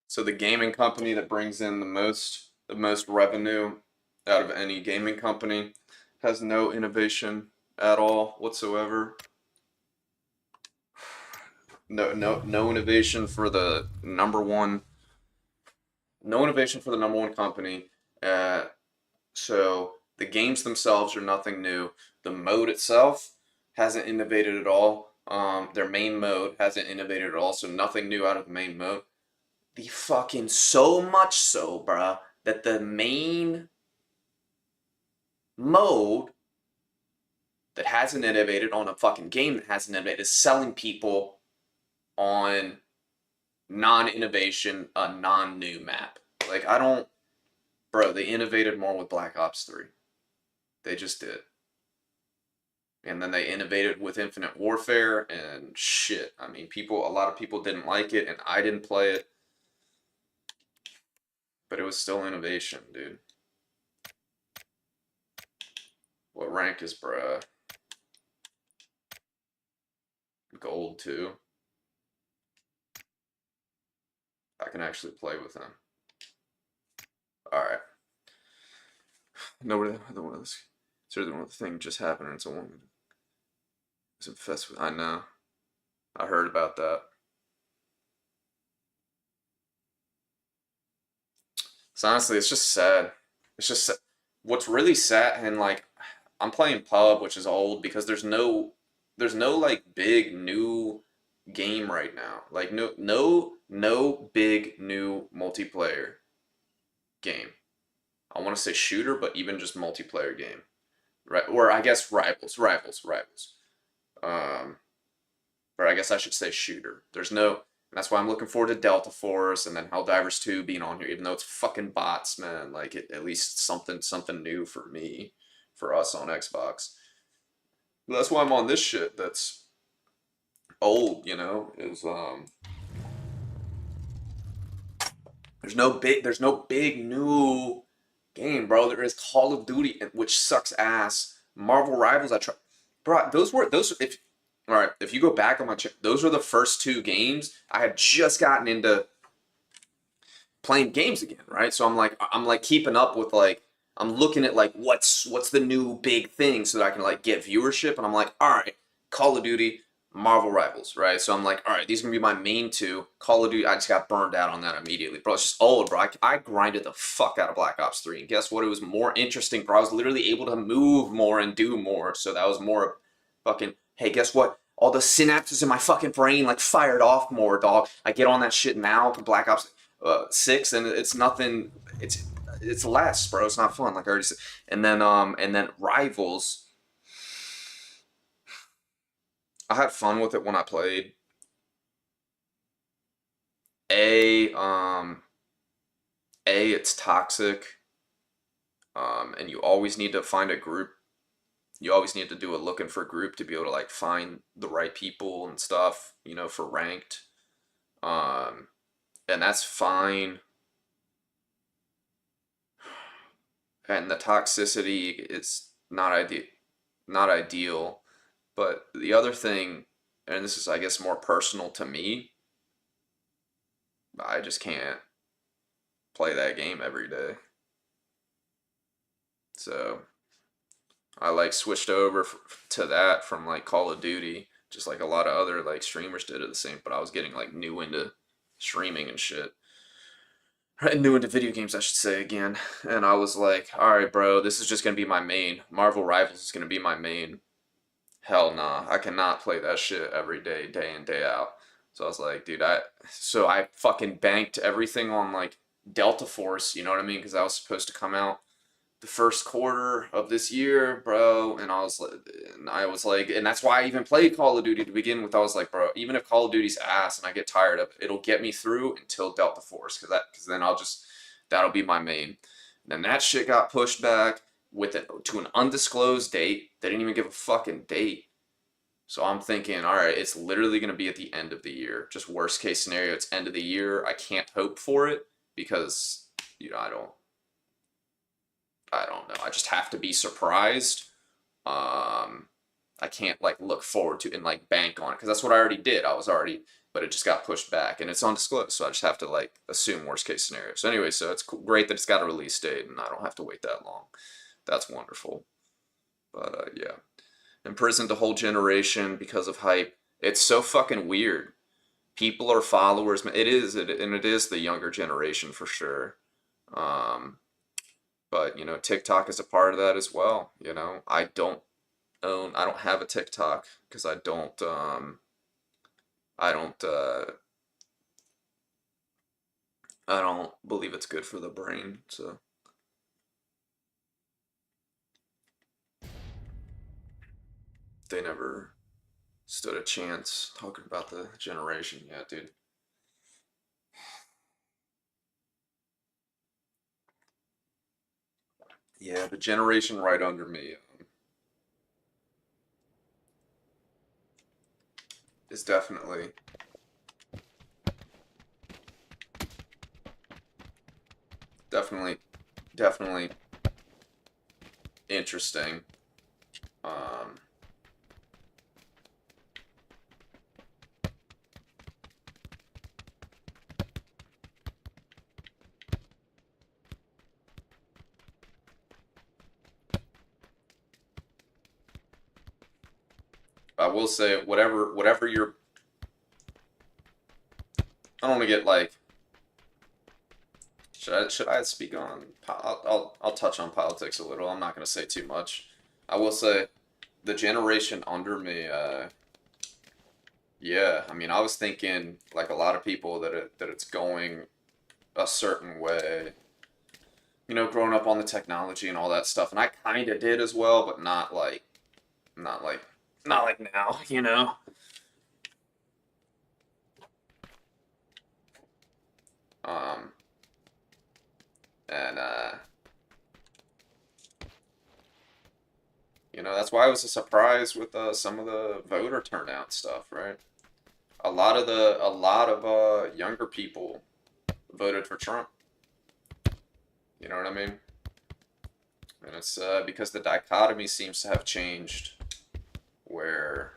So the gaming company that brings in the most revenue out of any gaming company has no innovation at all whatsoever. No innovation for the number one. No innovation for the number one company. So the games themselves are nothing new. The mode itself hasn't innovated at all. Their main mode hasn't innovated at all. So nothing new out of the main mode. The fucking so much so, bruh, that the main mode that hasn't innovated on a fucking game that hasn't innovated is selling people on non-innovation, a non-new map. Like, I don't, bro, they innovated more with Black Ops 3. They just did. And then they innovated with Infinite Warfare and shit. I mean, a lot of people didn't like it, and I didn't play it. But it was still innovation, dude. What rank is bruh? Gold too. I can actually play with them. Alright. Nobody, I don't want this. Seriously, one thing just happened and someone was infested with. I know. I heard about that. So honestly, it's just sad. It's just what's really sad, and like I'm playing pub, which is old because there's no like big new game right now. Like no big new multiplayer game. I want to say shooter, but even just multiplayer game. Right, or I guess rivals. Um, or I guess I should say shooter. There's no, and that's why I'm looking forward to Delta Force and then Helldivers 2 being on here, even though it's fucking bots, man. Like at least something new for me, for us on Xbox. But that's why I'm on this shit that's old, is there's no big new game, bro. There is Call of Duty, which sucks ass, Marvel Rivals, I tried. Bro, those. If all right, if you go back on my those were the first two games I had just gotten into playing games again, right? So I'm like keeping up with like I'm looking at like what's the new big thing so that I can like get viewership, and I'm like, all right, Call of Duty, Marvel Rivals, right? So I'm like, all right, these are gonna be my main two. Call of Duty, I just got burned out on that immediately, bro. It's just old, bro. I grinded the fuck out of Black Ops 3, and guess what? It was more interesting, bro. I was literally able to move more and do more, so that was more fucking. Hey, guess what? All the synapses in my fucking brain like fired off more, dog. I get on that shit now. Black Ops 6, and it's nothing. It's less, bro. It's not fun, like I already said. And then Rivals. I had fun with it when I played. A um it's toxic. And you always need to find a group. You always need to do a looking for group to be able to like find the right people and stuff, you know, for ranked. Um, and that's fine. And the toxicity is not ideal. But the other thing, and this is I guess more personal to me, I just can't play that game every day. So I like switched over to that from like Call of Duty, just like a lot of other like streamers did at the same. But I was getting like new into streaming and shit, new into video games, I should say again. And I was like, all right, bro, this is just gonna be my main. Marvel Rivals is gonna be my main. Hell nah, I cannot play that shit every day, day in, day out. So I was like, dude, I fucking banked everything on like Delta Force, you know what I mean? Because that was supposed to come out the first quarter of this year, bro. And I was like, and that's why I even played Call of Duty to begin with. I was like, bro, even if Call of Duty's ass and I get tired of it, it'll get me through until Delta Force, because then that'll be my main. And then that shit got pushed back with it to an undisclosed date. They didn't even give a fucking date. So I'm thinking, all right, it's literally going to be at the end of the year. Just worst case scenario, it's end of the year. I can't hope for it because, you know, I don't know. I just have to be surprised. I can't like look forward to and like bank on it because that's what I already did. But it just got pushed back and it's undisclosed. So I just have to like assume worst case scenario. So anyway, so it's great that it's got a release date and I don't have to wait that long. That's wonderful. But yeah, imprisoned a whole generation because of hype. It's so fucking weird. People are followers. And it is the younger generation for sure. Um, but you know, TikTok is a part of that as well. You know, I don't have a TikTok because I don't, I don't believe it's good for the brain. So they never stood a chance talking about the generation. Yeah, dude. Yeah, the generation right under me is definitely, definitely interesting. Um, I will say whatever your I don't want to get like should I speak on I'll touch on politics a little. I'm not going to say too much. I will say the generation under me yeah, I mean I was thinking like a lot of people that it's going a certain way. You know, growing up on the technology and all that stuff and I kind of did as well, but not like not like now, you know. Um and you know, that's why I was surprised with some of the voter turnout stuff, right? A lot of younger people voted for Trump. You know what I mean? And it's because the dichotomy seems to have changed, where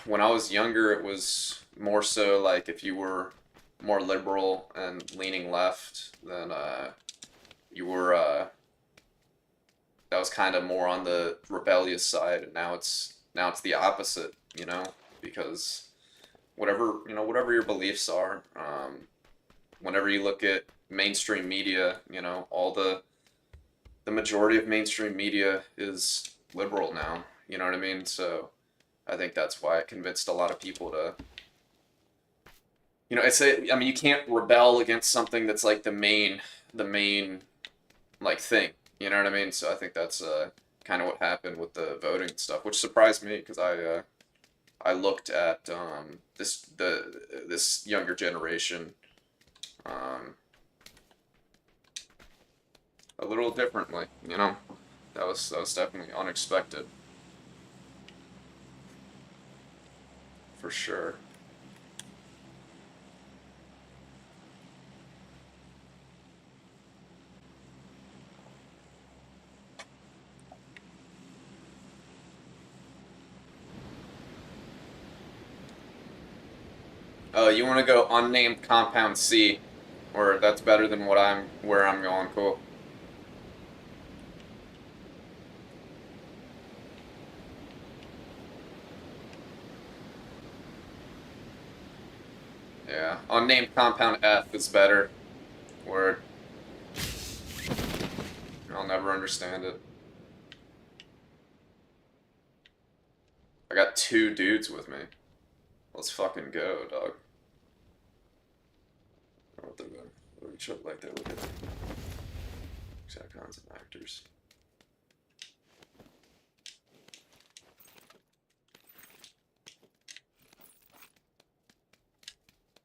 when I was younger, it was more so like if you were more liberal and leaning left, then you were that was kind of more on the rebellious side, and now it's the opposite, because whatever your beliefs are, whenever you look at mainstream media, all the majority of mainstream media is liberal now. You know what I mean? So I think that's why it convinced a lot of people to, I mean, you can't rebel against something that's like the main like thing. You know what I mean? So I think that's kind of what happened with the voting stuff, which surprised me because I looked at this younger generation um, a little differently. That was definitely unexpected for sure. Oh, you want to go unnamed compound C, or that's better than where I'm going. Cool. Yeah, unnamed compound F is better. Word. I'll never understand it. I got two dudes with me. Let's fucking go, dog. I don't know what they're doing. Like they're looking at exact kinds of actors.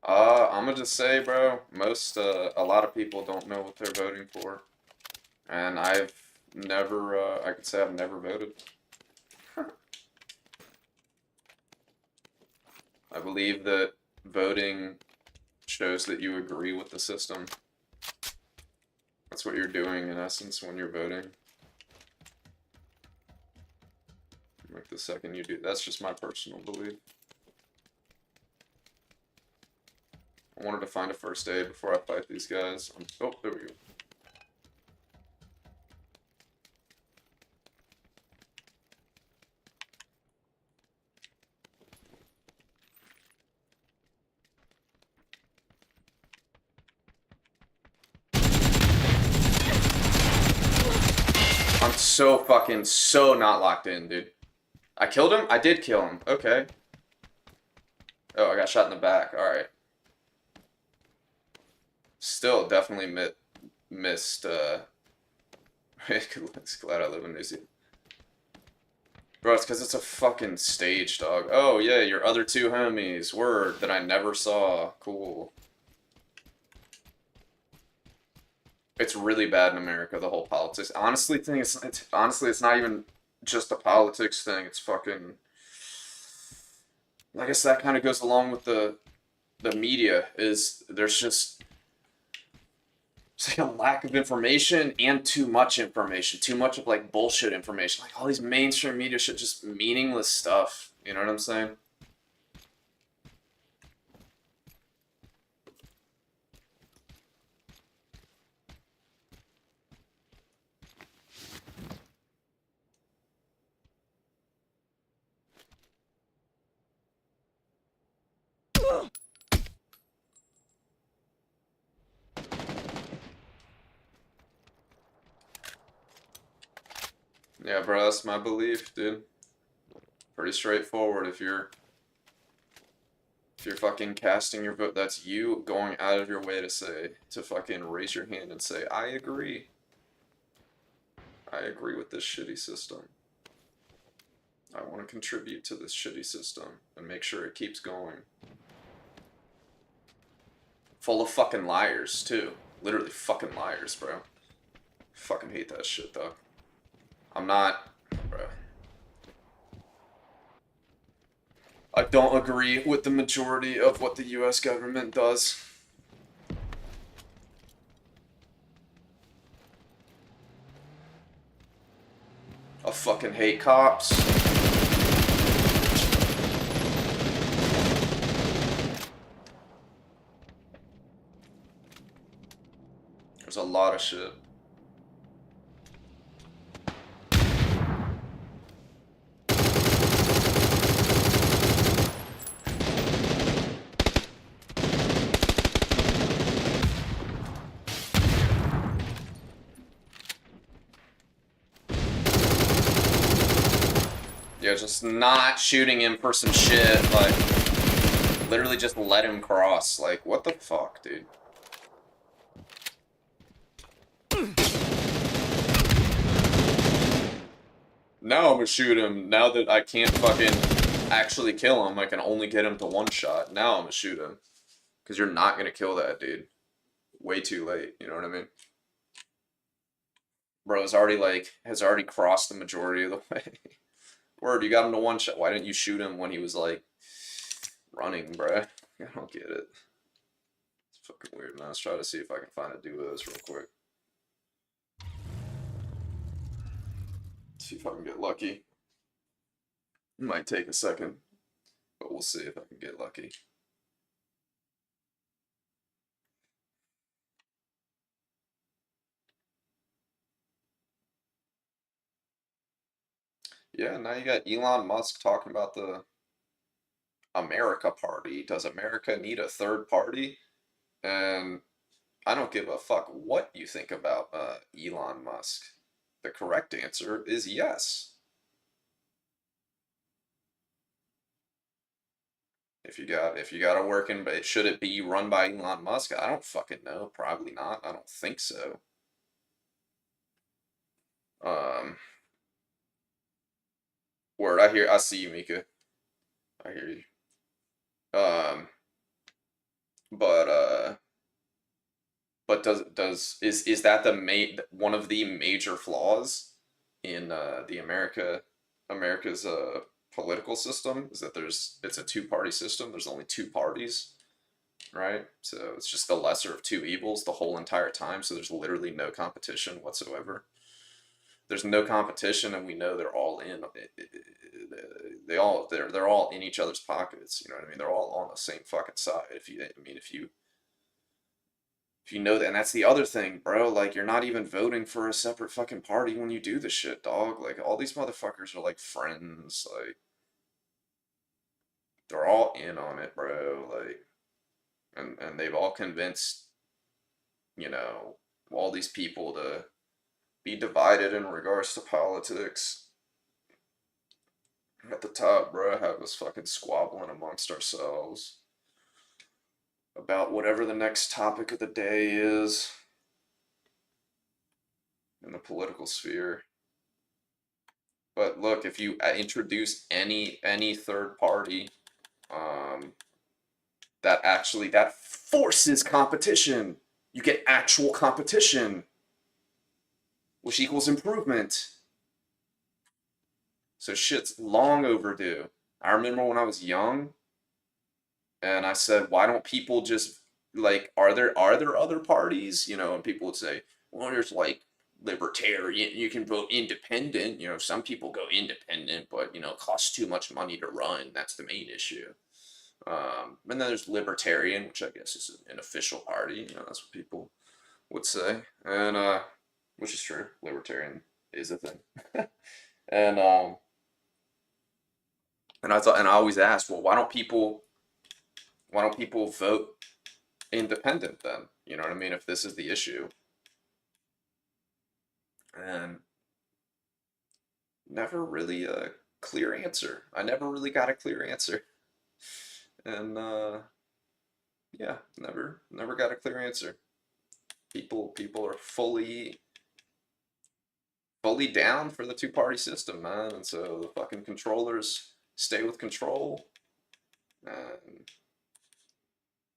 I'm gonna just say, bro, a lot of people don't know what they're voting for, and I've never, I could say I've never voted. I believe that voting shows that you agree with the system. That's what you're doing in essence when you're voting. Like the second you do, that's just my personal belief. I wanted to find a first aid before I fight these guys. Oh, there we go. I'm so not locked in, dude. I killed him? I did kill him. Okay. Oh, I got shot in the back. Alright. Still definitely missed, glad I live in New Zealand. Bro, it's because it's a fucking stage, dog. Oh, yeah, your other two homies. Word that I never saw. Cool. It's really bad in America, the whole politics. Honestly, it's not even just a politics thing. It's fucking. I guess that kind of goes along with the media. Is there's just it's like a lack of information and too much information, too much of like bullshit information. Like all these mainstream media shit, just meaningless stuff. You know what I'm saying? Yeah, bro, that's my belief, dude. Pretty straightforward. If you're fucking casting your vote, that's you going out of your way to fucking raise your hand and say, I agree. I agree with this shitty system. I want to contribute to this shitty system and make sure it keeps going. Full of fucking liars, too. Literally fucking liars, bro. Fucking hate that shit, though. I'm not, bro. I don't agree with the majority of what the US government does. fucking hate cops. There's a lot of shit. Yeah, just not shooting him for some shit, like, literally just let him cross. Like, what the fuck, dude? Now I'm gonna shoot him. Now that I can't fucking actually kill him, I can only get him to one shot. Now I'm gonna shoot him. Because you're not gonna kill that dude. Way too late, you know what I mean? Bro has already crossed the majority of the way. Word, you got him to one shot. Why didn't you shoot him when he was like running, bruh? I don't get it. It's fucking weird, man. Let's try to see if I can find a duos real quick. See if I can get lucky. It might take a second, but we'll see if I can get lucky. Yeah, now you got Elon Musk talking about the America Party. Does America need a third party? And I don't give a fuck what you think about Elon Musk. The correct answer is yes. If you got a working, but should it be run by Elon Musk? I don't fucking know. Probably not. I don't think so. Um, word. I see you, Mika. I hear you. Um, but is that one of the major flaws in the America's political system is that it's a two-party system. There's only two parties, right? So it's just the lesser of two evils the whole entire time. So there's literally no competition whatsoever. There's no competition, and we know they're all in. They're all in each other's pockets. You know what I mean? They're all on the same fucking side. If you know that, and that's the other thing, bro. Like, you're not even voting for a separate fucking party when you do this shit, dog. Like, all these motherfuckers are like friends. Like, they're all in on it, bro. Like, and they've all convinced, you know, all these people to be divided in regards to politics. At the top, bro, have us fucking squabbling amongst ourselves about whatever the next topic of the day is in the political sphere. But look, if you introduce any third party, um, that forces competition. You get actual competition, which equals improvement. So shit's long overdue. I remember when I was young, and I said, why don't people just like are there other parties? You know, and people would say, well, there's like libertarian, you can vote independent. You know, some people go independent, but you know, it costs too much money to run. That's the main issue. And then there's libertarian, which I guess is an official party. You know, that's what people would say, and which is true. Libertarian is a thing. and and I thought, and I always asked, well, why don't people vote independent then? You know what I mean? If this is the issue, and never really a clear answer. I never really got a clear answer, and yeah, never got a clear answer. People are fully down for the two party system, man, and so the fucking controllers stay with control, and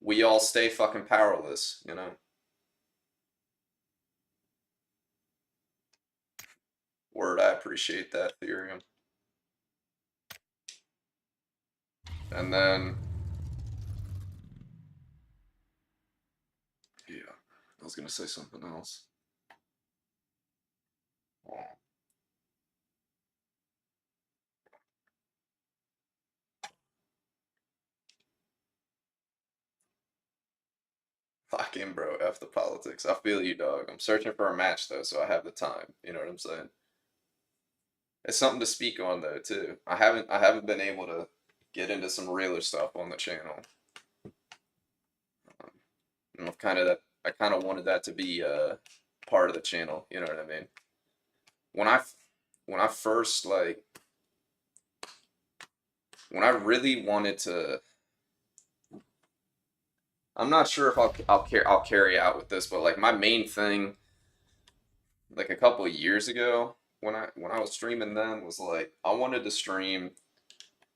we all stay fucking powerless, you know. Word, I appreciate that, Ethereum. And then, yeah, I was gonna say something else. Oh. Lock in, bro. F the politics. I feel you, dog. I'm searching for a match though, so I have the time. You know what I'm saying? It's something to speak on though too. I haven't been able to get into some realer stuff on the channel. And I kind of wanted that to be part of the channel. You know what I mean? When I when I first like when I really wanted to, I'm not sure if I'll carry out with this, but like my main thing, like a couple of years ago when I was streaming then was like I wanted to stream,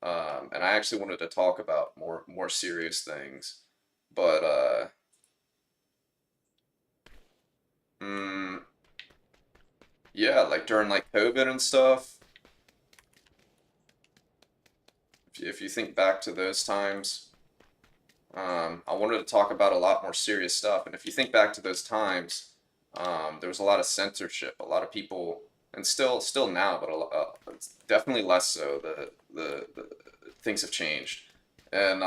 and I actually wanted to talk about more serious things, but mm, yeah, like during like COVID and stuff. If you think back to those times, I wanted to talk about a lot more serious stuff. And if you think back to those times, there was a lot of censorship. A lot of people, and still now, but it's definitely less so. The things have changed, and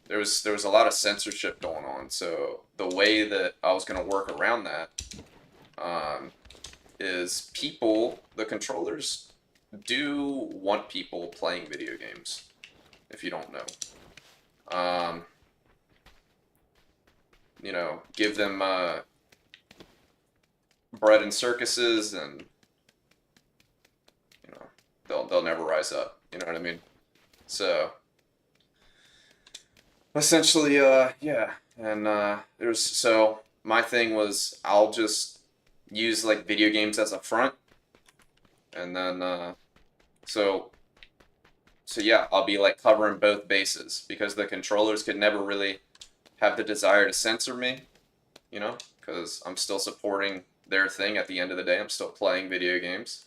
there was a lot of censorship going on. So the way that I was going to work around that um, is the controllers do want people playing video games. If you don't know. Um, give them bread and circuses, and they'll never rise up. You know what I mean? So essentially, yeah. And so my thing was I'll just use like video games as a front, and then so yeah, I'll be like covering both bases because the controllers could never really have the desire to censor me, because I'm still supporting their thing at the end of the day. I'm still playing video games.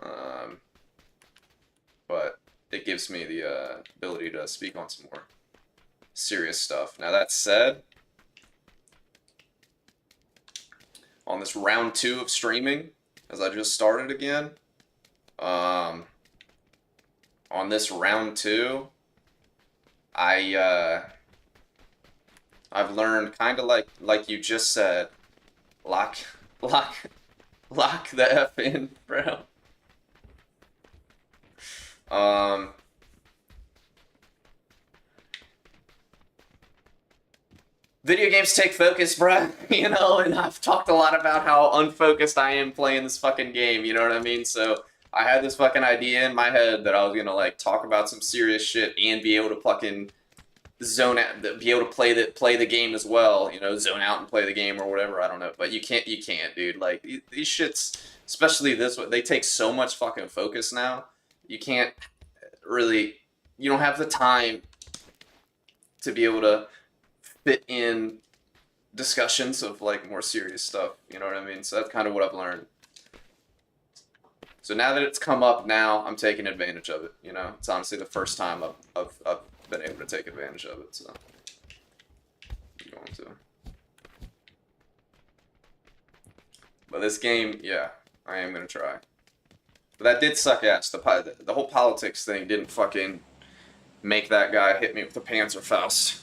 Um, but it gives me the ability to speak on some more serious stuff. Now, that said, on this round 2 of streaming, as I just started again, on this round 2, I've learned kind of like you just said, lock the F in, bro. Video games take focus, bro. And I've talked a lot about how unfocused I am playing this fucking game. You know what I mean? So I had this fucking idea in my head that I was gonna like talk about some serious shit and be able to fucking zone out, be able to play the game as well. Zone out and play the game or whatever. I don't know, but you can't, dude. Like these shits, especially this one, they take so much fucking focus now. You can't really, you don't have the time to be able to fit in discussions of like more serious stuff. You know what I mean? So that's kind of what I've learned. So now that it's come up, now I'm taking advantage of it. It's honestly the first time I've been able to take advantage of it. So I'm going to. But this game, yeah, I am gonna try. But that did suck ass. The whole politics thing didn't fucking make that guy hit me with the Panzerfaust.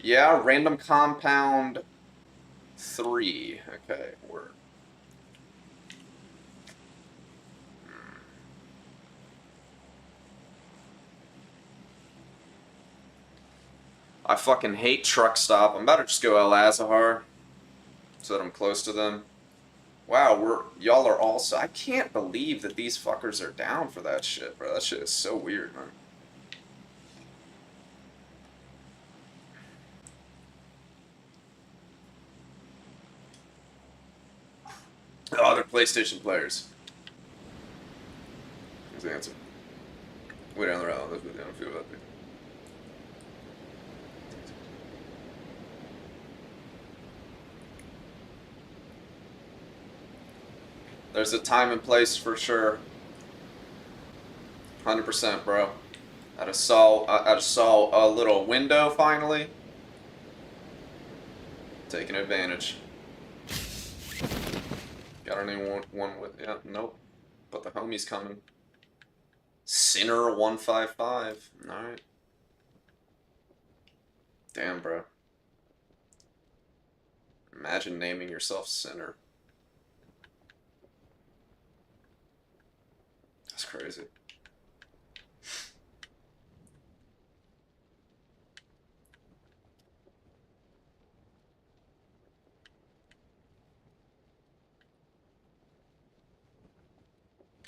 Yeah, random compound 3. Okay, word. I fucking hate truck stop. I'm about to just go El Azahar so that I'm close to them. Wow, y'all are also. I can't believe that these fuckers are down for that shit, bro. That shit is so weird, man. Oh, they're PlayStation players. Here's the answer. Way down the road. Let's move down and feel about that. There's a time and place for sure. 100%, bro. I just saw a little window finally. Taking advantage. Got anyone one with? Yeah, nope. But the homie's coming. Sinner155. Alright. Damn, bro. Imagine naming yourself Sinner. That's crazy.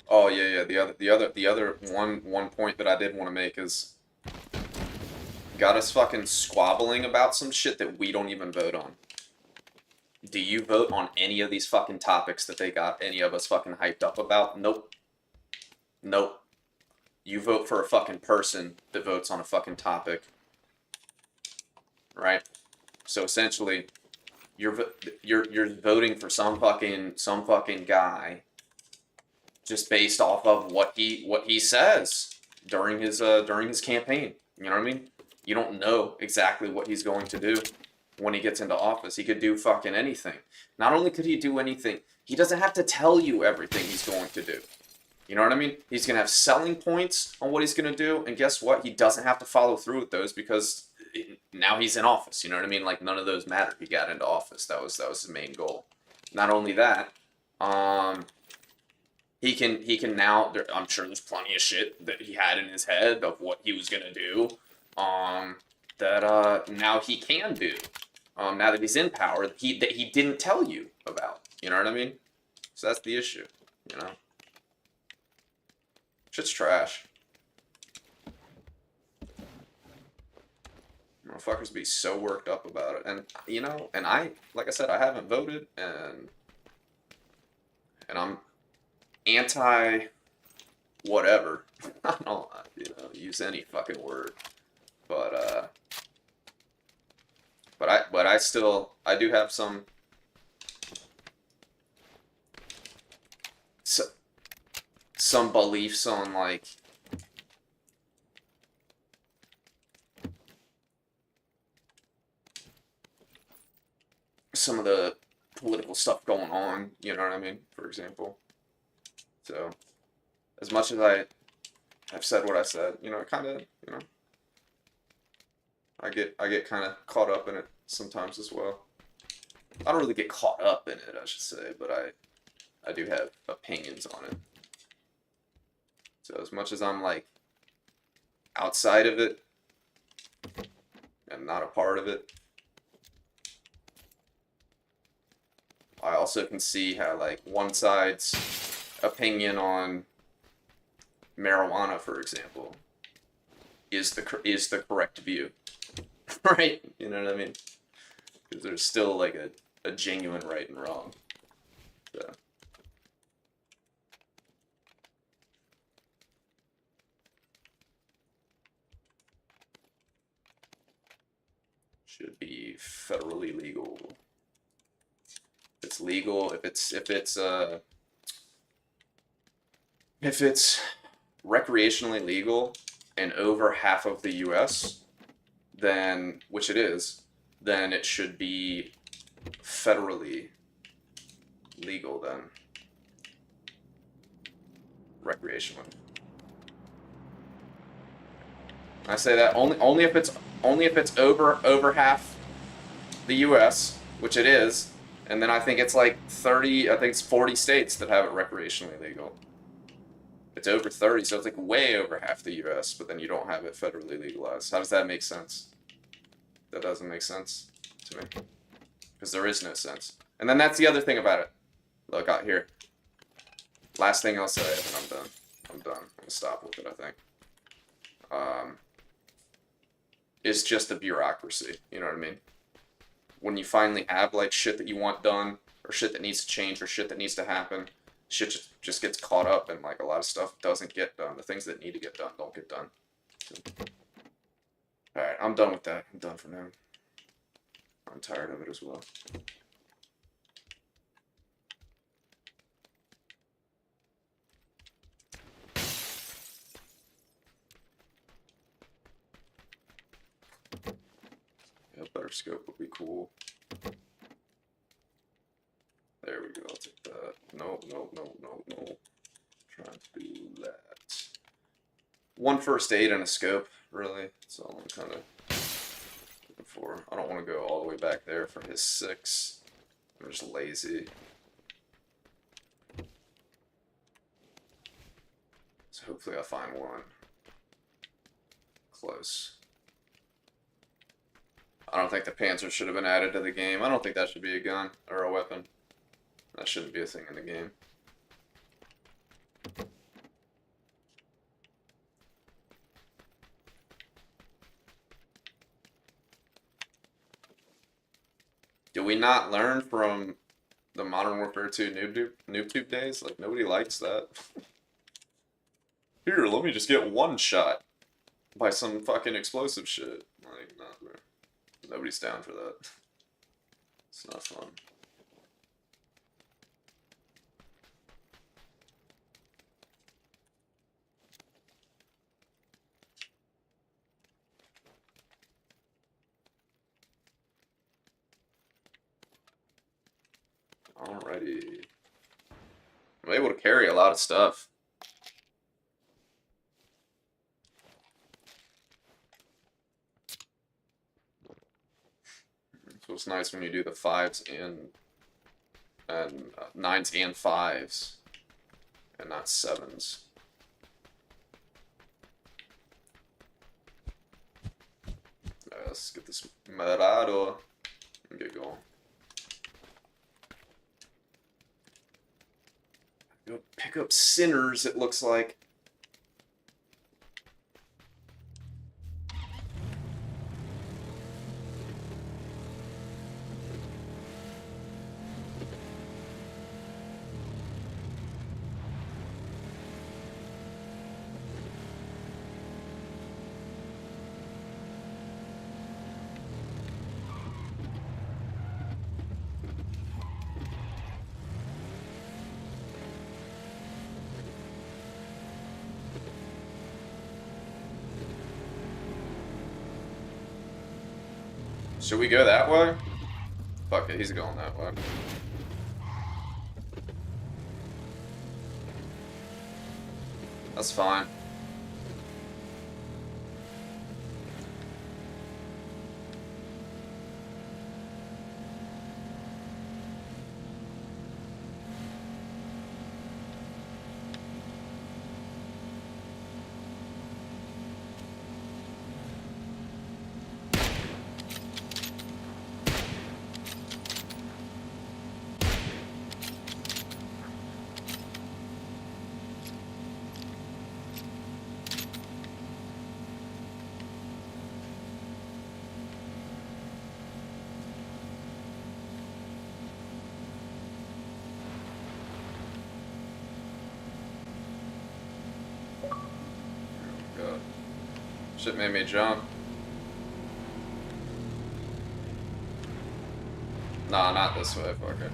Oh yeah. The other one point that I did want to make is got us fucking squabbling about some shit that we don't even vote on. Do you vote on any of these fucking topics that they got any of us fucking hyped up about? Nope. Nope. You vote for a fucking person that votes on a fucking topic. Right? So essentially, you're voting for some fucking guy just based off of what he says during his campaign. You know what I mean? You don't know exactly what he's going to do when he gets into office. He could do fucking anything. Not only could he do anything, he doesn't have to tell you everything he's going to do. You know what I mean? He's going to have selling points on what he's going to do, and guess what? He doesn't have to follow through with those because now he's in office. You know what I mean? Like, none of those mattered. He got into office. That was his main goal. Not only that, he can now, I'm sure there's plenty of shit that he had in his head of what he was going to do, that now he can do. Now that he's in power, that he didn't tell you about. You know what I mean? So that's the issue, you know? Shit's trash. Motherfuckers be so worked up about it. And, you know, and like I said, I haven't voted, and I'm anti whatever. I don't, use any fucking word. But I do have some beliefs on, like, some of the political stuff going on, you know what I mean, for example. So, as much as I've said what I said, you know, it kind of, you know, I get kind of caught up in it sometimes as well. I don't really get caught up in it, I should say, but I do have opinions on it. So as much as I'm, like, outside of it and not a part of it, I also can see how, like, one side's opinion on marijuana, for example, is the correct view, right? You know what I mean? Because there's still, like, a genuine right and wrong. So. Should be federally legal. If it's legal, if it's recreationally legal in over half of the U.S., then, which it is, then it should be federally legal then. Recreationally. I say that only if it's over half the U.S., which it is, and then I think it's like 30. I think it's 40 states that have it recreationally legal. It's over 30, so it's like way over half the U.S., but then you don't have it federally legalized. How does that make sense? That doesn't make sense to me, because there is no sense. And then that's the other thing about it. Look out here. Last thing I'll say, and I'm done. I'm gonna stop with it, I think. Is just the bureaucracy. You know what I mean? When you finally have, like, shit that you want done, or shit that needs to change, or shit that needs to happen, shit just gets caught up, and, like, a lot of stuff doesn't get done. The things that need to get done don't get done. So. Alright, I'm done with that. I'm done for now. I'm tired of it as well. Yeah, better scope would be cool. There we go, I'll take that. No. Trying to do that. One first aid and a scope, really. That's all I'm kind of looking for. I don't want to go all the way back there for his 6. I'm just lazy. So hopefully I find one. Close. I don't think the Panzer should have been added to the game. I don't think that should be a gun or a weapon. That shouldn't be a thing in the game. Do we not learn from the Modern Warfare 2 noob days? Like, nobody likes that. Here, let me just get one shot by some fucking explosive shit. Like, nah, bro. Nobody's down for that. It's not fun. Alrighty. I'm able to carry a lot of stuff. So it's nice when you do the 5s and 9s and 5s and not 7s. Let's get this Merado and get going. Go pick up sinners, it looks like. Should we go that way? Fuck it, he's going that way. That's fine. God. Shit made me jump. Nah, not this way, fuck it.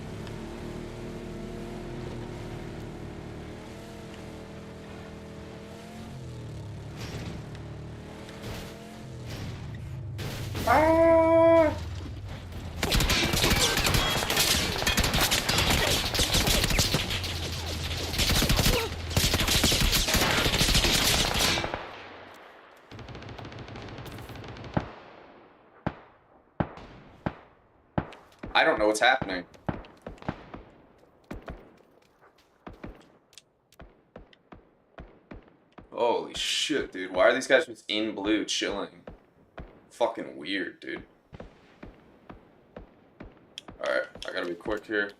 Ah! I don't know what's happening. Holy shit, dude. Why are these guys just in blue chilling? Fucking weird, dude. Alright, I gotta be quick here.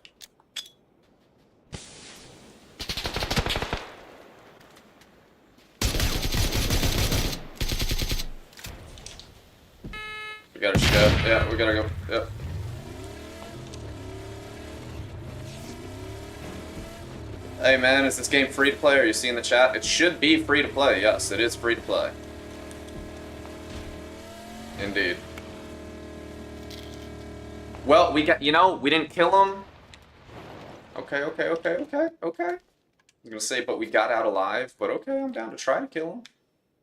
We gotta shove. Yeah, we gotta go. Yep. Hey man, is this game free to play? Are you seeing the chat? It should be free to play. Yes, it is free to play. Indeed. Well, we got, you know, we didn't kill him. Okay. I was gonna say, but we got out alive. But okay, I'm down to try to kill him.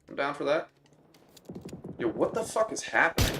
I'm down for that. Yo, what the fuck is happening?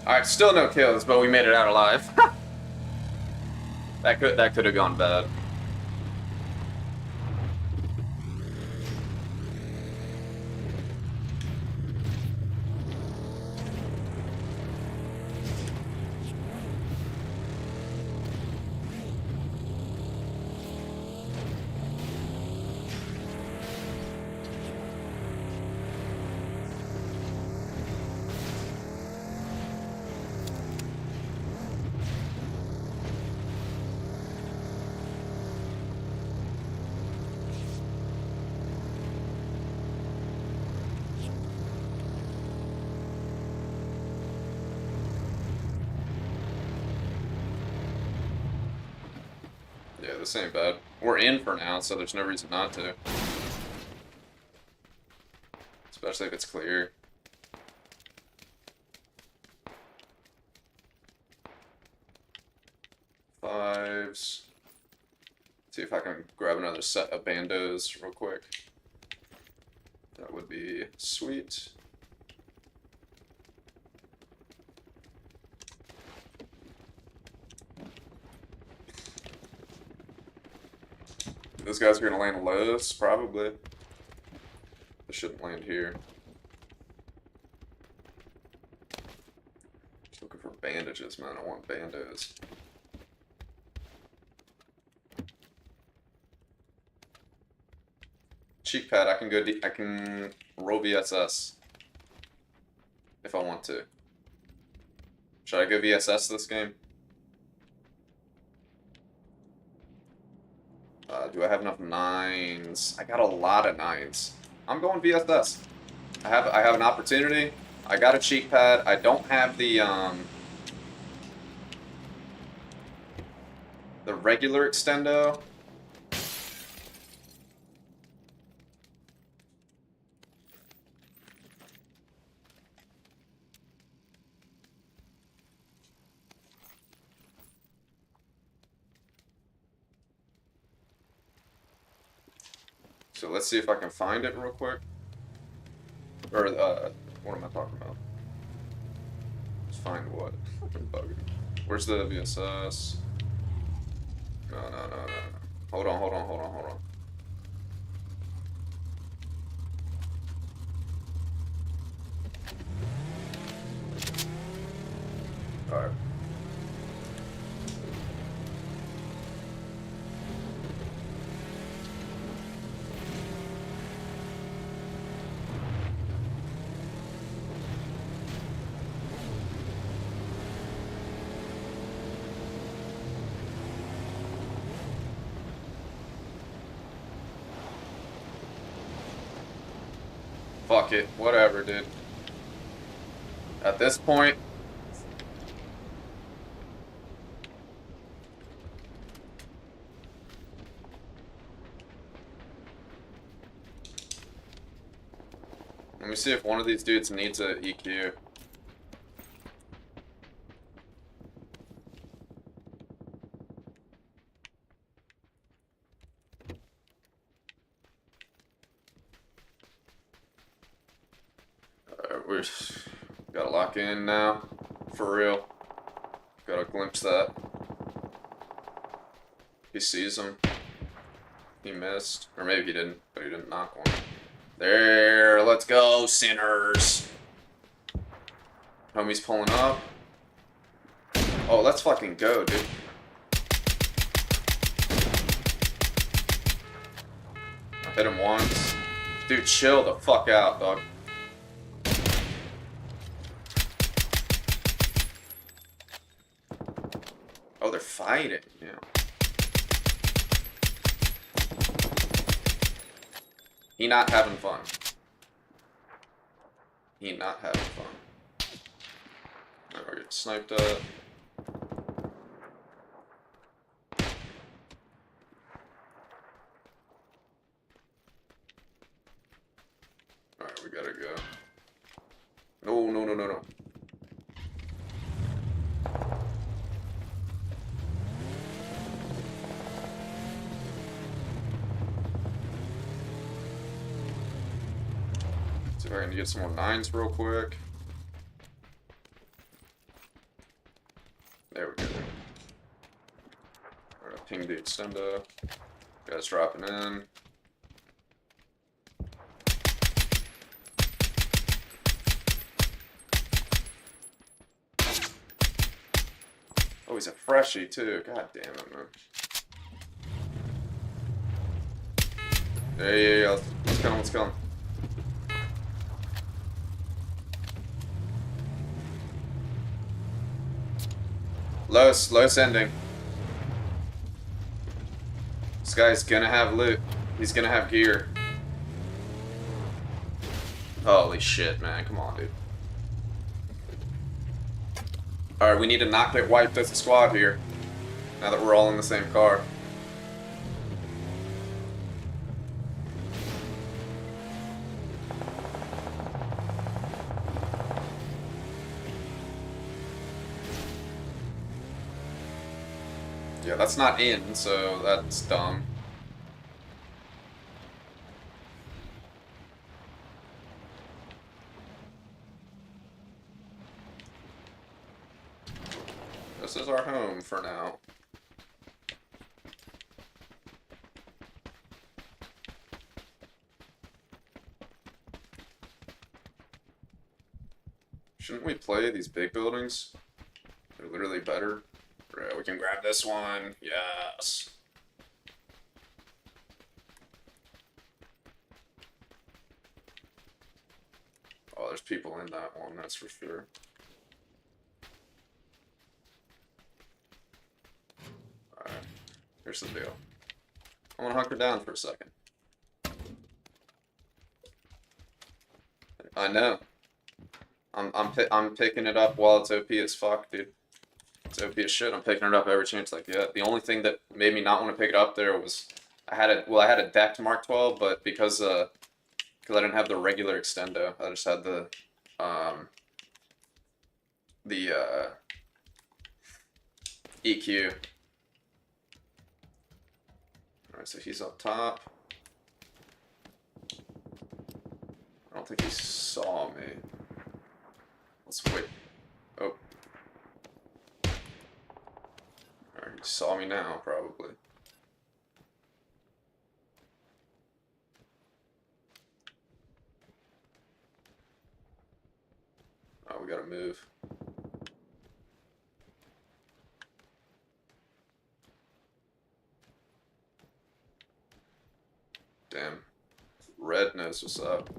Alright, still no kills, but we made it out alive. That could have gone bad. Yeah, this ain't bad. We're in for now, so there's no reason not to. Especially if it's clear. Fives. See if I can grab another set of bandos real quick. That would be sweet. Those guys are gonna land lows, probably. They shouldn't land here. Just looking for bandages, man. I want bandos. Cheek pad, I can go. I can roll VSS if I want to. Should I go VSS this game? Do I have enough nines? I got a lot of nines. I'm going VSS. I have an opportunity. I got a cheek pad. I don't have the regular extendo. So let's see if I can find it real quick. Or, what am I talking about? Let's find what? Fucking bugging. Where's the VSS? No. Hold on. Alright. Fuck it. Whatever, dude. At this point... Let me see if one of these dudes needs a EQ. We gotta lock in now. For real. Gotta glimpse that. He sees him. He missed. Or maybe he didn't, but he didn't knock one. There, let's go, sinners. Homie's pulling up. Oh, let's fucking go, dude. I hit him once. Dude, chill the fuck out, dog. Oh, they're fighting, yeah. He not having fun. He not having fun. Alright, we're getting sniped up. Alright, we gotta go. No. See if I can get some more nines real quick. Ping the extendo. Guys dropping in. Oh, he's a freshie too. God damn it, man. Yeah. Let's kill him. Let's kill him. Low sending. This guy's gonna have loot. He's gonna have gear. Holy shit, man. Come on, dude. Alright, we need to not get wiped as a squad here. Now that we're all in the same car. Yeah, that's not in, so that's dumb. This is our home for now. Shouldn't we play these big buildings? They're literally better. Right, we can grab this one. Yes. Oh, there's people in that one, that's for sure. Alright, here's the deal. I want to hunker down for a second. I know. I'm picking it up while it's OP as fuck, dude. It's OP as shit. I'm picking it up every chance I get. The only thing that made me not want to pick it up there was I had a decked Mark 12, but because I didn't have the regular extendo, I just had the EQ. Alright, so he's up top. I don't think he saw me. Let's wait. Oh. Alright, he saw me now, probably. Oh, we gotta move. Damn. Red knows what's up.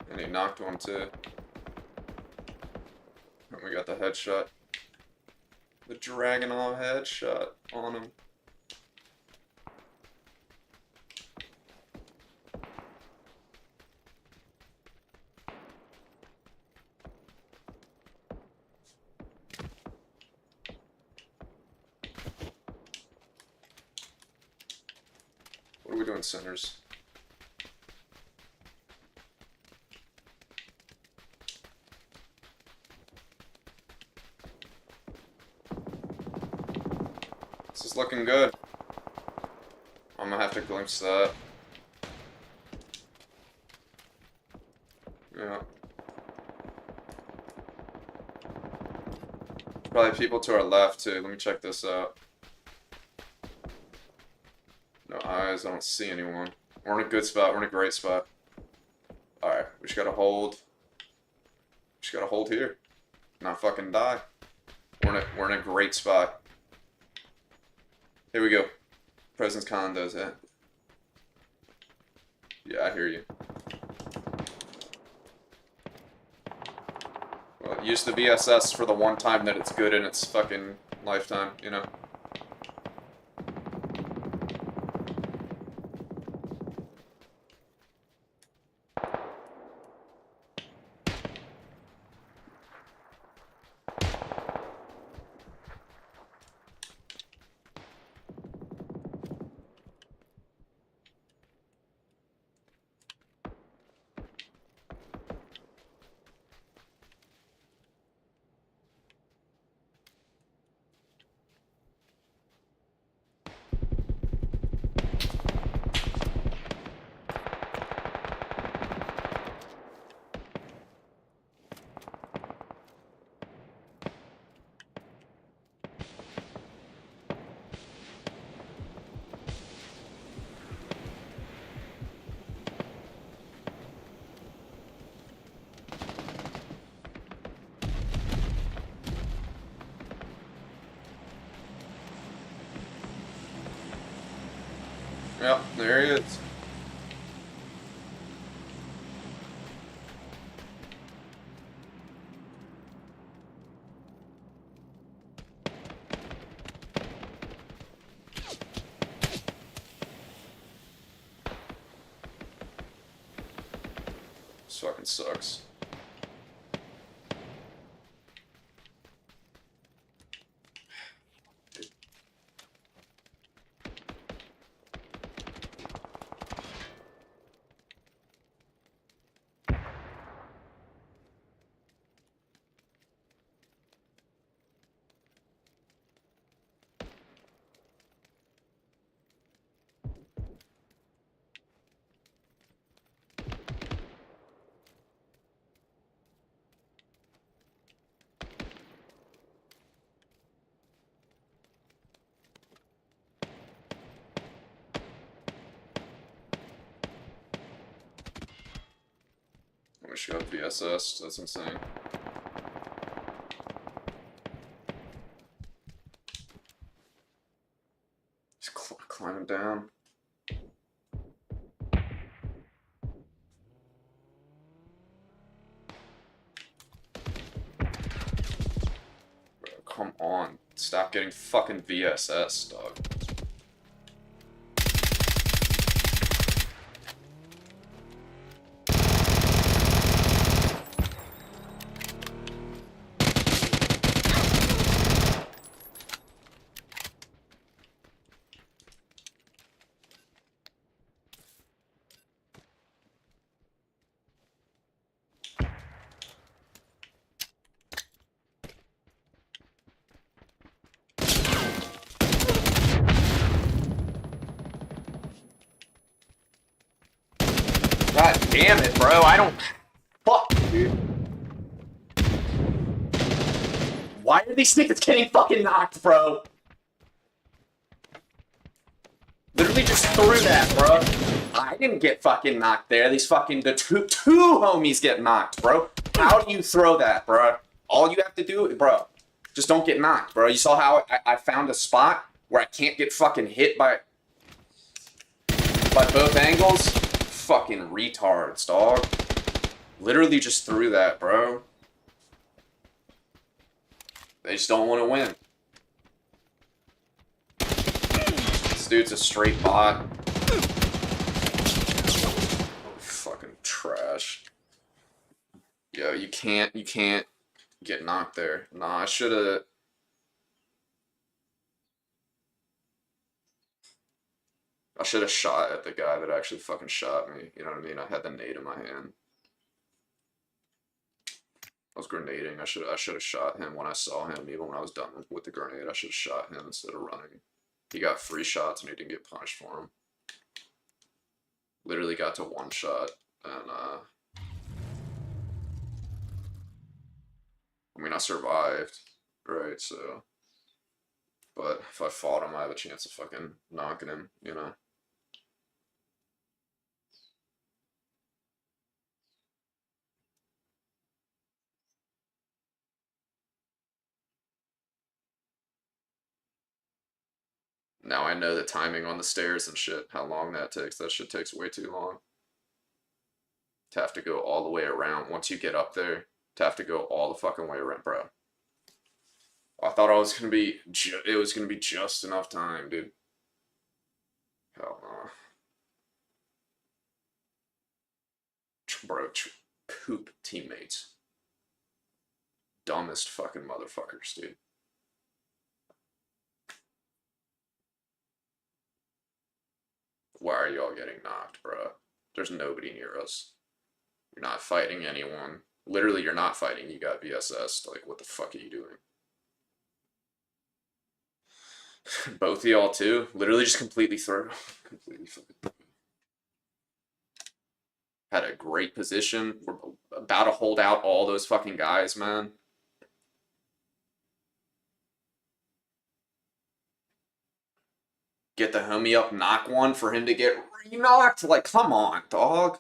And he knocked one too. And we got the headshot. The Dragonov headshot on him. What are we doing, centers? This is looking good. I'm gonna have to glimpse that. Yeah. Probably people to our left too. Let me check this out. No eyes, I don't see anyone. We're in a good spot, we're in a great spot. Alright, we just gotta hold. Just gotta hold here. Not fucking die. We're in a great spot. Here we go. President's condos, eh? Yeah, I hear you. Well, use the VSS for the one time that it's good in its fucking lifetime, you know? Yep, there he is. This fucking sucks. I wish you got VSS. That's insane. He's climbing down. Bro, come on. Stop getting fucking VSS, dog. God damn it, bro. I don't. Fuck, dude. Why are these niggas getting fucking knocked, bro? Literally just threw that, bro. I didn't get fucking knocked there. These fucking the two homies get knocked, bro. How do you throw that, bro? All you have to do, bro, just don't get knocked, bro. You saw how I found a spot where I can't get fucking hit by both angles? Fucking retards, dog. Literally just threw that, bro. They just don't want to win. This dude's a straight bot. Fucking trash. Yo, you can't get knocked there. Nah, I should've shot at the guy that actually fucking shot me. You know what I mean? I had the nade in my hand. I was grenading. I should have shot him when I saw him. Even when I was done with the grenade, I should have shot him instead of running. He got free shots and he didn't get punished for him. Literally got to one shot, and I mean, I survived, right? So, but if I fought him, I have a chance of fucking knocking him, you know? Now I know the timing on the stairs and shit, how long that takes. That shit takes way too long. To have to go all the way around once you get up there, to have to go all the fucking way around, bro. I thought I was gonna be, it was gonna be just enough time, dude. Hell no. Bro, poop teammates. Dumbest fucking motherfuckers, dude. Why are y'all getting knocked, bro? There's nobody near us. You're not fighting anyone. Literally, you're not fighting. You got VSS. Like, what the fuck are you doing? Both of y'all too. Literally just completely throw. Completely fucking. Had a great position. We're about to hold out all those fucking guys, man. Get the homie up, knock one for him to get re-knocked. Like, come on, dog.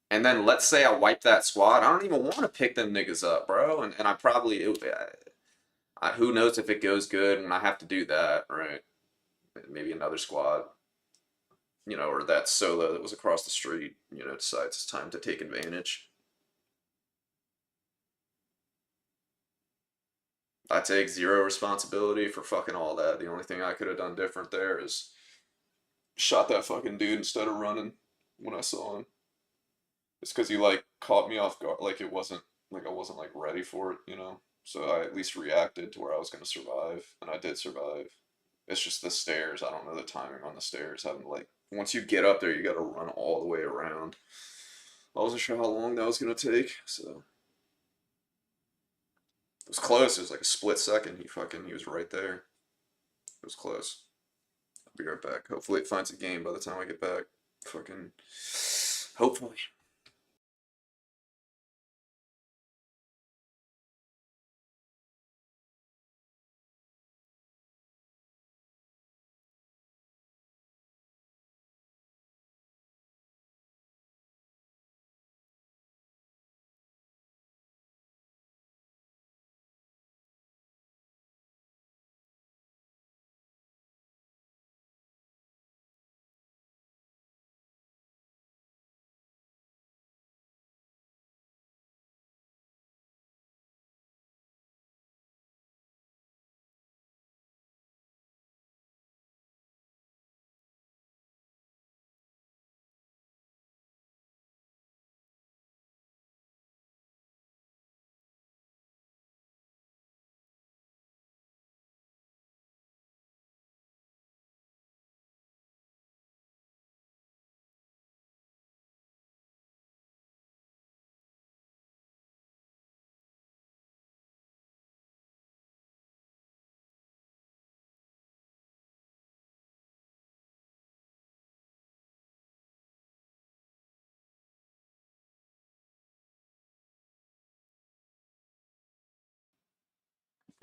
And then let's say I wipe that squad. I don't even want to pick them niggas up, bro. And I probably, who knows if it goes good and I have to do that, right? maybe another squad, or that solo that was across the street, decides it's time to take advantage. I take zero responsibility for fucking all that. The only thing I could have done different there is shot that fucking dude instead of running when I saw him. It's because he like caught me off guard. Like it wasn't like I wasn't like ready for it. So I at least reacted to where I was gonna survive, and I did survive. It's just the stairs. I don't know the timing on the stairs. Having like once you get up there, you got to run all the way around. I wasn't sure how long that was gonna take, so it was close. It was like a split second. He was right there. It was close. I'll be right back. Hopefully it finds a game by the time I get back. Fucking hopefully.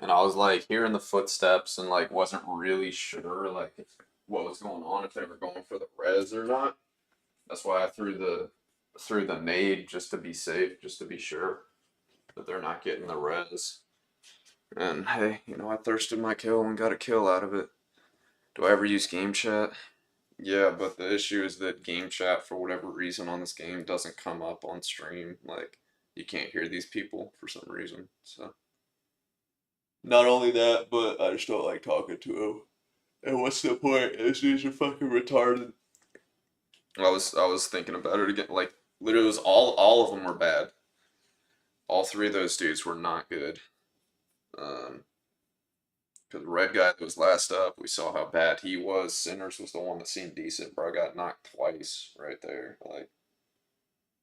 And I was like hearing the footsteps and like wasn't really sure like what was going on, if they were going for the res or not. That's why I threw the nade just to be safe, just to be sure that they're not getting the res. And hey, I thirsted my kill and got a kill out of it. Do I ever use game chat? Yeah, but the issue is that game chat, for whatever reason on this game, doesn't come up on stream. Like, you can't hear these people for some reason. So, not only that, but I just don't like talking to them. And what's the point? These dudes are fucking retarded. I was thinking about it again. Like, literally, it was all of them were bad. All three of those dudes were not good. Um, because the red guy that was last up, we saw how bad he was. Sinners was the one that seemed decent. Bro got knocked twice right there. Like,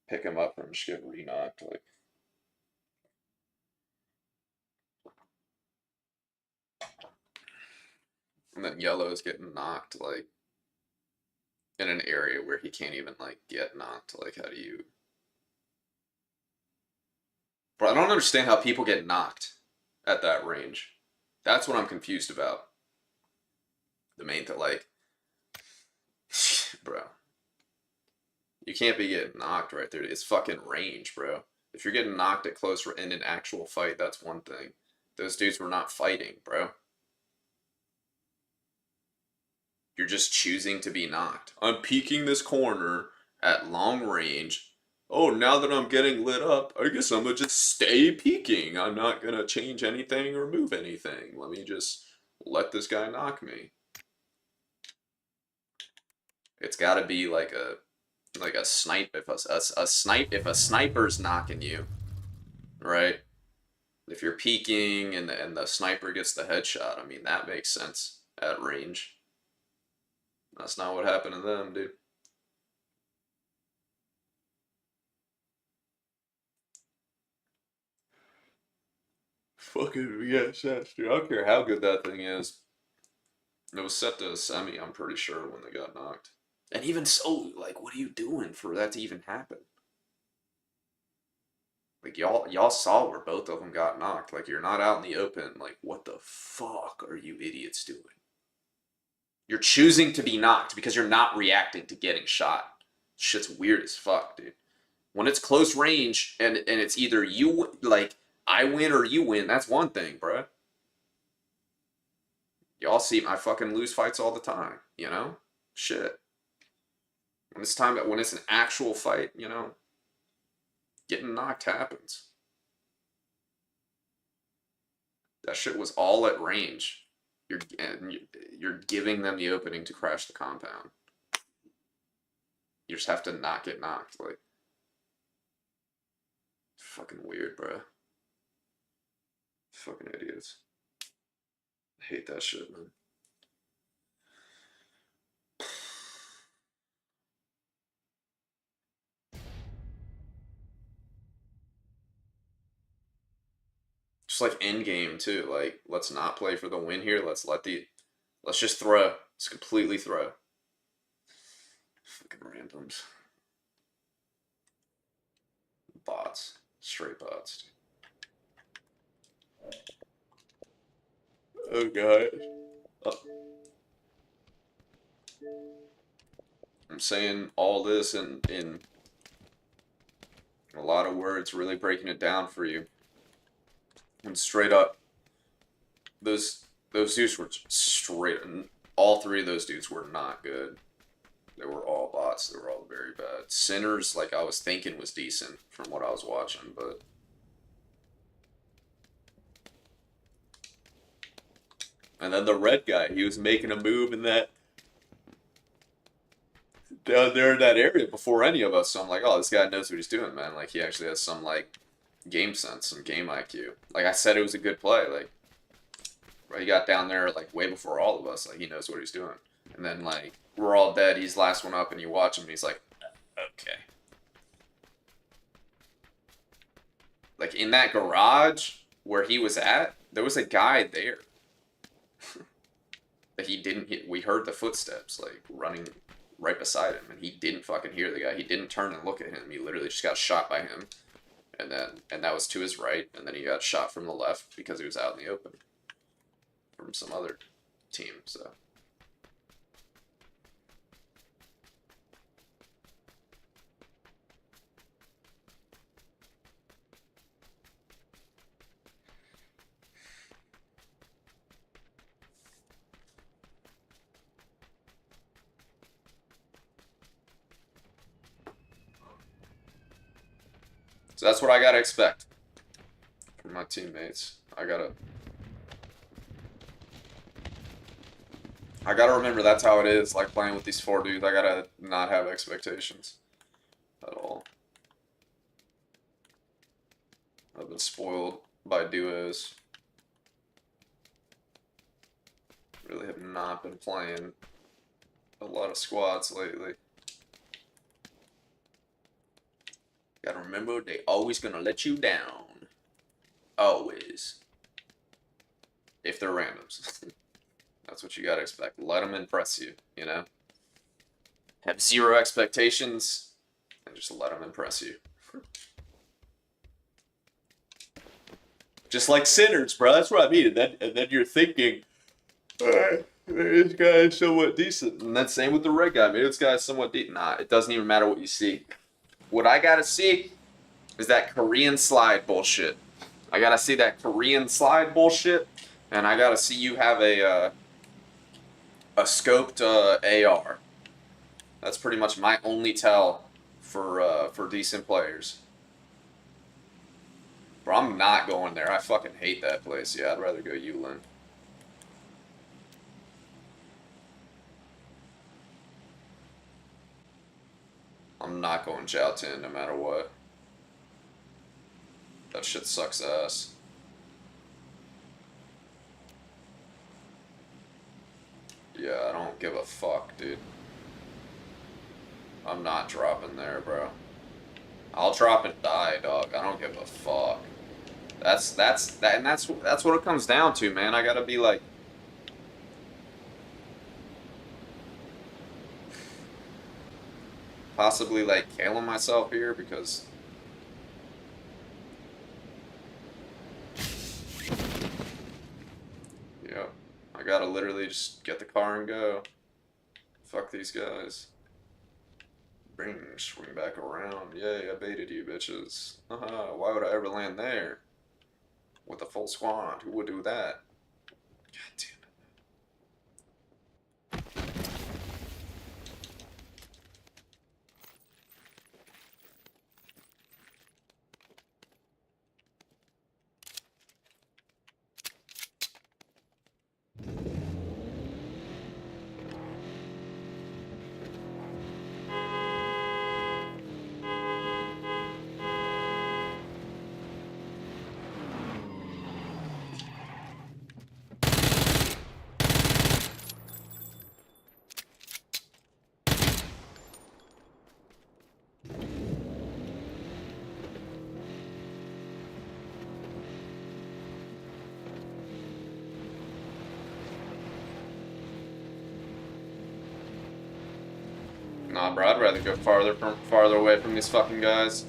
pick him up and just get re-knocked. Like, and then Yellow is getting knocked like in an area where he can't even like get knocked. Like, how do you? Bro, I don't understand how people get knocked at that range. That's what I'm confused about. The main thing, like, bro, you can't be getting knocked right there. It's fucking range, bro. If you're getting knocked at close in an actual fight, that's one thing. Those dudes were not fighting, bro. You're just choosing to be knocked. I'm peeking this corner at long range. Oh, now that I'm getting lit up, I guess I'm gonna just stay peeking. I'm not gonna change anything or move anything. Let me just let this guy knock me. It's gotta be like a snipe if a sniper's knocking you, right? If you're peeking and the sniper gets the headshot, I mean that makes sense at range. That's not what happened to them, dude. Fucking VSS, dude. I don't care how good that thing is. It was set to a semi, I'm pretty sure, when they got knocked. And even so, like, what are you doing for that to even happen? Like, y'all saw where both of them got knocked. Like, you're not out in the open. Like, what the fuck are you idiots doing? You're choosing to be knocked because you're not reacting to getting shot. Shit's weird as fuck, dude. When it's close range and it's either I win or you win, that's one thing, bruh. Y'all see I fucking lose fights all the time, you know? Shit. When it's time, when it's an actual fight, you know, getting knocked happens. That shit was all at range. You're giving them the opening to crash the compound. You just have to not get knocked. Like, fucking weird, bro. Fucking idiots. I hate that shit, man. Just like end game too. Like, let's not play for the win here. Let's just throw. Let's completely throw. Fucking randoms. Bots. Straight bots. Oh god. Oh. I'm saying all this in a lot of words, really breaking it down for you. And straight up, those dudes were straight. All three of those dudes were not good. They were all bots. They were all very bad. Sinners, like I was thinking, was decent from what I was watching, but and then the red guy, he was making a move in that down there in that area before any of us. So I'm like, oh, this guy knows what he's doing, man. Like he actually has some like game sense, some game IQ. Like I said, it was a good play. Like he got down there like way before all of us. Like he knows what he's doing. And then like we're all dead. He's last one up, and you watch him, and he's like, okay. Like in that garage where he was at, there was a guy there. That he didn't hit. We heard the footsteps like running right beside him, and he didn't fucking hear the guy. He didn't turn and look at him. He literally just got shot by him, and that was to his right, and then he got shot from the left because he was out in the open from some other team. So. So that's what I gotta expect from my teammates. I gotta remember that's how it is. Like playing with these four dudes, I gotta not have expectations at all. I've been spoiled by duos. Really have not been playing a lot of squads lately. Gotta remember, they always gonna let you down. Always. If they're randoms. That's what you gotta expect. Let them impress you, you know? Have zero expectations, and just let them impress you. Just like sinners, bro. That's what I mean. And then you're thinking, alright, this guy is somewhat decent. And then same with the red guy. Maybe this guy is somewhat decent. Nah, it doesn't even matter what you see. What I gotta see is that Korean slide bullshit. I gotta see that Korean slide bullshit, and I gotta see you have a scoped AR. That's pretty much my only tell for decent players. Bro, I'm not going there. I fucking hate that place. Yeah, I'd rather go Yulin. I'm not going Jiaotin no matter what. That shit sucks ass. Yeah, I don't give a fuck, dude. I'm not dropping there, bro. I'll drop and die, dog. I don't give a fuck. That's what it comes down to, man. I gotta be like possibly like killing myself here because yeah, I gotta literally just get the car and go. Fuck these guys. Swing back around. Yay, I baited you, bitches. Haha, why would I ever land there? With a full squad, who would do that? God damn it. Nah, bro, I'd rather go farther away from these fucking guys.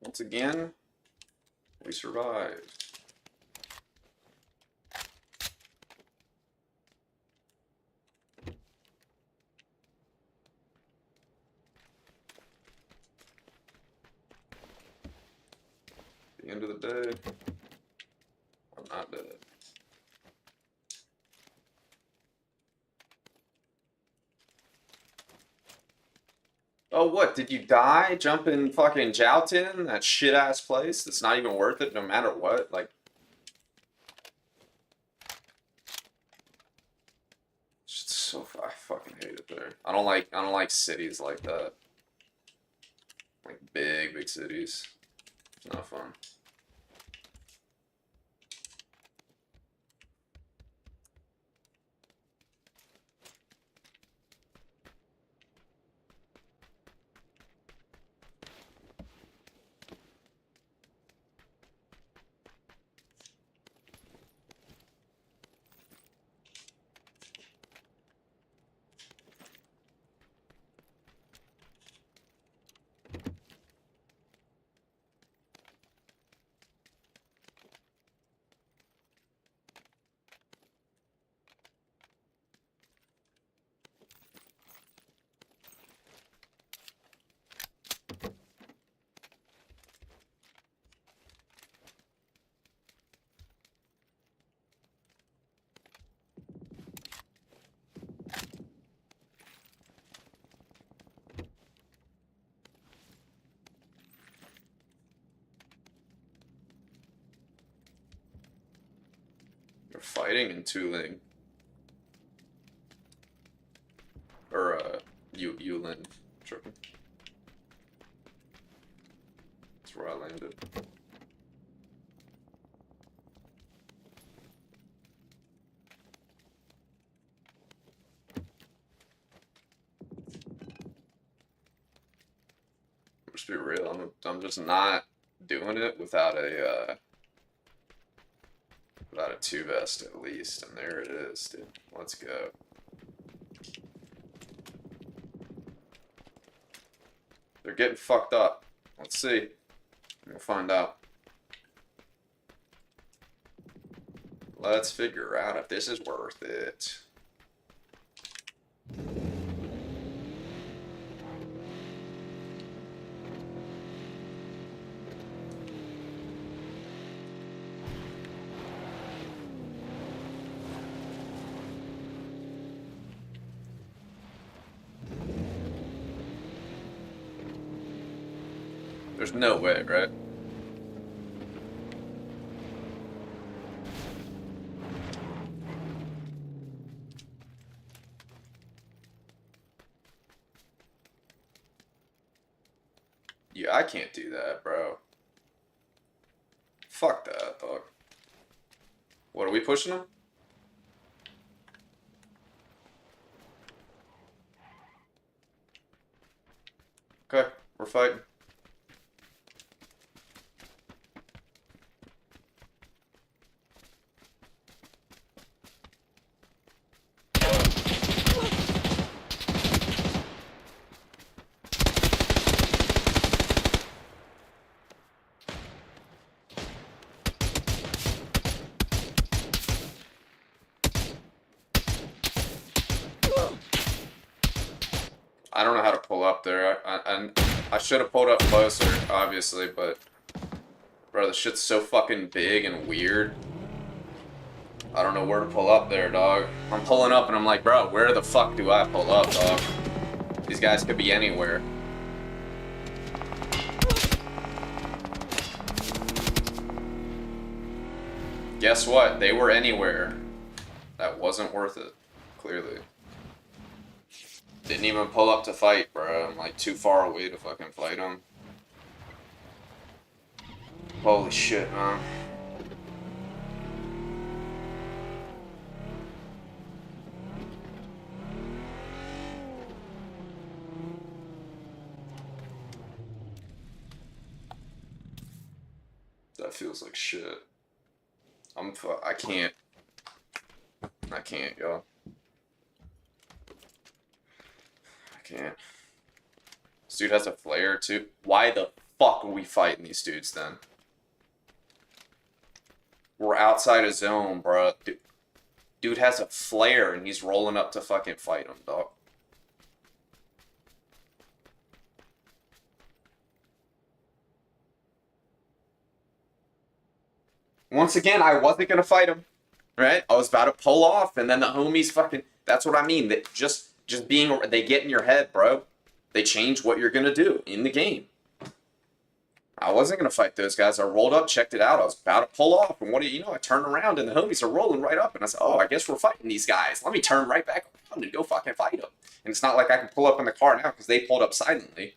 Once again, we survived. At the end of the day, I'm not dead. Oh, what? Did you die jumping fucking Joutin? That shit ass place that's not even worth it no matter what? Like, it's so I fucking hate it there. I don't like cities like that. Like big cities. It's not fun. They're fighting in Tuling. Or, Yulin. Tripping. That's where I landed. Let's be real, I'm just not doing it without a 2-vest at least, and there it is, dude. Let's go. They're getting fucked up. Let's see. We'll find out. Let's figure out if this is worth it. There's no way, right? Yeah, I can't do that, bro. Fuck that, dog. What, are we pushing them? Okay, we're fighting. I don't know how to pull up there. I should have pulled up closer, obviously, but bro, the shit's so fucking big and weird. I don't know where to pull up there, dog. I'm pulling up and I'm like, bro, where the fuck do I pull up, dog? These guys could be anywhere. Guess what? They were anywhere. That wasn't worth it, clearly. Didn't even pull up to fight, bro. I'm like too far away to fucking fight him. Holy shit, man. That feels like shit. I can't. I can't, y'all. I can't. This dude has a flare, too. Why the fuck are we fighting these dudes, then? We're outside of zone, bro. Dude has a flare, and he's rolling up to fucking fight him, dog. Once again, I wasn't gonna fight him. Right? I was about to pull off, and then the homies fucking. That's what I mean. That just being. They get in your head, bro. They change what you're gonna do in the game. I wasn't gonna fight those guys. I rolled up, checked it out. I was about to pull off, and what do you know? I turned around, and the homies are rolling right up, and I said, "Oh, I guess we're fighting these guys. Let me turn right back around and go fucking fight them." And it's not like I can pull up in the car now because they pulled up silently.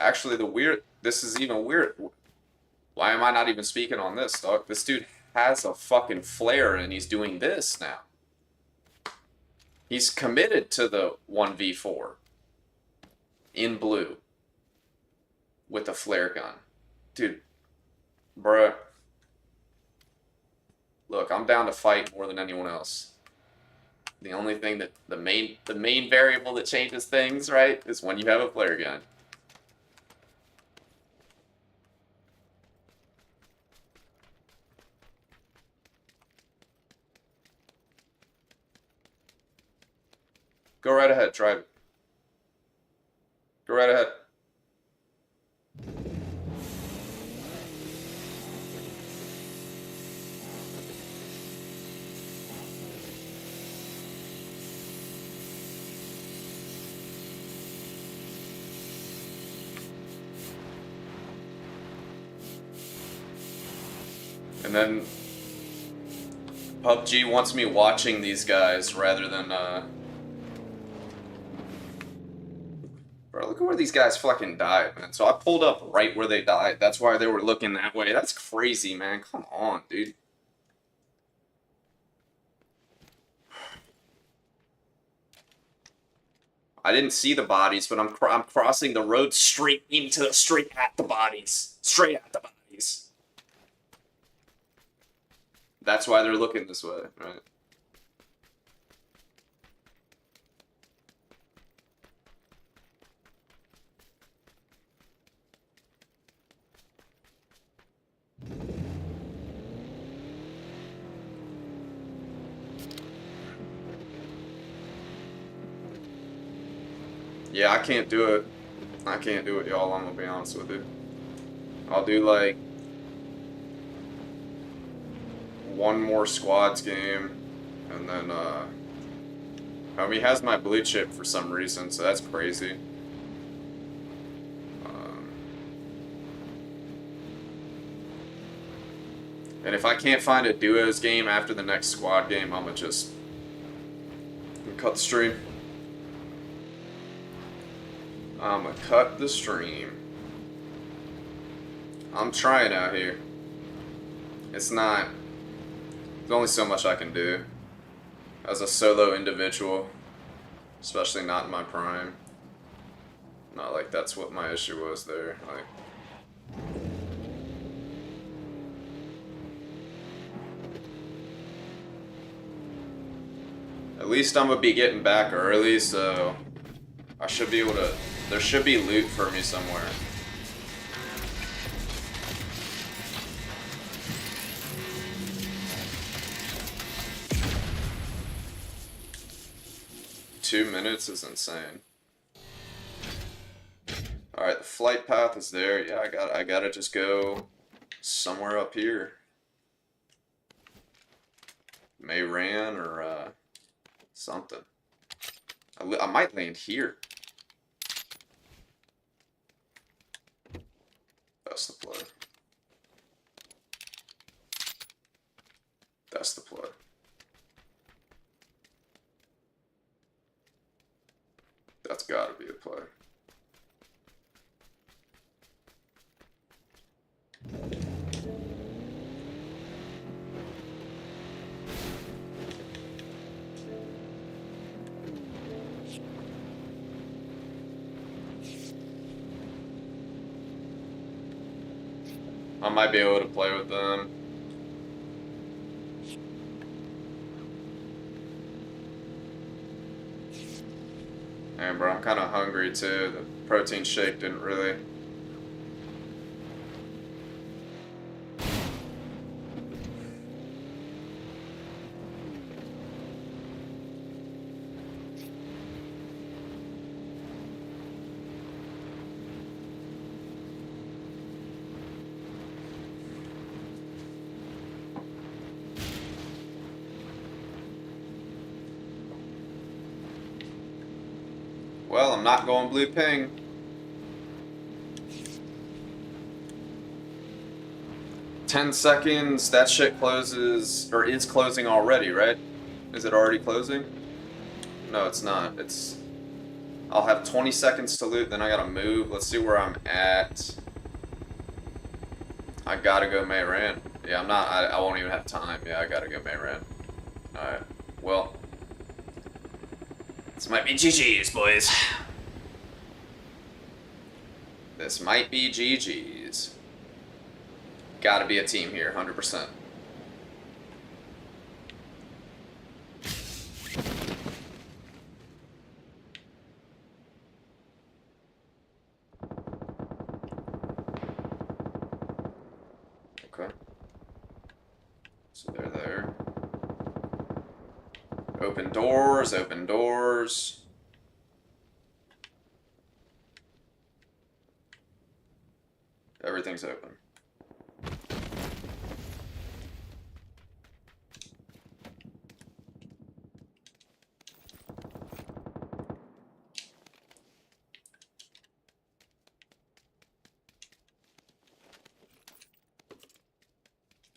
Actually, this is even weird. Why am I not even speaking on this, dog? This dude has a fucking flare and he's doing this now. He's committed to the 1v4 in blue with a flare gun. Dude, bruh. Look, I'm down to fight more than anyone else. The only thing that the main variable that changes things, right, is when you have a flare gun. Go right ahead, try it. Go right ahead. And then PUBG wants me watching these guys rather than Bro, look at where these guys fucking died, man. So I pulled up right where they died. That's why they were looking that way. That's crazy, man. Come on, dude. I didn't see the bodies, but I'm crossing the road straight at the bodies. Straight at the bodies. That's why they're looking this way, right? Yeah, I can't do it. I can't do it, y'all. I'm gonna be honest with you. I'll do like one more squads game, and then homie has my blue chip for some reason, so that's crazy. And if I can't find a duos game after the next squad game, I'm gonna just cut the stream. I'm gonna cut the stream. I'm trying out here. It's not. There's only so much I can do as a solo individual, especially not in my prime. Not like that's what my issue was there. Like, at least I'm gonna be getting back early, so I should be able to. There should be loot for me somewhere. 2 minutes is insane. All right, the flight path is there. Yeah, I gotta just go somewhere up here. Mayran or something. I might land here. That's the play. That's the play. That's gotta be the play. I might be able to play with them. And bro, I'm kind of hungry too. The protein shake didn't really. Well, I'm not going blue ping. "10 seconds, that shit closes, or is closing already, right? Is it already closing? No, it's not. I'll have 20 seconds to loot, then I gotta move. Let's see where I'm at. I gotta go Mayran. Yeah, I won't even have time. Yeah, I gotta go Mayran. Alright, well. This might be GG's, boys. This might be GG's. Gotta be a team here, 100%. Okay. So they're there. Open doors, open doors. Everything's open.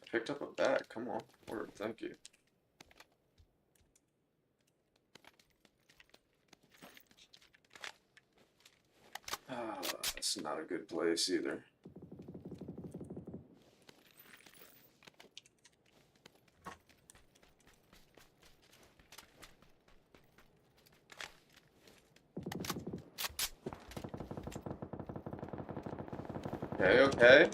I picked up a bag, come on. Word, thank you. Ah, that's not a good place either. Okay, okay.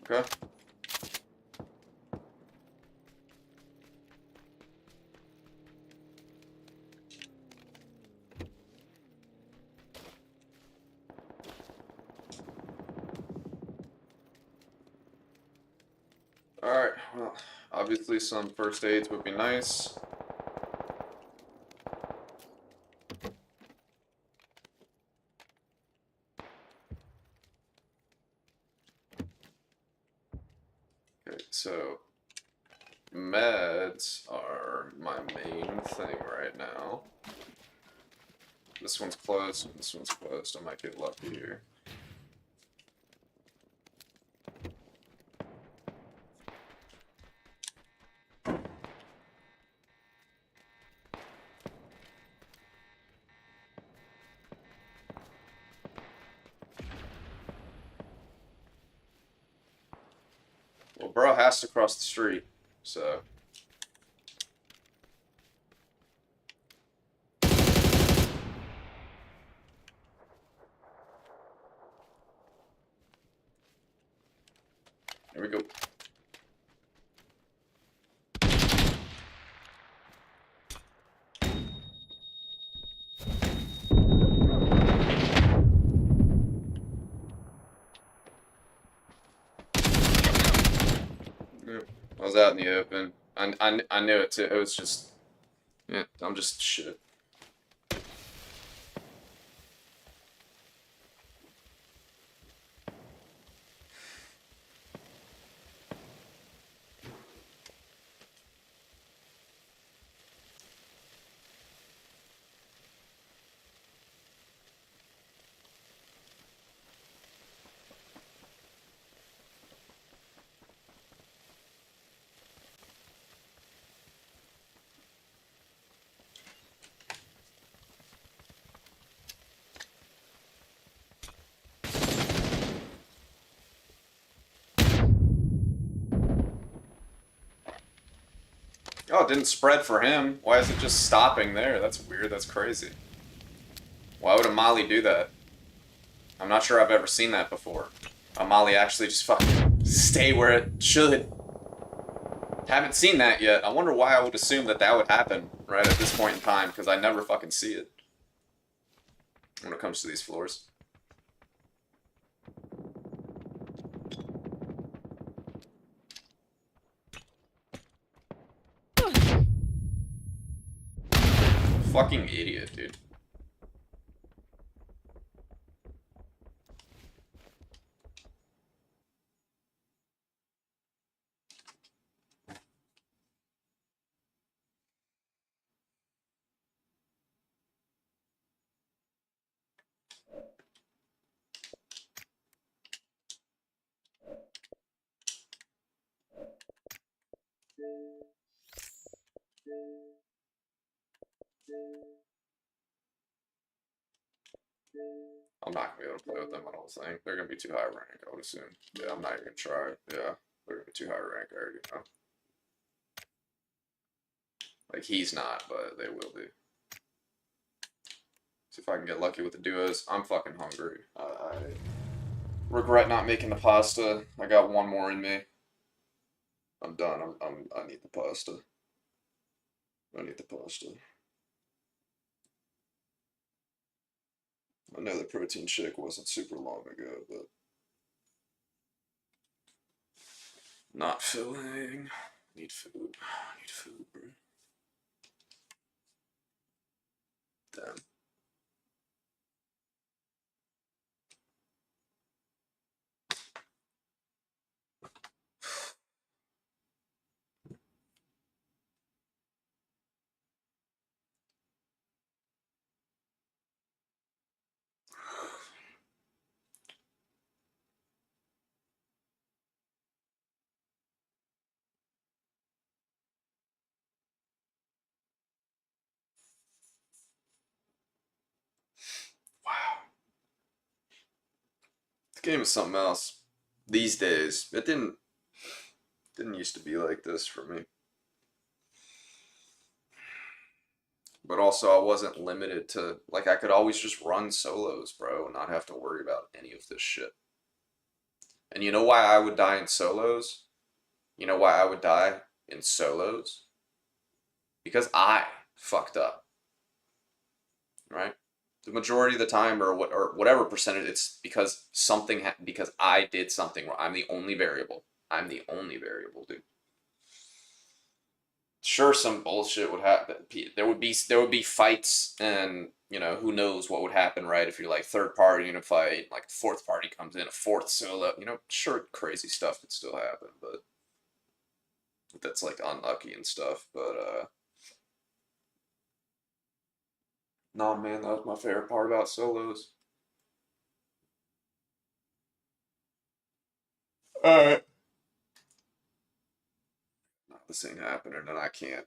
Okay. Alright, well, obviously some first aids would be nice. Okay, so meds are my main thing right now. This one's closed, and this one's closed. I might get lucky here. Well, bro has to cross the street, so. Here we go. Yeah, I was out in the open. I knew it too. It was just, yeah, I'm just shit. Oh, it didn't spread for him. Why is it just stopping there? That's weird. That's crazy. Why would a molly do that? I'm not sure I've ever seen that before. A molly actually just fucking stay where it should. Haven't seen that yet. I wonder why I would assume that that would happen right at this point in time, because I never fucking see it when it comes to these floors. Fucking idiot, dude. I'm not gonna be able to play with them, I don't think. They're gonna be too high rank, I would assume. Yeah, I'm not even gonna try. Yeah, they're gonna be too high rank, I already know. Like, he's not, but they will be. See if I can get lucky with the duos. I'm fucking hungry. I regret not making the pasta. I got one more in me. I'm done. I need the pasta. I need the pasta. I know the protein shake wasn't super long ago, but not filling. Need food. Need food, bro. Damn. Wow. The game is something else. These days, it didn't used to be like this for me. But also, I wasn't limited to, like, I could always just run solos, bro, and not have to worry about any of this shit. And you know why I would die in solos? You know why I would die in solos? Because I fucked up, right? The majority of the time, or whatever percentage, it's because because I did something wrong. I'm the only variable. I'm the only variable, dude. Sure, some bullshit would happen. There would be fights, and who knows what would happen, right? If you're like third party in a fight, like fourth party comes in, a fourth solo, sure, crazy stuff could still happen, but that's like unlucky and stuff. But no, man, that was my favorite part about solos. All right, this ain't happening, and I can't.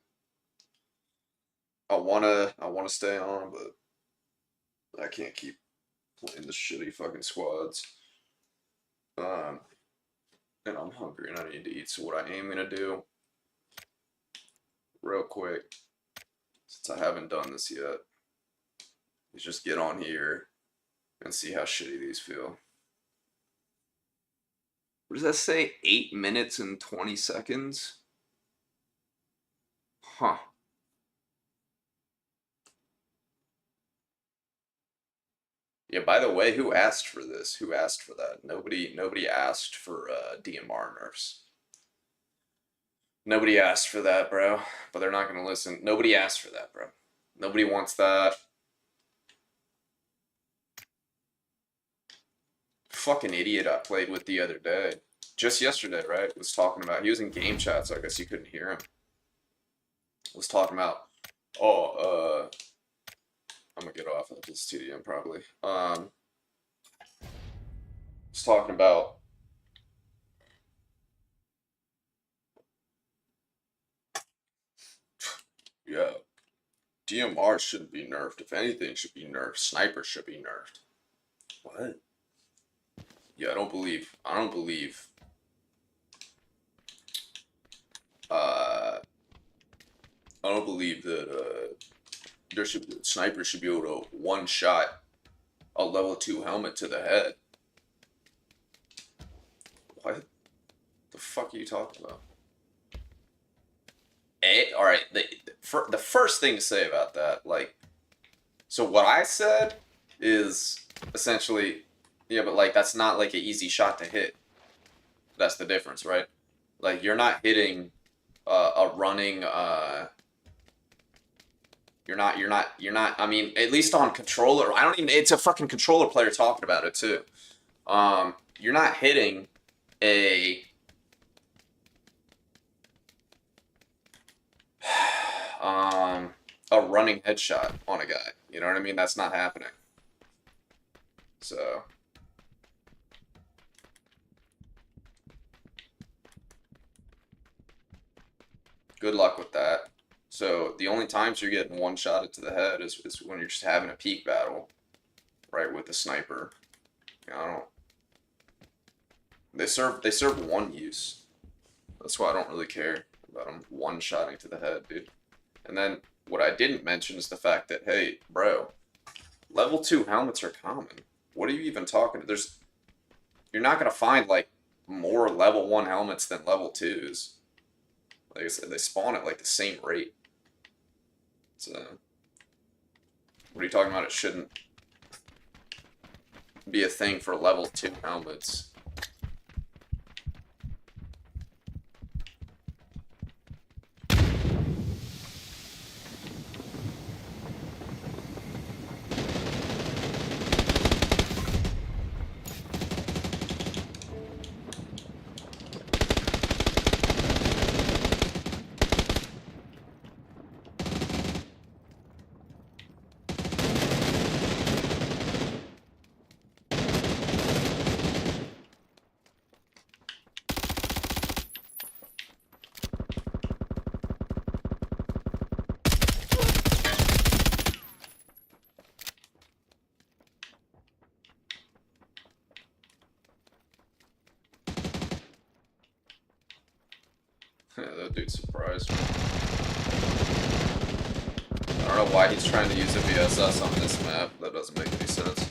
I wanna stay on, but I can't keep playing the shitty fucking squads. Um, and I'm hungry and I need to eat. So what I am gonna do, real quick, since I haven't done this yet, is just get on here and see how shitty these feel. What does that say? 8 minutes and 20 seconds? Huh. Yeah, by the way, who asked for this? Who asked for that? Nobody asked for DMR nerfs. Nobody asked for that, bro. But they're not gonna listen. Nobody asked for that, bro. Nobody wants that. Fucking idiot I played with the other day. Just yesterday, right? Was talking about, he was in game chat, so I guess you couldn't hear him. Was talking about, oh, I'm gonna get off of this TDM probably. Was talking about, yeah, DMR shouldn't be nerfed. If anything, should be nerfed. Snipers should be nerfed. What? Yeah, I don't believe. Uh, I don't believe that snipers should be able to one shot a level 2 helmet to the head. What the fuck are you talking about? All right. The first thing to say about that, like, so what I said is essentially, yeah, but like that's not like an easy shot to hit. That's the difference, right? Like you're not hitting a running. You're not. I mean, at least on controller. I don't even. It's a fucking controller player talking about it too. You're not hitting a a running headshot on a guy. You know what I mean? That's not happening. So good luck with that. So the only times you're getting one shotted to the head is when you're just having a peek battle, right, with the sniper. I don't. They serve one use. That's why I don't really care about them one shotting to the head, dude. And then what I didn't mention is the fact that, hey, bro, level 2 helmets are common. What are you even talking? You're not gonna find like more level 1 helmets than level 2s. Like I said, they spawn at like the same rate. So, what are you talking about? It shouldn't be a thing for level 2 helmets. Yeah, that dude surprised me. I don't know why he's trying to use a VSS on this map. That doesn't make any sense.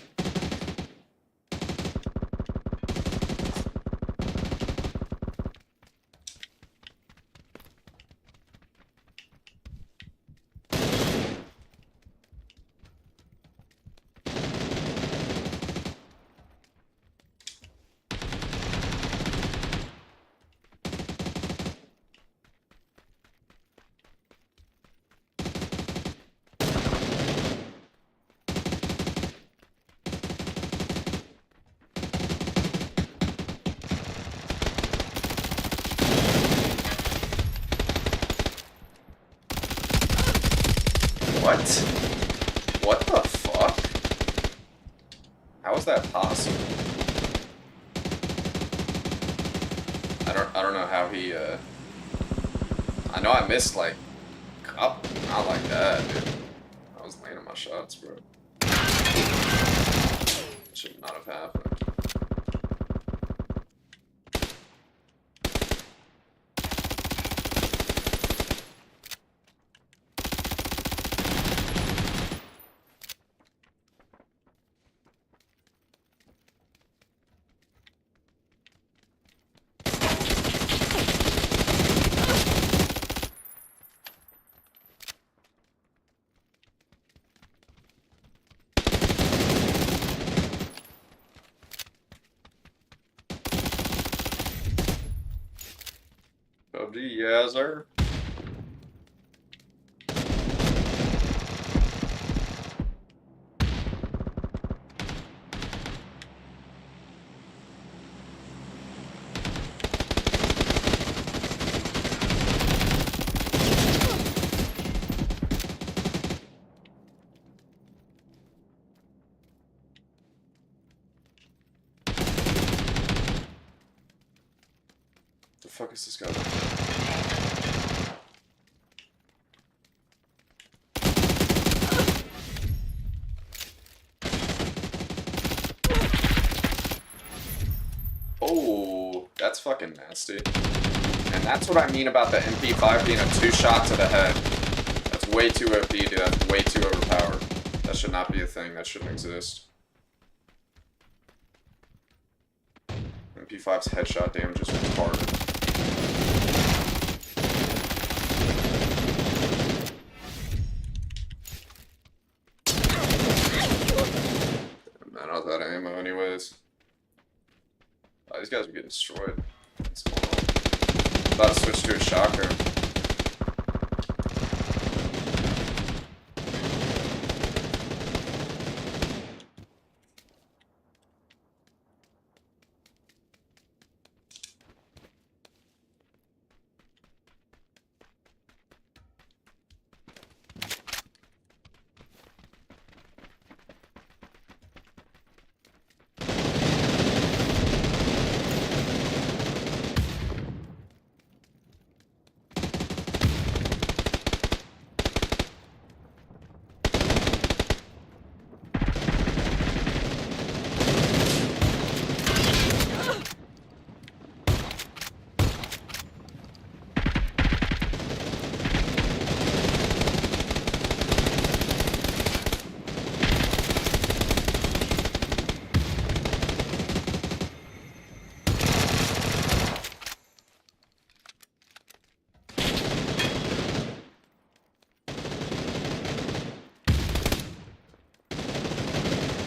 What? What the fuck? How is that possible? I don't know how he I know I missed like up, not like that, dude. I was landing my shots, bro. Should not have happened. PUBG, yeah, sir. The fuck is this guy? Oh, that's fucking nasty. And that's what I mean about the MP5 being a 2-shot to the head. That's way too OP, dude. That's way too overpowered. That should not be a thing. That shouldn't exist. MP5's headshot damage is retarded. Man, I was out of ammo anyways. Oh, these guys are getting destroyed. What's going on? I'm about to switch to a shotgun.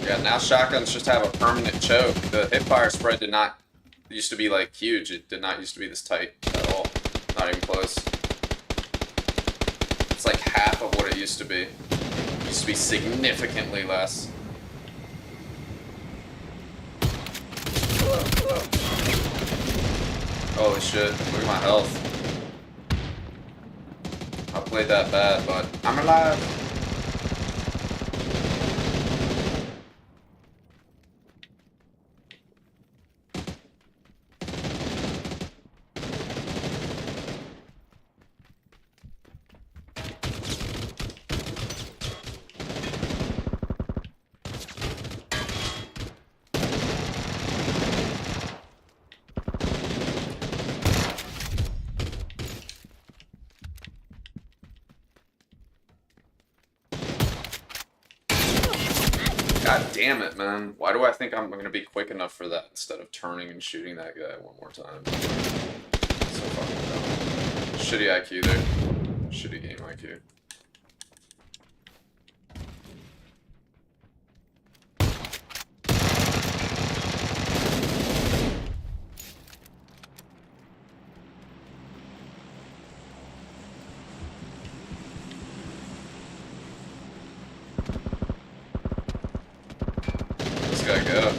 Yeah, now shotguns just have a permanent choke. The hipfire spread did not used to be like huge. It did not used to be this tight at all. Not even close. It's like half of what it used to be. It used to be significantly less. Holy shit, look at my health. I played that bad, but I'm alive. God damn it, man. Why do I think I'm gonna be quick enough for that instead of turning and shooting that guy one more time? So fucking dumb. Shitty IQ there. Shitty game IQ. Guy go.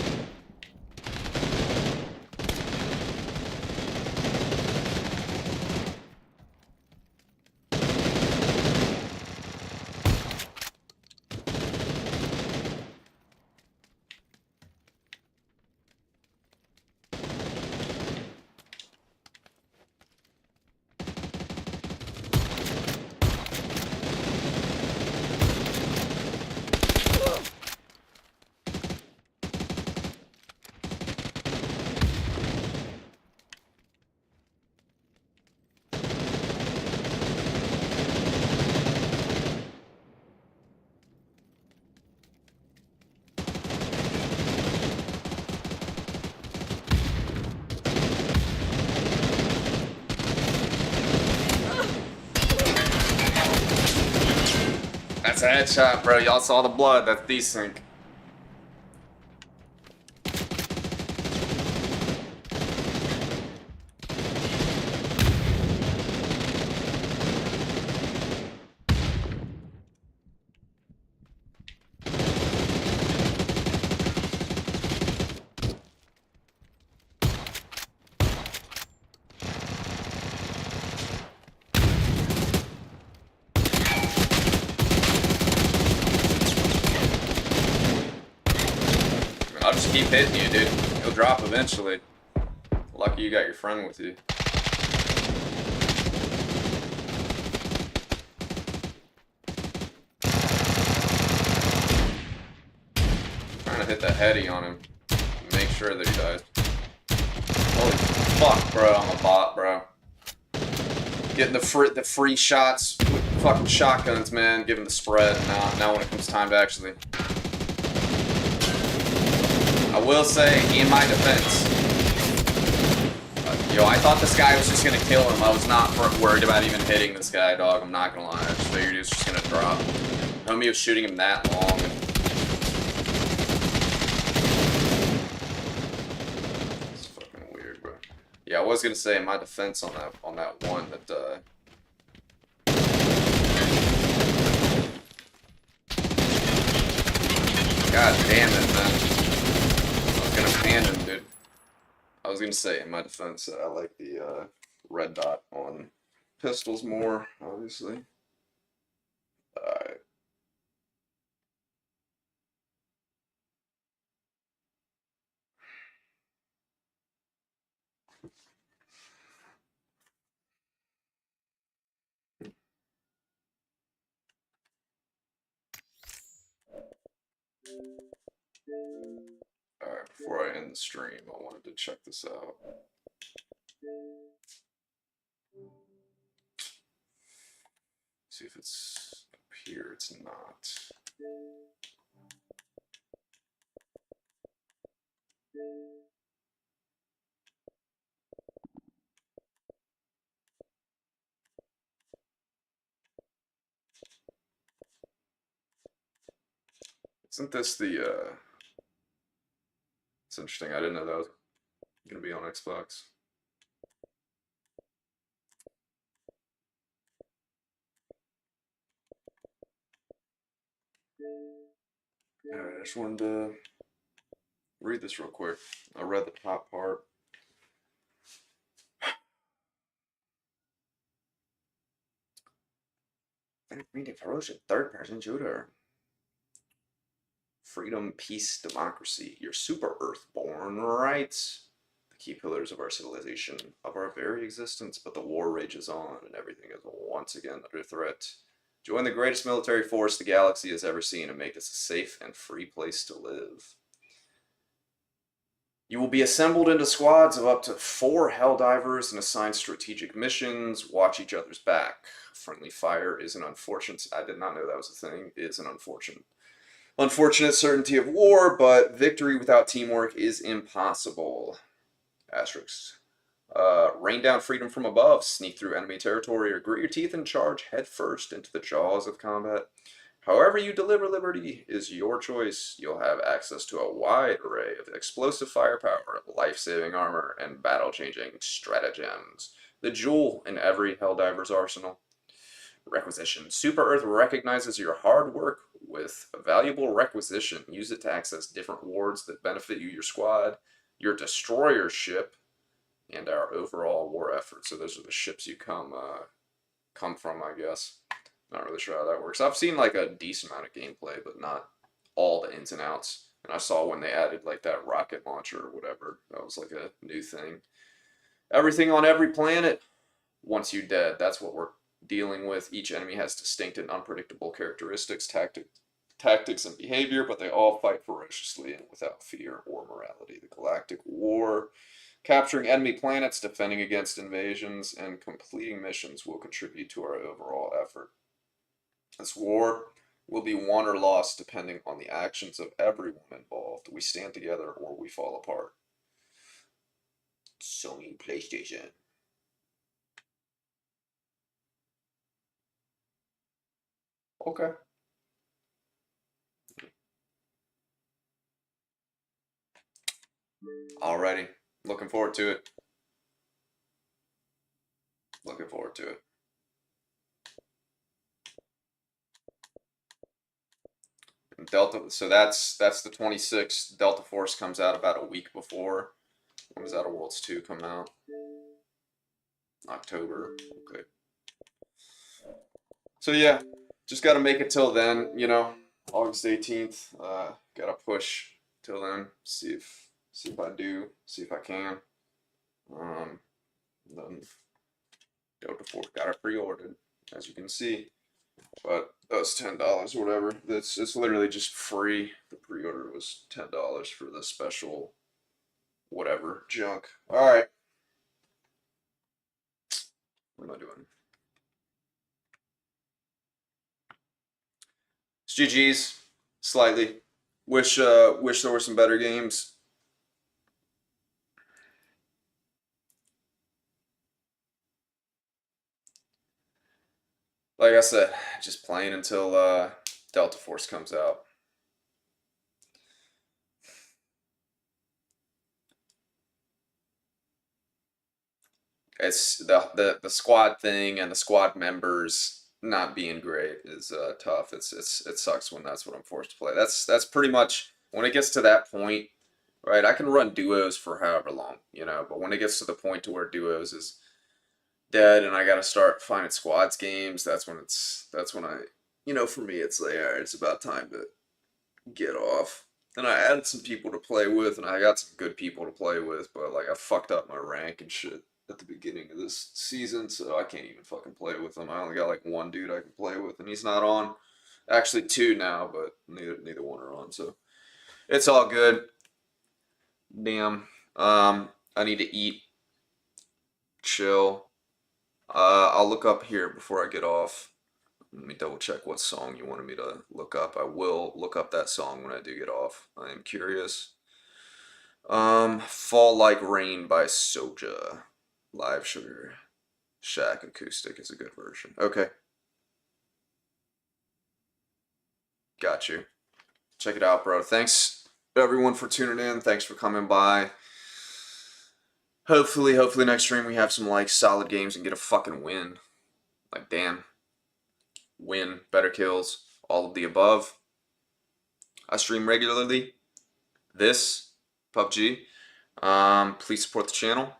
That's a headshot, bro. Y'all saw the blood. That's desync. just keep hitting you, dude. He'll drop eventually. Lucky you got your friend with you. Trying to hit the heady on him. Make sure that he dies. Holy fuck, bro. I'm a bot, bro. Getting the free shots with fucking shotguns, man. Giving the spread. Now when it comes time to actually... I will say, in my defense, yo, I thought this guy was just gonna kill him. I was not worried about even hitting this guy, dog. I'm not gonna lie. I just figured he was just gonna drop. Homie was shooting him that long. It's fucking weird, bro. Yeah, I was gonna say in my defense on that one that God damn it, man. I was gonna pan him, dude. I was gonna say in my defense I like the red dot on pistols more, obviously. Alright. Alright, before I end the stream, I wanted to check this out. See if it's up here. It's not. Isn't this the it's interesting, I didn't know that was gonna be on Xbox. Alright, I just wanted to read this real quick. I read the top part. Reading Ferocious third-person shooter. Freedom, peace, democracy. Your super Earth-born rights. The key pillars of our civilization, of our very existence, but the war rages on, and everything is once again under threat. Join the greatest military force the galaxy has ever seen and make this a safe and free place to live. You will be assembled into squads of up to 4 Helldivers and assigned strategic missions. Watch each other's back. Friendly fire is an unfortunate... I did not know that was a thing. It is an unfortunate certainty of war, but victory without teamwork is impossible. Asterisks. Rain down freedom from above, sneak through enemy territory, or grit your teeth and charge headfirst into the jaws of combat. However you deliver liberty is your choice. You'll have access to a wide array of explosive firepower, life-saving armor, and battle-changing stratagems. The jewel in every Helldiver's arsenal. Requisition. Super Earth recognizes your hard work with a valuable requisition. Use it to access different wards that benefit you, your squad, your destroyer ship, and our overall war effort. So those are the ships you come from, I guess. Not really sure how that works. I've seen like a decent amount of gameplay, but not all the ins and outs. And I saw when they added like that rocket launcher or whatever. That was like a new thing. Everything on every planet, once you dead. That's what we're dealing with. Each enemy has distinct and unpredictable characteristics, tactics, and behavior, but they all fight ferociously and without fear or morality. The Galactic War. Capturing enemy planets, defending against invasions, and completing missions will contribute to our overall effort. This war will be won or lost depending on the actions of everyone involved. We stand together or we fall apart. Sony PlayStation. Okay. Alrighty. Looking forward to it. Looking forward to it. Delta, so that's the 26th. Delta Force comes out about a week before. When does Outer Worlds 2 come out? October. Okay. So yeah, just got to make it till then, you know. August 18th. Got to push till then. See if I do. See if I can. Then Delta Force got it pre-ordered, as you can see. But that's $10 or whatever. It's literally just free. The pre-order was $10 for the special whatever junk. All right. What am I doing? It's GG's slightly. Wish there were some better games. Like I said, just playing until Delta Force comes out. It's the squad thing and the squad members not being great is tough. It sucks when that's what I'm forced to play. That's pretty much when it gets to that point, right? I can run duos for however long, you know, but when it gets to the point to where duos is dead and I got to start finding squads games, that's when I, you know, for me it's like, all right, it's about time to get off. And I added some people to play with, and I got some good people to play with, but like I fucked up my rank and shit at the beginning of this season, so I can't even fucking play with them. I only got like one dude I can play with, and he's not on. Actually, two now, but neither one are on, so it's all good. Damn. I need to eat, chill. I'll look up here before I get off. Let me double check what song you wanted me to look up. I will look up that song when I do get off. I am curious. Fall Like Rain by Soja. Live Sugar Shack Acoustic is a good version. Okay. Got you. Check it out, bro. Thanks everyone for tuning in. Thanks for coming by. Hopefully next stream we have some like solid games and get a fucking win. Like damn. Win, better kills, all of the above. I stream regularly. This PUBG. Please support the channel.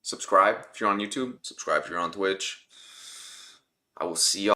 Subscribe if you're on YouTube. Subscribe if you're on Twitch. I will see y'all.